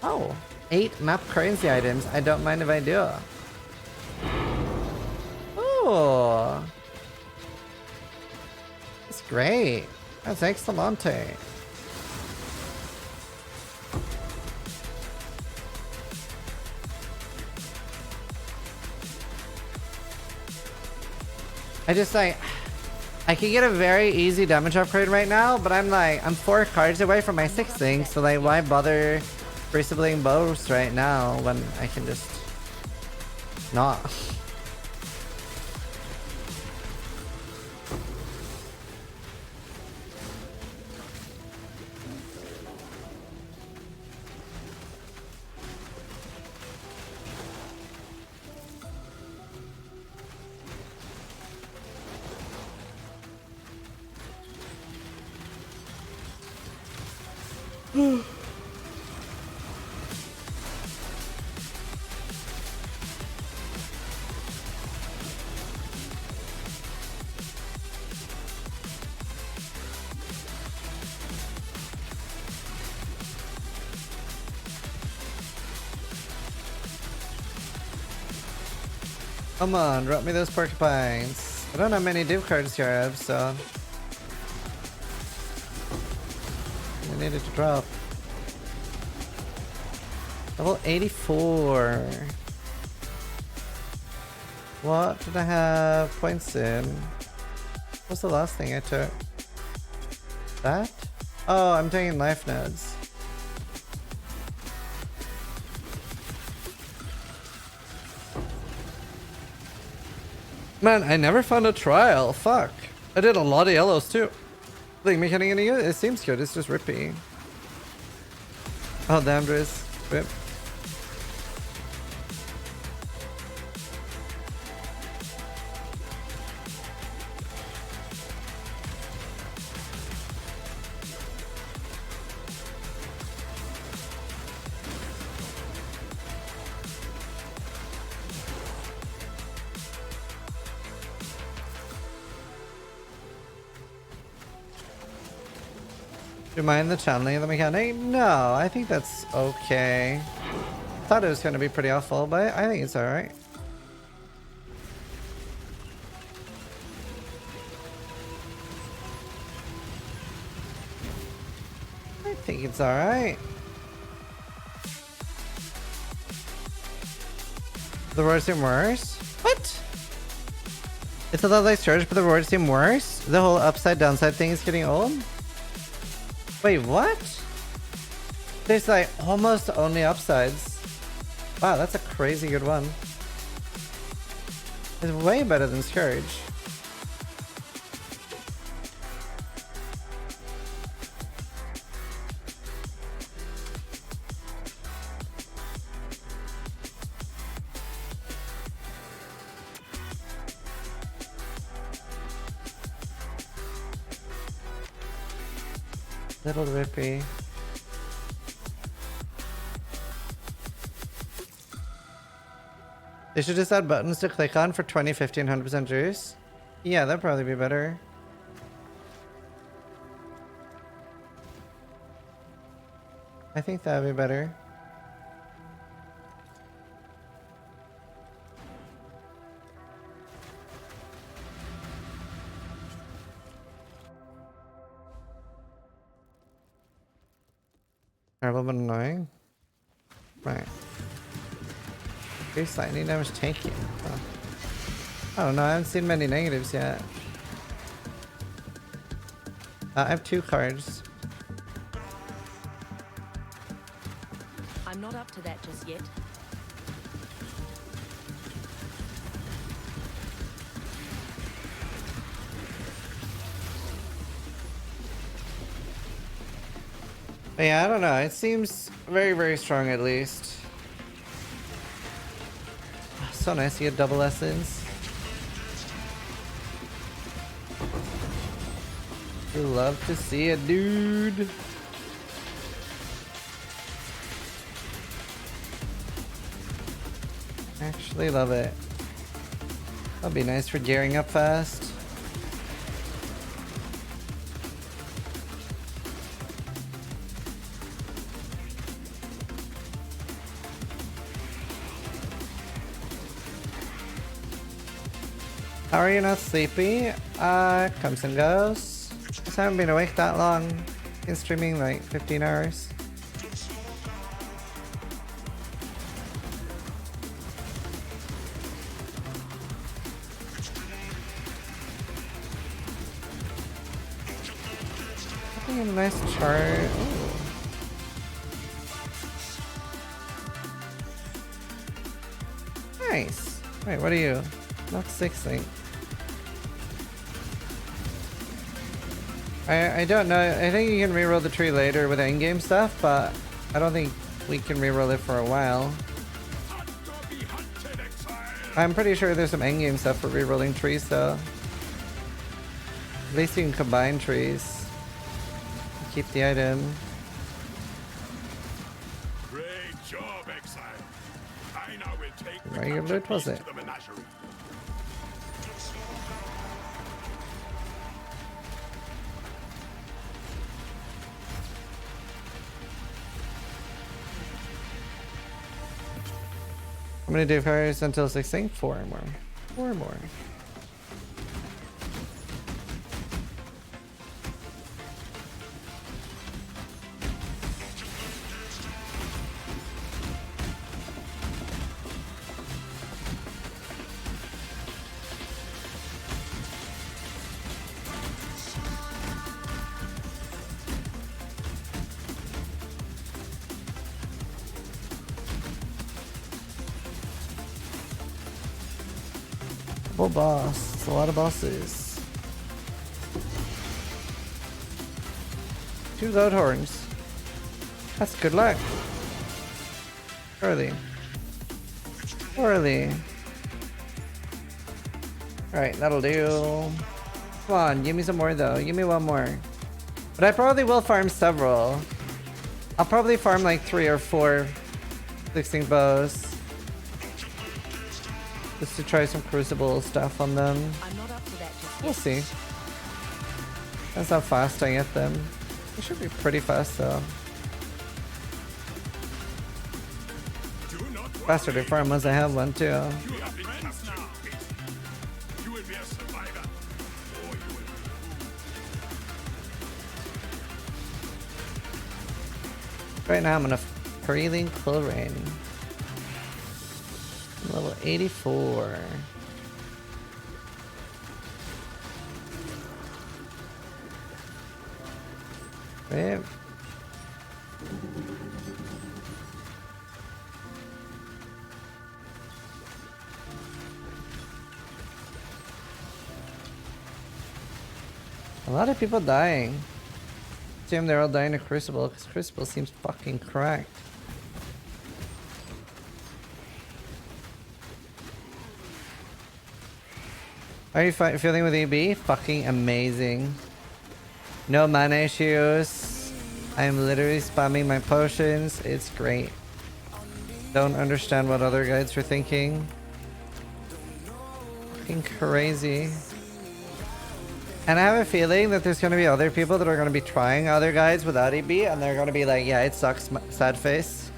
Oh. 8 map currency items. I don't mind if I do. Ooh. That's great. That's excellent. I just like... I can get a very easy damage upgrade right now, but I'm like... I'm 4 cards away from my 6th thing, so like why bother Crucibling bows right now when I can just... not. Come on, drop me those porcupines. I don't have many div cards here, Ev, so... I needed to drop. Level 84. What did I have points in? What's the last thing I took? That? Oh, I'm taking life nodes. Man, I never found a trial. Fuck. I did a lot of yellows too. Like, me getting any good? It seems good. It's just rippy. Oh, damn, Driz. Rip. Do you mind the channeling of the mechanic? No, I think that's okay. Thought it was going to be pretty awful, but I think it's alright. I think it's alright. The rewards seem worse? What? It's a lot like Surge, but the rewards seem worse? The whole upside downside thing is getting old? Wait, what? There's like almost only upsides. Wow, that's a crazy good one. It's way better than Scourge. Little rippy. They should just add buttons to click on for 20, 50, and 100% juice. Yeah, that'd probably be better. I think that'd be better. Terrible but annoying. Right. Increase lightning damage taking. Oh. I don't know, I haven't seen many negatives yet. I have 2 cards. I'm not up to that just yet. But yeah, I don't know. It seems very, very strong at least. So nice to get double essence. You love to see it, dude. Actually love it. That'll be nice for gearing up fast. How are you not sleepy? Comes and goes. Just haven't been awake that long. Been streaming like 15 hours. A nice chart. Ooh. Nice. Wait, what are you? Not 6 link. I don't know. I think you can reroll the tree later with endgame stuff, but I don't think we can reroll it for a while. I'm pretty sure there's some endgame stuff for rerolling trees though. At least you can combine trees. Keep the item. Great job, exile. I now will take the Where your loot was it? to the menagerie. I'm gonna do fires until 16. 4 more. 4 more. Double boss. It's a lot of bosses. 2 load horns. That's good luck. Early. Early. Alright, that'll do. Come on, give me some more though. Give me 1 more. But I probably will farm several. I'll probably farm like 3 or 4 16 bows. Just to try some Crucible stuff on them. I'm not up to that just yet. We'll see. That's how fast I get them. They should be pretty fast though. Faster to farm once I have one too. You are friends now. You will be a survivor, or you will Right now I'm on a Freeling Chlorine. Level 84. Right. A lot of people dying. Assume they're all dying to Crucible because Crucible seems fucking cracked. How are you feeling with EB? Fucking amazing. No mana issues. I'm literally spamming my potions. It's great. Don't understand what other guides are thinking. Fucking crazy. And I have a feeling that there's going to be other people that are going to be trying other guides without EB and they're going to be like, yeah, it sucks, sad face.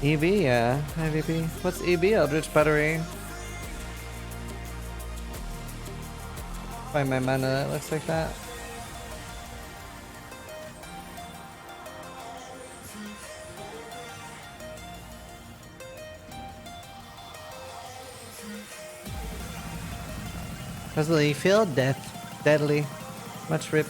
EB, yeah. IVP. What's EB? Eldritch Battery. Find my mana that looks like that. How's the league feel? Death. Deadly. Much rip.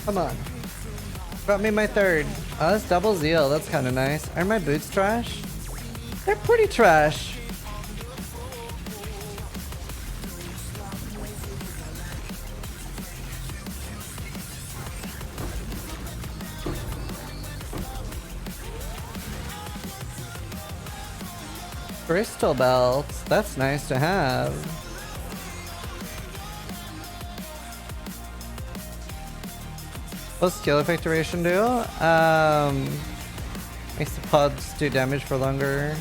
Come on. Got me my third. Oh, that's double zeal. That's kind of nice. Are my boots trash? They're pretty trash. Crystal belts. That's nice to have. What's skill effect duration do? Makes the pods do damage for longer.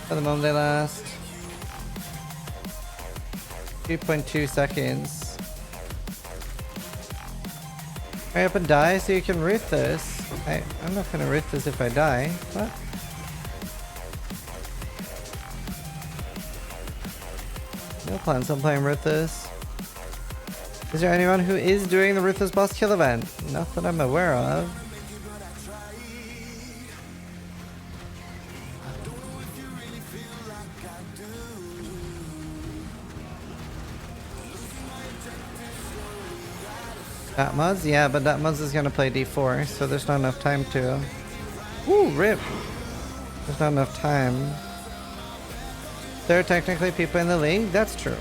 For the moment they last. 3.2 seconds. Hurry up and die so you can root this. I'm not gonna root this if I die. What? No plans on playing Ruthless. Is there anyone who is doing the Ruthless boss kill event? Not that I'm aware of. That Muzz? Yeah, but that Muzz is gonna play D4, so there's not enough time to. Ooh, rip! There's not enough time. There are technically people in the league? That's true.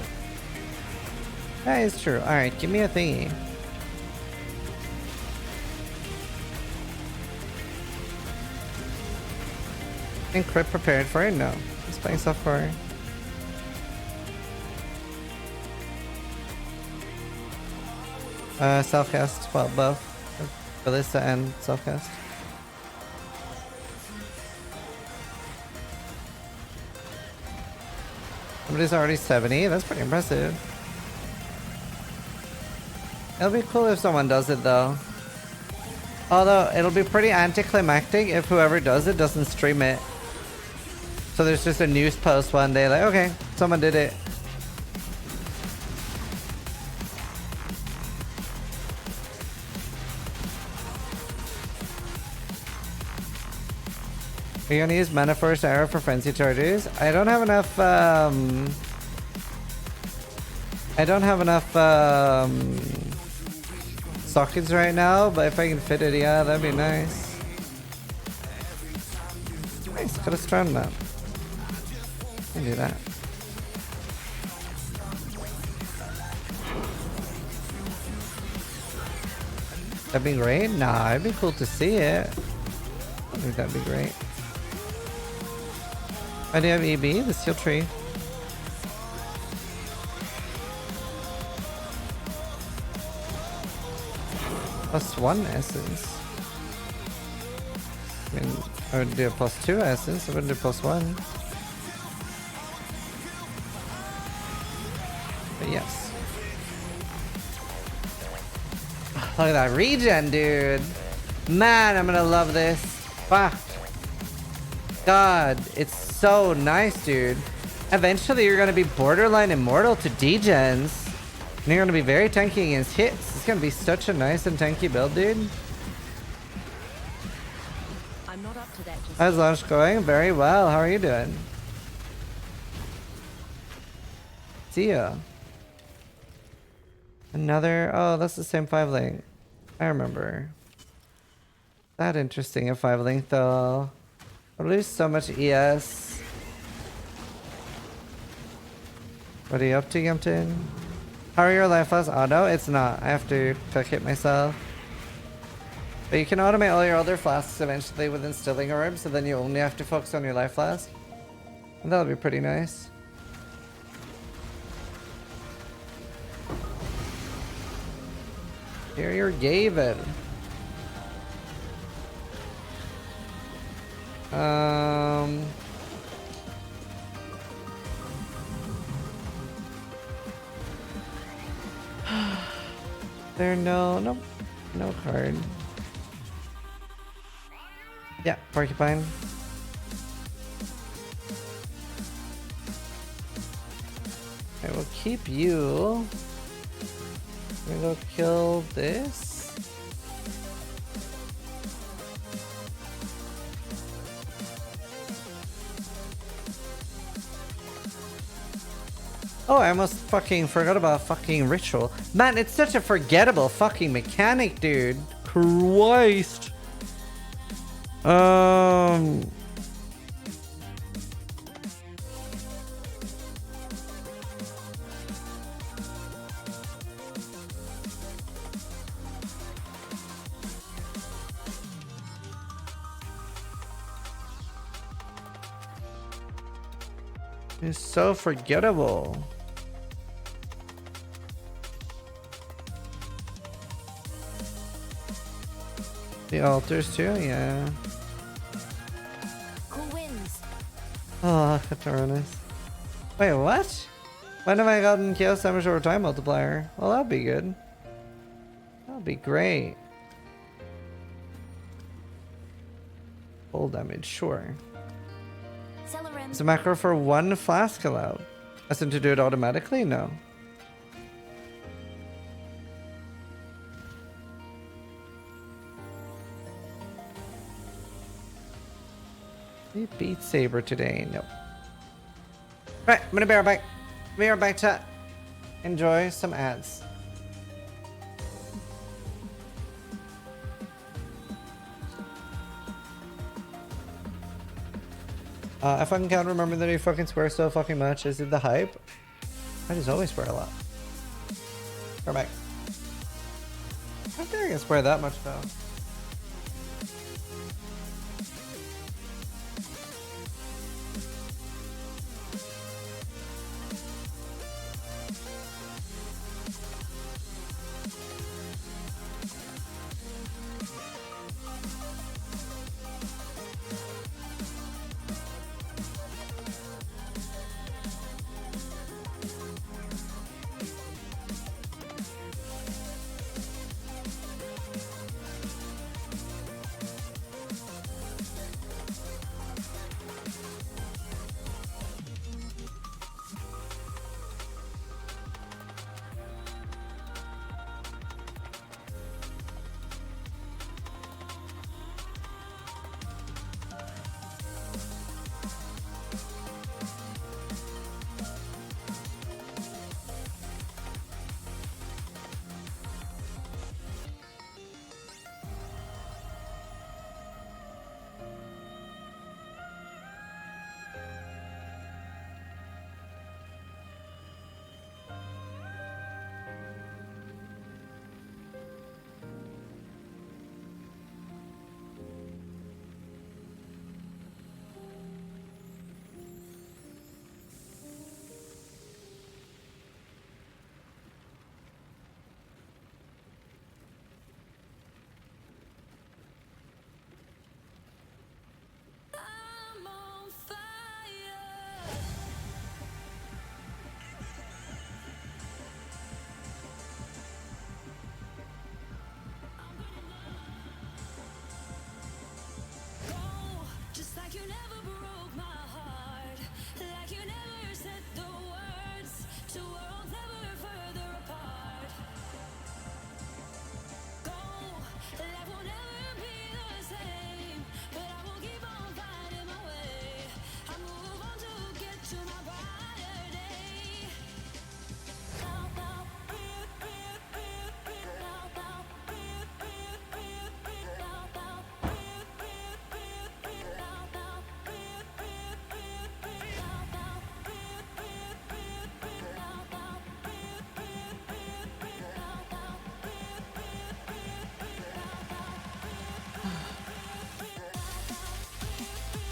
That is true. Alright, give me a thingy. And Crit prepared for it? No. He's playing softcore. Self-cast, well, both. Ballista and self-cast. Somebody's already 70. That's pretty impressive. It'll be cool if someone does it though. Although it'll be pretty anticlimactic if whoever does it doesn't stream it. So there's just a news post one day like, okay, someone did it. Are you gonna use Mana Force Arrow for Frenzy Charges? I don't have enough, sockets right now, but if I can fit it, yeah, that'd be nice. Nice, got a strand map. Can do that. That'd be great? Nah, it'd be cool to see it. I think that'd be great. I do have EB, the Steel Tree. +1 essence. I mean, I would do a +2 essence, I wouldn't do +1. But yes. Look at that regen, dude. Man, I'm gonna love this. Fuck. God, it's so nice, dude. Eventually, you're gonna be borderline immortal to degens. And you're gonna be very tanky against hits. It's gonna be such a nice and tanky build, dude. I'm not up to that just How's launch going? Very well. How are you doing? See ya. Another. Oh, that's the same 5-link. I remember. That interesting a 5-link though. I lose so much ES. What are you up to, Gumpton? How are your life lasts auto? It's not. I have to click it myself. But you can automate all your other flasks eventually with instilling orbs, so then you only have to focus on your life flask. And that'll be pretty nice. Here you're Gavin. There no card. Yeah, porcupine. I will keep you. I'm gonna go kill this. Oh, I almost fucking forgot about fucking ritual. Man, it's such a forgettable fucking mechanic, dude. Christ. It's so forgettable. The altars too, yeah. Cool wins. Oh, Kataronis. Wait, what? When have I gotten Chaos Damage over time multiplier? Well, that'd be good. That'd be great. Full damage, sure. Is a macro for one flask allowed? As in to do it automatically? No. We beat Saber today. Nope. Right, I'm gonna be right back. Be right back to enjoy some ads. I fucking can't remember the new fucking swear so fucking much. Is it the hype? I just always swear a lot. Right back. I don't think I can swear that much though.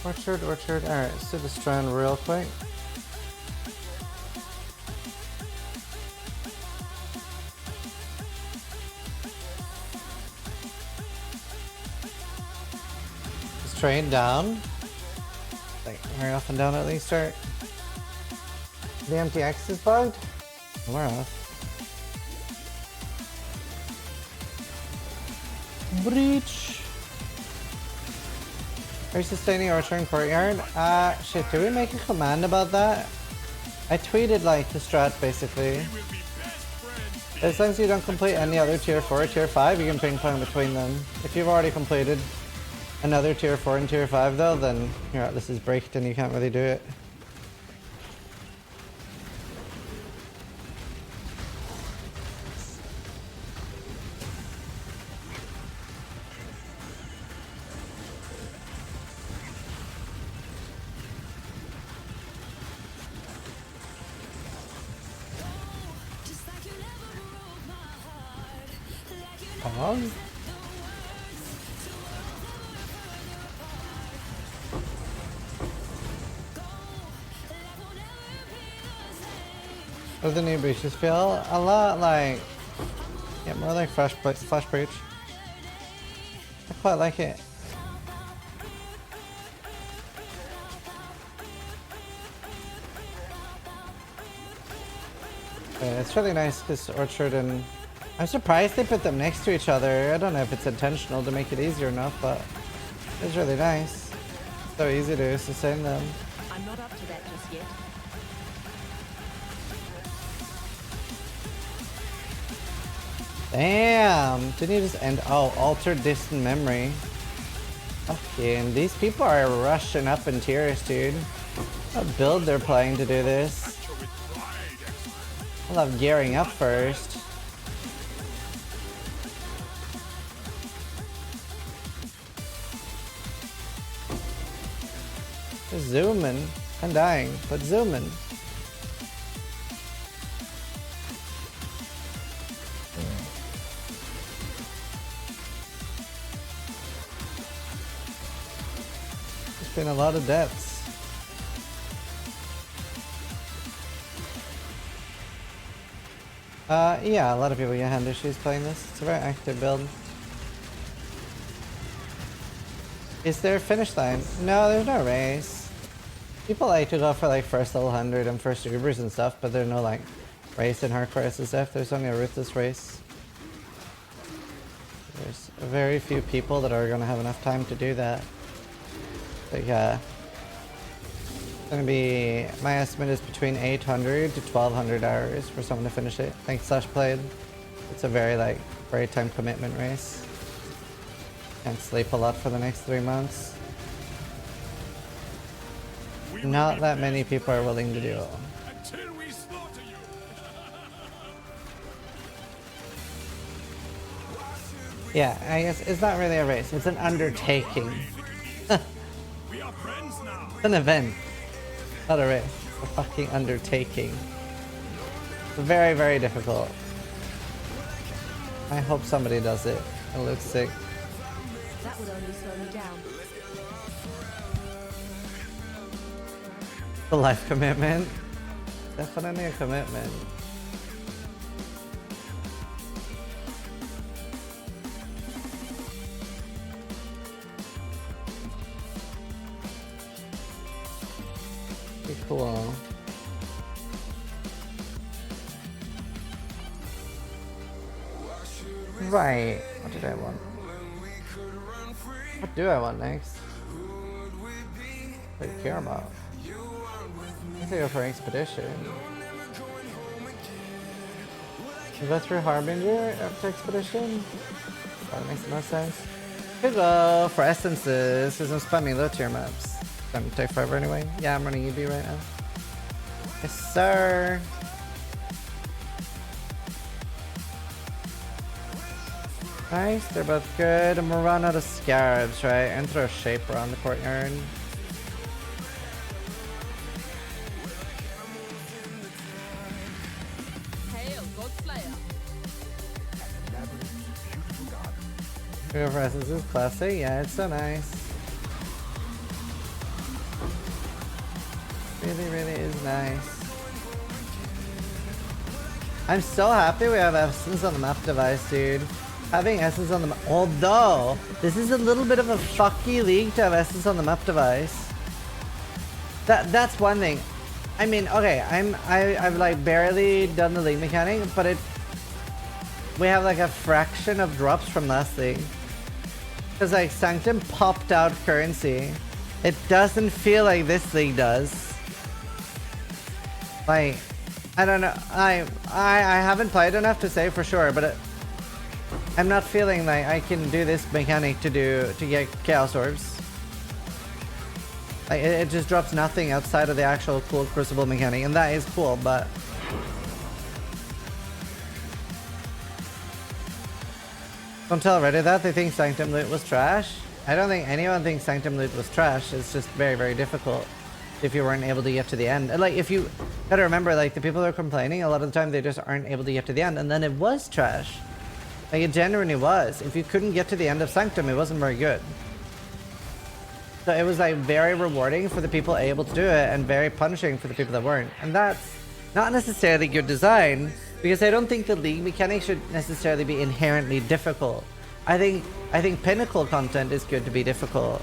Orchard. Alright, let's do the strand real quick. Is train down? Like, very up and down at least, start. The MTX is bugged? Where else? Breach. Are you sustaining Archer in Courtyard? Shit, did we make a command about that? I tweeted like the strat basically. As long as you don't complete any other tier 4 or tier 5, you can ping pong between them. If you've already completed another tier 4 and tier 5 though, then your atlas is breaked and you can't really do it. Pause? What do the new breaches feel? A lot like... Yeah, more like Flash Breach. I quite like it. Yeah, it's really nice because Orchard and... I'm surprised they put them next to each other. I don't know if it's intentional to make it easier enough, but it's really nice. So easy to sustain them. I'm not up to that just yet. Damn! Didn't you just end? Oh, altered distant memory. Okay, and these people are rushing up in tiers, dude. What build they're playing to do this? I love gearing up first. Just zooming. I'm dying, but zooming. There's been a lot of deaths. Yeah, a lot of people get hand issues playing this. It's a very active build. Is there a finish line? No, there's no race. People like to go for like first level 100 and first Ubers and stuff, but there's no like race in hardcore SSF. There's only a ruthless race. There's very few people that are gonna have enough time to do that. Like, it's gonna be, my estimate is between 800 to 1200 hours for someone to finish it. Thanks Slash played. It's a very time commitment race. Can't sleep a lot for the next 3 months. Not that many people are willing to do it. Until we slaughter you. Yeah, I guess it's not really a race. It's an undertaking. We are friends now. It's an event. Not a race. It's a fucking undertaking. It's very, very difficult. I hope somebody does it. It looks sick. That would only slow me down. The life commitment. Definitely a commitment. Pretty cool. Right. What did I want? What do I want next? What do you care about? I think I go for Expedition. Is that through Harbinger after Expedition? That makes the most sense. Could go for Essences, because I'm spamming low tier maps. It's gonna take forever anyway. Yeah, I'm running EB right now. Yes, sir. Nice, they're both good. And we'll run out of scarabs, right? And throw a shape around the courtyard. Hail, Godslayer. Go for Essences, classic. Yeah, it's so nice. Really, really is nice. I'm so happy we have Essence on the map device, dude. Having Essence on the map, although this is a little bit of a fucky league to have Essence on the map device. That's one thing. I mean, okay, I've like barely done the league mechanic, but we have like a fraction of drops from last league. Because like Sanctum popped out currency. It doesn't feel like this league does. Like, I don't know. I haven't played enough to say for sure, but I'm not feeling like I can do this mechanic to get Chaos Orbs. Like it just drops nothing outside of the actual cool Crucible mechanic, and that is cool, but don't tell Reddit that they think Sanctum loot was trash. I don't think anyone thinks Sanctum loot was trash. It's just very, very difficult if you weren't able to get to the end. And like, if you gotta remember, like the people who are complaining, a lot of the time they just aren't able to get to the end, and then it was trash. Like, it genuinely was. If you couldn't get to the end of Sanctum, it wasn't very good. So it was like very rewarding for the people able to do it and very punishing for the people that weren't. And that's not necessarily good design, because I don't think the league mechanics should necessarily be inherently difficult. I think pinnacle content is good to be difficult.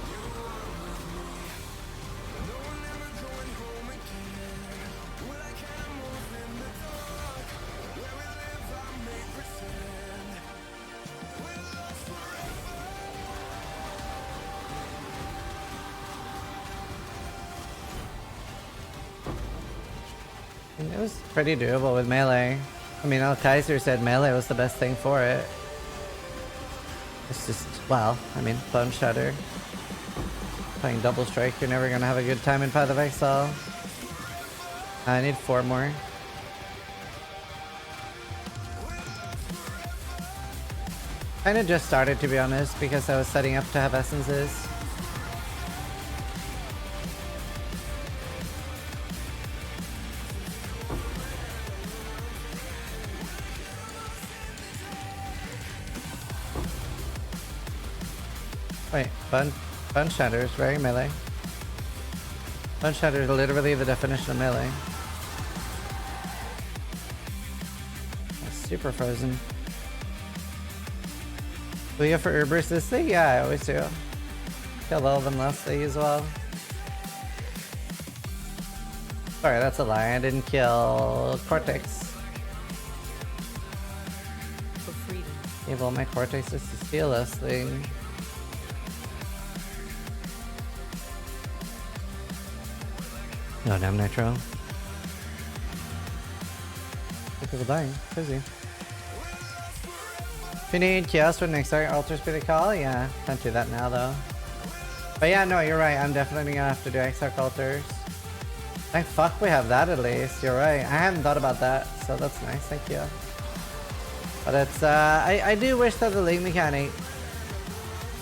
And it was pretty doable with melee. I mean, Al Kaiser said melee was the best thing for it. It's just, well, I mean, Bone Shatter. Playing double strike, you're never gonna have a good time in Path of Exile. I need 4 more. Kinda just started, to be honest, because I was setting up to have essences. Wait, Bone Shatter is very melee. Bone Shatter is literally the definition of melee. That's super frozen. Do you go for Urbers this thing? Yeah, I always do. Killed all of them last league as well. Sorry, that's a lie. I didn't kill Cortex. For freedom. Gave all my Cortexes to steal last thing. No, damn Nitro. People dying. Busy. If you need Chaos for next altars be the call, yeah. Can't do that now though. But yeah, no, you're right. I'm definitely gonna have to do Exarch altars. Thank fuck we have that at least. You're right. I hadn't thought about that, so that's nice. Thank you. But it's I do wish that the league mechanic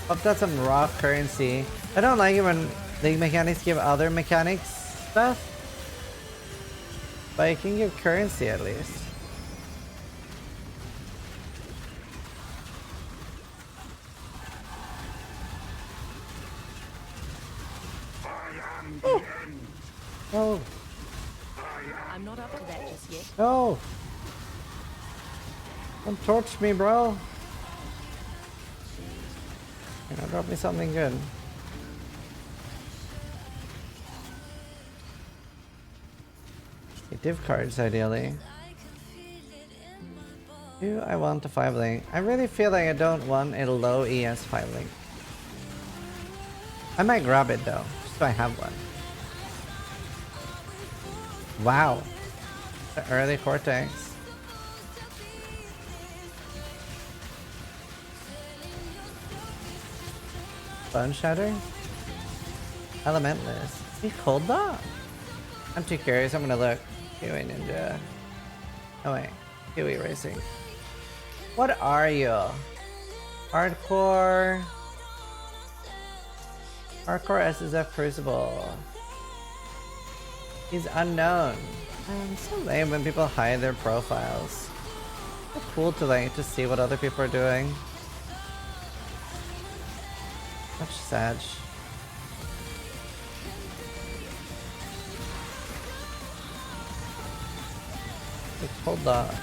upped out some raw currency. I don't like it when league mechanics give other mechanics stuff, but you can give currency at least. Oh. I'm not up to that just yet. No. Don't torch me, bro. You know, drop me something good. Div cards, ideally. Do I want a 5-link? I really feel like I don't want a low ES 5-link. I might grab it though, just so I have one. Wow. The early Cortex. Bone Shatter? Elementless. Is he cold dog? I'm too curious, I'm gonna look. Kiwi Ninja. Oh wait. Kiwi Racing. What are you? Hardcore. Hardcore SSF Crucible. He's unknown. It's so lame when people hide their profiles. So cool to like to see what other people are doing. Such sad. Hold up.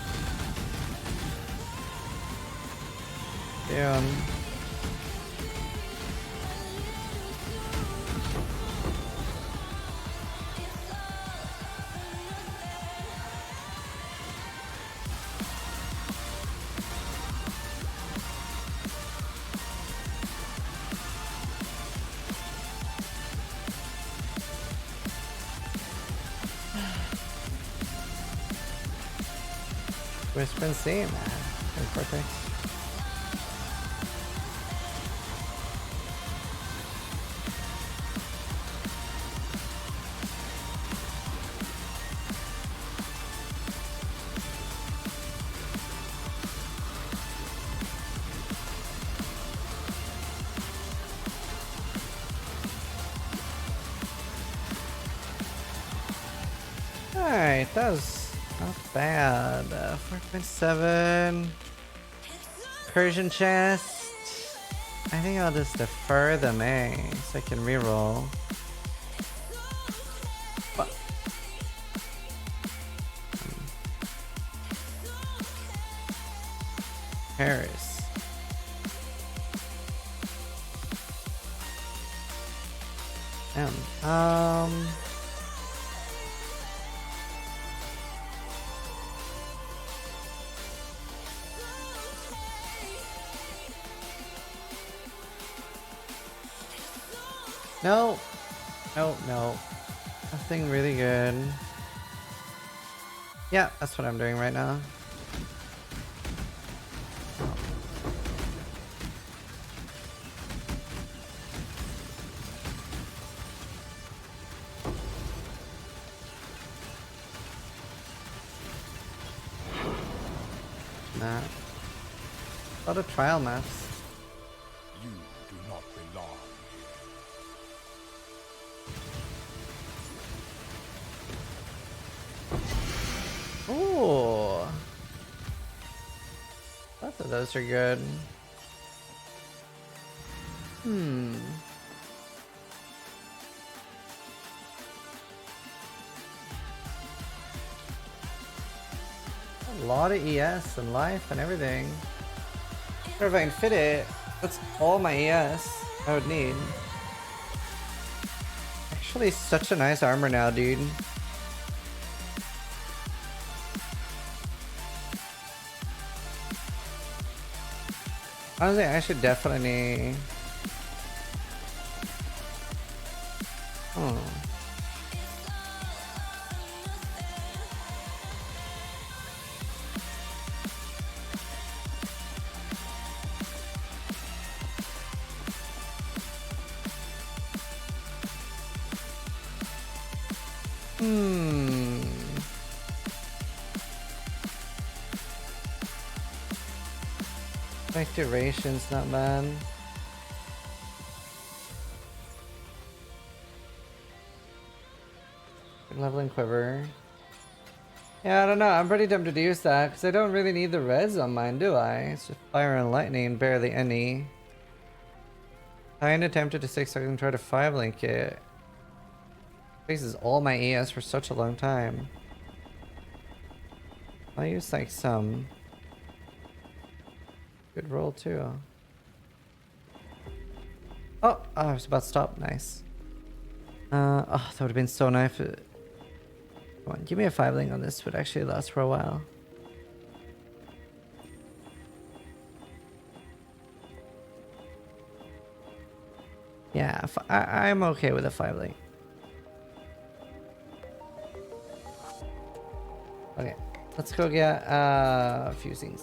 Damn. Whisper and see, man. Cortex. Alright, that was not bad. 4.7. Recursion chest. I think I'll just defer them, eh? So I can reroll. What? Paris. No. No, no. Nothing really good. Yeah, that's what I'm doing right now. Nah. A lot of trial maps. You do not belong. Ooh. Both of those are good. A lot of ES and life and everything. Or if I can fit it, that's all my ES I would need. Actually, such a nice armor now, dude. Honestly, I should definitely... Like duration's not bad. Leveling quiver. Yeah, I don't know. I'm pretty tempted to use that because I don't really need the reds on mine, do I? It's just fire and lightning, barely any. I kinda tempted to 6-second and try to 5-link it. Faces all my ES for such a long time. I'll use like some. Good roll too. Oh, I was about to stop. Nice. Oh, that would have been so nice. Come on, give me a 5-link on this. Would actually last for a while. Yeah, I'm okay with a 5-link. Okay, let's go get a few things.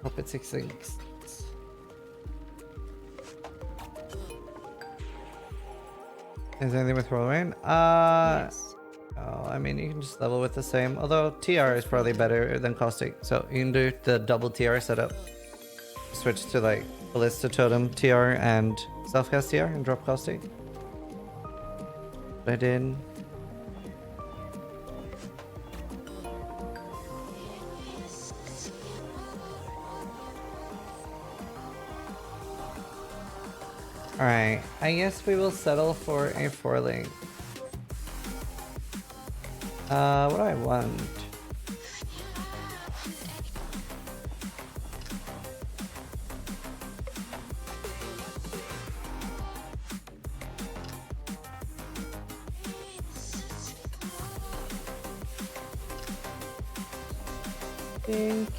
Hope it's 6 links. Is there anything with Whirlwind? Yes. Oh, I mean, you can just level with the same. Although TR is probably better than Caustic. So you can do the double TR setup. Switch to like Ballista Totem TR and Self-Cast TR and drop Caustic. What I did. Alright, I guess we will settle for a 4-link. What do I want? I think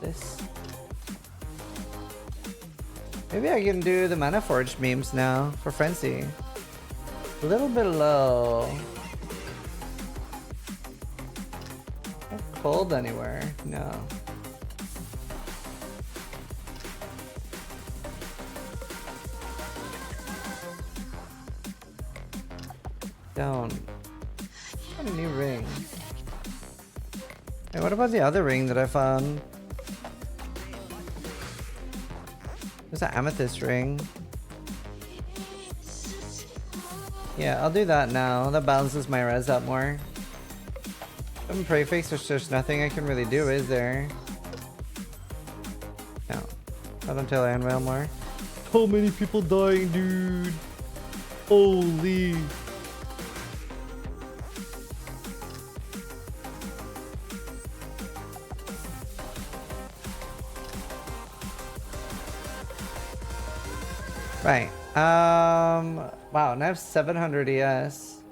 this. Maybe I can do the Mana Forge memes now for Frenzy. A little bit low. Not cold anywhere. No. Down. What a new ring. Hey, what about the other ring that I found? There's an amethyst ring. Yeah, I'll do that now. That balances my res up more. I'm prefix, there's just nothing I can really do, is there? No. Not until I unveil more. So many people dying, dude. Holy. Right. Wow, and I have 700 ES.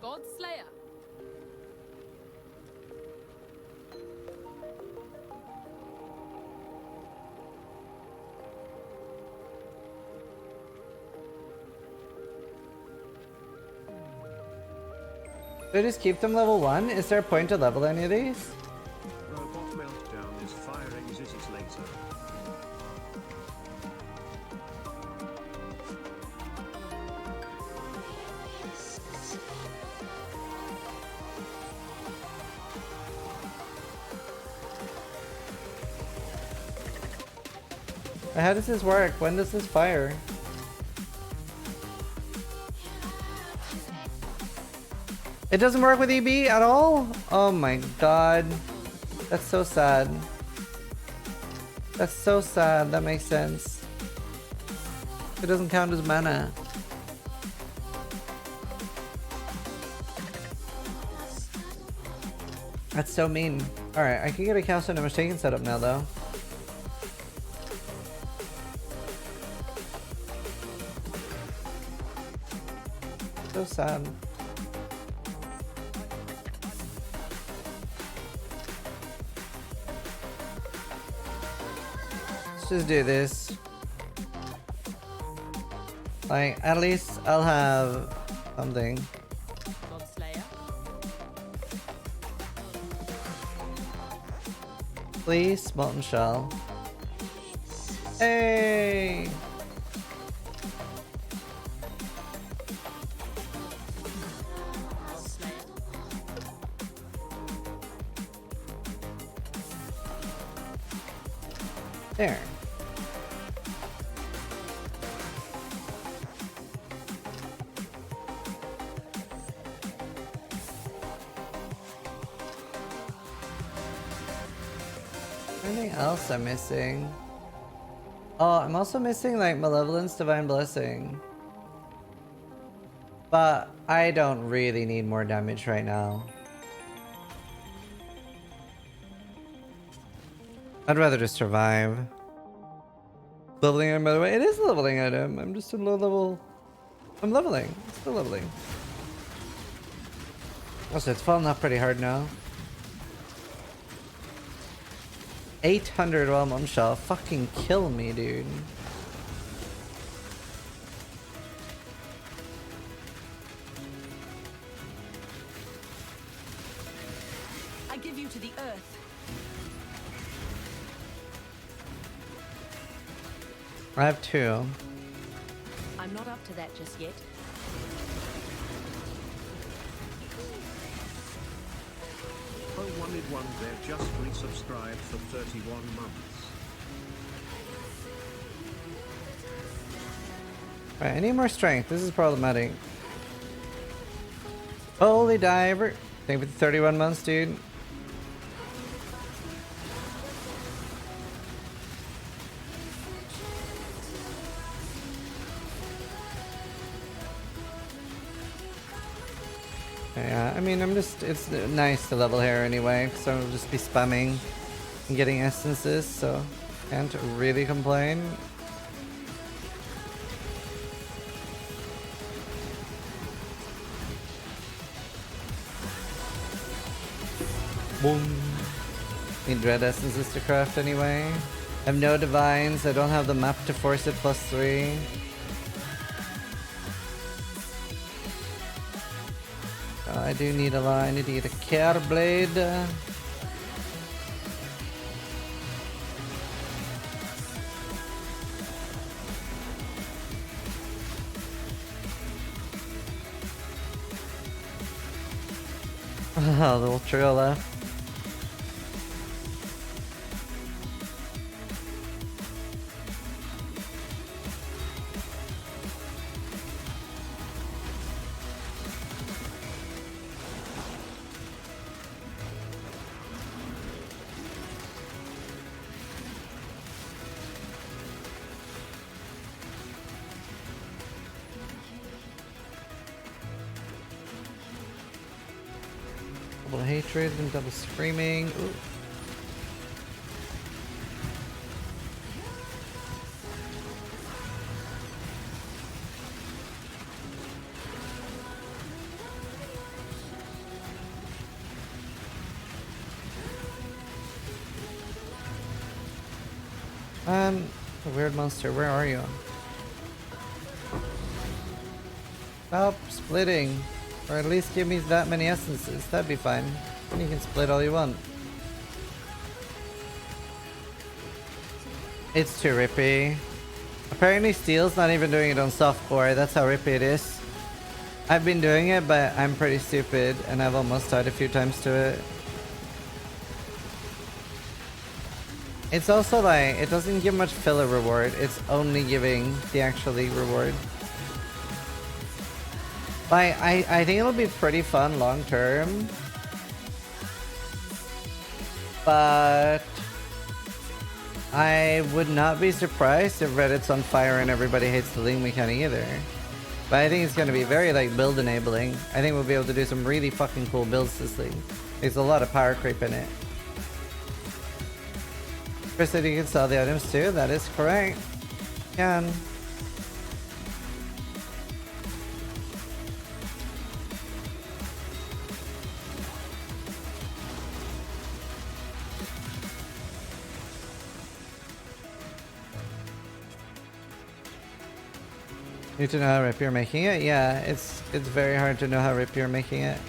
God Slayer. Do I just keep them level 1? Is there a point to level any of these? Robot Meltdown is firing Ziza's laser. How does this work? When does this fire? It doesn't work with EB at all? Oh my god. That's so sad. That's so sad. That makes sense. It doesn't count as mana. That's so mean. Alright, I can get a Calcium Damage Taken set up now though. So sad. Let's just do this. Like, at least I'll have something. God Slayer. Please, Molten Shell. Hey! God Slayer. There. Anything else I'm missing? Oh, I'm also missing like Malevolence, Divine Blessing. But I don't really need more damage right now. I'd rather just survive. Leveling item, by the way. It is a leveling item. I'm just in low level. I'm leveling. Still leveling. Also, it's falling off pretty hard now. 800 while Mum Shell. Fucking kill me, dude. I give you to the earth. I have 2. I'm not up to that just yet. Oh, wanted one there just resubscribed for 31 months. Alright, I need more strength. This is problematic. Holy diver. Thank you for the 31 months, dude. Yeah, I mean, it's nice to level here anyway, so I'll just be spamming and getting essences, so can't really complain. Boom. Need red essences to craft anyway. I have no divines, I don't have the map to force it +3. I do need a lot. I need to get a care blade. Oh, little trail left. Double hatred and double screaming. Ooh. A weird monster, where are you? Stop splitting. Or at least give me that many essences, that'd be fine. Then you can split all you want. It's too rippy. Apparently Steel's not even doing it on softcore, that's how rippy it is. I've been doing it, but I'm pretty stupid and I've almost died a few times to it. It's also like, it doesn't give much filler reward, it's only giving the actual league reward. Like, I think it'll be pretty fun long term. But I would not be surprised if Reddit's on fire and everybody hates the league mechanic either. But I think it's going to be very like build enabling. I think we'll be able to do some really fucking cool builds this league. There's a lot of power creep in it. Chris said you can sell the items too, that is correct. Can. Need to know how rip you're making it? Yeah, it's very hard to know how rip you're making it.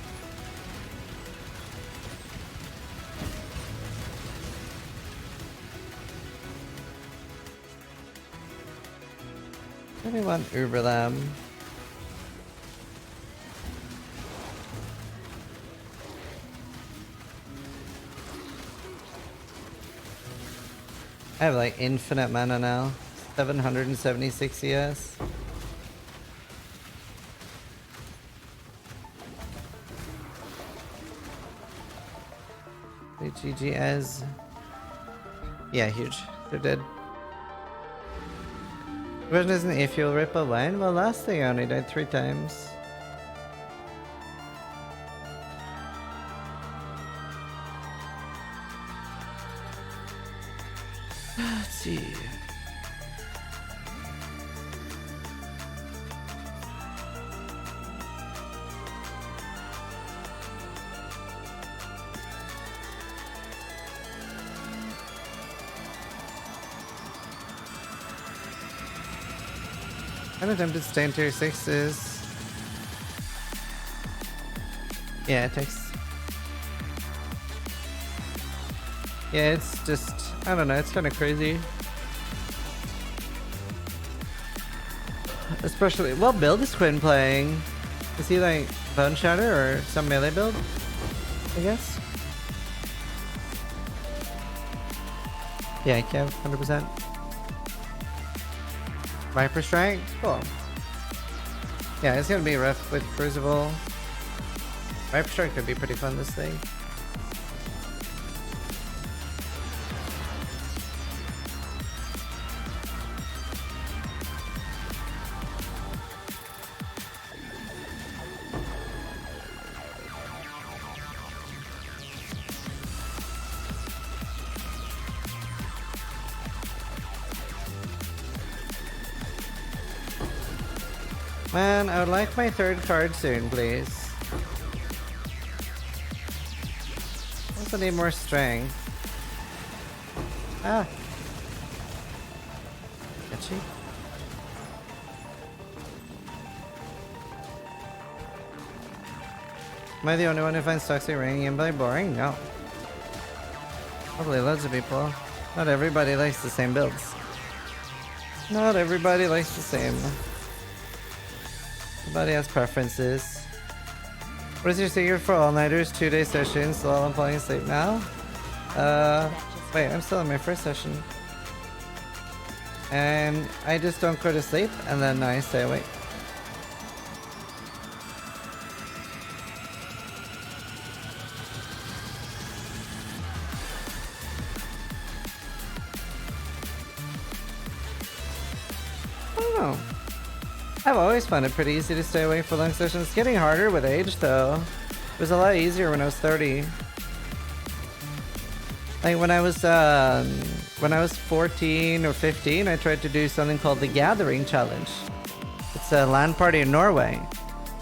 I want Uber them. I have like infinite mana now. 776 CS. GG as. Yeah, huge. They're dead. The question isn't if you'll rip a line. Well, last thing I only died 3 times. Let's see. I'm attempted to stay in tier 6s. Yeah, it takes. Yeah, it's just, I don't know, it's kind of crazy. Especially, what build is Quinn playing? Is he like Bone Shatter or some melee build? I guess. Yeah, Kev, 100%. Viper Strike? Cool. Yeah, it's gonna be rough with Crucible. Viper Strike could be pretty fun this thing. Man, I would like my 3rd card soon, please. Also need more strength. Ah. Catchy. Am I the only one who finds Toxic Ring gameplay boring? No. Probably loads of people. Not everybody likes the same builds. Not everybody likes the same. Everybody has preferences. What is your secret for all-nighters? 2-day sessions while I'm falling asleep now? Wait, I'm still in my 1st session. And I just don't go to sleep and then I stay awake. I don't know. I've always found it pretty easy to stay awake for long sessions. It's getting harder with age though. It was a lot easier when I was 30. Like when I was 14 or 15, I tried to do something called the Gathering Challenge. It's a LAN party in Norway.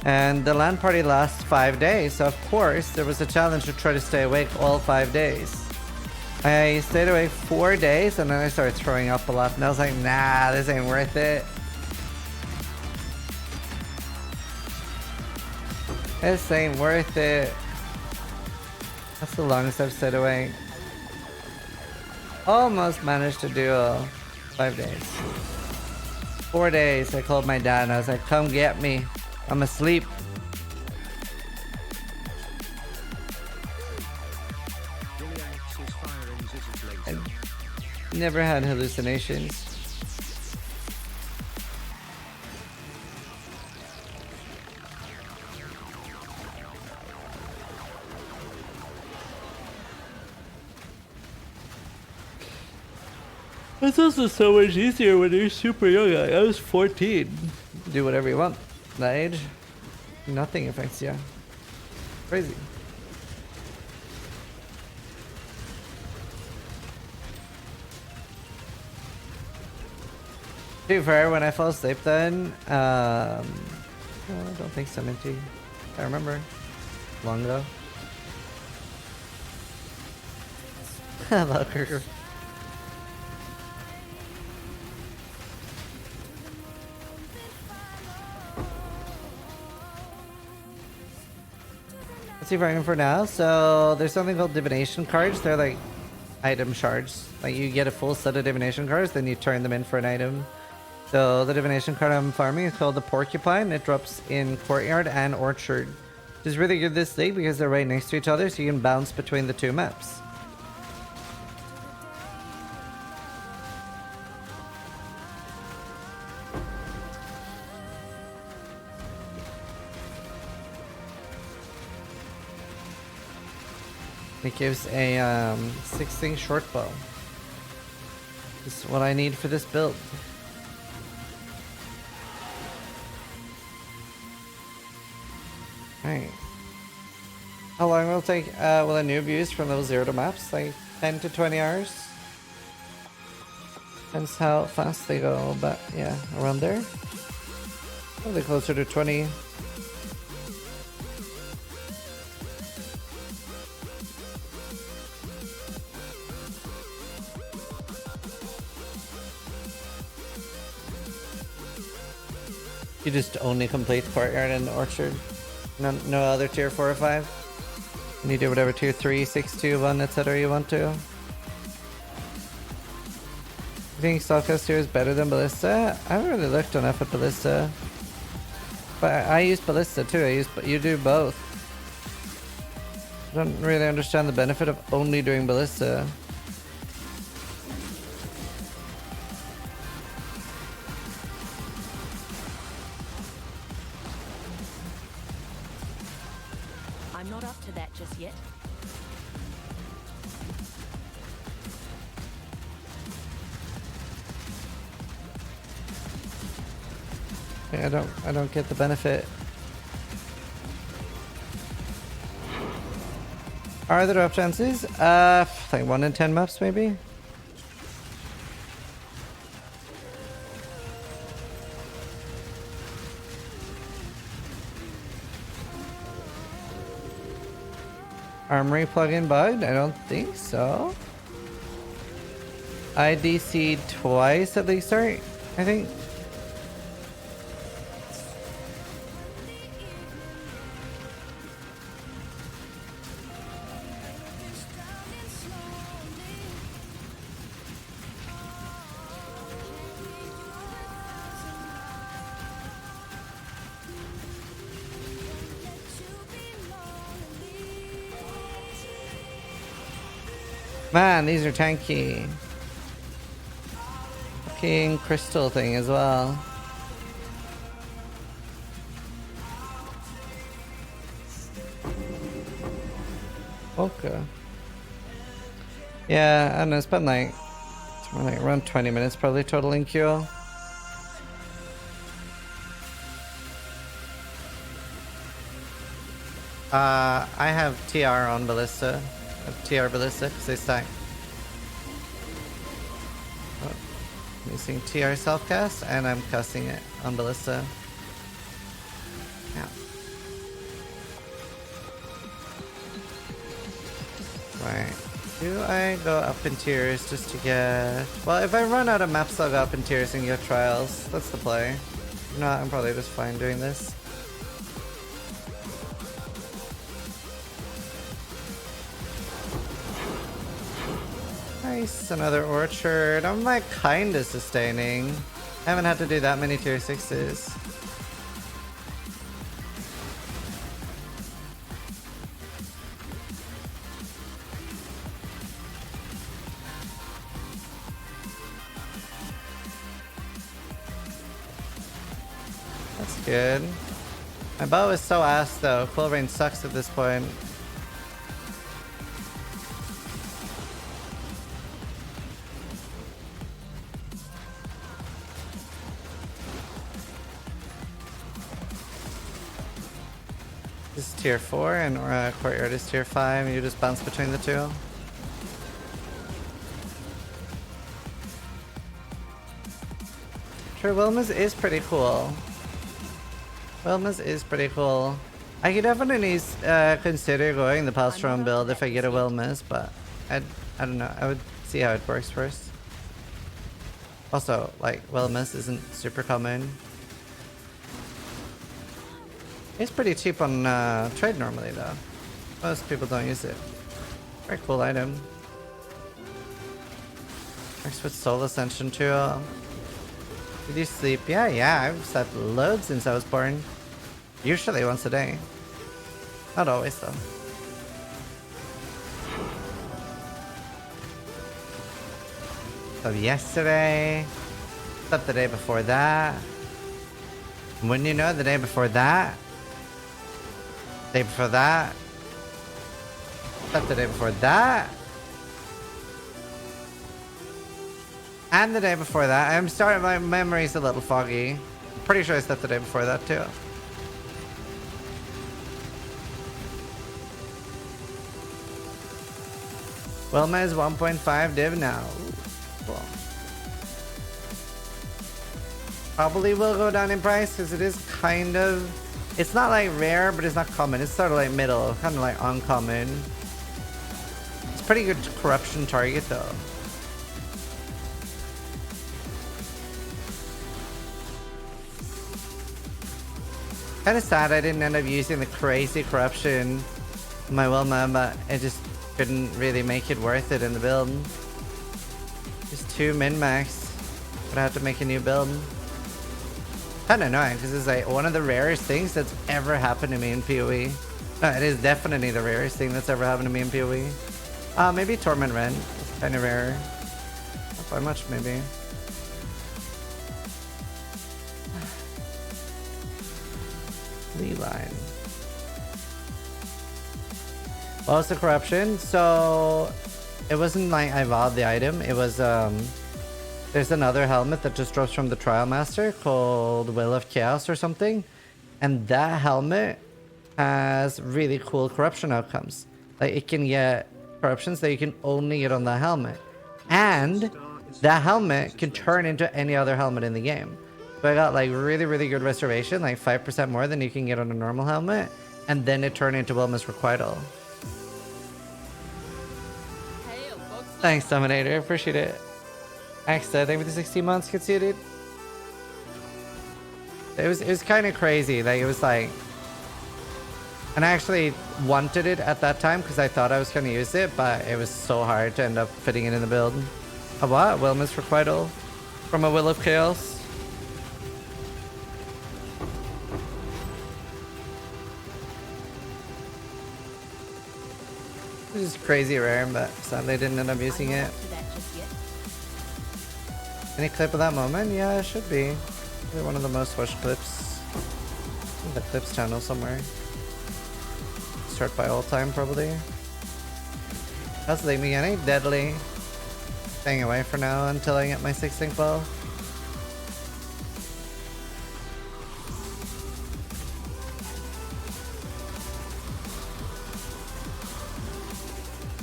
And the LAN party lasts 5 days, so of course there was a challenge to try to stay awake all 5 days. I stayed awake 4 days and then I started throwing up a lot and I was like, nah, this ain't worth it. This ain't worth it. That's the longest I've stayed awake. Almost managed to do 5 days. 4 days, I called my dad and I was like, come get me. I'm asleep. I never had hallucinations. It's also so much easier when you're super young. I was 14. Do whatever you want. That age, nothing affects you. Crazy. To be fair, when I fall asleep then, I don't think so, Minty. I remember. Long ago. Valkyrie. Let's see if I can for now. So there's something called divination cards. They're like item shards. Like you get a full set of divination cards, then you turn them in for an item. So the divination card I'm farming is called the Porcupine. It drops in Courtyard and Orchard. Which is really good this league because they're right next to each other, so you can bounce between the two maps. It gives a 6-thing short bow. This is what I need for this build. Alright. How long will it take will a noob use from level 0 to maps? Like 10 to 20 hours? Depends how fast they go, but yeah, around there. Probably closer to 20. You just only complete Courtyard and Orchard. No other tier 4 or 5. And you do whatever tier 3, 6, 2, 1, etc. you want to. I think Stalkcast here is better than Ballista. I haven't really looked enough at Ballista. But I use Ballista too. You do both. I don't really understand the benefit of only doing Ballista. I'm not up to that just yet. Yeah, I don't get the benefit. Are there drop chances? Like 1 in 10 maps maybe? Armory plugin bugged? I don't think so. I DC'd twice at least, right? I think. Man, these are tanky. Fucking crystal thing as well. Okay. Yeah, I don't know, it's been like around 20 minutes probably total in queue. I have TR on Ballista. I have TR Ballista because they stack. Oh, I'm using TR self-cast and I'm casting it on Ballista. Yeah. Right. Do I go up in tiers just to get... Well, if I run out of maps, I'll go up in tiers and get trials. That's the play. If not, I'm probably just fine doing this. Nice, another orchard. I'm like kinda sustaining. I haven't had to do that many tier 6s. That's good. My bow is so ass though. Quill Rain sucks at this point. This is tier 4 and Courtyard is tier 5 and you just bounce between the two. Sure, Wilma's is pretty cool. Wilma's is pretty cool. I could definitely consider going the Palstrom build if I get a Wilma's, but I don't know. I would see how it works first. Also, like, Wilma's isn't super common. It's pretty cheap on trade normally though. Most people don't use it. Very cool item. Works with Soul Ascension too. Did you sleep? Yeah, I've slept loads since I was born. Usually once a day. Not always though. So yesterday, slept the day before that. Wouldn't you know, the day before that? Day before that. Slept the day before that. And the day before that. I'm sorry, my memory's a little foggy. Pretty sure I slept the day before that too. Wilma is 1.5 div now. Ooh, cool. Probably will go down in price because it is kind of... It's not like rare, but it's not common. It's sort of like middle, kind of like uncommon. It's pretty good corruption target though. Kind of sad I didn't end up using the crazy corruption in my Wilma, but it just couldn't really make it worth it in the build. Just 2 min-max. But I have to make a new build. Kinda annoying because it's like one of the rarest things that's ever happened to me in PoE. No, it is definitely the rarest thing that's ever happened to me in PoE. Maybe Torment Rend. It's kind of rare. Not by much, maybe. Line. What was the corruption? So it wasn't like I VOD the item. It was there's another helmet that just drops from the Trial Master called Will of Chaos or something, and that helmet has really cool corruption outcomes. Like it can get corruptions that you can only get on that helmet, and that helmet can turn into any other helmet in the game. So I got like really good restoration, like 5% more than you can get on a normal helmet, and then it turned into Wilma's Requital. Thanks, Dominator, appreciate it. Axta, thank you for the 16 months, good see you, dude. It was kind of crazy, like it was like, and I actually wanted it at that time because I thought I was going to use it, but it was so hard to end up fitting it in the build. A what? Wilma's Requital from a Will of Chaos. This is crazy rare, but sadly I didn't end up using it. Any clip of that moment? Yeah, it should be. Probably one of the most watched clips. In the clips channel somewhere. Start by all time, probably. How's the beginning? Deadly. Staying away for now until I get my 6th sync ball.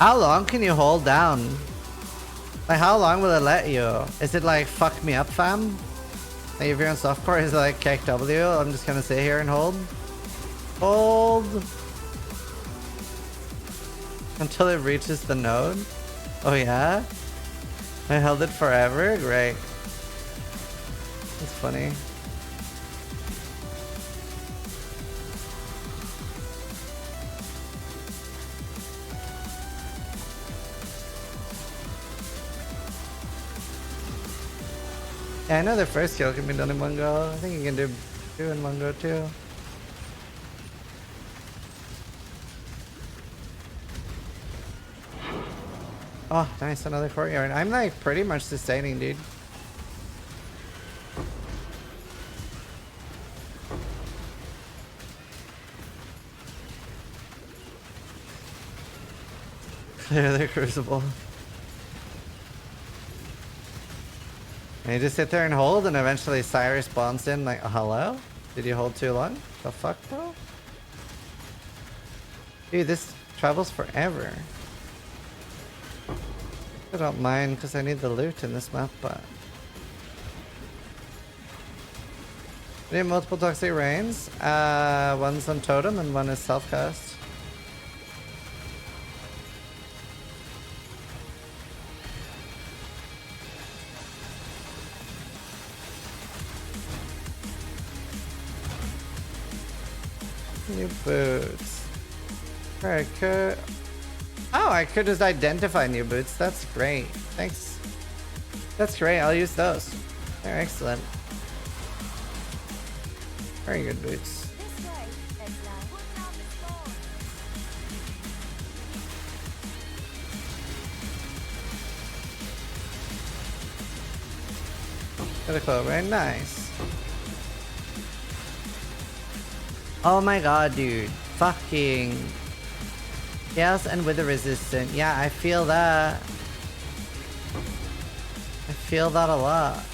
How long can you hold down? Like, how long will it let you? Is it like, fuck me up, fam? Like, if you're on softcore, is it like kick W? I'm just gonna sit here and hold. Hold. Until it reaches the node. Oh yeah? I held it forever? Great. That's funny. Yeah, I know the first kill can be done in one go. I think you can do 2 in one go too. Oh, nice, another courtyard. I'm like pretty much sustaining, dude. Clear the Crucible. And you just sit there and hold, and eventually Cyrus spawns in like, oh, hello? Did you hold too long? The fuck, bro? Dude, this travels forever. I don't mind because I need the loot in this map, but I need multiple toxic rains. One's on totem and one is self-cast. New boots. Alright, could. Oh, I could just identify new boots. That's great. Thanks. That's great. I'll use those. They're excellent. Very good boots. Critical, very nice. Oh my god, dude. Fucking. Yes, and with the resistant. Yeah, I feel that. I feel that a lot.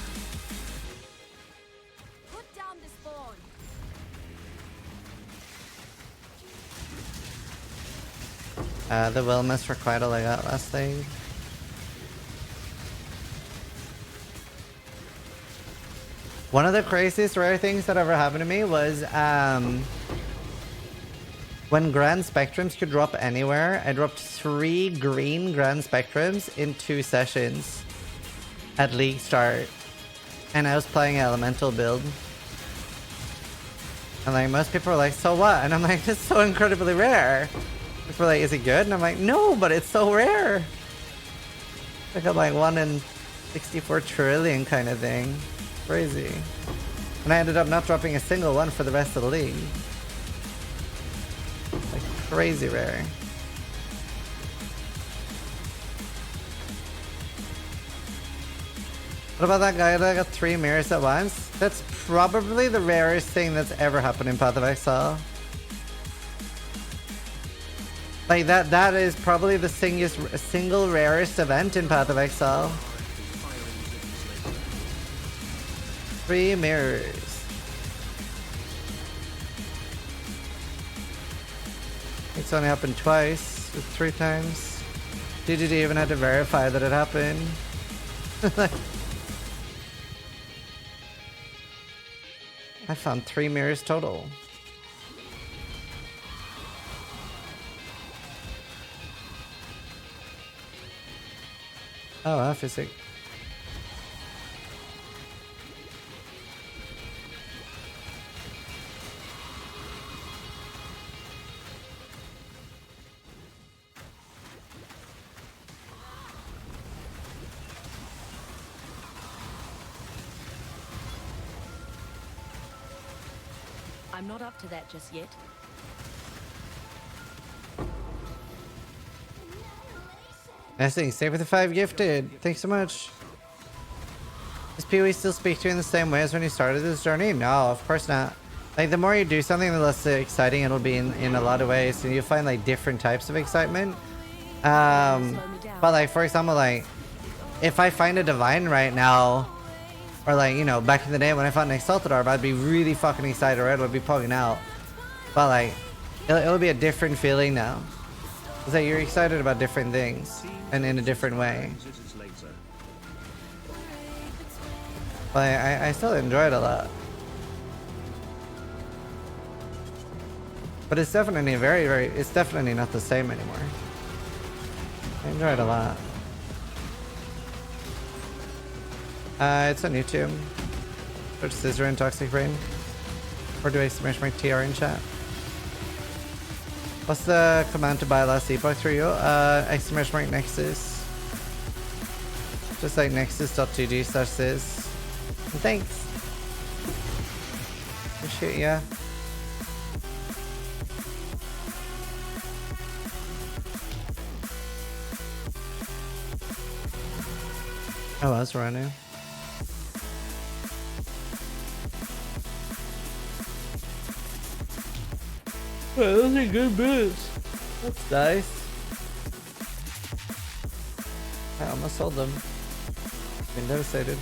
Put down the spawn. The Wilmus for quite a leg out last thing. One of the craziest rare things that ever happened to me was when Grand Spectrums could drop anywhere. I dropped 3 green Grand Spectrums in 2 sessions at League start. And I was playing Elemental build. And like, most people are like, so what? And I'm like, it's so incredibly rare. People are like, is it good? And I'm like, no, but it's so rare. I got like 1 in 64 trillion kind of thing. Crazy. And I ended up not dropping a single one for the rest of the league. Like, crazy rare. What about that guy that got 3 mirrors at once? That's probably the rarest thing that's ever happened in Path of Exile. Like, that is probably the single rarest event in Path of Exile. 3 mirrors. It's only happened twice, 3 times. DGD even had to verify that it happened. I found 3 mirrors total. Oh, physics. I'm not up to that just yet. Nice thing. Stay with the 5 gifted. Thanks so much. Does PoE still speak to you in the same way as when you started this journey? No, of course not. Like, the more you do something, the less exciting it'll be in a lot of ways. And you'll find, like, different types of excitement. But, like, for example, like, if I find a Divine right now, or, like, you know, back in the day when I found an Exalted Orb, I'd be really fucking excited, or it would be poking out. But, like, it'll be a different feeling now. is that you're excited about different things and in a different way. But I still enjoy it a lot. But it's definitely it's definitely not the same anymore. I enjoy it a lot. It's on YouTube. Search Zizaran Toxic Brain. Or do I smash my TR in chat? What's the command to buy last epoch for you? !Nexus. Just like nexus.gg/ziz. Thanks. Appreciate ya. Oh, that's running. Well, those are good moves. That's nice. I almost sold them. Been devastated.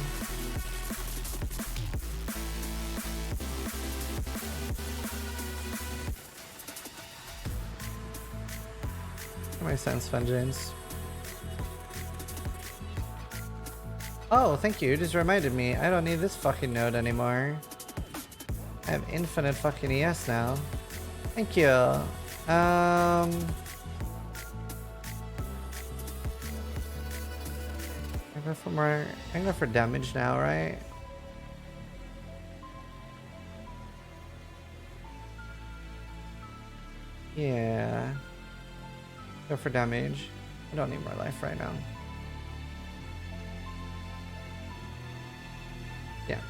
My sense, Fun James. Oh, thank you. You just reminded me. I don't need this fucking node anymore. I have infinite fucking ES now. Thank you. I go for more. I can go for damage now, right? Yeah. Go for damage. I don't need more life right now. Yeah.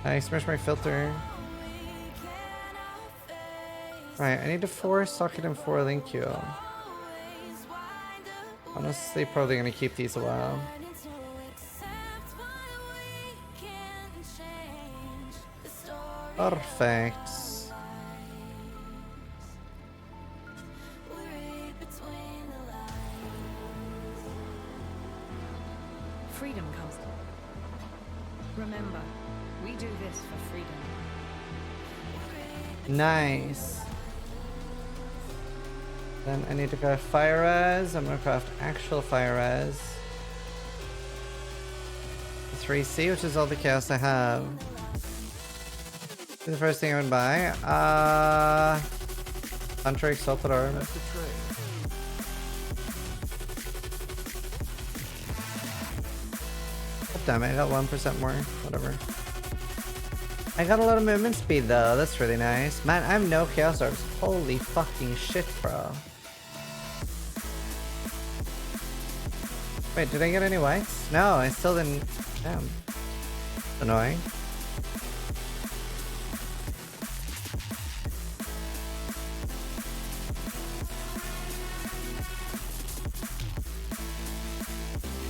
I smashed my filter. Right, I need to 4 socket and 4 link you. Honestly, probably gonna keep these a while. Perfect. Freedom comes. Remember, we do this for freedom. Nice. Then I need to craft fire res. I'm gonna craft actual fire res. 3C, which is all the chaos I have. The first thing I would buy. Hunter Exalted Arm. Damn it, I got 1% more. Whatever. I got a lot of movement speed though. That's really nice. Man, I have no chaos orbs. Holy fucking shit, bro. Wait, did I get any whites? No, I still didn't. Damn. Annoying.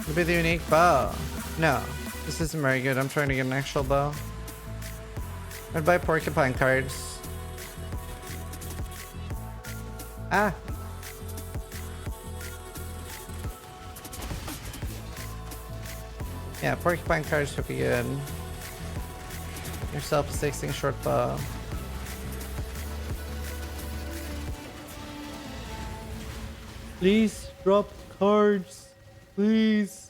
It'll be the unique bow. No, this isn't very good. I'm trying to get an actual bow. I'd buy porcupine cards. Ah! Yeah, porcupine cards would be good. Yourself a 16 short bow. Please drop cards. Please.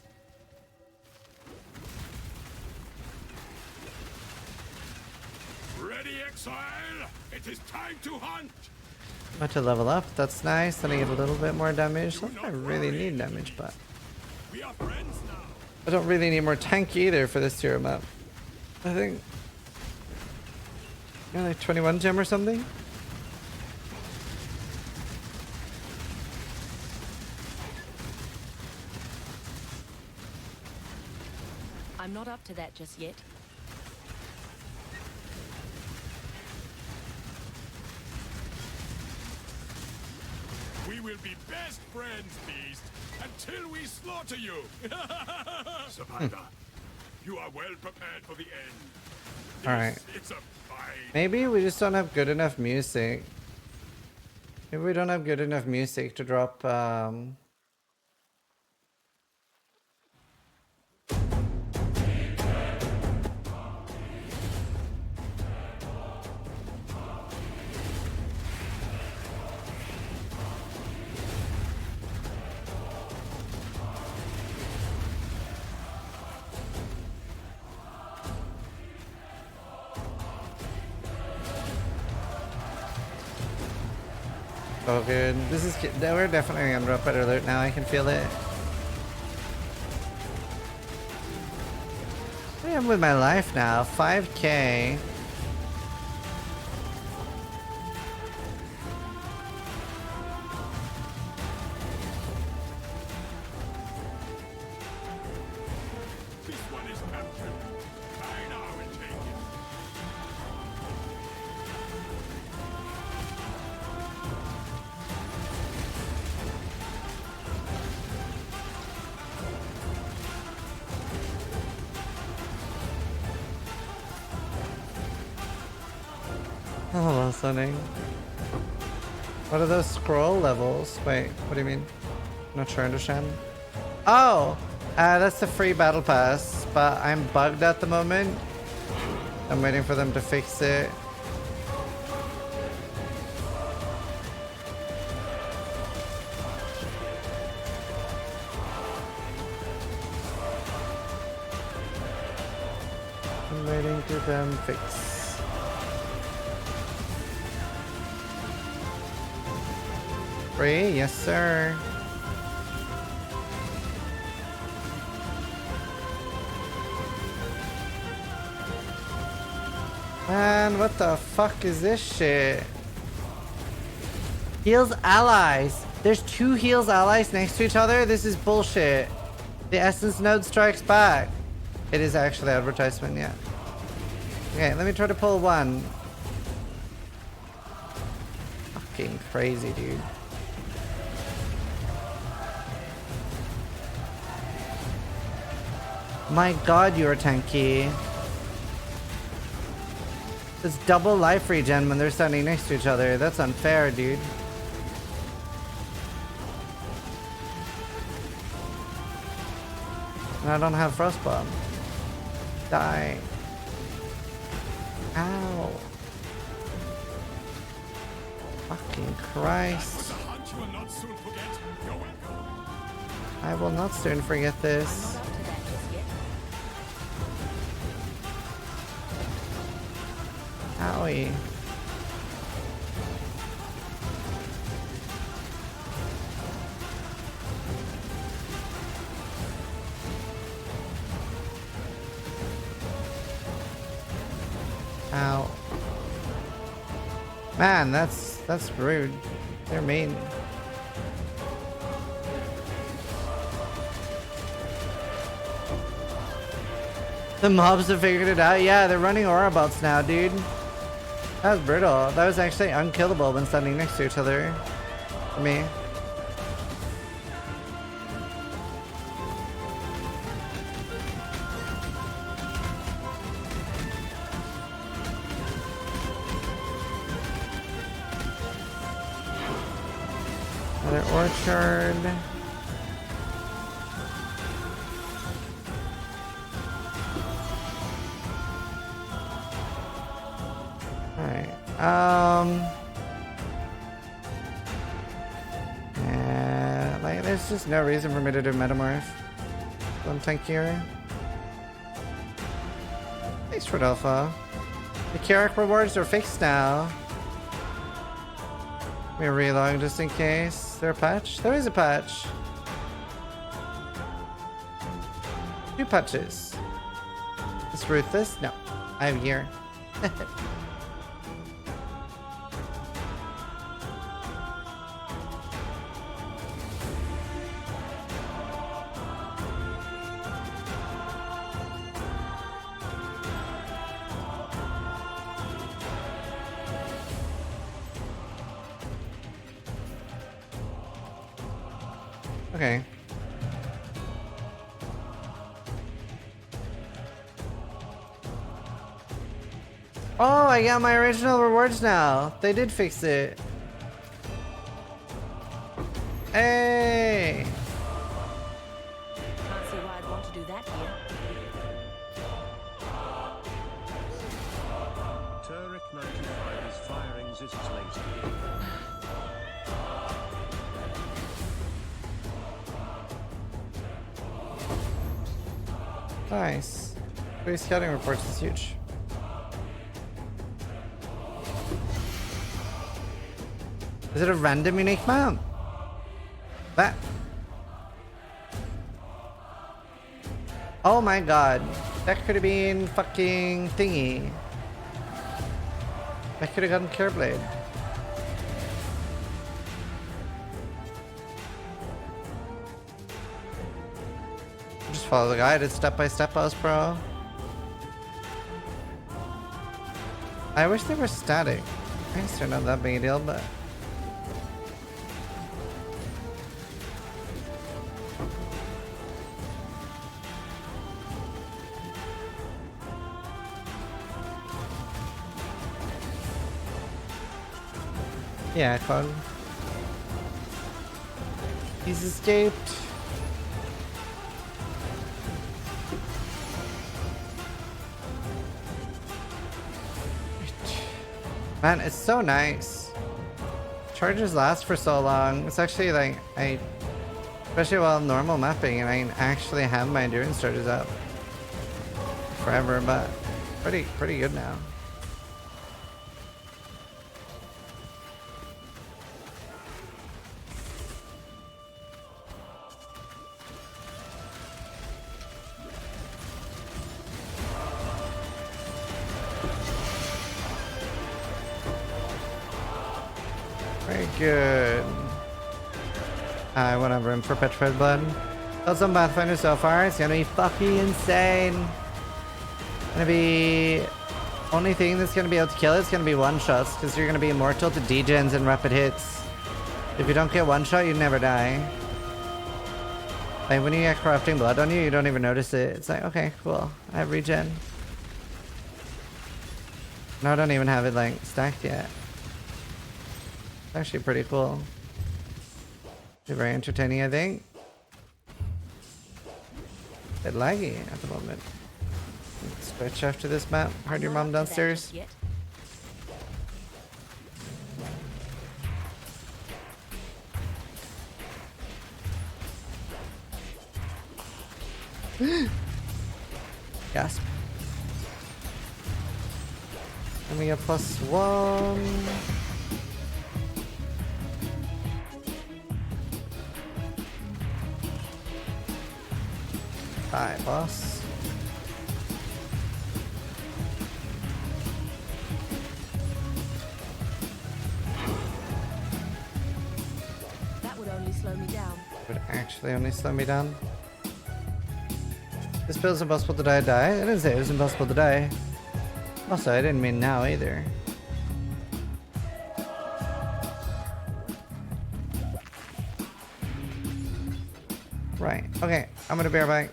It is time to hunt. About to level up, that's nice. Then I get a little bit more damage. I don't really need damage, but We are friends now. I don't really need more tank either for this tier map. I think like 21 gem or something. I'm not up to that just yet. We will be best friends, Beast, until we slaughter you. Survivor, you are well prepared for the end. Alright. It's a fight. Maybe we just don't have good enough music. Maybe we don't have good enough music to drop So good. This is, we're definitely under a better alert now. I can feel it. I am with my life now. 5K. This one is captured. I now will take it. Oh, well, stunning. What are those scroll levels? Wait, what do you mean? Not sure I understand. Oh! That's the free battle pass, but I'm bugged at the moment. I'm waiting for them to fix it. I'm waiting for them fix. Free? Yes, sir. Man, what the fuck is this shit? Heals allies. There's 2 heals allies next to each other? This is bullshit. The essence node strikes back. It is actually advertisement, yeah. Okay, let me try to pull one. Fucking crazy, dude. My god, you're tanky. It's double life regen when they're standing next to each other. That's unfair, dude. And I don't have frostbomb. Die. Ow. Fucking Christ. I will not soon forget this. Owie. Ow. Man, that's rude. They're mean. The mobs have figured it out. Yeah, they're running aura belts now, dude. That was brutal. That was actually unkillable when standing next to each other. For me. Another orchard. Yeah, like there's just no reason for me to do metamorph. So I'm tankier. Thanks, Rodolfo. The Carrick rewards are fixed now. Let me relog just in case. Is there a patch? There is a patch. 2 patches. Is Ruthless? No. I have gear. Okay. Oh, I got my original rewards now. They did fix it. Hey! Can't see why I'd want to do that here. Turek 95 is firing Ziz's laser. Nice. 3 scouting reports is huge. Is it a random unique map? That. Oh my god. That could have been fucking thingy. I could have gotten Careblade. Just follow the guide. It's step by step, us, bro. I wish they were static. I guess they're not that big a deal, but. Yeah, Cog. He's escaped. Man, it's so nice. Charges last for so long. It's actually like, especially while normal mapping, and I can actually have my endurance charges up forever, but pretty good now. Very good. I want to have room for Petrified Blood. Built some Pathfinder so far. It's gonna be fucking insane. Gonna be only thing that's gonna be able to kill it's gonna be one shots because you're gonna be immortal to degens and rapid hits. If you don't get one shot, you never die. Like when you get corrupting blood on you, you don't even notice it. It's like, okay, cool. I have regen. No, I don't even have it like stacked yet. Actually pretty cool. Very entertaining, I think. Bit laggy at the moment. Switch after this map. Heard your mom downstairs. Gasp. And we have +1. Hi, boss. That would only slow me down. Would actually only slow me down. This build's impossible to die. I didn't say it was impossible to die. Also, I didn't mean now either. Right. Okay. I'm gonna bear back.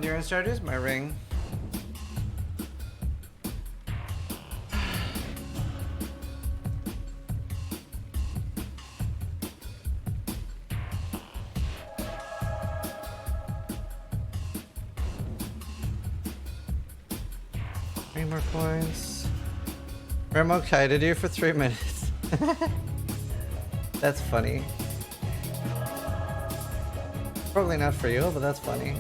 Endurance charges, my ring. Three more coins. Remo kited you for 3 minutes. That's funny. Probably not for you, but that's funny.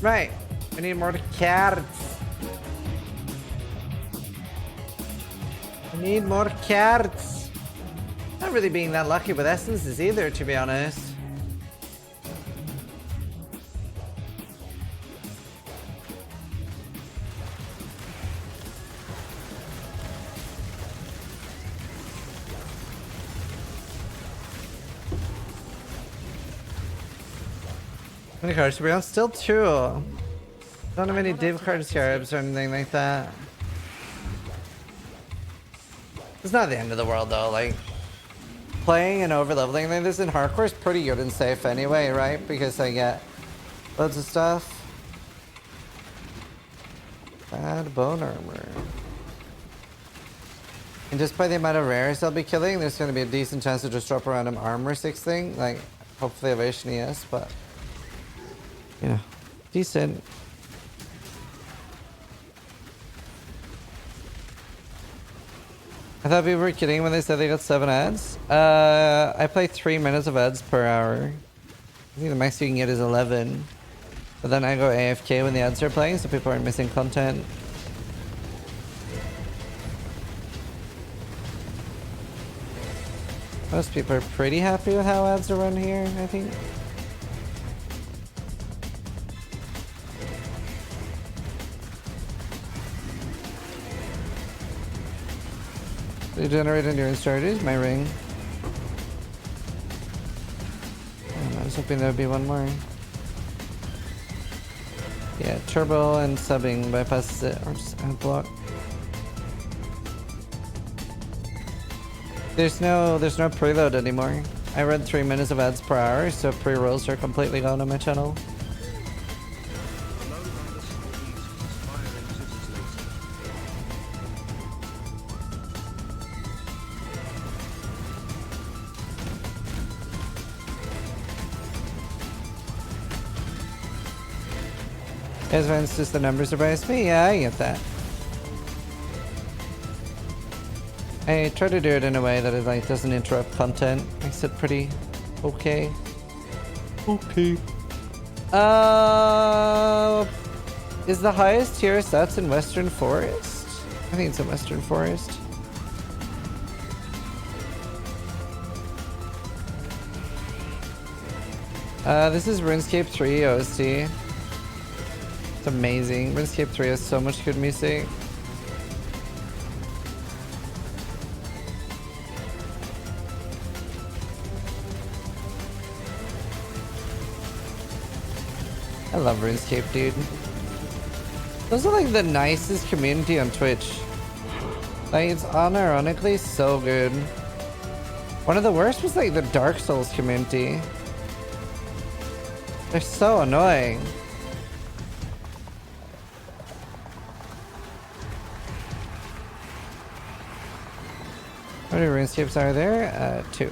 Right, we need more cards. I need more cards. Not really being that lucky with essences either, to be honest. How many cards do we have? Still 2. Don't have any div card scarabs or anything like that. It's not the end of the world though, like playing and over leveling like this in hardcore is pretty good and safe anyway, right? Because I get loads of stuff. Bad bone armor. And just by the amount of rares I'll be killing, there's going to be a decent chance to just drop a random armor 6 thing. Like, hopefully Ovation yes, but you know, decent. I thought people were kidding when they said they got 7 ads. I play 3 minutes of ads per hour. I think the max you can get is 11. But then I go AFK when the ads are playing, so people aren't missing content. Most people are pretty happy with how ads are run here, I think. They generate endurance charges, my ring. I was hoping there would be one more. Yeah, turbo and subbing bypasses it, or just block. There's no preload anymore. I read 3 minutes of ads per hour, so pre-rolls are completely gone on my channel. As when it's just the numbers surprise me, yeah, I get that. I try to do it in a way that it like doesn't interrupt content. Makes it pretty okay. Okay. Is the highest tier stats in Western Forest? I think it's in Western Forest. This is RuneScape 3 OST. It's amazing. RuneScape 3 has so much good music. I love RuneScape, dude. Those are like the nicest community on Twitch. Like, it's unironically so good. One of the worst was like the Dark Souls community. They're so annoying. How many RuneScapes are there? 2.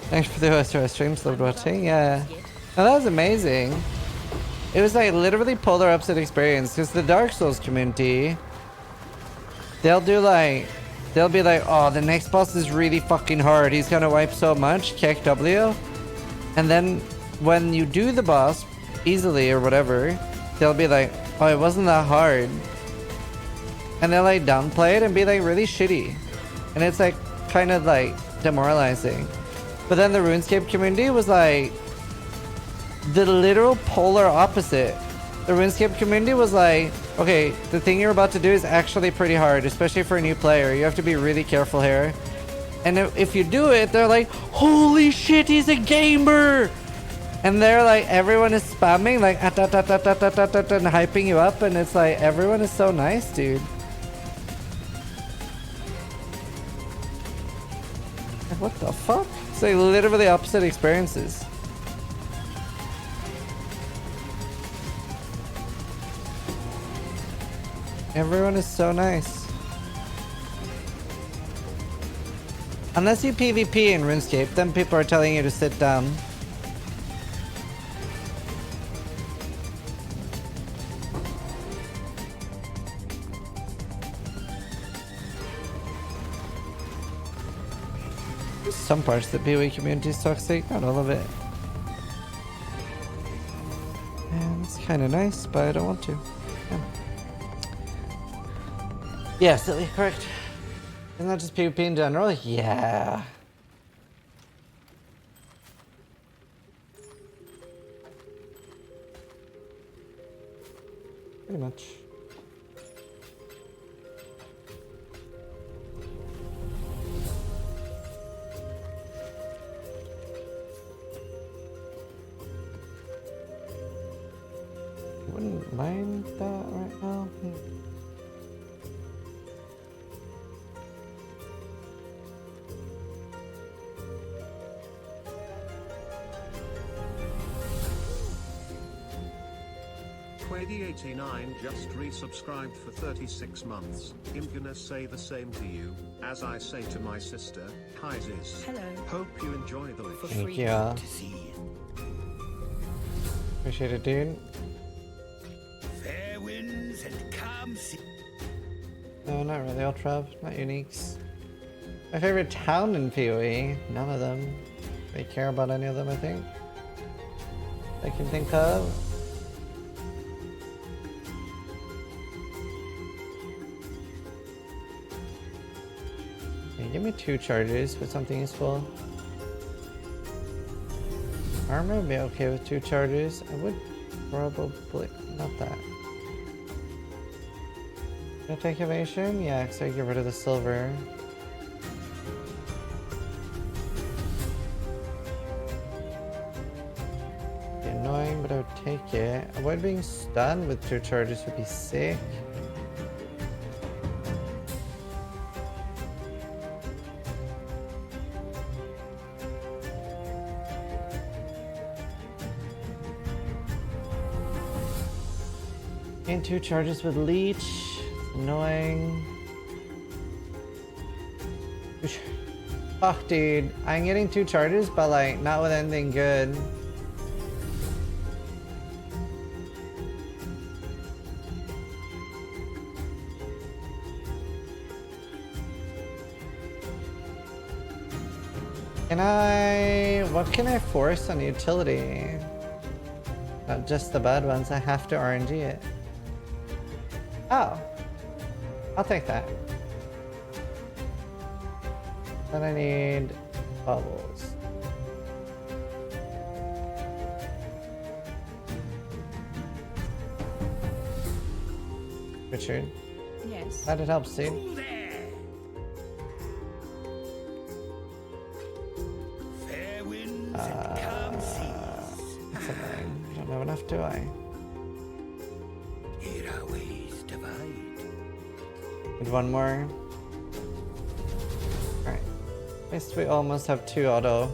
Thanks for the OSR streams, loved watching. Yeah. Oh, that was amazing. It was like literally polar opposite experience because the Dark Souls community, they'll be like, oh, the next boss is really fucking hard. He's gonna wipe so much, kick W. And then when you do the boss easily or whatever, they'll be like, oh, it wasn't that hard. And they'll like downplay it and be like really shitty. And it's like kind of like demoralizing. But then the RuneScape community was like the literal polar opposite. The RuneScape community was like, okay, the thing you're about to do is actually pretty hard, especially for a new player. You have to be really careful here. And if you do it, they're like, holy shit, he's a gamer! And they're like, everyone is spamming, like, and hyping you up, and it's like, everyone is so nice, dude. Like, what the fuck? It's like literally opposite experiences. Everyone is so nice. Unless you PvP in RuneScape, then people are telling you to sit down. There's some parts of the PoE community is toxic, not all of it. And it's kind of nice, but I don't want to. Yeah, silly, correct. Isn't that just PvP in general? Yeah. Pretty much. Wouldn't mind that right now. Quady89 just resubscribed for 36 months. I'm gonna say the same to you, as I say to my sister. Hi Ziz. Hello. Hope you enjoy the list. Thank you. Appreciate it, dude. Fair winds and calm sea. No, not really, Ultra. Not uniques. My favorite town in PoE? None of them. They care about any of them, I think. I can think of. Okay, give me 2 charges with something useful. Armor would be okay with 2 charges. I would probably not that. Can I take evasion? Yeah, because I get rid of the silver. Be annoying, but I would take it. Avoid being stunned with 2 charges would be sick. Gain 2 charges with leech. It's annoying. Fuck, dude. I'm getting 2 charges, but like not with anything good. What can I force on utility? Not just the bad ones, I have to RNG it. Oh. I'll take that. Then I need bubbles. Richard. Yes. Glad it helps, dude. That's annoying. I don't have enough, do I? Need 1 more. Alright. At least we almost have 2 auto.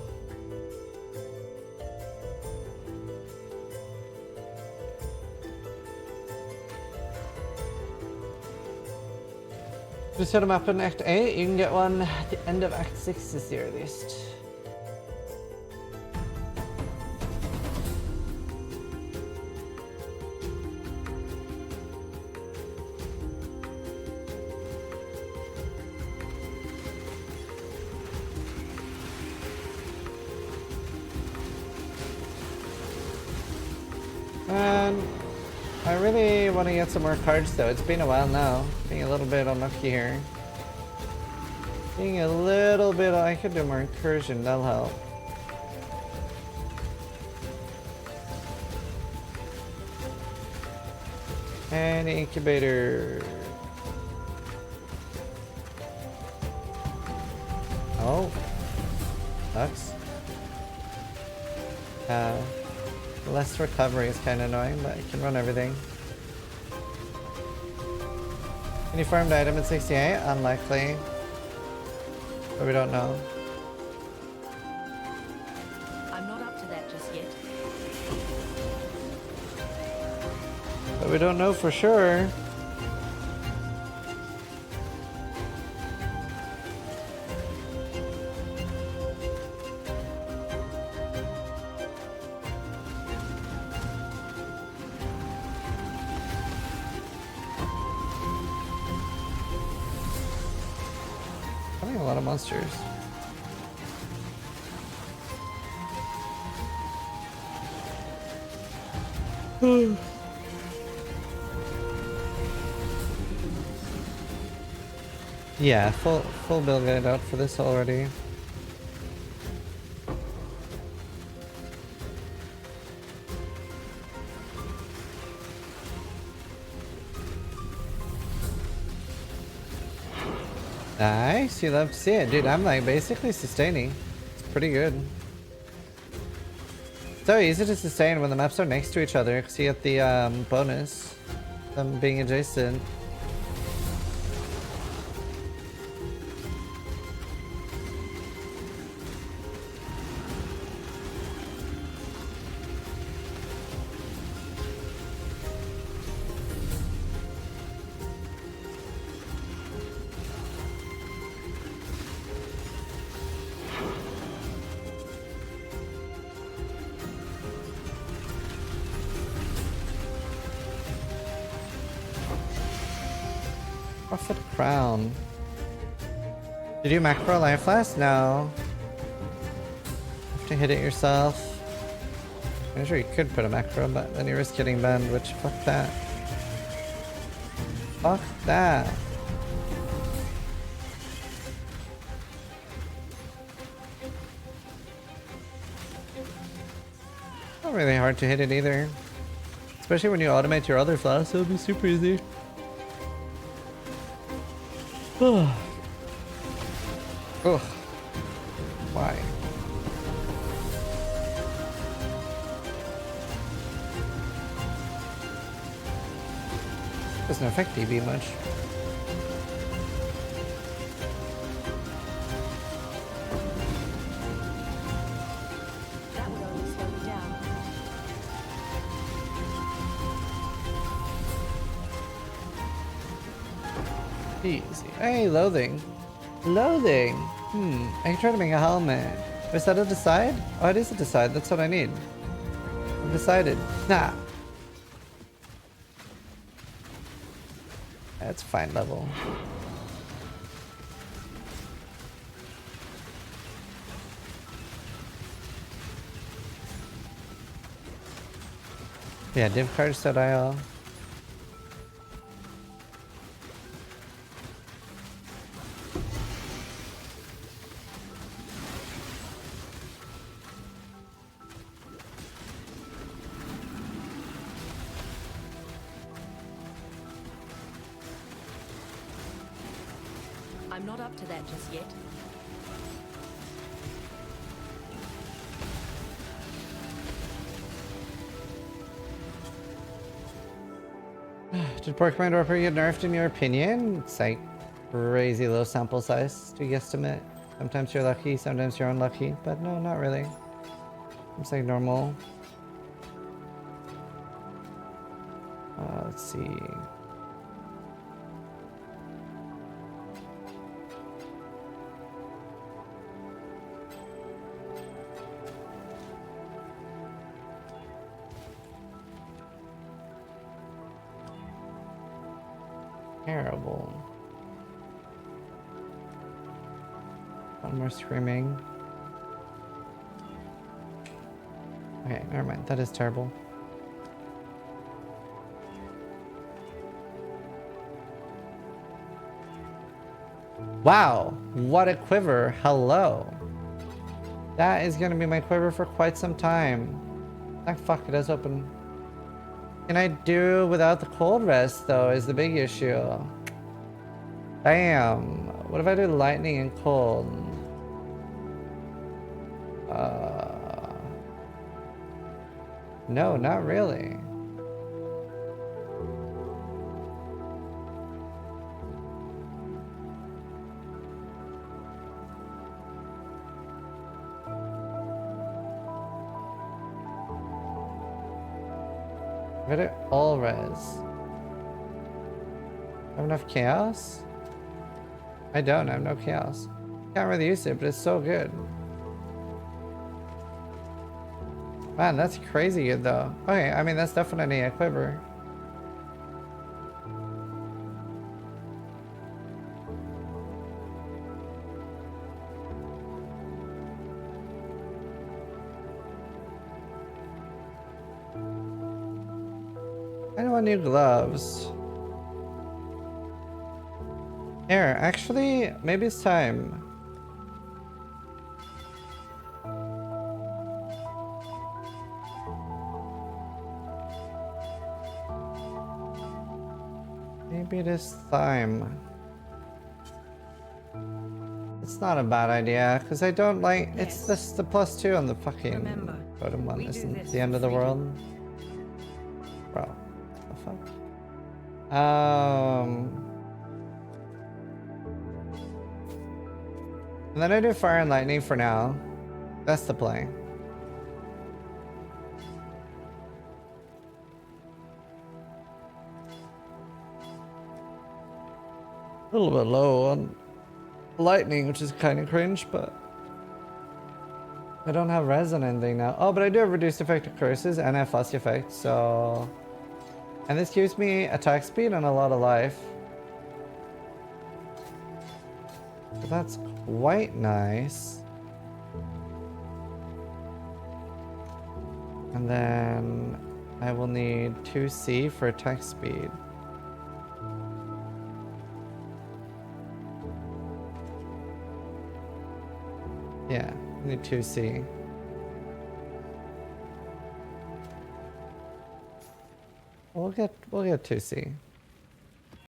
Just hit them up in Act 8. You can get one at the end of Act 6 is the earliest. I really want to get some more cards though. It's been a while now. Being a little bit unlucky here. Being a little bit... I could do more incursion, that'll help. And incubator. Oh. Sucks. Less recovery is kind of annoying, but I can run everything. Can you farm the item at 68? Unlikely. But we don't know. I'm not up to that just yet. But we don't know for sure. Having a lot of monsters. Yeah, full build guide out for this already. Nice, you love to see it. Dude, I'm like basically sustaining. It's pretty good. So easy to sustain when the maps are next to each other because you get the bonus them being adjacent. Prophet Crown. Did you macro life last? No. You have to hit it yourself. I'm sure you could put a macro, but then you risk getting banned, which fuck that. Fuck that. Not really hard to hit it either. Especially when you automate your other flash, it'll be super easy. Ugh. Ugh. Why? Doesn't affect DB much. That would only slow me down. Easy. Hey, loathing. Loathing. I can try to make a helmet. Is that a decide? Oh, it is a decide. That's what I need. I've decided. Nah. That's fine level. Yeah, div cards.io. I'm not up to that just yet. Did Pork Commander Upper get nerfed in your opinion? It's like crazy low sample size to guesstimate. Sometimes you're lucky, sometimes you're unlucky, but no, not really. It's like normal. Let's see. Terrible. One more screaming. Okay, never mind. That is terrible. Wow, what a quiver. Hello. That is going to be my quiver for quite some time. Ah, fuck, it does open. Can I do without the cold rest, though, is the big issue. Damn. What if I do lightning and cold? No, not really. Get it all res. Have enough chaos? I don't have no chaos. Can't really use it, but it's so good. Man, that's crazy good though. Okay, I mean that's definitely a quiver. I want new gloves. Here, actually, maybe it's time. Maybe it is time. It's not a bad idea, because I don't like... It's just the +2 on the fucking bottom one. Isn't the end of the world? Bro, what the fuck? And then I do Fire and Lightning for now. That's the play. A little bit low on Lightning, which is kind of cringe, but I don't have res on anything now. Oh, but I do have reduced effect of curses and I have fussy effect, so... And this gives me attack speed and a lot of life. So that's quite nice. And then I will need 2C for attack speed. Yeah, I need 2C. We'll get 2C.